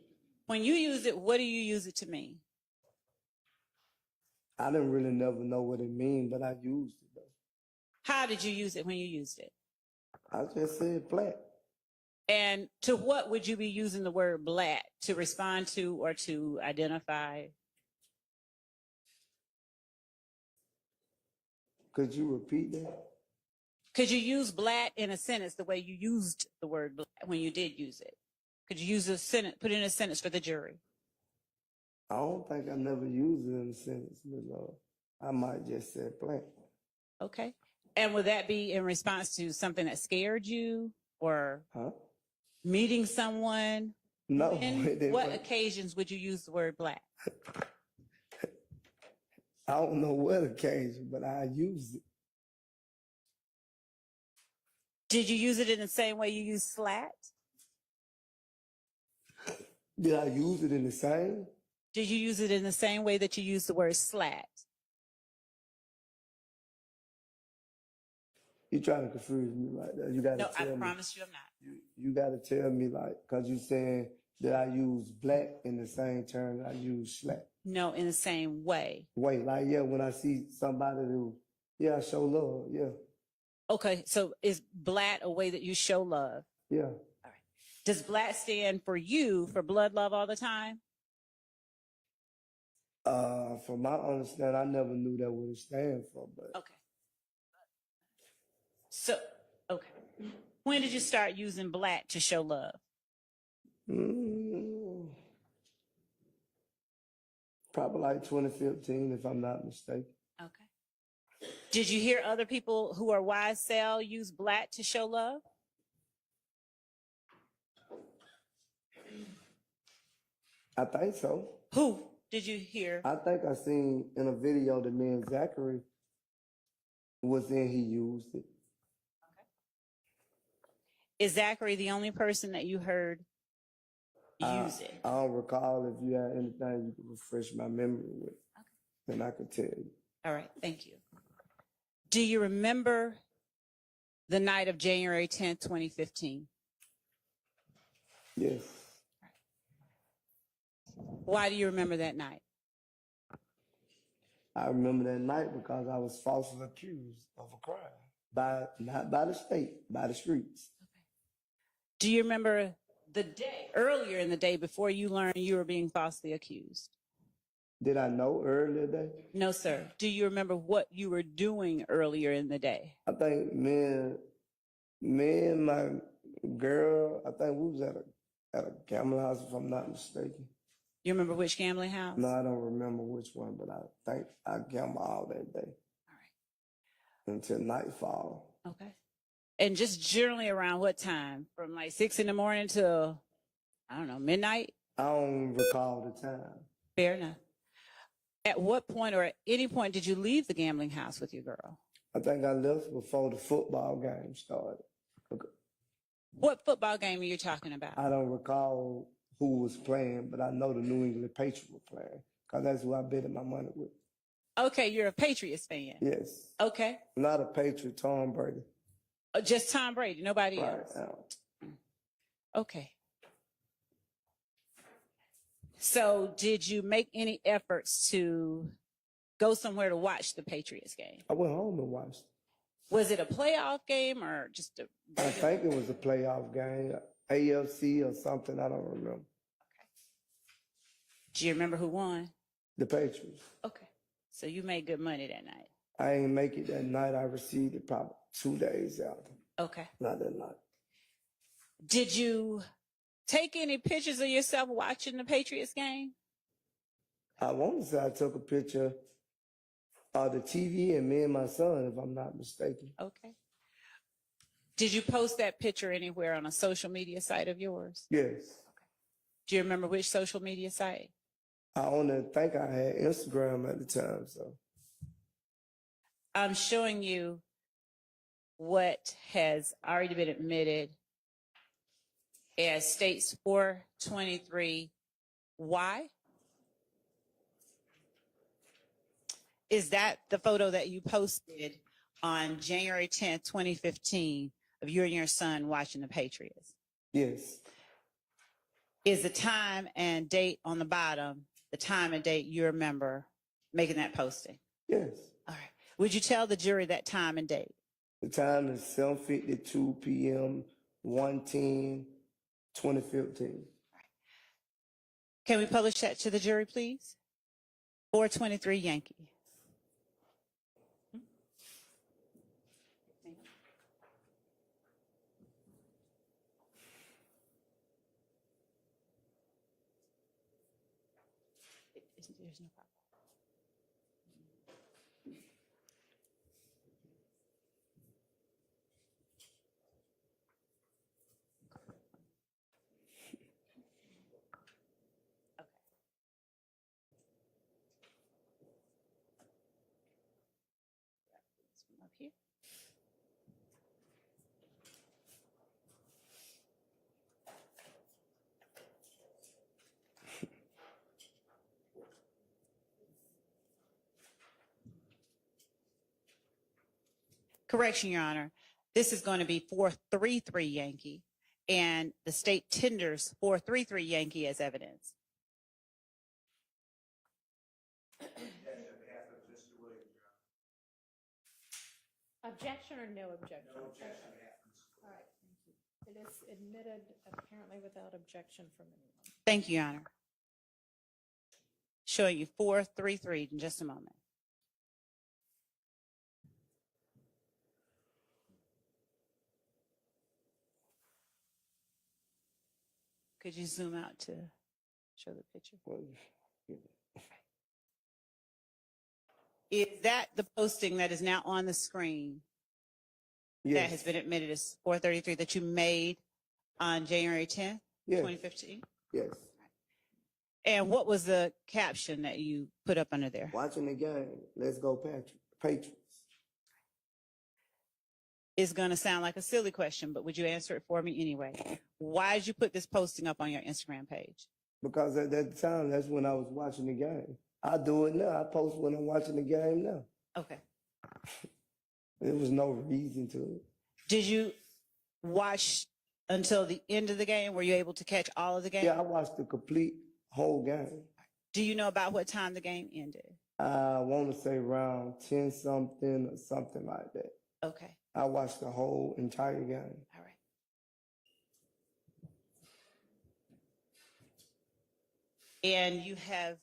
When you use it, what do you use it to mean? I didn't really never know what it mean, but I used it though. How did you use it when you used it? I just said black. And to what would you be using the word black? To respond to or to identify? Could you repeat that? Could you use black in a sentence the way you used the word black when you did use it? Could you use a sentence, put in a sentence for the jury? I don't think I never used it in a sentence, but I might just say black. Okay. And would that be in response to something that scared you or Huh? meeting someone? No. When, what occasions would you use the word black? I don't know what occasion, but I used it. Did you use it in the same way you use slat? Did I use it in the same? Did you use it in the same way that you use the word slat? You trying to confuse me right there. You gotta No, I tell me. promise you I'm not. You gotta tell me, like, cause you saying that I use black in the same term that I use slack. No, in the same way. Wait, like, yeah, when I see somebody who, yeah, show love, yeah, Okay, so is black a way that you show love? yeah. Does black stand for you for blood love all the time? From my understanding, I never knew that what it stand for, but Okay. So, okay. When did you start using black to show love? mm, probably like 2015, if I'm not mistaken. Okay. Did you hear other people who are YSL use black to show love? I think so. Who did you hear? I think I seen in a video that me and Zachary was in, he used it. Is Zachary the only person that you heard use it? I don't recall. If you have anything you can refresh my memory with, then I could tell you. All right, thank you. Do you remember the night of January 10th, 2015? Yes. Why do you remember that night? I remember that night because I was falsely accused of a crime. Not by the state, by the streets. Do you remember the day, earlier in the day before you learned you were being falsely accused? Did I know earlier that? No, sir. Do you remember what you were doing earlier in the day? I think me and my girl, I think we was at a gambling house, if I'm not mistaken. You remember which gambling house? No, I don't remember which one, but I think I gambled all that day. All right. Until nightfall. Okay. And just generally around what time? From like 6 in the morning till, I don't know, midnight? I don't recall the time. Fair enough. At what point or at any point did you leave the gambling house with your girl? I think I left before the football game started. What football game are you talking about? I don't recall who was playing, but I know the New England Patriots were playing because that's who I betted my money with. Okay, you're a Patriots fan. Yes. Okay. Not a Patriot, Tom Brady. Just Tom Brady, nobody Right else. now. Okay. So did you make any efforts to go somewhere to watch the Patriots game? I went home and watched. Was it a playoff game or just a... I think it was a playoff game, AFC or something. I don't remember. Do you remember who won? The Patriots. Okay. So you made good money that night. I ain't make it that night. I received it probably 2 days after. Okay. Not that night. Did you take any pictures of yourself watching the Patriots game? I want to say I took a picture of the TV and me and my son, if I'm not mistaken. Okay. Did you post that picture anywhere on a social media site of yours? Yes. Do you remember which social media site? I only think I had Instagram at the time, so. I'm showing you what has already been admitted as states 423. Why? Is that the photo that you posted on January 10th, 2015 of you and your son watching the Patriots? Yes. Is the time and date on the bottom the time and date you remember making that posting? Yes. All right. Would you tell the jury that time and date? The time is 7:52 p.m., 1/10/2015. Can we publish that to the jury, please? 423 Yankee. There's no problem. you. Correction, Your Honor. This is going to be 433 Yankee, and the state tenders 433 Yankee as evidence. Objection or no objection? No objection. All right, thank you. It is admitted apparently without objection from anyone. Thank you, Your Honor. Showing you 433 in just a moment. Could you zoom out to show the picture? Is that the posting that is now on the screen that Yes. has been admitted as 433 that you made on January 10th, Yes. 2015? Yes. And what was the caption that you put up under there? Watching the game. Let's go, Patriots. It's going to sound like a silly question, but would you answer it for me anyway? Why did you put this posting up on your Instagram page? Because at that time, that's when I was watching the game. I do it now. I post when I'm watching the game now. Okay. There was no reason to it. Did you watch until the end of the game? Were you able to catch all of the game? Yeah, I watched the complete whole game. Do you know about what time the game ended? I want to say around 10 something or something like that. Okay. I watched the whole entire game. All right. And you have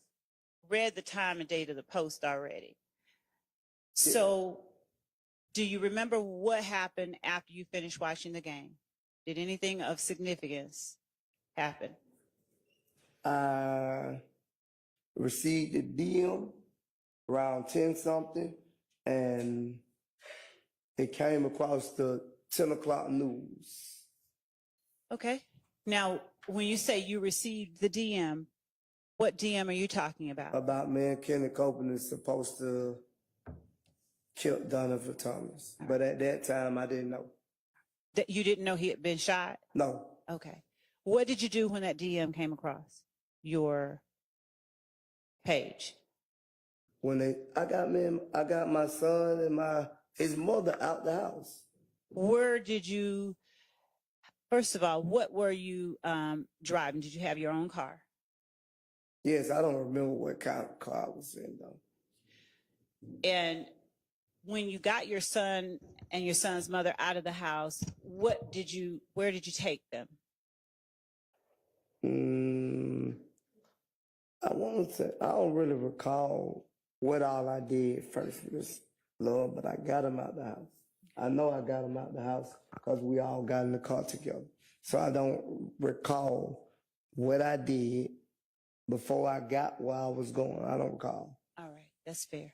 read the time and date of the post already. So do you remember what happened after you finished watching the game? Did anything of significance happen? I received the DM around 10 something, and it came across the 10 o'clock news. Okay. Now, when you say you received the DM, what DM are you talking about? About man Kenny Copeland is supposed to kill Donovan Thomas. But at that time, I didn't know. That you didn't know he had been shot? No. Okay. What did you do when that DM came across your page? When I got my son and his mother out the house. Where did you, first of all, what were you driving? Did you have your own car? Yes, I don't remember what kind of car I was in though. And when you got your son and your son's mother out of the house, where did you take them? I don't really recall what all I did first, Lord, but I got him out the house. I know I got him out the house because we all got in the car together. So I don't recall what I did before I got where I was going. I don't recall. All right, that's fair.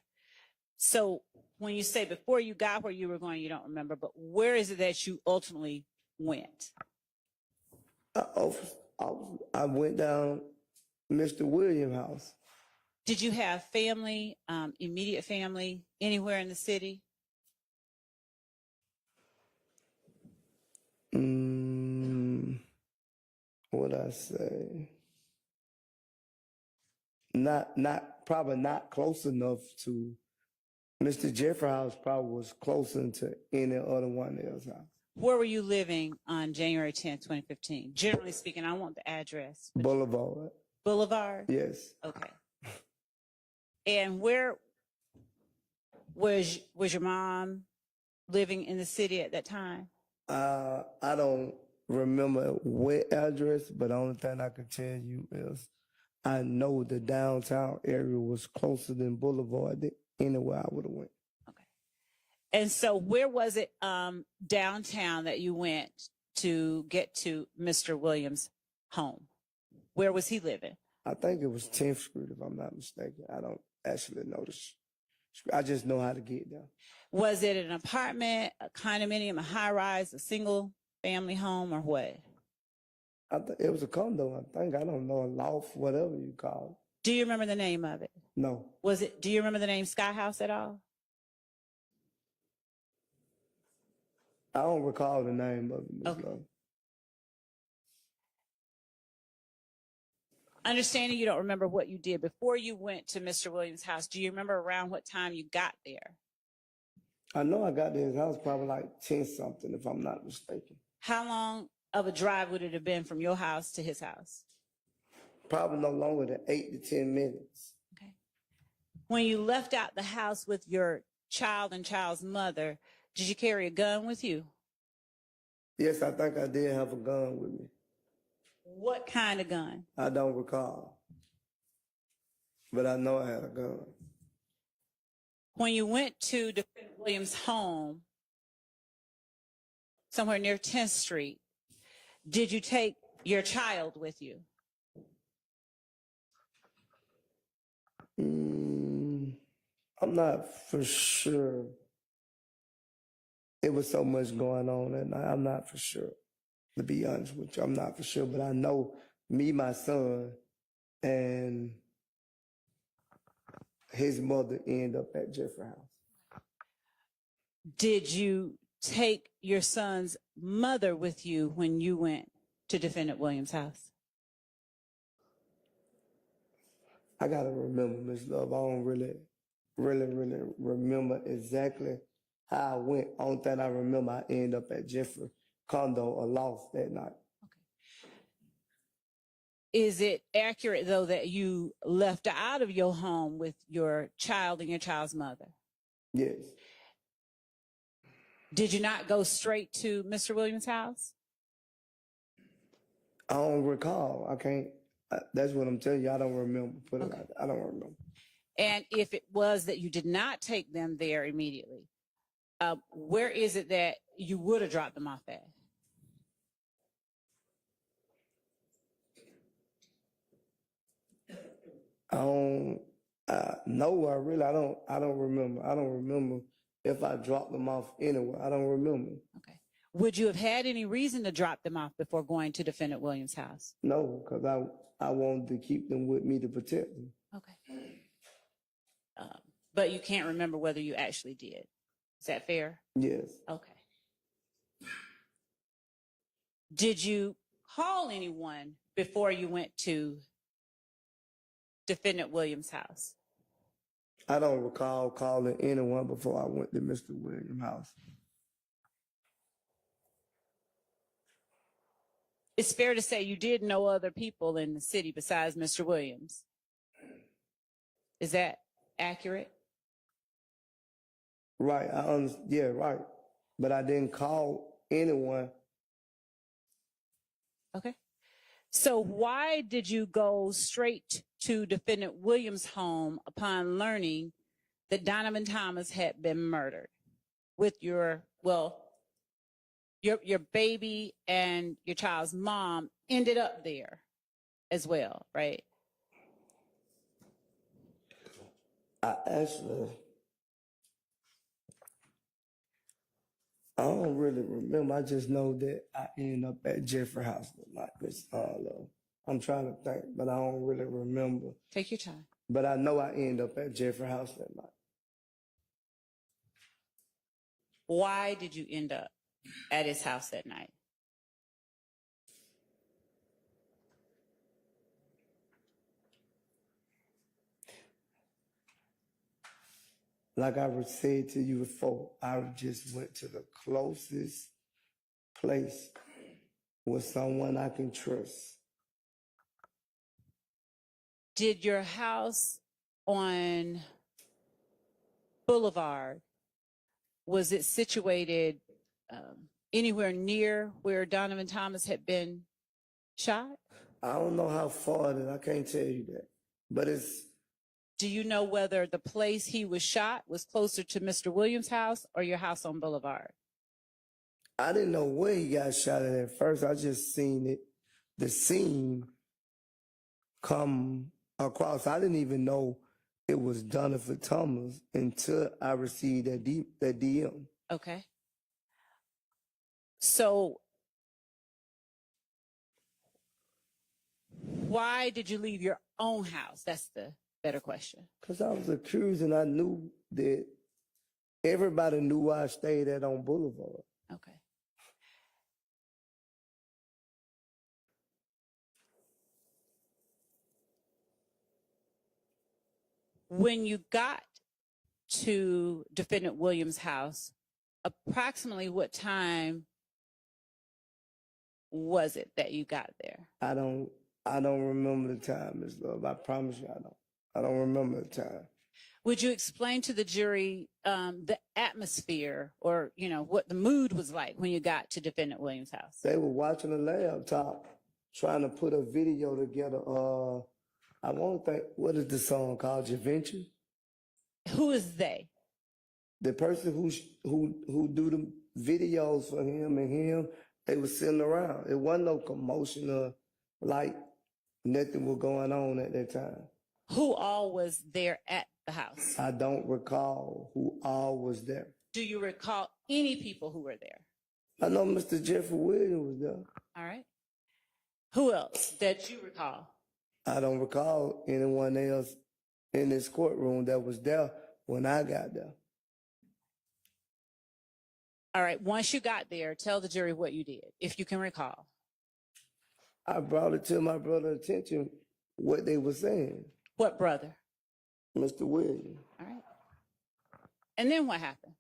So when you say before you got where you were going, you don't remember, but where is it that you ultimately went? I went down Mr. Williams' house. Did you have family, immediate family, anywhere in the city? What'd I say? Probably not close enough to Mr. Jeffrey house. Probably was closer to any other one else's house. Where were you living on January 10th, 2015? Generally speaking, I want the address. Boulevard. Boulevard? Yes. Okay. And where was your mom living in the city at that time? I don't remember what address, but the only thing I can tell you is I know the downtown area was closer than Boulevard than anywhere I would have went. Okay. And so where was it downtown that you went to get to Mr. Williams' home? Where was he living? I think it was 10th Street, if I'm not mistaken. I don't actually know the street. I just know how to get there. Was it an apartment, a condominium, a high-rise, a single-family home, or what? It was a condo, I think. I don't know, a loft, whatever you call it. Do you remember the name of it? No. Do you remember the name Sky House at all? I don't recall the name of it, Ms. Okay. Love. Understanding you don't remember what you did before you went to Mr. Williams' house, do you remember around what time you got there? I know I got to his house probably like 10 something, if I'm not mistaken. How long of a drive would it have been from your house to his house? Probably no longer than 8 to 10 minutes. Okay. When you left out the house with your child and child's mother, did you carry a gun with you? Yes, I think I did have a gun with me. What kind of gun? I don't recall. But I know I had a gun. When you went to Defendant Williams' home, somewhere near 10th Street, did you take your child with you? I'm not for sure. It was so much going on, and I'm not for sure. To be honest with you, I'm not for sure. But I know me, my son, and his mother end up at Jeffrey House. Did you take your son's mother with you when you went to Defendant Williams' house? I gotta remember, Miss Love. I don't really remember exactly how I went. Only thing I remember, I ended up at Jeffrey condo or loft that night. Is it accurate, though, that you left out of your home with your child and your child's mother? Yes. Did you not go straight to Mr. Williams' house? I don't recall. I can't. That's what I'm telling you. I don't remember. Put it Okay. like that. I don't remember. And if it was that you did not take them there immediately, where is it that you would have dropped them off at? I don't. No, I don't remember. I don't remember if I dropped them off anywhere. I don't remember. Okay. Would you have had any reason to drop them off before going to Defendant Williams' house? No, because I wanted to keep them with me to protect them. Okay. But you can't remember whether you actually did. Is that fair? Yes. Okay. Did you call anyone before you went to Defendant Williams' house? I don't recall calling anyone before I went to Mr. Williams' house. It's fair to say you did know other people in the city besides Mr. Williams. Is that accurate? Right. Yeah, right. But I didn't call anyone. Okay. So why did you go straight to Defendant Williams' home upon learning that Donovan Thomas had been murdered with your baby and your child's mom ended up there as well, right? I don't really remember. I just know that I ended up at Jeffrey House like this. I'm trying to think, but I don't really remember. Take your time. But I know I ended up at Jeffrey House that night. Why did you end up at his house that night? Like I said to you before, I just went to the closest place with someone I can trust. Did your house on Boulevard, was it situated anywhere near where Donovan Thomas had been shot? I don't know how far it is. I can't tell you that. But it's... Do you know whether the place he was shot was closer to Mr. Williams' house or your house on Boulevard? I didn't know where he got shot at first. I just seen it, the scene come across. I didn't even know it was Donovan Thomas until I received that DM. Okay. So why did you leave your own house? That's the better question. Because I was accused and I knew that everybody knew where I stayed at on Boulevard. Okay. When you got to defendant Williams' house, approximately what time was it that you got there? I don't remember the time, Ms. Love. I promise you I don't remember the time. Would you explain to the jury the atmosphere or, you know, what the mood was like when you got to defendant Williams' house? They were watching a laptop trying to put a video together. I won't think, what is the song called? Javenture? Who is they? The person who do the videos for him and him, they were sitting around. It wasn't no commotion or like nothing was going on at that time. Who all was there at the house? I don't recall who all was there. Do you recall any people who were there? I know Mr. Jeffrey Williams was there. All right. Who else that you recall? I don't recall anyone else in this courtroom that was there when I got there. All right. Once you got there, tell the jury what you did, if you can recall. I brought it to my brother's attention what they were saying. What brother? Mr. Williams. All right. And then what happened?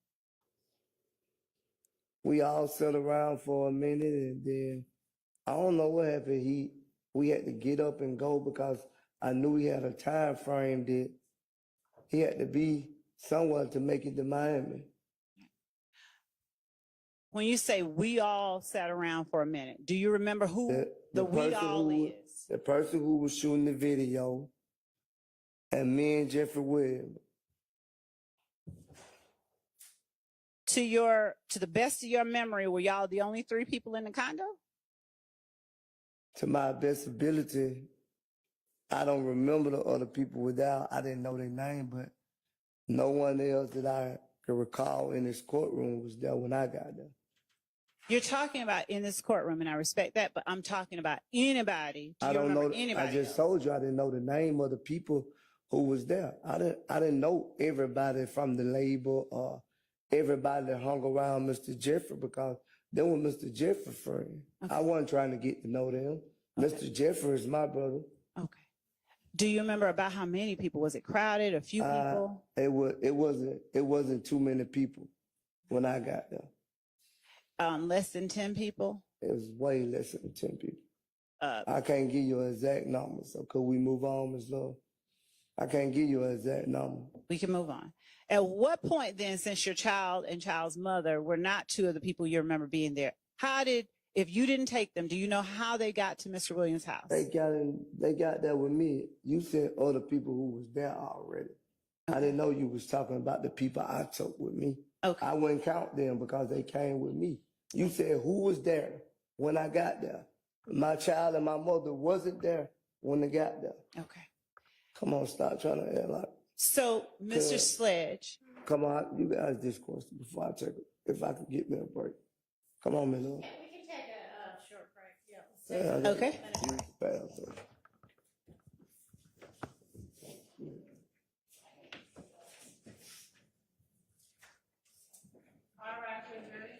We all sat around for a minute and then I don't know what happened. We had to get up and go because I knew he had a time frame that he had to be somewhere to make it to Miami. When you say we all sat around for a minute, do you remember who the we all is? The person who was shooting the video and me and Jeffrey Williams. To the best of your memory, were y'all the only 3 people in the condo? To my best ability, I don't remember the other people without. I didn't know their name, but no one else that I can recall in this courtroom was there when I got there. You're talking about in this courtroom, and I respect that, but I'm talking about anybody. I don't know. Anybody I just else? told you I didn't know the name of the people who was there. I didn't know everybody from the label or everybody that hung around Mr. Jeffrey because they were Mr. Jeffrey's friend. Okay. I wasn't trying to get to know them. Okay. Mr. Jeffrey is my brother. Okay. Do you remember about how many people? Was it crowded? A few people? It wasn't too many people when I got there. Less than 10 people? It was way less than 10 people. I can't give you an exact number, so could we move on, Ms. Love? I can't give you an exact number. We can move on. At what point then, since your child and child's mother were not 2 of the people you remember being there, if you didn't take them, do you know how they got to Mr. Williams' house? They got there with me. You said other people who was there already. Okay. I didn't know you was talking about the people I took with me. Okay. I wouldn't count them because they came with me. You said who was there when I got there. My child and my mother wasn't there when they got there. Okay. Come on, stop trying to act like. So, Mr. Sledge. Come on, you guys this question before I take it. If I could get me a break. Come on, Ms. Love. We can take a short break. Yeah, Okay. use the bathroom. All right, we're ready.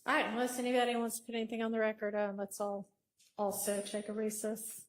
All right, unless anybody wants to put anything on the record, let's all also take a recess.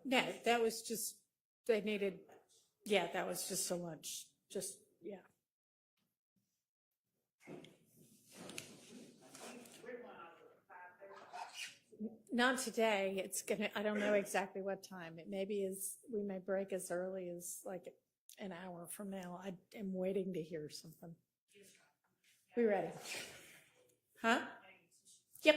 No, that was just, they needed, yeah, that was just so much, just, yeah. Not today. It's gonna, I don't know exactly what time. It maybe is, we may break as early as like an hour from now. I am waiting to hear something. We ready? Huh? Yep.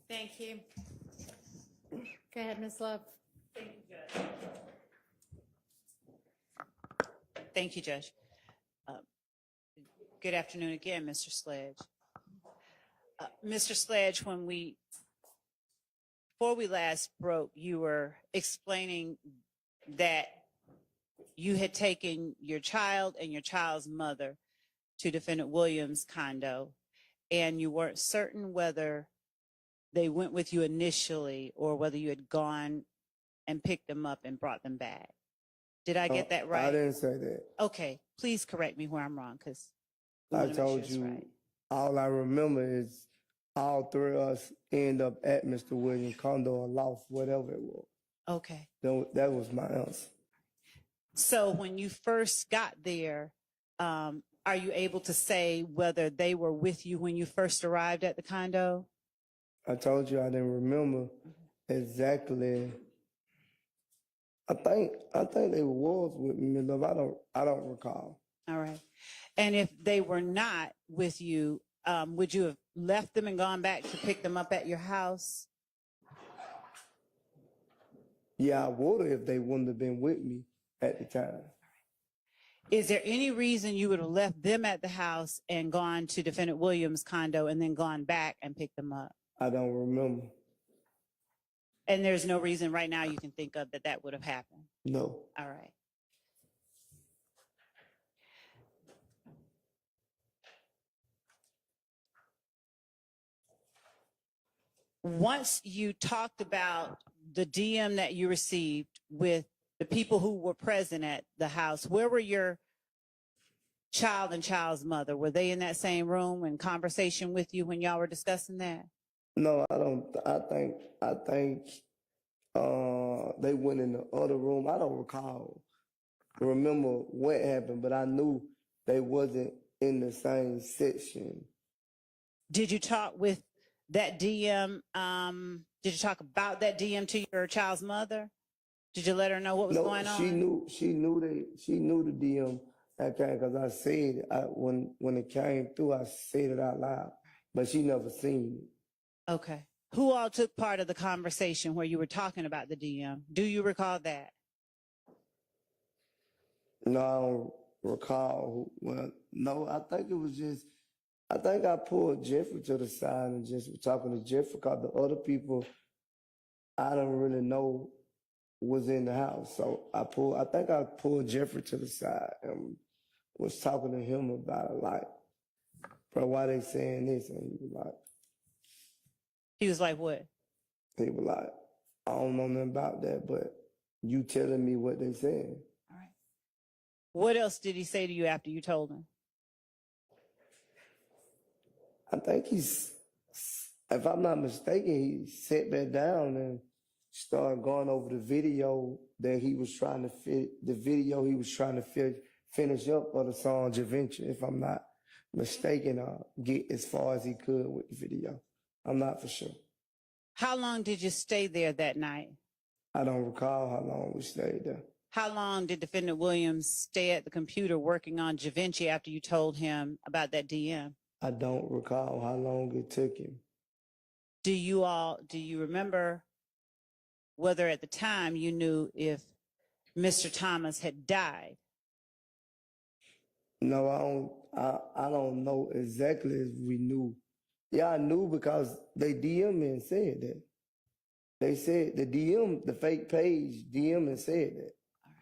Thank you. Go ahead, Ms. Love. Thank you, Judge. Good afternoon again, Mr. Sledge. Mr. Sledge, before we last broke, you were explaining that you had taken your child and your child's mother to Defendant Williams' condo, and you weren't certain whether they went with you initially or whether you had gone and picked them up and brought them back. Did I get that right? I didn't say that. Okay, please correct me where I'm wrong, because I told you right. all I remember is all three of us end up at Mr. Williams' condo or lost, whatever it was. Okay. That was my answer. So when you first got there, are you able to say whether they were with you when you first arrived at the condo? I told you I didn't remember exactly. I think they was with me, love. I don't recall. All right. And if they were not with you, would you have left them and gone back to pick them up at your house? Yeah, I would have if they wouldn't have been with me at the time. Is there any reason you would have left them at the house and gone to Defendant Williams' condo and then gone back and picked them up? I don't remember. And there's no reason right now you can think of that would have happened? No. All right. Once you talked about the DM that you received with the people who were present at the house, where were your child and child's mother? Were they in that same room in conversation with you when y'all were discussing that? No, I don't. I think they went in the other room. I don't remember what happened, but I knew they wasn't in the same section. Did you talk with that DM? Did you talk about that DM to your child's mother? Did you let her know what was going on? She knew the DM that came because I said it. When it came through, I said it out loud, but she never seen it. Okay. Who all took part of the conversation where you were talking about the DM? Do you recall that? No, I don't recall. Well, no, I think it was just, I think I pulled Jeffrey to the side and just was talking to Jeffrey because the other people I don't really know was in the house. So I think I pulled Jeffrey to the side and was talking to him about it, like, bro, why they saying this? And He was like, what? he was like, I don't know nothing about that, but you telling me what they saying. All right. What else did he say to you after you told him? I think if I'm not mistaken, he sat back down and started going over the video that he was trying to finish up of the song Javinci, if I'm not mistaken, or get as far as he could with the video. I'm not for sure. How long did you stay there that night? I don't recall how long we stayed there. How long did Defendant Williams stay at the computer working on Javinci after you told him about that DM? I don't recall how long it took him. Do you remember whether at the time you knew if Mr. Thomas had died? No, I don't know exactly if we knew. Yeah, I knew because they DM me and said that. They said the fake page DM and said that. All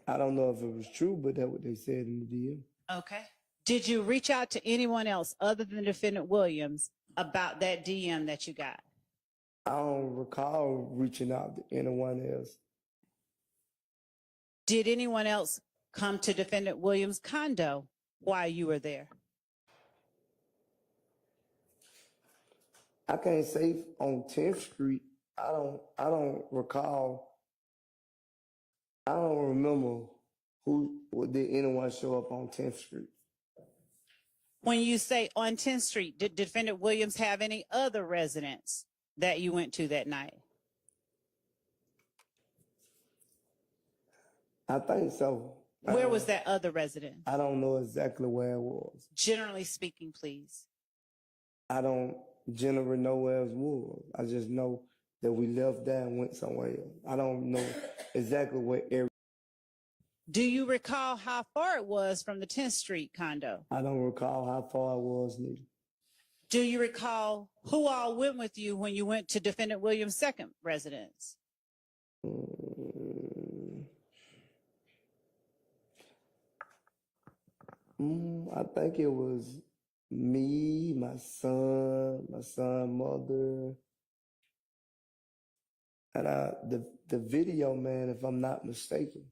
right. I don't know if it was true, but that's what they said in the DM. Okay. Did you reach out to anyone else other than Defendant Williams about that DM that you got? I don't recall reaching out to anyone else. Did anyone else come to Defendant Williams' condo while you were there? I can't say on 10th Street. I don't recall. I don't remember did anyone show up on 10th Street. When you say on 10th Street, did Defendant Williams have any other residents that you went to that night? I think so. Where was that other resident? I don't know exactly where it was. Generally speaking, please. I don't generally know where it was. I just know that we left there and went somewhere else. I don't know exactly what area. Do you recall how far it was from the 10th Street condo? I don't recall how far it was, neither. Do you recall who all went with you when you went to Defendant Williams' second residence? I think it was me, my son, mother, and the video man, if I'm not mistaken.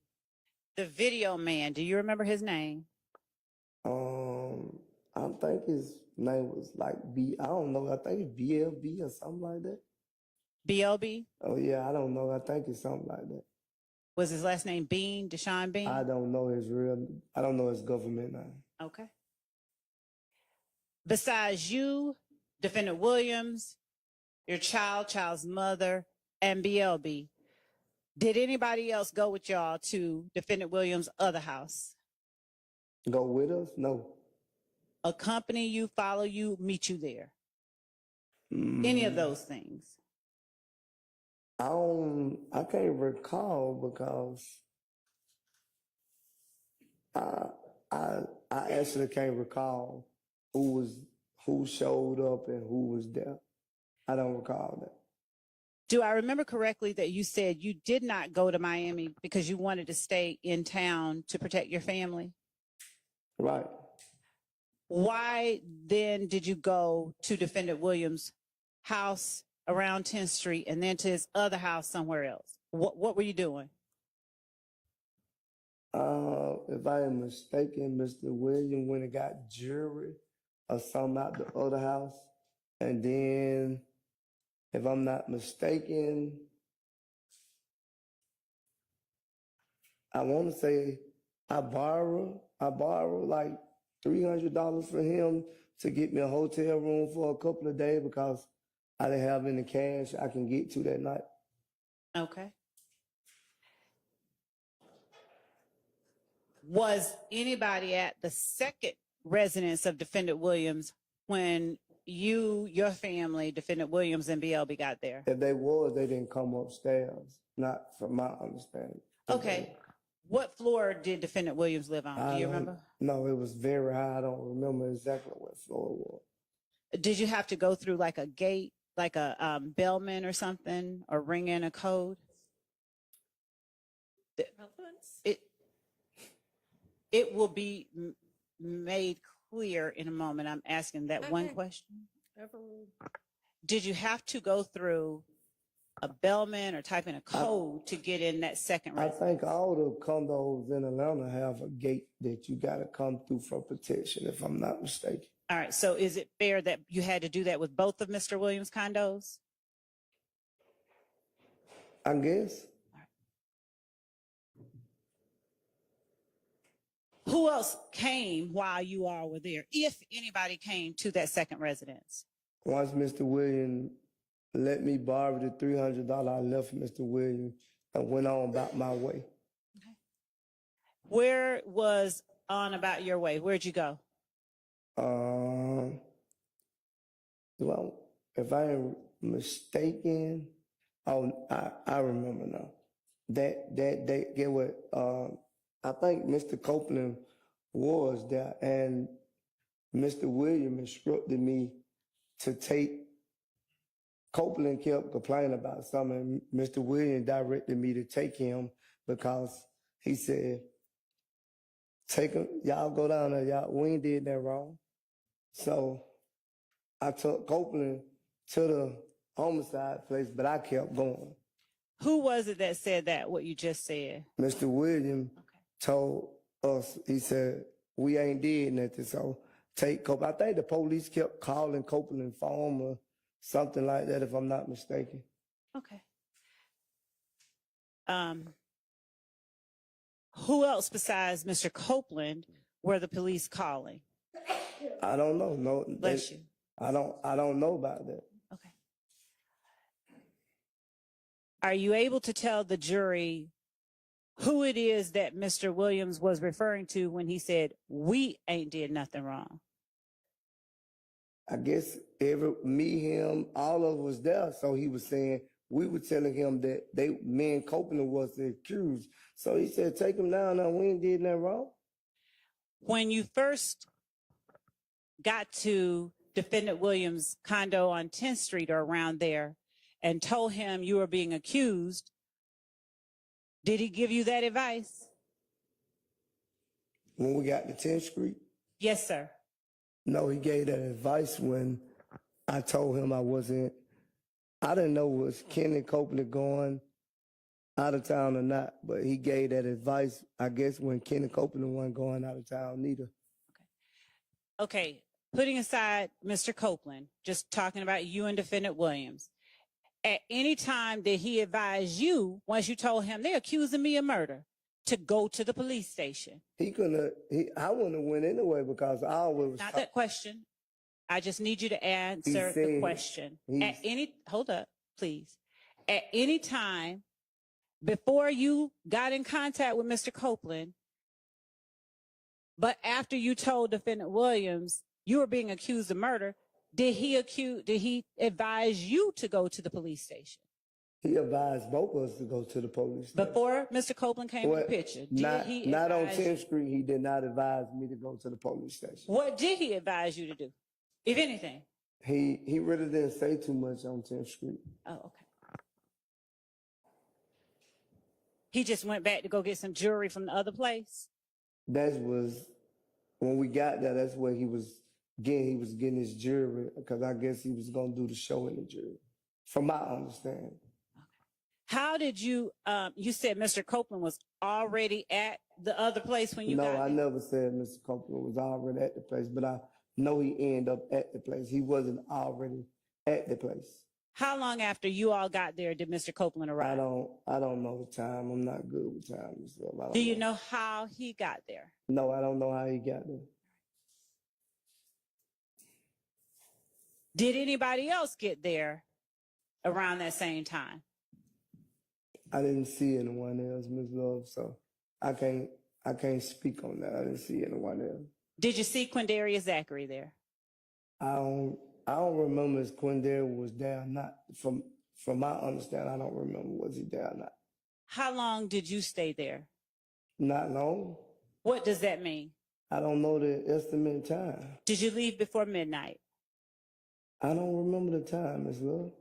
The video man, do you remember his name? I think his name was like I don't know, I think it's BLB or something like that. B.O.B.? Oh yeah, I don't know, I think it's something like that. Was his last name Bean, Deshaun Bean? I don't know his government name. Okay. Besides you, Defendant Williams, your child's mother, and BLB, did anybody else go with y'all to Defendant Williams' other house? Go with us? No. Accompany you, follow you, meet you there? Any of those things? I can't recall because I actually can't recall who showed up and who was there. I don't recall that. Do I remember correctly that you said you did not go to Miami because you wanted to stay in town to protect your family? Right. Why then did you go to Defendant Williams' house around 10th Street and then to his other house somewhere else? What were you doing? If I am mistaken, Mr. William went and got jewelry or something out the other house. And then, if I'm not mistaken, I want to say I borrowed like $300 for him to get me a hotel room for a couple of days because I didn't have any cash I can get to that night. Okay. Was anybody at the second residence of Defendant Williams when you, your family, Defendant Williams, and BLB got there? If they was, they didn't come upstairs, not from my understanding. Okay. What floor did Defendant Williams live on? Do you remember? No, it was very high. I don't remember exactly what floor it was. Did you have to go through like a gate, like a bellman or something, or ring in a code? It will be made clear in a moment. I'm asking that one Okay. question. Did you have to go through a bellman or type in a code to get in that second I residence? think all the condos in Atlanta have a gate that you got to come through for protection, if I'm not mistaken. All right. So is it fair that you had to do that with both of Mr. Williams' condos? I guess. Who else came while you all were there, if anybody came to that second residence? Once Mr. Williams let me borrow the $300, I left Mr. Williams and went on about my way. Where was on about your way? Where'd you go? Well, if I am mistaken, I remember now. That get what I think Mr. Copeland was there, and Mr. Williams instructed me to take. Copeland kept complaining about something. Mr. Williams directed me to take him because he said, "Take him, y'all go down there, y'all. We ain't did that wrong." So I took Copeland to the homicide place, but I kept going. Who was it that said that, what you just said? Mr. Williams told us, he said, "We ain't did nothing, so take Copeland." I think the police kept calling Copeland phone or something like that, if I'm not mistaken. Okay. Who else besides Mr. Copeland were the police calling? I don't know. No, Bless you. I don't know about that. Okay. Are you able to tell the jury who it is that Mr. Williams was referring to when he said, "We ain't did nothing wrong"? I guess me, him, all of us was there. So he was saying, we were telling him that me and Copeland was the accused. So he said, "Take him down there. We ain't did nothing wrong." When you first got to Defendant Williams' condo on 10th Street or around there and told him you were being accused, did he give you that advice? When we got to 10th Street? Yes, sir. No, he gave that advice when I told him I didn't know was Kenny Copeland going out of town or not, but he gave that advice, I guess, when Kenny Copeland wasn't going out of town neither. Okay, putting aside Mr. Copeland, just talking about you and Defendant Williams, at any time did he advise you, once you told him they're accusing me of murder, to go to the police station? I wouldn't have went anyway because I always was. Not that question. I just need you to answer the question. Hold up, please. At any time before you got in contact with Mr. Copeland, but after you told Defendant Williams you were being accused of murder, did he advise you to go to the police station? He advised both of us to go to the police station. Before Mr. Copeland came in the picture, not on 10th Street, he did not advise me to go to the police station. What did he advise you to do, if anything? He really didn't say too much on 10th Street. Oh, okay. He just went back to go get some jewelry from the other place? That was, when we got there, that's where he was getting his jewelry, because I guess he was going to do the show in the jewelry, from my understanding. How did you said Mr. Copeland was already at the other place when you got there? No, I never said Mr. Copeland was already at the place, but I know he ended up at the place. He wasn't already at the place. How long after you all got there did Mr. Copeland arrive? I don't know the time. I'm not good with time and stuff. Do you know how he got there? No, I don't know how he got there. Did anybody else get there around that same time? I didn't see anyone else, Ms. Love, so I can't speak on that. I didn't see anyone else. Did you see Quindarius Zachary there? I don't remember if Quindare was there or not. From my understanding, I don't remember was he there or not. How long did you stay there? Not long. What does that mean? I don't know the estimate time. Did you leave before midnight? I don't remember the time, Ms. Love.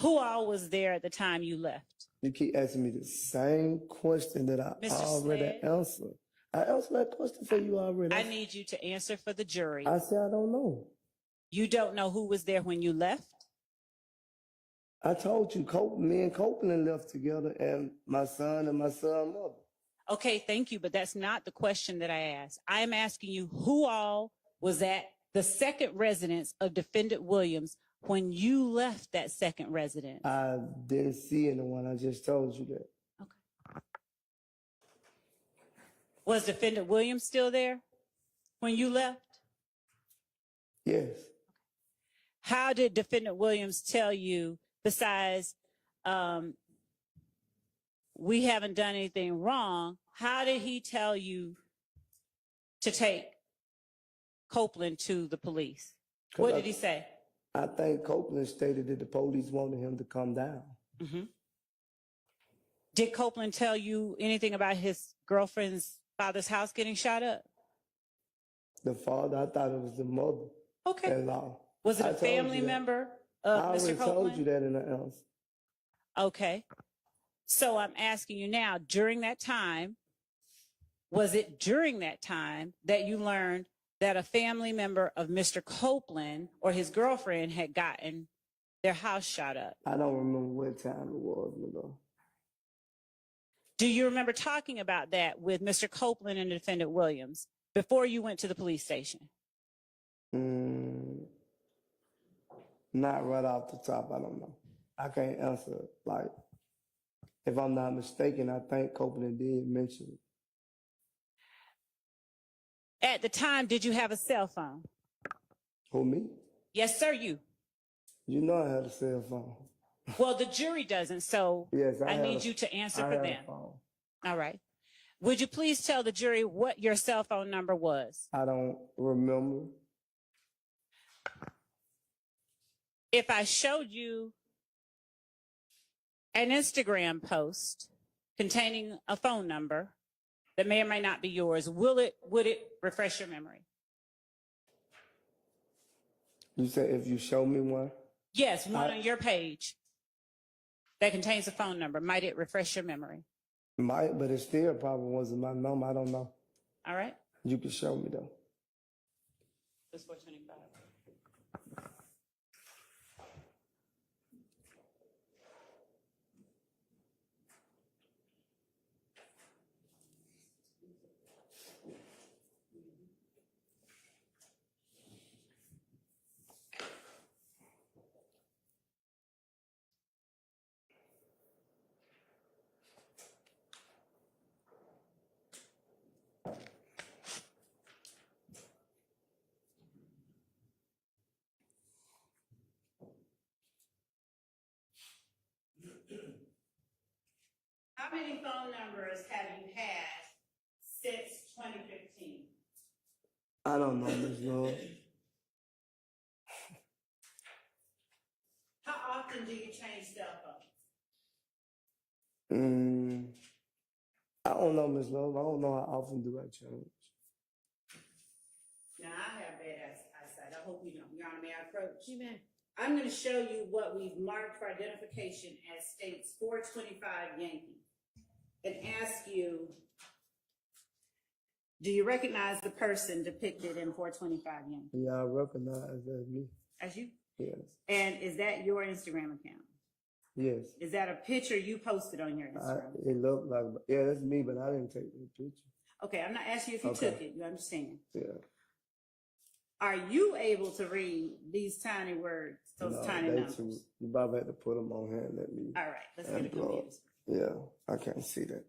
Who all was there at the time you left? You keep asking me the same question that I Mr. already Slade? answered. I answered that question for you already. I need you to answer for the jury. I said I don't know. You don't know who was there when you left? I told you, me and Copeland left together, and my son and my son's mother. Okay, thank you, but that's not the question that I asked. I am asking you who all was at the second residence of Defendant Williams when you left that second residence? I didn't see anyone. I just told you that. Okay. Was Defendant Williams still there when you left? Yes. How did Defendant Williams tell you, besides we haven't done anything wrong, how did he tell you to take Copeland to the police? What did he say? I think Copeland stated that the police wanted him to come down. Mm-hmm. Did Copeland tell you anything about his girlfriend's father's house getting shot up? The father, I thought it was the mother. Okay. In-law. Was it I a told you family that. member I of already Mr. Copeland? told you that in the answer. Okay. So I'm asking you now, during that time, was it during that time that you learned that a family member of Mr. Copeland or his girlfriend had gotten their house shot up? I don't remember what time it was, though. Do you remember talking about that with Mr. Copeland and Defendant Williams before you went to the police station? Not right off the top, I don't know. I can't answer. Like, if I'm not mistaken, I think Copeland did mention it. At the time, did you have a cell phone? Who, me? Yes, sir, you. You know I had a cell phone. Well, the jury doesn't, so Yes, I need you to answer I for had them. a phone. All right. Would you please tell the jury what your cell phone number was? I don't remember. If I showed you an Instagram post containing a phone number that may or may not be yours, would it refresh your memory? You said if you show me one? Yes, one on your page that contains a phone number. Might it refresh your memory? Might, but it still probably wasn't my number. I don't know. All right. You can show me, though. It's 425. How many phone numbers have you had since 2015? I don't know, Ms. Lord. How often do you change cell phones? I don't know, Ms. Love. I don't know how often do I change. Now, I have bad eyesight. I hope you don't. Your Honor, may I approach? You may. I'm going to show you what we've marked for identification as states 425 Yankee and ask you, do you recognize the person depicted in 425 Yankee? Yeah, I recognize that's me. As you? Yes. And is that your Instagram account? Yes. Is that a picture you posted on your Instagram? It looked like, yeah, that's me, but I didn't take the picture. Okay, I'm not asking you if you Okay. took it. You understand? Yeah. Are you able to read these tiny words, those No, tiny they numbers? too- You probably had to put them on hand. Let me. All right, let's get a unplug. computer. Yeah, I can't see that.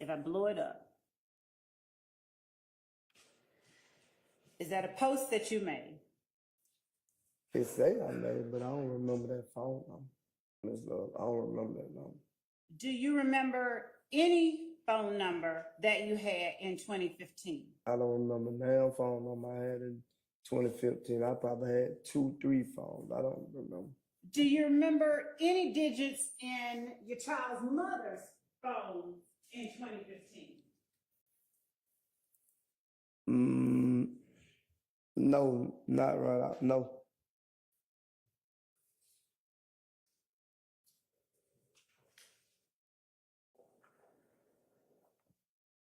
If I blow it up, Is that a post that you made? It say I made, but I don't remember that phone number. Ms. Love, I don't remember that number. Do you remember any phone number that you had in 2015? I don't remember the phone number I had in 2015. I probably had 2, 3 phones. I don't remember. Do you remember any digits in your child's mother's phone in 2015? No, not right out. No.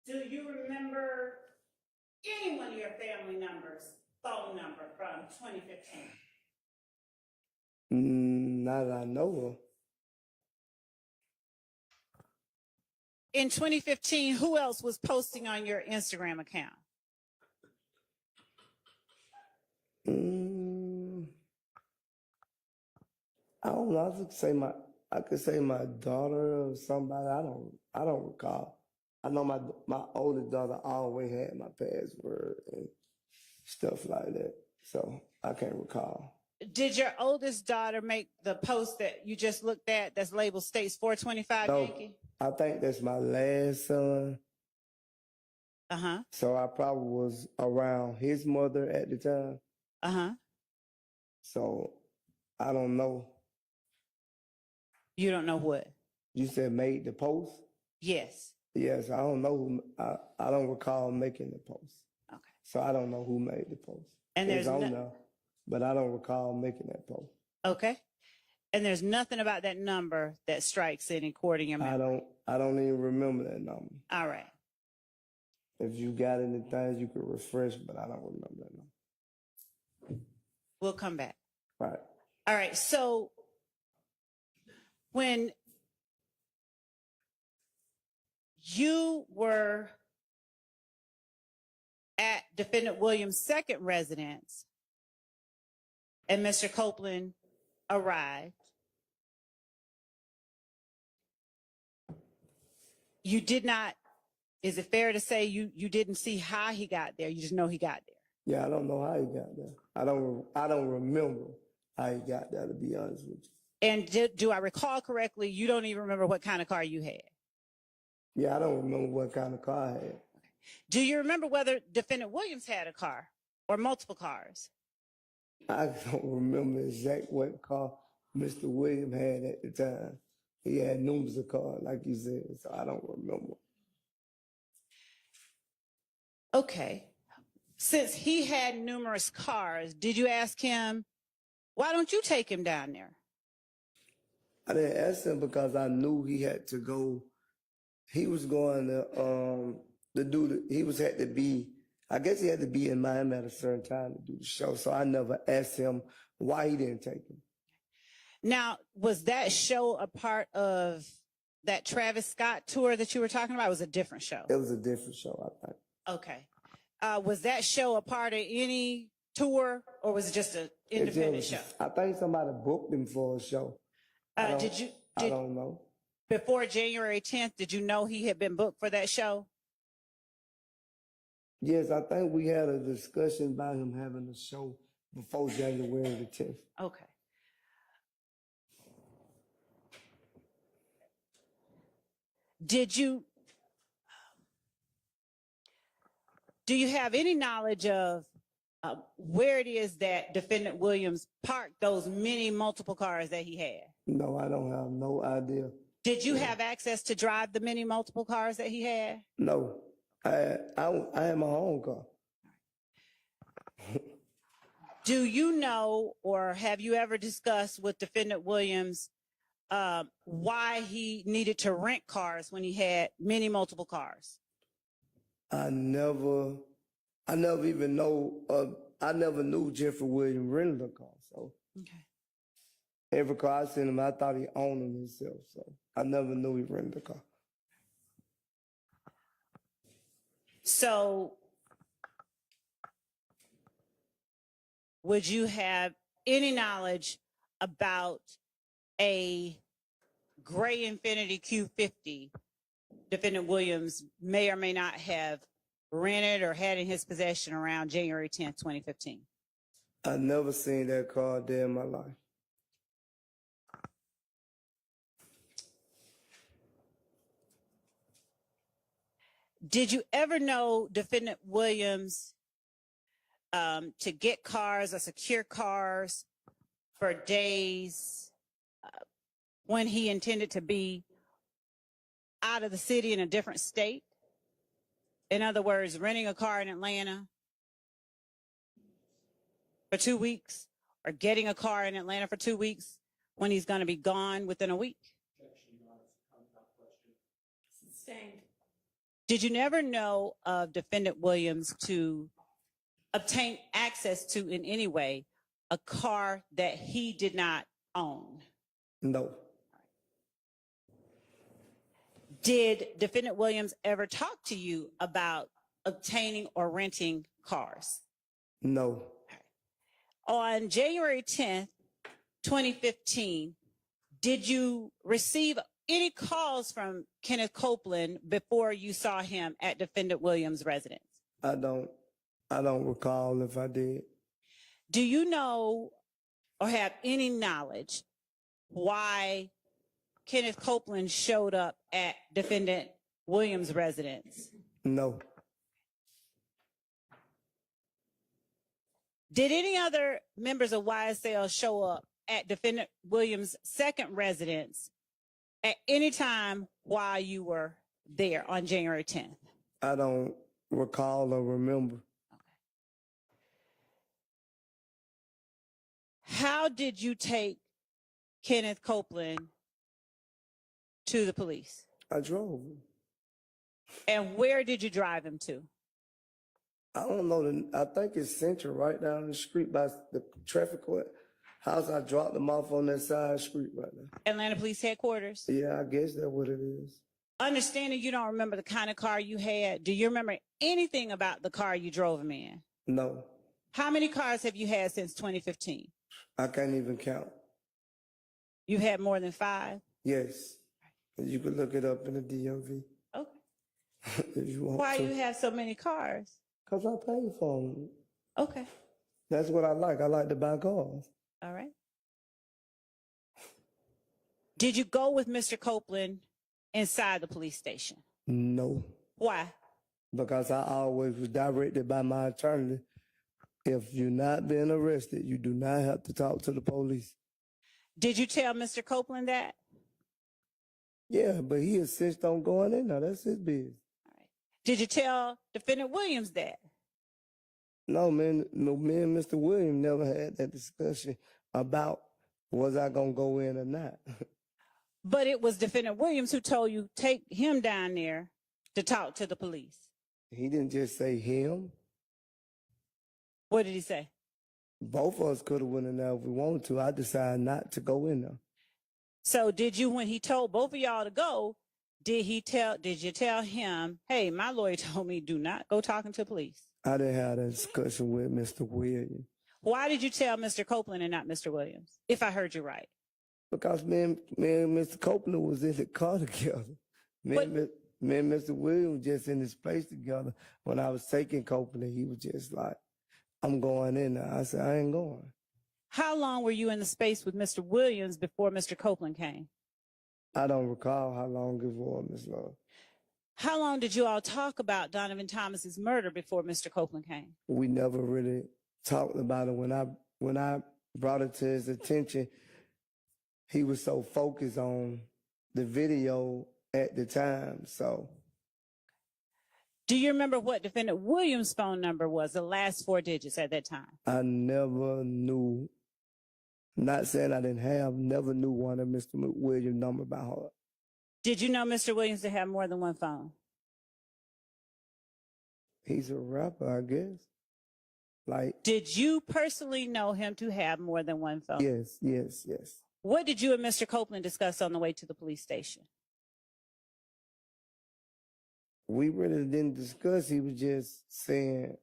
Do you remember any one of your family members' phone number from 2015? Not that I know of. In 2015, who else was posting on your Instagram account? I don't know. I could say my daughter or somebody. I don't recall. I know my oldest daughter always had my password and stuff like that. So I can't recall. Did your oldest daughter make the post that you just looked at that's labeled States 425 No, Yankee? I think that's my last son. Uh-huh. So I probably was around his mother at the time. Uh-huh. So I don't know. You don't know what? You said made the post? Yes. Yes, I don't know who. I don't recall making the post. Okay. So I don't know who made the post. And there's it's on there, but I don't recall making that post. Okay. And there's nothing about that number that strikes any chord in your memory. I don't even remember that number. All right. If you got any things you could refresh, but I don't remember that number. We'll come back. Right. All right. So when you were at Defendant Williams' second residence and Mr. Copeland arrived, you did not, is it fair to say you didn't see how he got there? You just know he got there. Yeah, I don't know how he got there. I don't remember how he got there, to be honest with you. And do I recall correctly, you don't even remember what kind of car you had? Yeah, I don't remember what kind of car I had. Do you remember whether Defendant Williams had a car or multiple cars? I don't remember exact what car Mr. Williams had at the time. He had numerous of cars, like you said, so I don't remember. Okay. Since he had numerous cars, did you ask him, why don't you take him down there? I didn't ask him because I knew he had to go. He was going to do had to be, I guess he had to be in Miami at a certain time to do the show. So I never asked him why he didn't take him. Now, was that show a part of that Travis Scott tour that you were talking about? It was a different show. It was a different show, I think. Okay. Was that show a part of any tour or was it just an independent show? I think somebody booked him for a show. I don't know. Before January 10th, did you know he had been booked for that show? Yes, I think we had a discussion about him having a show before January the 10th. Okay. Do you have any knowledge of where it is that Defendant Williams parked those many multiple cars that he had? No, I don't have no idea. Did you have access to drive the many multiple cars that he had? No, I had my own car. Do you know or have you ever discussed with Defendant Williams why he needed to rent cars when he had many multiple cars? I never even know. I never knew Jeffrey Williams rented a car. So Okay. every car I seen him, I thought he owned them himself. So I never knew he rented a car. So would you have any knowledge about a gray Infiniti Q50 Defendant Williams may or may not have rented or had in his possession around January 10th, 2015? I never seen that car a day in my life. Did you ever know Defendant Williams to get cars or secure cars for days when he intended to be out of the city in a different state? In other words, renting a car in Atlanta for 2 weeks or getting a car in Atlanta for 2 weeks when he's going to be gone within a week? Sustained. Did you never know of Defendant Williams to obtain access to, in any way, a car that he did not own? No. Did Defendant Williams ever talk to you about obtaining or renting cars? No. On January 10th, 2015, did you receive any calls from Kenneth Copeland before you saw him at Defendant Williams' residence? I don't recall if I did. Do you know or have any knowledge why Kenneth Copeland showed up at Defendant Williams' residence? No. Did any other members of YSL show up at Defendant Williams' second residence at any time while you were there on January 10th? I don't recall or remember. How did you take Kenneth Copeland to the police? I drove him. And where did you drive him to? I don't know. I think it's Central, right down the street by the traffic court house. I dropped them off on that side street right now. Atlanta Police Headquarters? Yeah, I guess that's what it is. Understanding you don't remember the kind of car you had, do you remember anything about the car you drove him in? No. How many cars have you had since 2015? I can't even count. You've had more than 5? Yes. You could look it up in the DMV. Okay. If you want Why to. you have so many cars? Because I paid for them. Okay. That's what I like. I like to buy cars. All right. Did you go with Mr. Copeland inside the police station? No. Why? Because I always was directed by my attorney. If you're not being arrested, you do not have to talk to the police. Did you tell Mr. Copeland that? Yeah, but he insists on going in there. That's his business. All right. Did you tell Defendant Williams that? No, man. No, me and Mr. Williams never had that discussion about was I going to go in or not. But it was Defendant Williams who told you take him down there to talk to the police. He didn't just say him. What did he say? Both of us could have went in there if we wanted to. I decided not to go in there. So did you, when he told both of y'all to go, did you tell him, hey, my lawyer told me do not go talking to police? I didn't have that discussion with Mr. Williams. Why did you tell Mr. Copeland and not Mr. Williams, if I heard you right? Because me and Mr. Copeland was in the car together. Me and Mr. Williams just in this place together. When I was taking Copeland, he was just like, I'm going in there. I said, I ain't going. How long were you in the space with Mr. Williams before Mr. Copeland came? I don't recall how long it was, Miss Love. How long did you all talk about Donovan Thomas's murder before Mr. Copeland came? We never really talked about it. When I brought it to his attention, he was so focused on the video at the time. So, do you remember what Defendant Williams' phone number was, the last 4 digits at that time? I never knew. Not saying I didn't have, never knew one of Mr. Williams' number by heart. Did you know Mr. Williams to have more than one phone? He's a rapper, I guess. Like, did you personally know him to have more than one phone? Yes, yes, yes. What did you and Mr. Copeland discuss on the way to the police station? We really didn't discuss. He was just saying,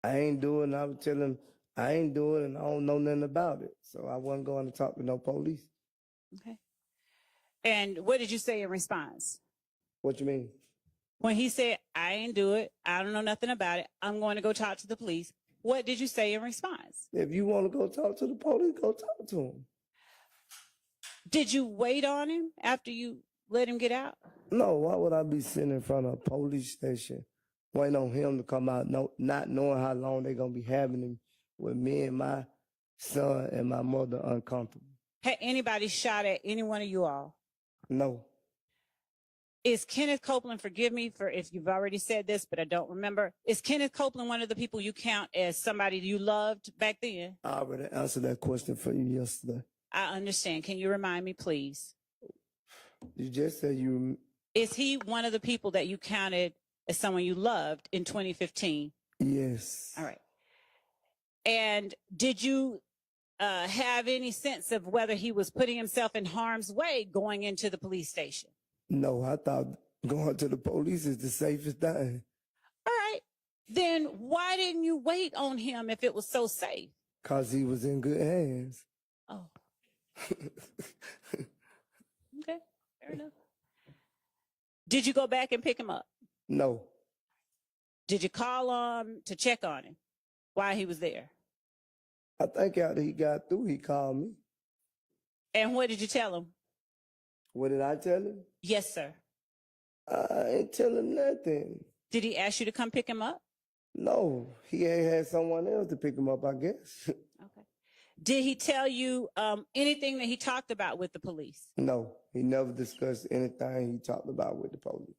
I ain't doing it. I was telling him, I ain't doing it and I don't know nothing about it. So I wasn't going to talk to no police. Okay. And what did you say in response? What you mean? When he said, I ain't do it, I don't know nothing about it, I'm going to go talk to the police, what did you say in response? If you want to go talk to the police, go talk to them. Did you wait on him after you let him get out? No, why would I be sitting in front of a police station waiting on him to come out, not knowing how long they're going to be having him with me and my son and my mother uncomfortable? Had anybody shot at any one of you all? No, Is Kenneth Copeland, forgive me for if you've already said this, but I don't remember. Is Kenneth Copeland one of the people you count as somebody you loved back then? I already answered that question for you yesterday. I understand. Can you remind me, please? You just said you, Is he one of the people that you counted as someone you loved in 2015? yes. All right. And did you have any sense of whether he was putting himself in harm's way going into the police station? No, I thought going to the police is the safest thing. All right. Then why didn't you wait on him if it was so safe? Because he was in good hands. Oh. Okay, fair enough. Did you go back and pick him up? No, Did you call him to check on him while he was there? I think after he got through, he called me. And what did you tell him? What did I tell him? Yes, sir. I ain't tell him nothing. Did he ask you to come pick him up? No, he ain't had someone else to pick him up, I guess. Okay. Did he tell you anything that he talked about with the police? No, he never discussed anything he talked about with the police.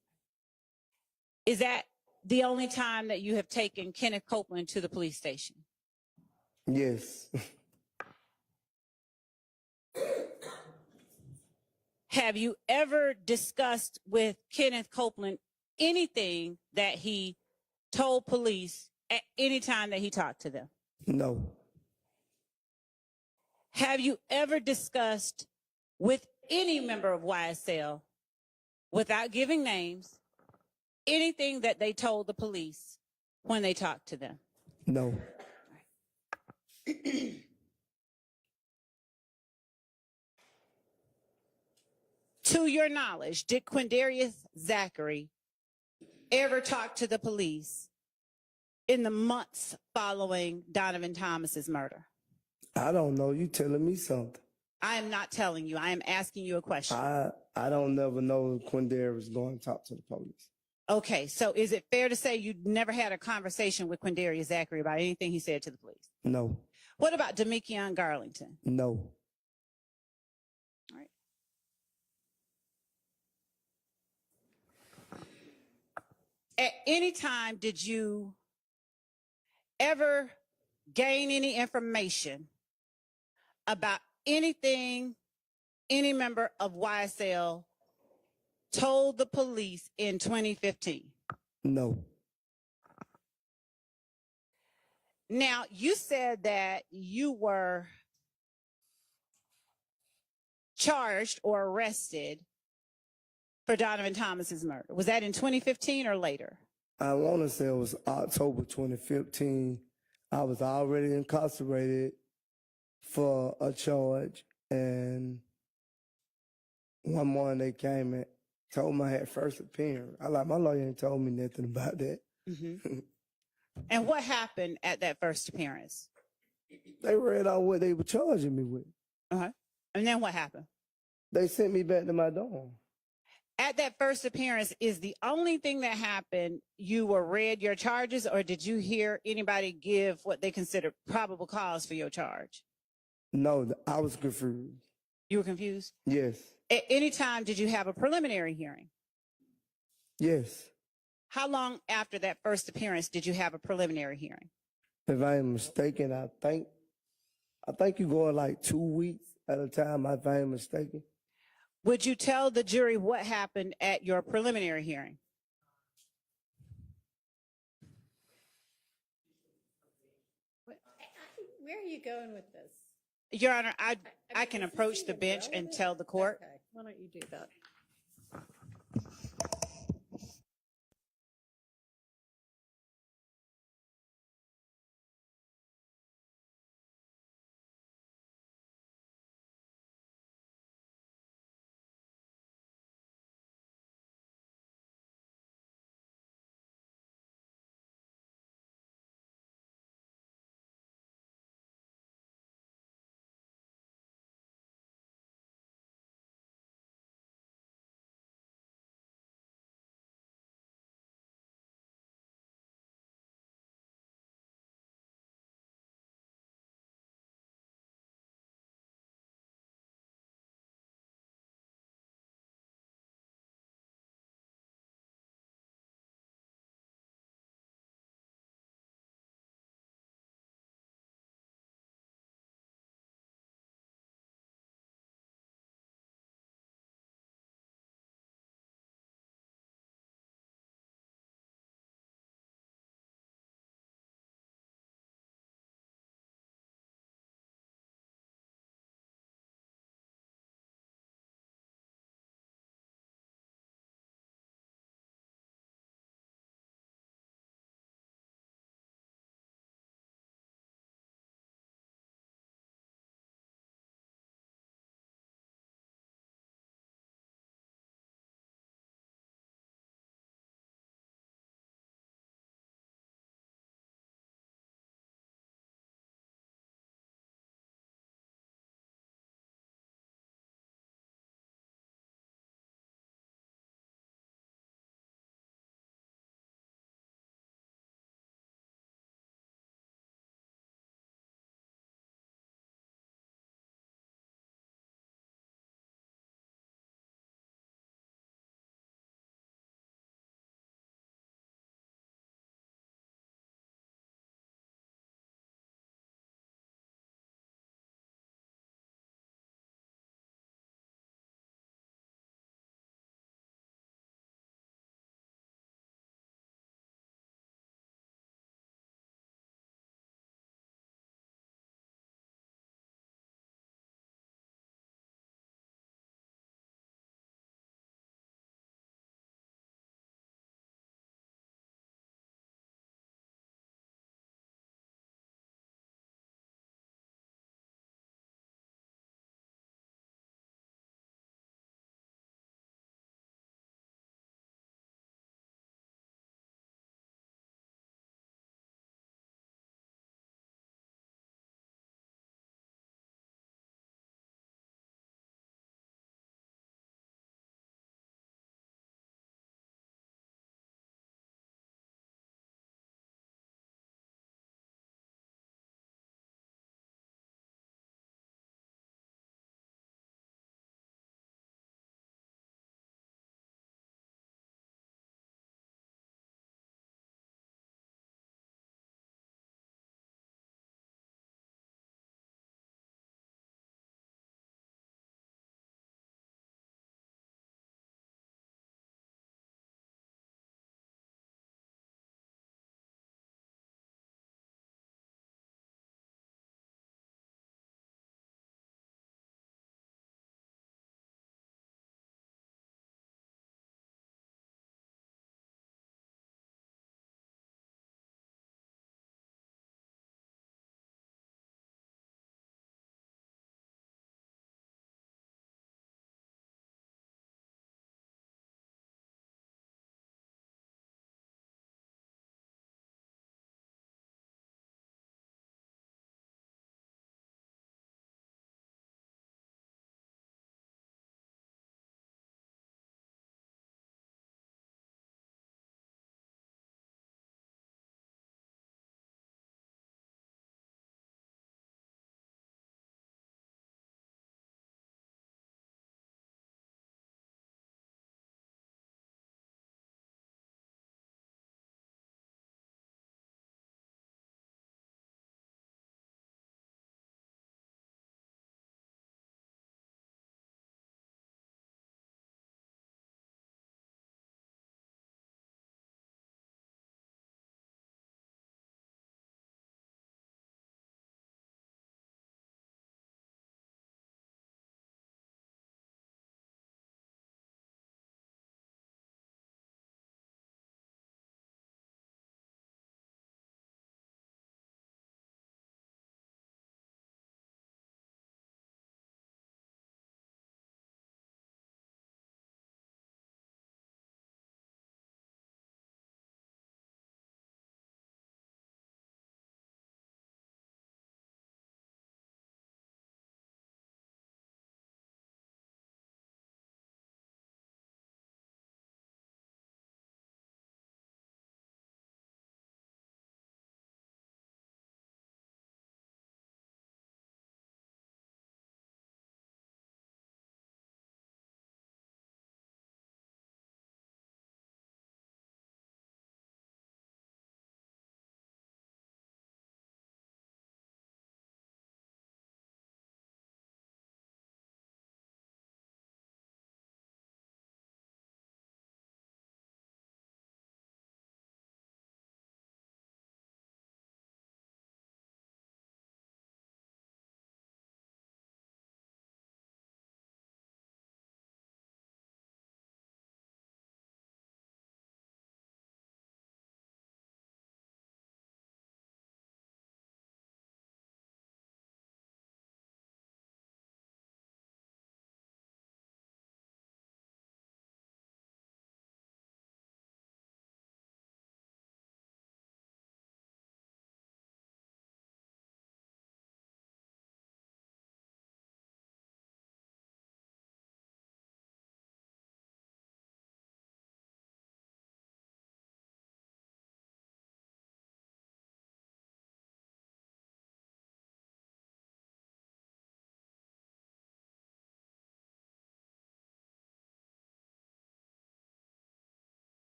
Is that the only time that you have taken Kenneth Copeland to the police station? Yes. Have you ever discussed with Kenneth Copeland anything that he told police at any time that he talked to them? No. Have you ever discussed with any member of YSL, without giving names, anything that they told the police when they talked to them? No. To your knowledge, did Quindarius Zachary ever talk to the police in the months following Donovan Thomas's murder? I don't know. You telling me something. I am not telling you. I am asking you a question. I don't never know if Quindare was going to talk to the police. Okay, so is it fair to say you never had a conversation with Quindarius Zachary about anything he said to the police? No. What about Demekion Garlington? No. All right. At any time, did you ever gain any information about anything any member of YSL told the police in 2015? No. Now, you said that you were charged or arrested for Donovan Thomas's murder. Was that in 2015 or later? I want to say it was October 2015. I was already incarcerated for a charge, and one morning they came and told me I had first appearance. My lawyer ain't told me nothing about that. Mm-hmm. And what happened at that first appearance? They read out what they were charging me with. Uh-huh. And then what happened? They sent me back to my dorm. At that first appearance, is the only thing that happened you were read your charges, or did you hear anybody give what they considered probable cause for your charge? No, I was confused. You were confused? Yes. At any time, did you have a preliminary hearing? Yes. How long after that first appearance did you have a preliminary hearing? If I am mistaken, I think you're going like 2 weeks at a time, if I am mistaken. Would you tell the jury what happened at your preliminary hearing? Where are you going with this? Your Honor, I mean, can is this approach the even bench and relevant? tell the court. Okay, why don't you do that?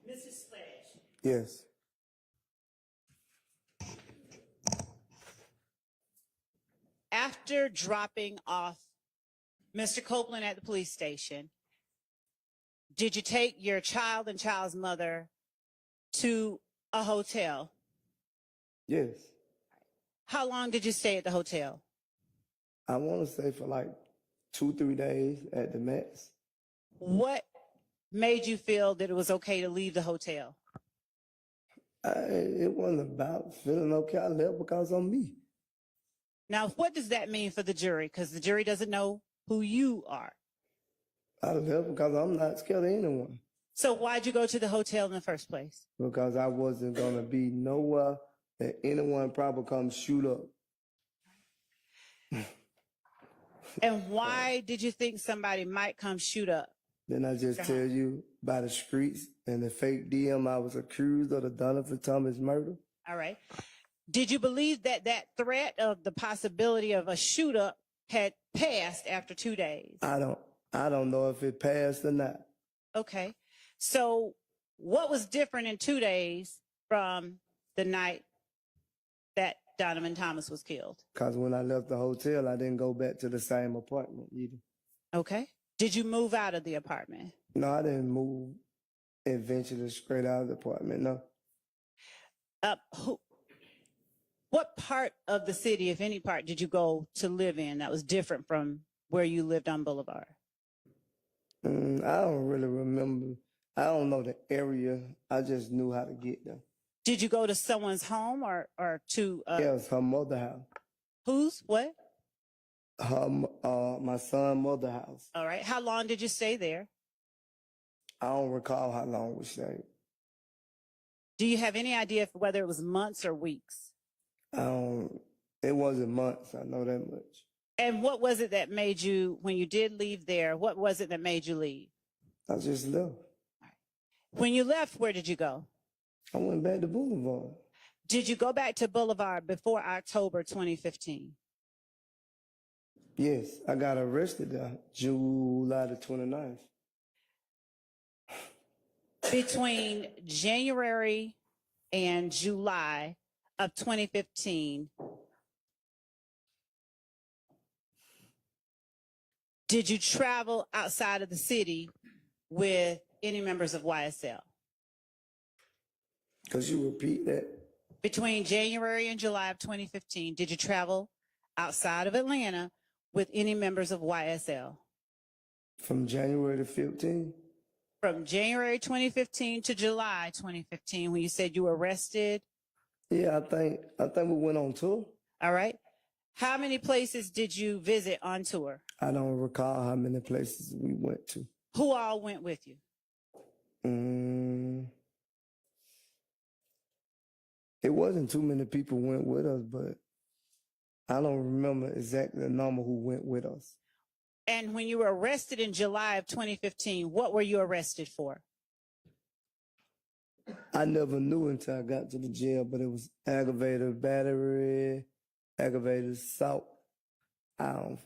Mrs. Sledge, Yes. after dropping off Mr. Copeland at the police station, did you take your child and child's mother to a hotel? Yes. How long did you stay at the hotel? I want to say for like 2-3 days at the max. What made you feel that it was okay to leave the hotel? It wasn't about feeling okay. I left because of me. Now, what does that mean for the jury? Because the jury doesn't know who you are. I left because I'm not scared of anyone. So why'd you go to the hotel in the first place? Because I wasn't going to be nowhere that anyone probably come shoot up. And why did you think somebody might come shoot up? Then I just tell you by the streets and the fake DM, I was accused of the Donovan Thomas murder. All right. Did you believe that that threat of the possibility of a shoot up had passed after 2 days? I don't know if it passed or not. Okay. So what was different in 2 days from the night that Donovan Thomas was killed? Because when I left the hotel, I didn't go back to the same apartment either. Okay. Did you move out of the apartment? No, I didn't move eventually straight out of the apartment, no. What part of the city, if any part, did you go to live in that was different from where you lived on Boulevard? I don't really remember. I don't know the area. I just knew how to get there. Did you go to someone's home or to Yeah, it was her mother house. whose? What? My son's mother house. All right. How long did you stay there? I don't recall how long we stayed. Do you have any idea whether it was months or weeks? It wasn't months. I know that much. And what was it that made you, when you did leave there, what was it that made you leave? I just left. When you left, where did you go? I went back to Boulevard. Did you go back to Boulevard before October 2015? Yes, I got arrested there July the 29th. Between January and July of 2015, did you travel outside of the city with any members of YSL? Could you repeat that? Between January and July of 2015, did you travel outside of Atlanta with any members of YSL? From January to 15th? From January 2015 to July 2015, when you said you were arrested? Yeah, I think we went on tour. All right. How many places did you visit on tour? I don't recall how many places we went to. Who all went with you? It wasn't too many people went with us, but I don't remember exactly the number who went with us. And when you were arrested in July of 2015, what were you arrested for? I never knew until I got to the jail, but it was aggravated battery, aggravated assault. There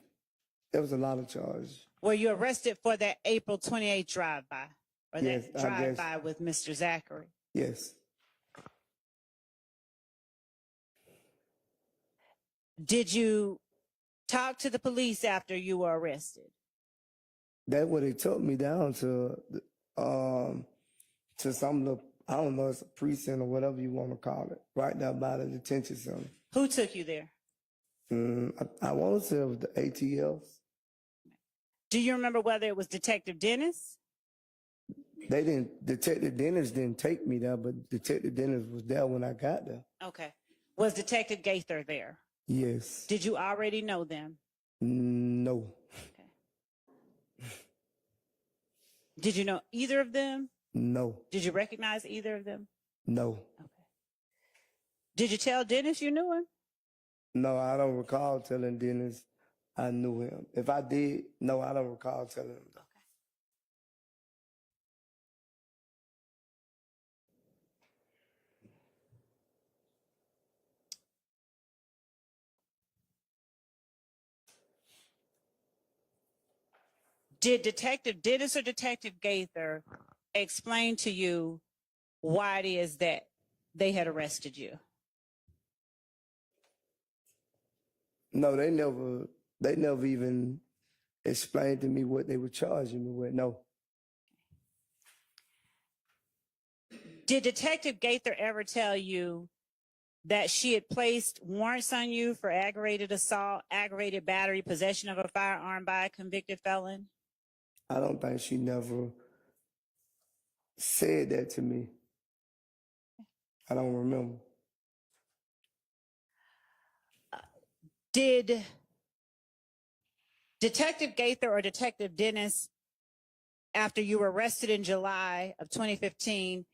was a lot of charges. Were you arrested for that April 28th drive-by? Or Yes, that drive-by with Mr. Zachary? Yes. Did you talk to the police after you were arrested? That's what they took me down to some of the, I don't know, it's a precinct or whatever you want to call it, right there by the detention center. Who took you there? I want to say it was the ATLs. Do you remember whether it was Detective Dennis? Detective Dennis didn't take me there, but Detective Dennis was there when I got there. Okay. Was Detective Gaither there? Yes. Did you already know them? No. Okay. Did you know either of them? No. Did you recognize either of them? No. Okay. Did you tell Dennis you knew him? No, I don't recall telling Dennis I knew him. If I did, no, I don't recall telling him. Okay. Did Detective Dennis or Detective Gaither explain to you why it is that they had arrested you? No, they never even explained to me what they were charging me with. No. Did Detective Gaither ever tell you that she had placed warrants on you for aggravated assault, aggravated battery, possession of a firearm by a convicted felon? I don't think she never said that to me. I don't remember. Did Detective Gaither or Detective Dennis, after you were arrested in July of 2015,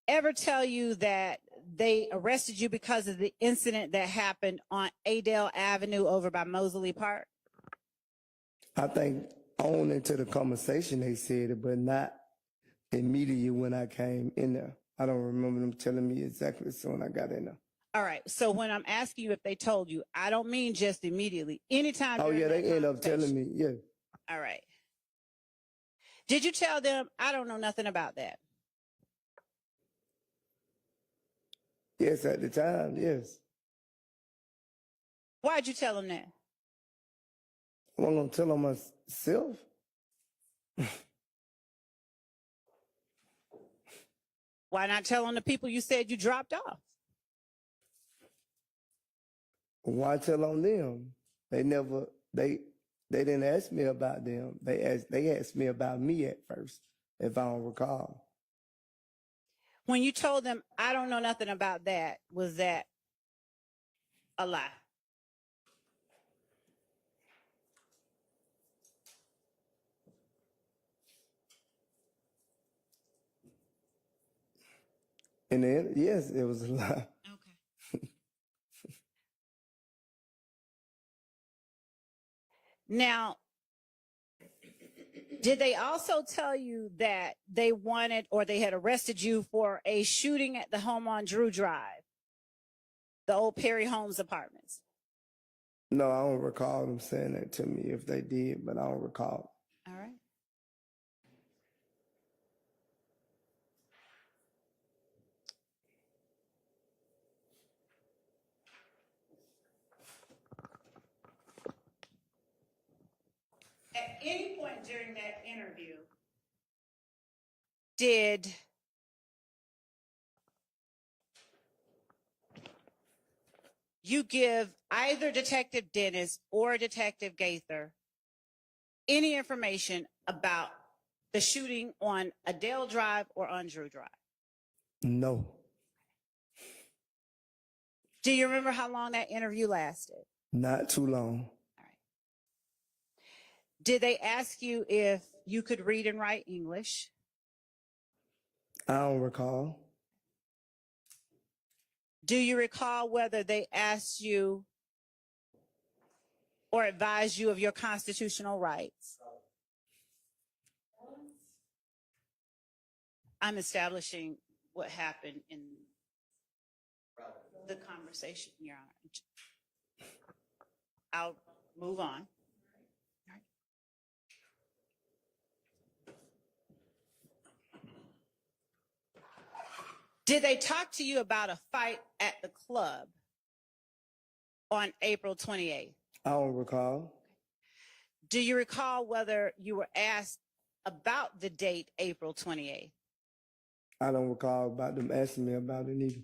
ever tell you that they arrested you because of the incident that happened on Adele Avenue over by Moseley Park? I think on into the conversation they said it, but not immediately when I came in there. I don't remember them telling me exactly as soon as I got in there. All right. So when I'm asking you if they told you, I don't mean just immediately. Anytime. Oh during yeah, that they end up telling conversation. me, yeah. All right. Did you tell them, I don't know nothing about that? Yes, at the time, yes. Why'd you tell them that? I wasn't gonna tell on myself. Why not tell on the people you said you dropped off? Why tell on them? They didn't ask me about them. They asked me about me at first, if I don't recall. When you told them, I don't know nothing about that, was that a lie? And then, yes, it was a lie. Okay. Now, did they also tell you that they wanted or they had arrested you for a shooting at the home on Drew Drive, the old Perry Homes apartments? No, I don't recall them saying that to me if they did, but I don't recall. All right. At any point during that interview, did you give either Detective Dennis or Detective Gaither any information about the shooting on Adele Drive or on Drew Drive? No. Do you remember how long that interview lasted? Not too long. All right. Did they ask you if you could read and write English? I don't recall. Do you recall whether they asked you or advised you of your constitutional rights? I'm establishing what happened in the conversation, Your Honor. I'll move on. Did they talk to you about a fight at the club on April 28th? I don't recall. Do you recall whether you were asked about the date April 28th? I don't recall about them asking me about it either.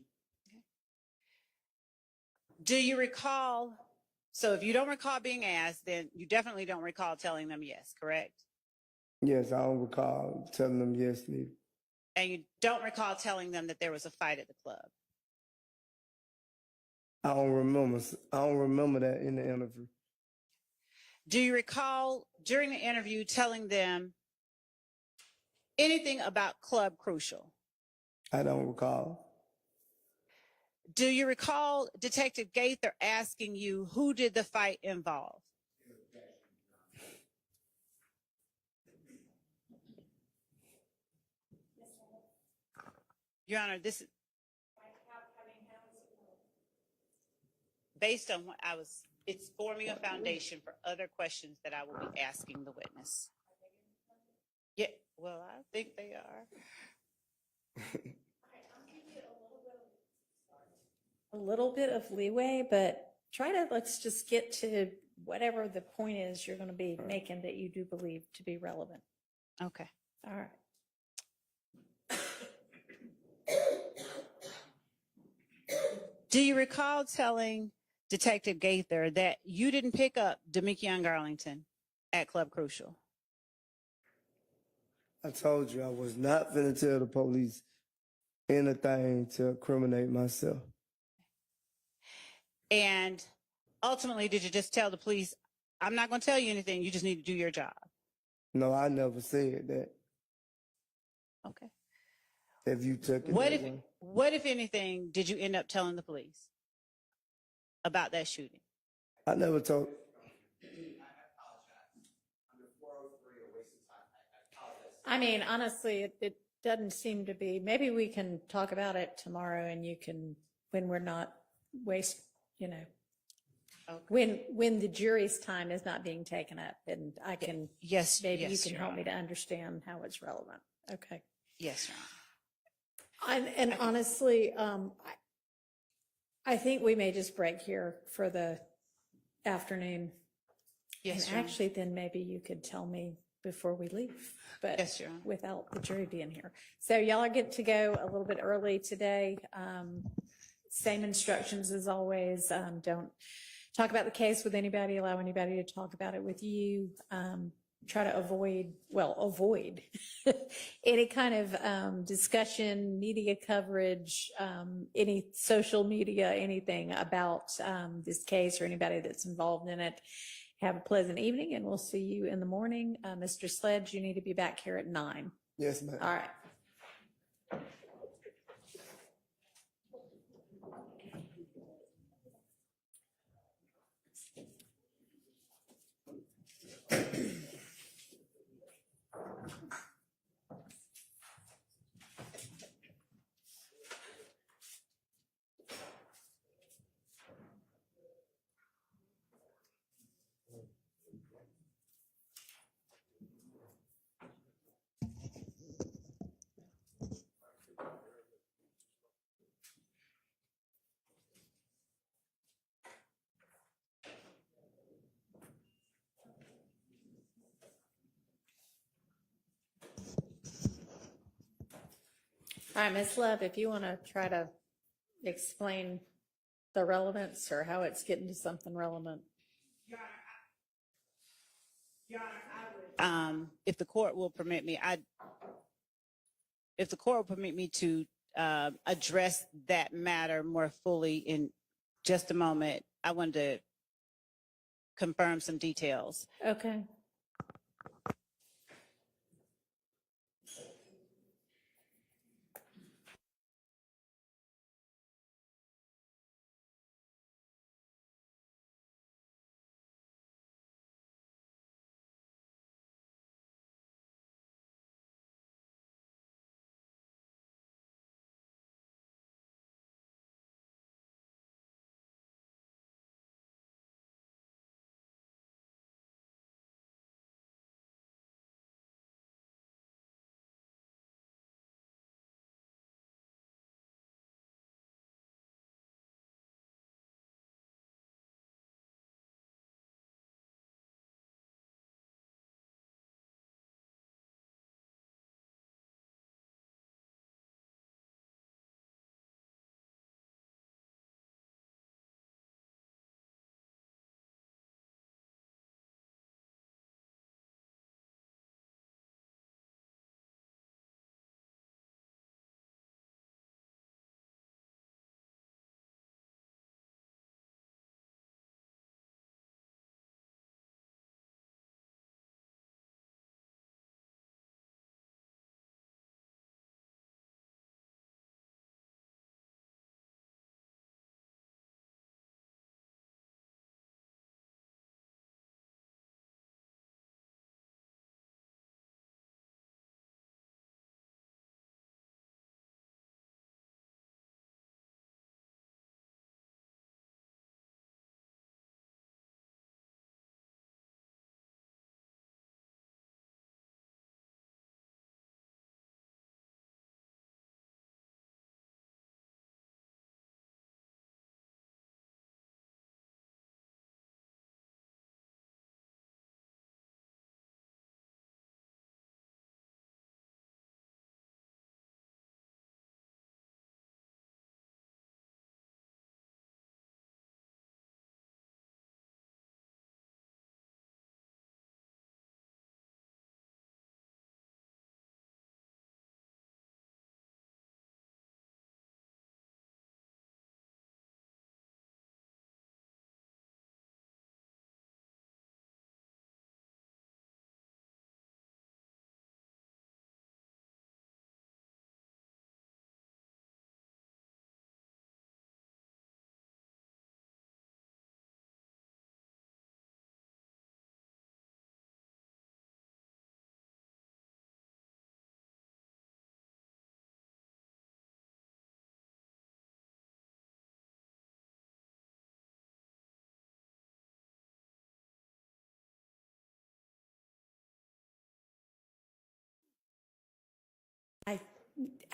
Do you recall? So if you don't recall being asked, then you definitely don't recall telling them yes, correct? Yes, I don't recall telling them yes neither. And you don't recall telling them that there was a fight at the club? I don't remember that in the interview. Do you recall during the interview telling them anything about Club Crucial? I don't recall. Do you recall Detective Gaither asking you who did the fight involve? Your Honor, this is based on what it's forming a foundation for other questions that I will be asking the witness. Yeah, well, I think they are. a little bit of leeway, but let's just get to whatever the point is you're going to be making that you do believe to be relevant. Okay. All right. Do you recall telling Detective Gaither that you didn't pick up Demikion Garlington at Club Crucial? I told you I was not finna tell the police anything to incriminate myself. And ultimately, did you just tell the police, I'm not going to tell you anything, you just need to do your job? No, I never said that. Okay. If you took it What that if, way. what, if anything, did you end up telling the police about that shooting? I never told. I mean, honestly, it doesn't seem to be. Maybe we can talk about it tomorrow, and you can, when we're not Okay. when the jury's time is not being taken up, and I can. Yes. Maybe yes, you can Your help me to Honor. understand how it's relevant. Okay. Yes, Your Honor. And honestly, I think we may just break here for the afternoon. Yes, And Your Honor. actually, then maybe you could tell me before we leave, but Yes, Your Honor. without the jury being here. So y'all are getting to go a little bit early today. Same instructions as always. Don't talk about the case with anybody, allow anybody to talk about it with you. Try to avoid any kind of discussion, media coverage, any social media, anything about this case or anybody that's involved in it. Have a pleasant evening, and we'll see you in the morning. Mr. Sledge, you need to be back here at 9. Yes, ma'am. All right. All right, Ms. Love, if you want to try to explain the relevance or how it's getting to something relevant. If the court will permit me, if the court will permit me to address that matter more fully in just a moment, I wanted to confirm some details. Okay.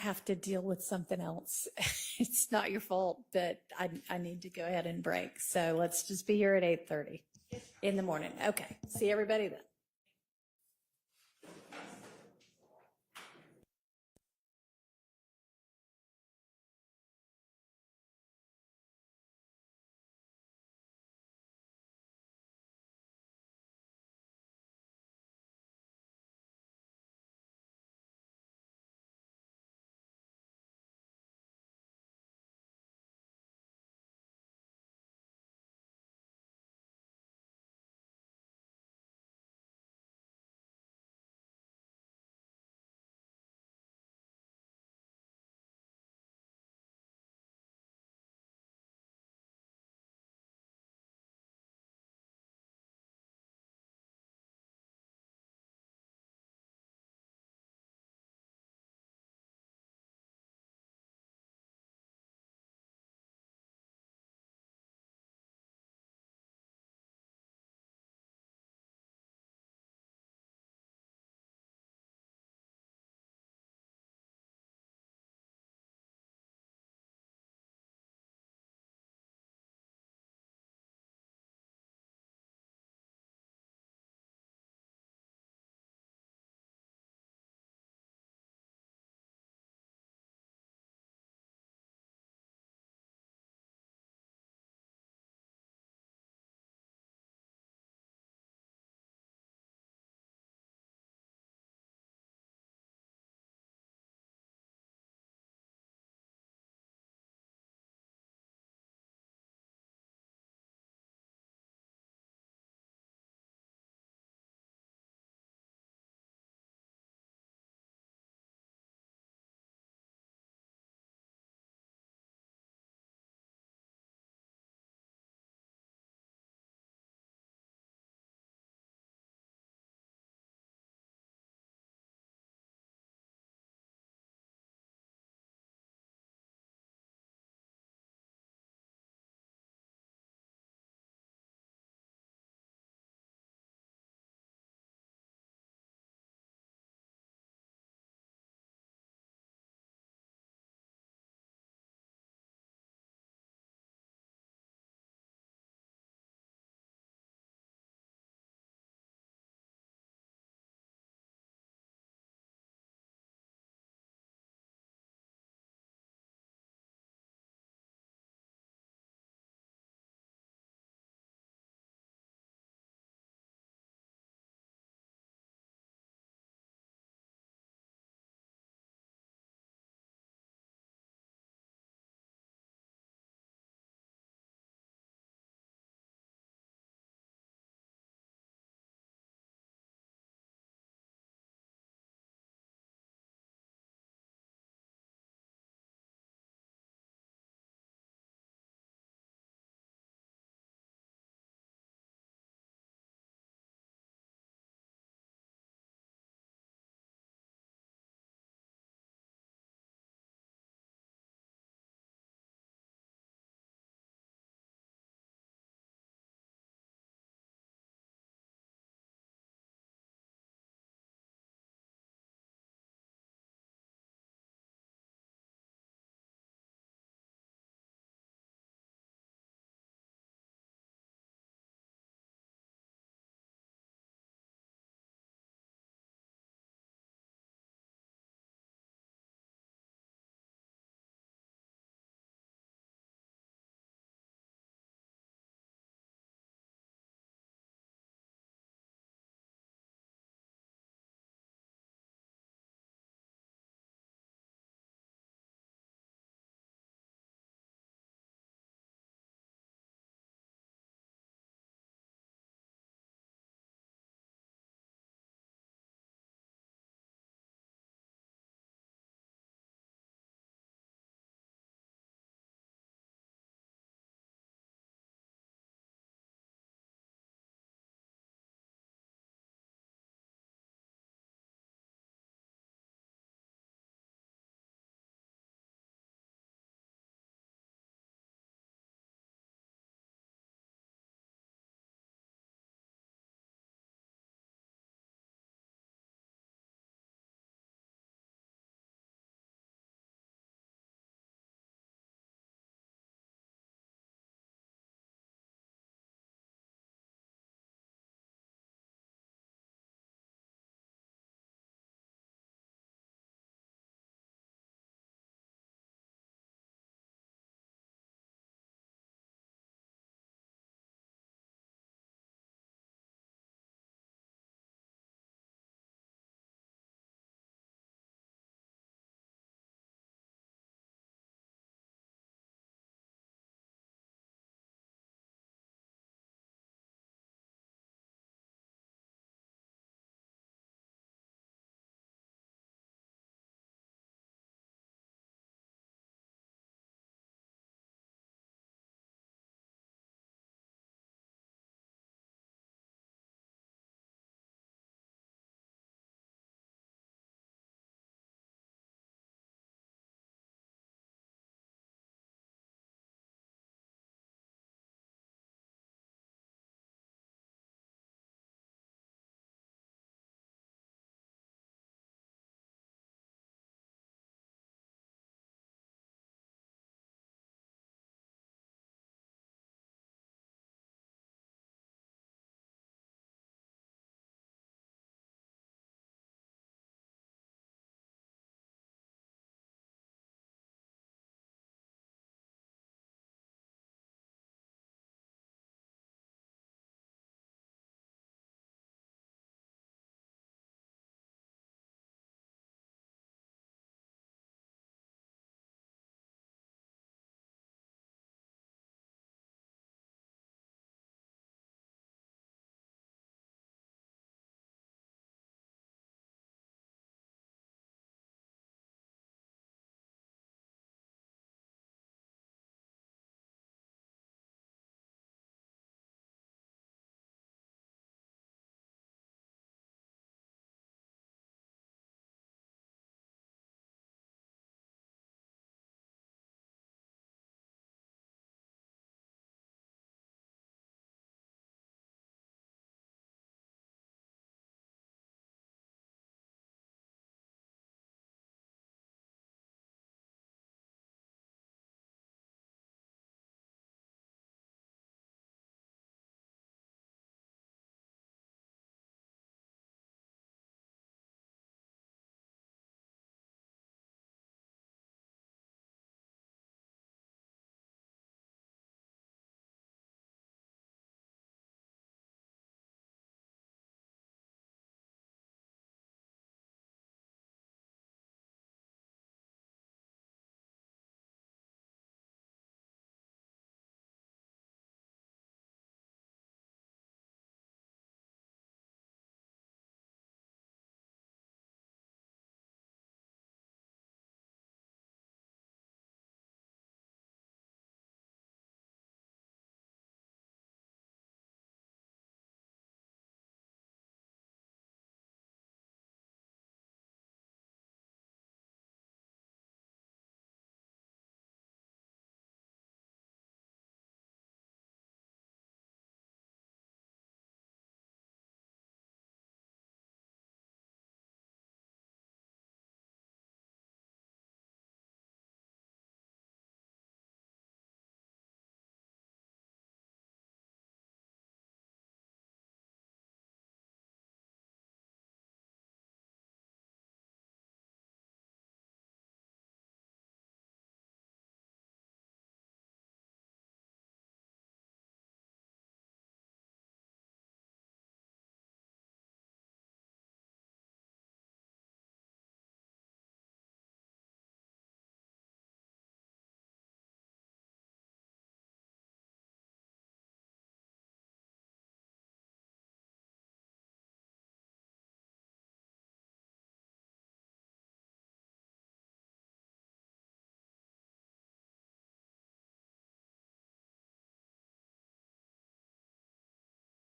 have to deal with something else. It's not your fault, but I need to go ahead and break. So let's just be here at 8:30 in the morning. Okay. See everybody then.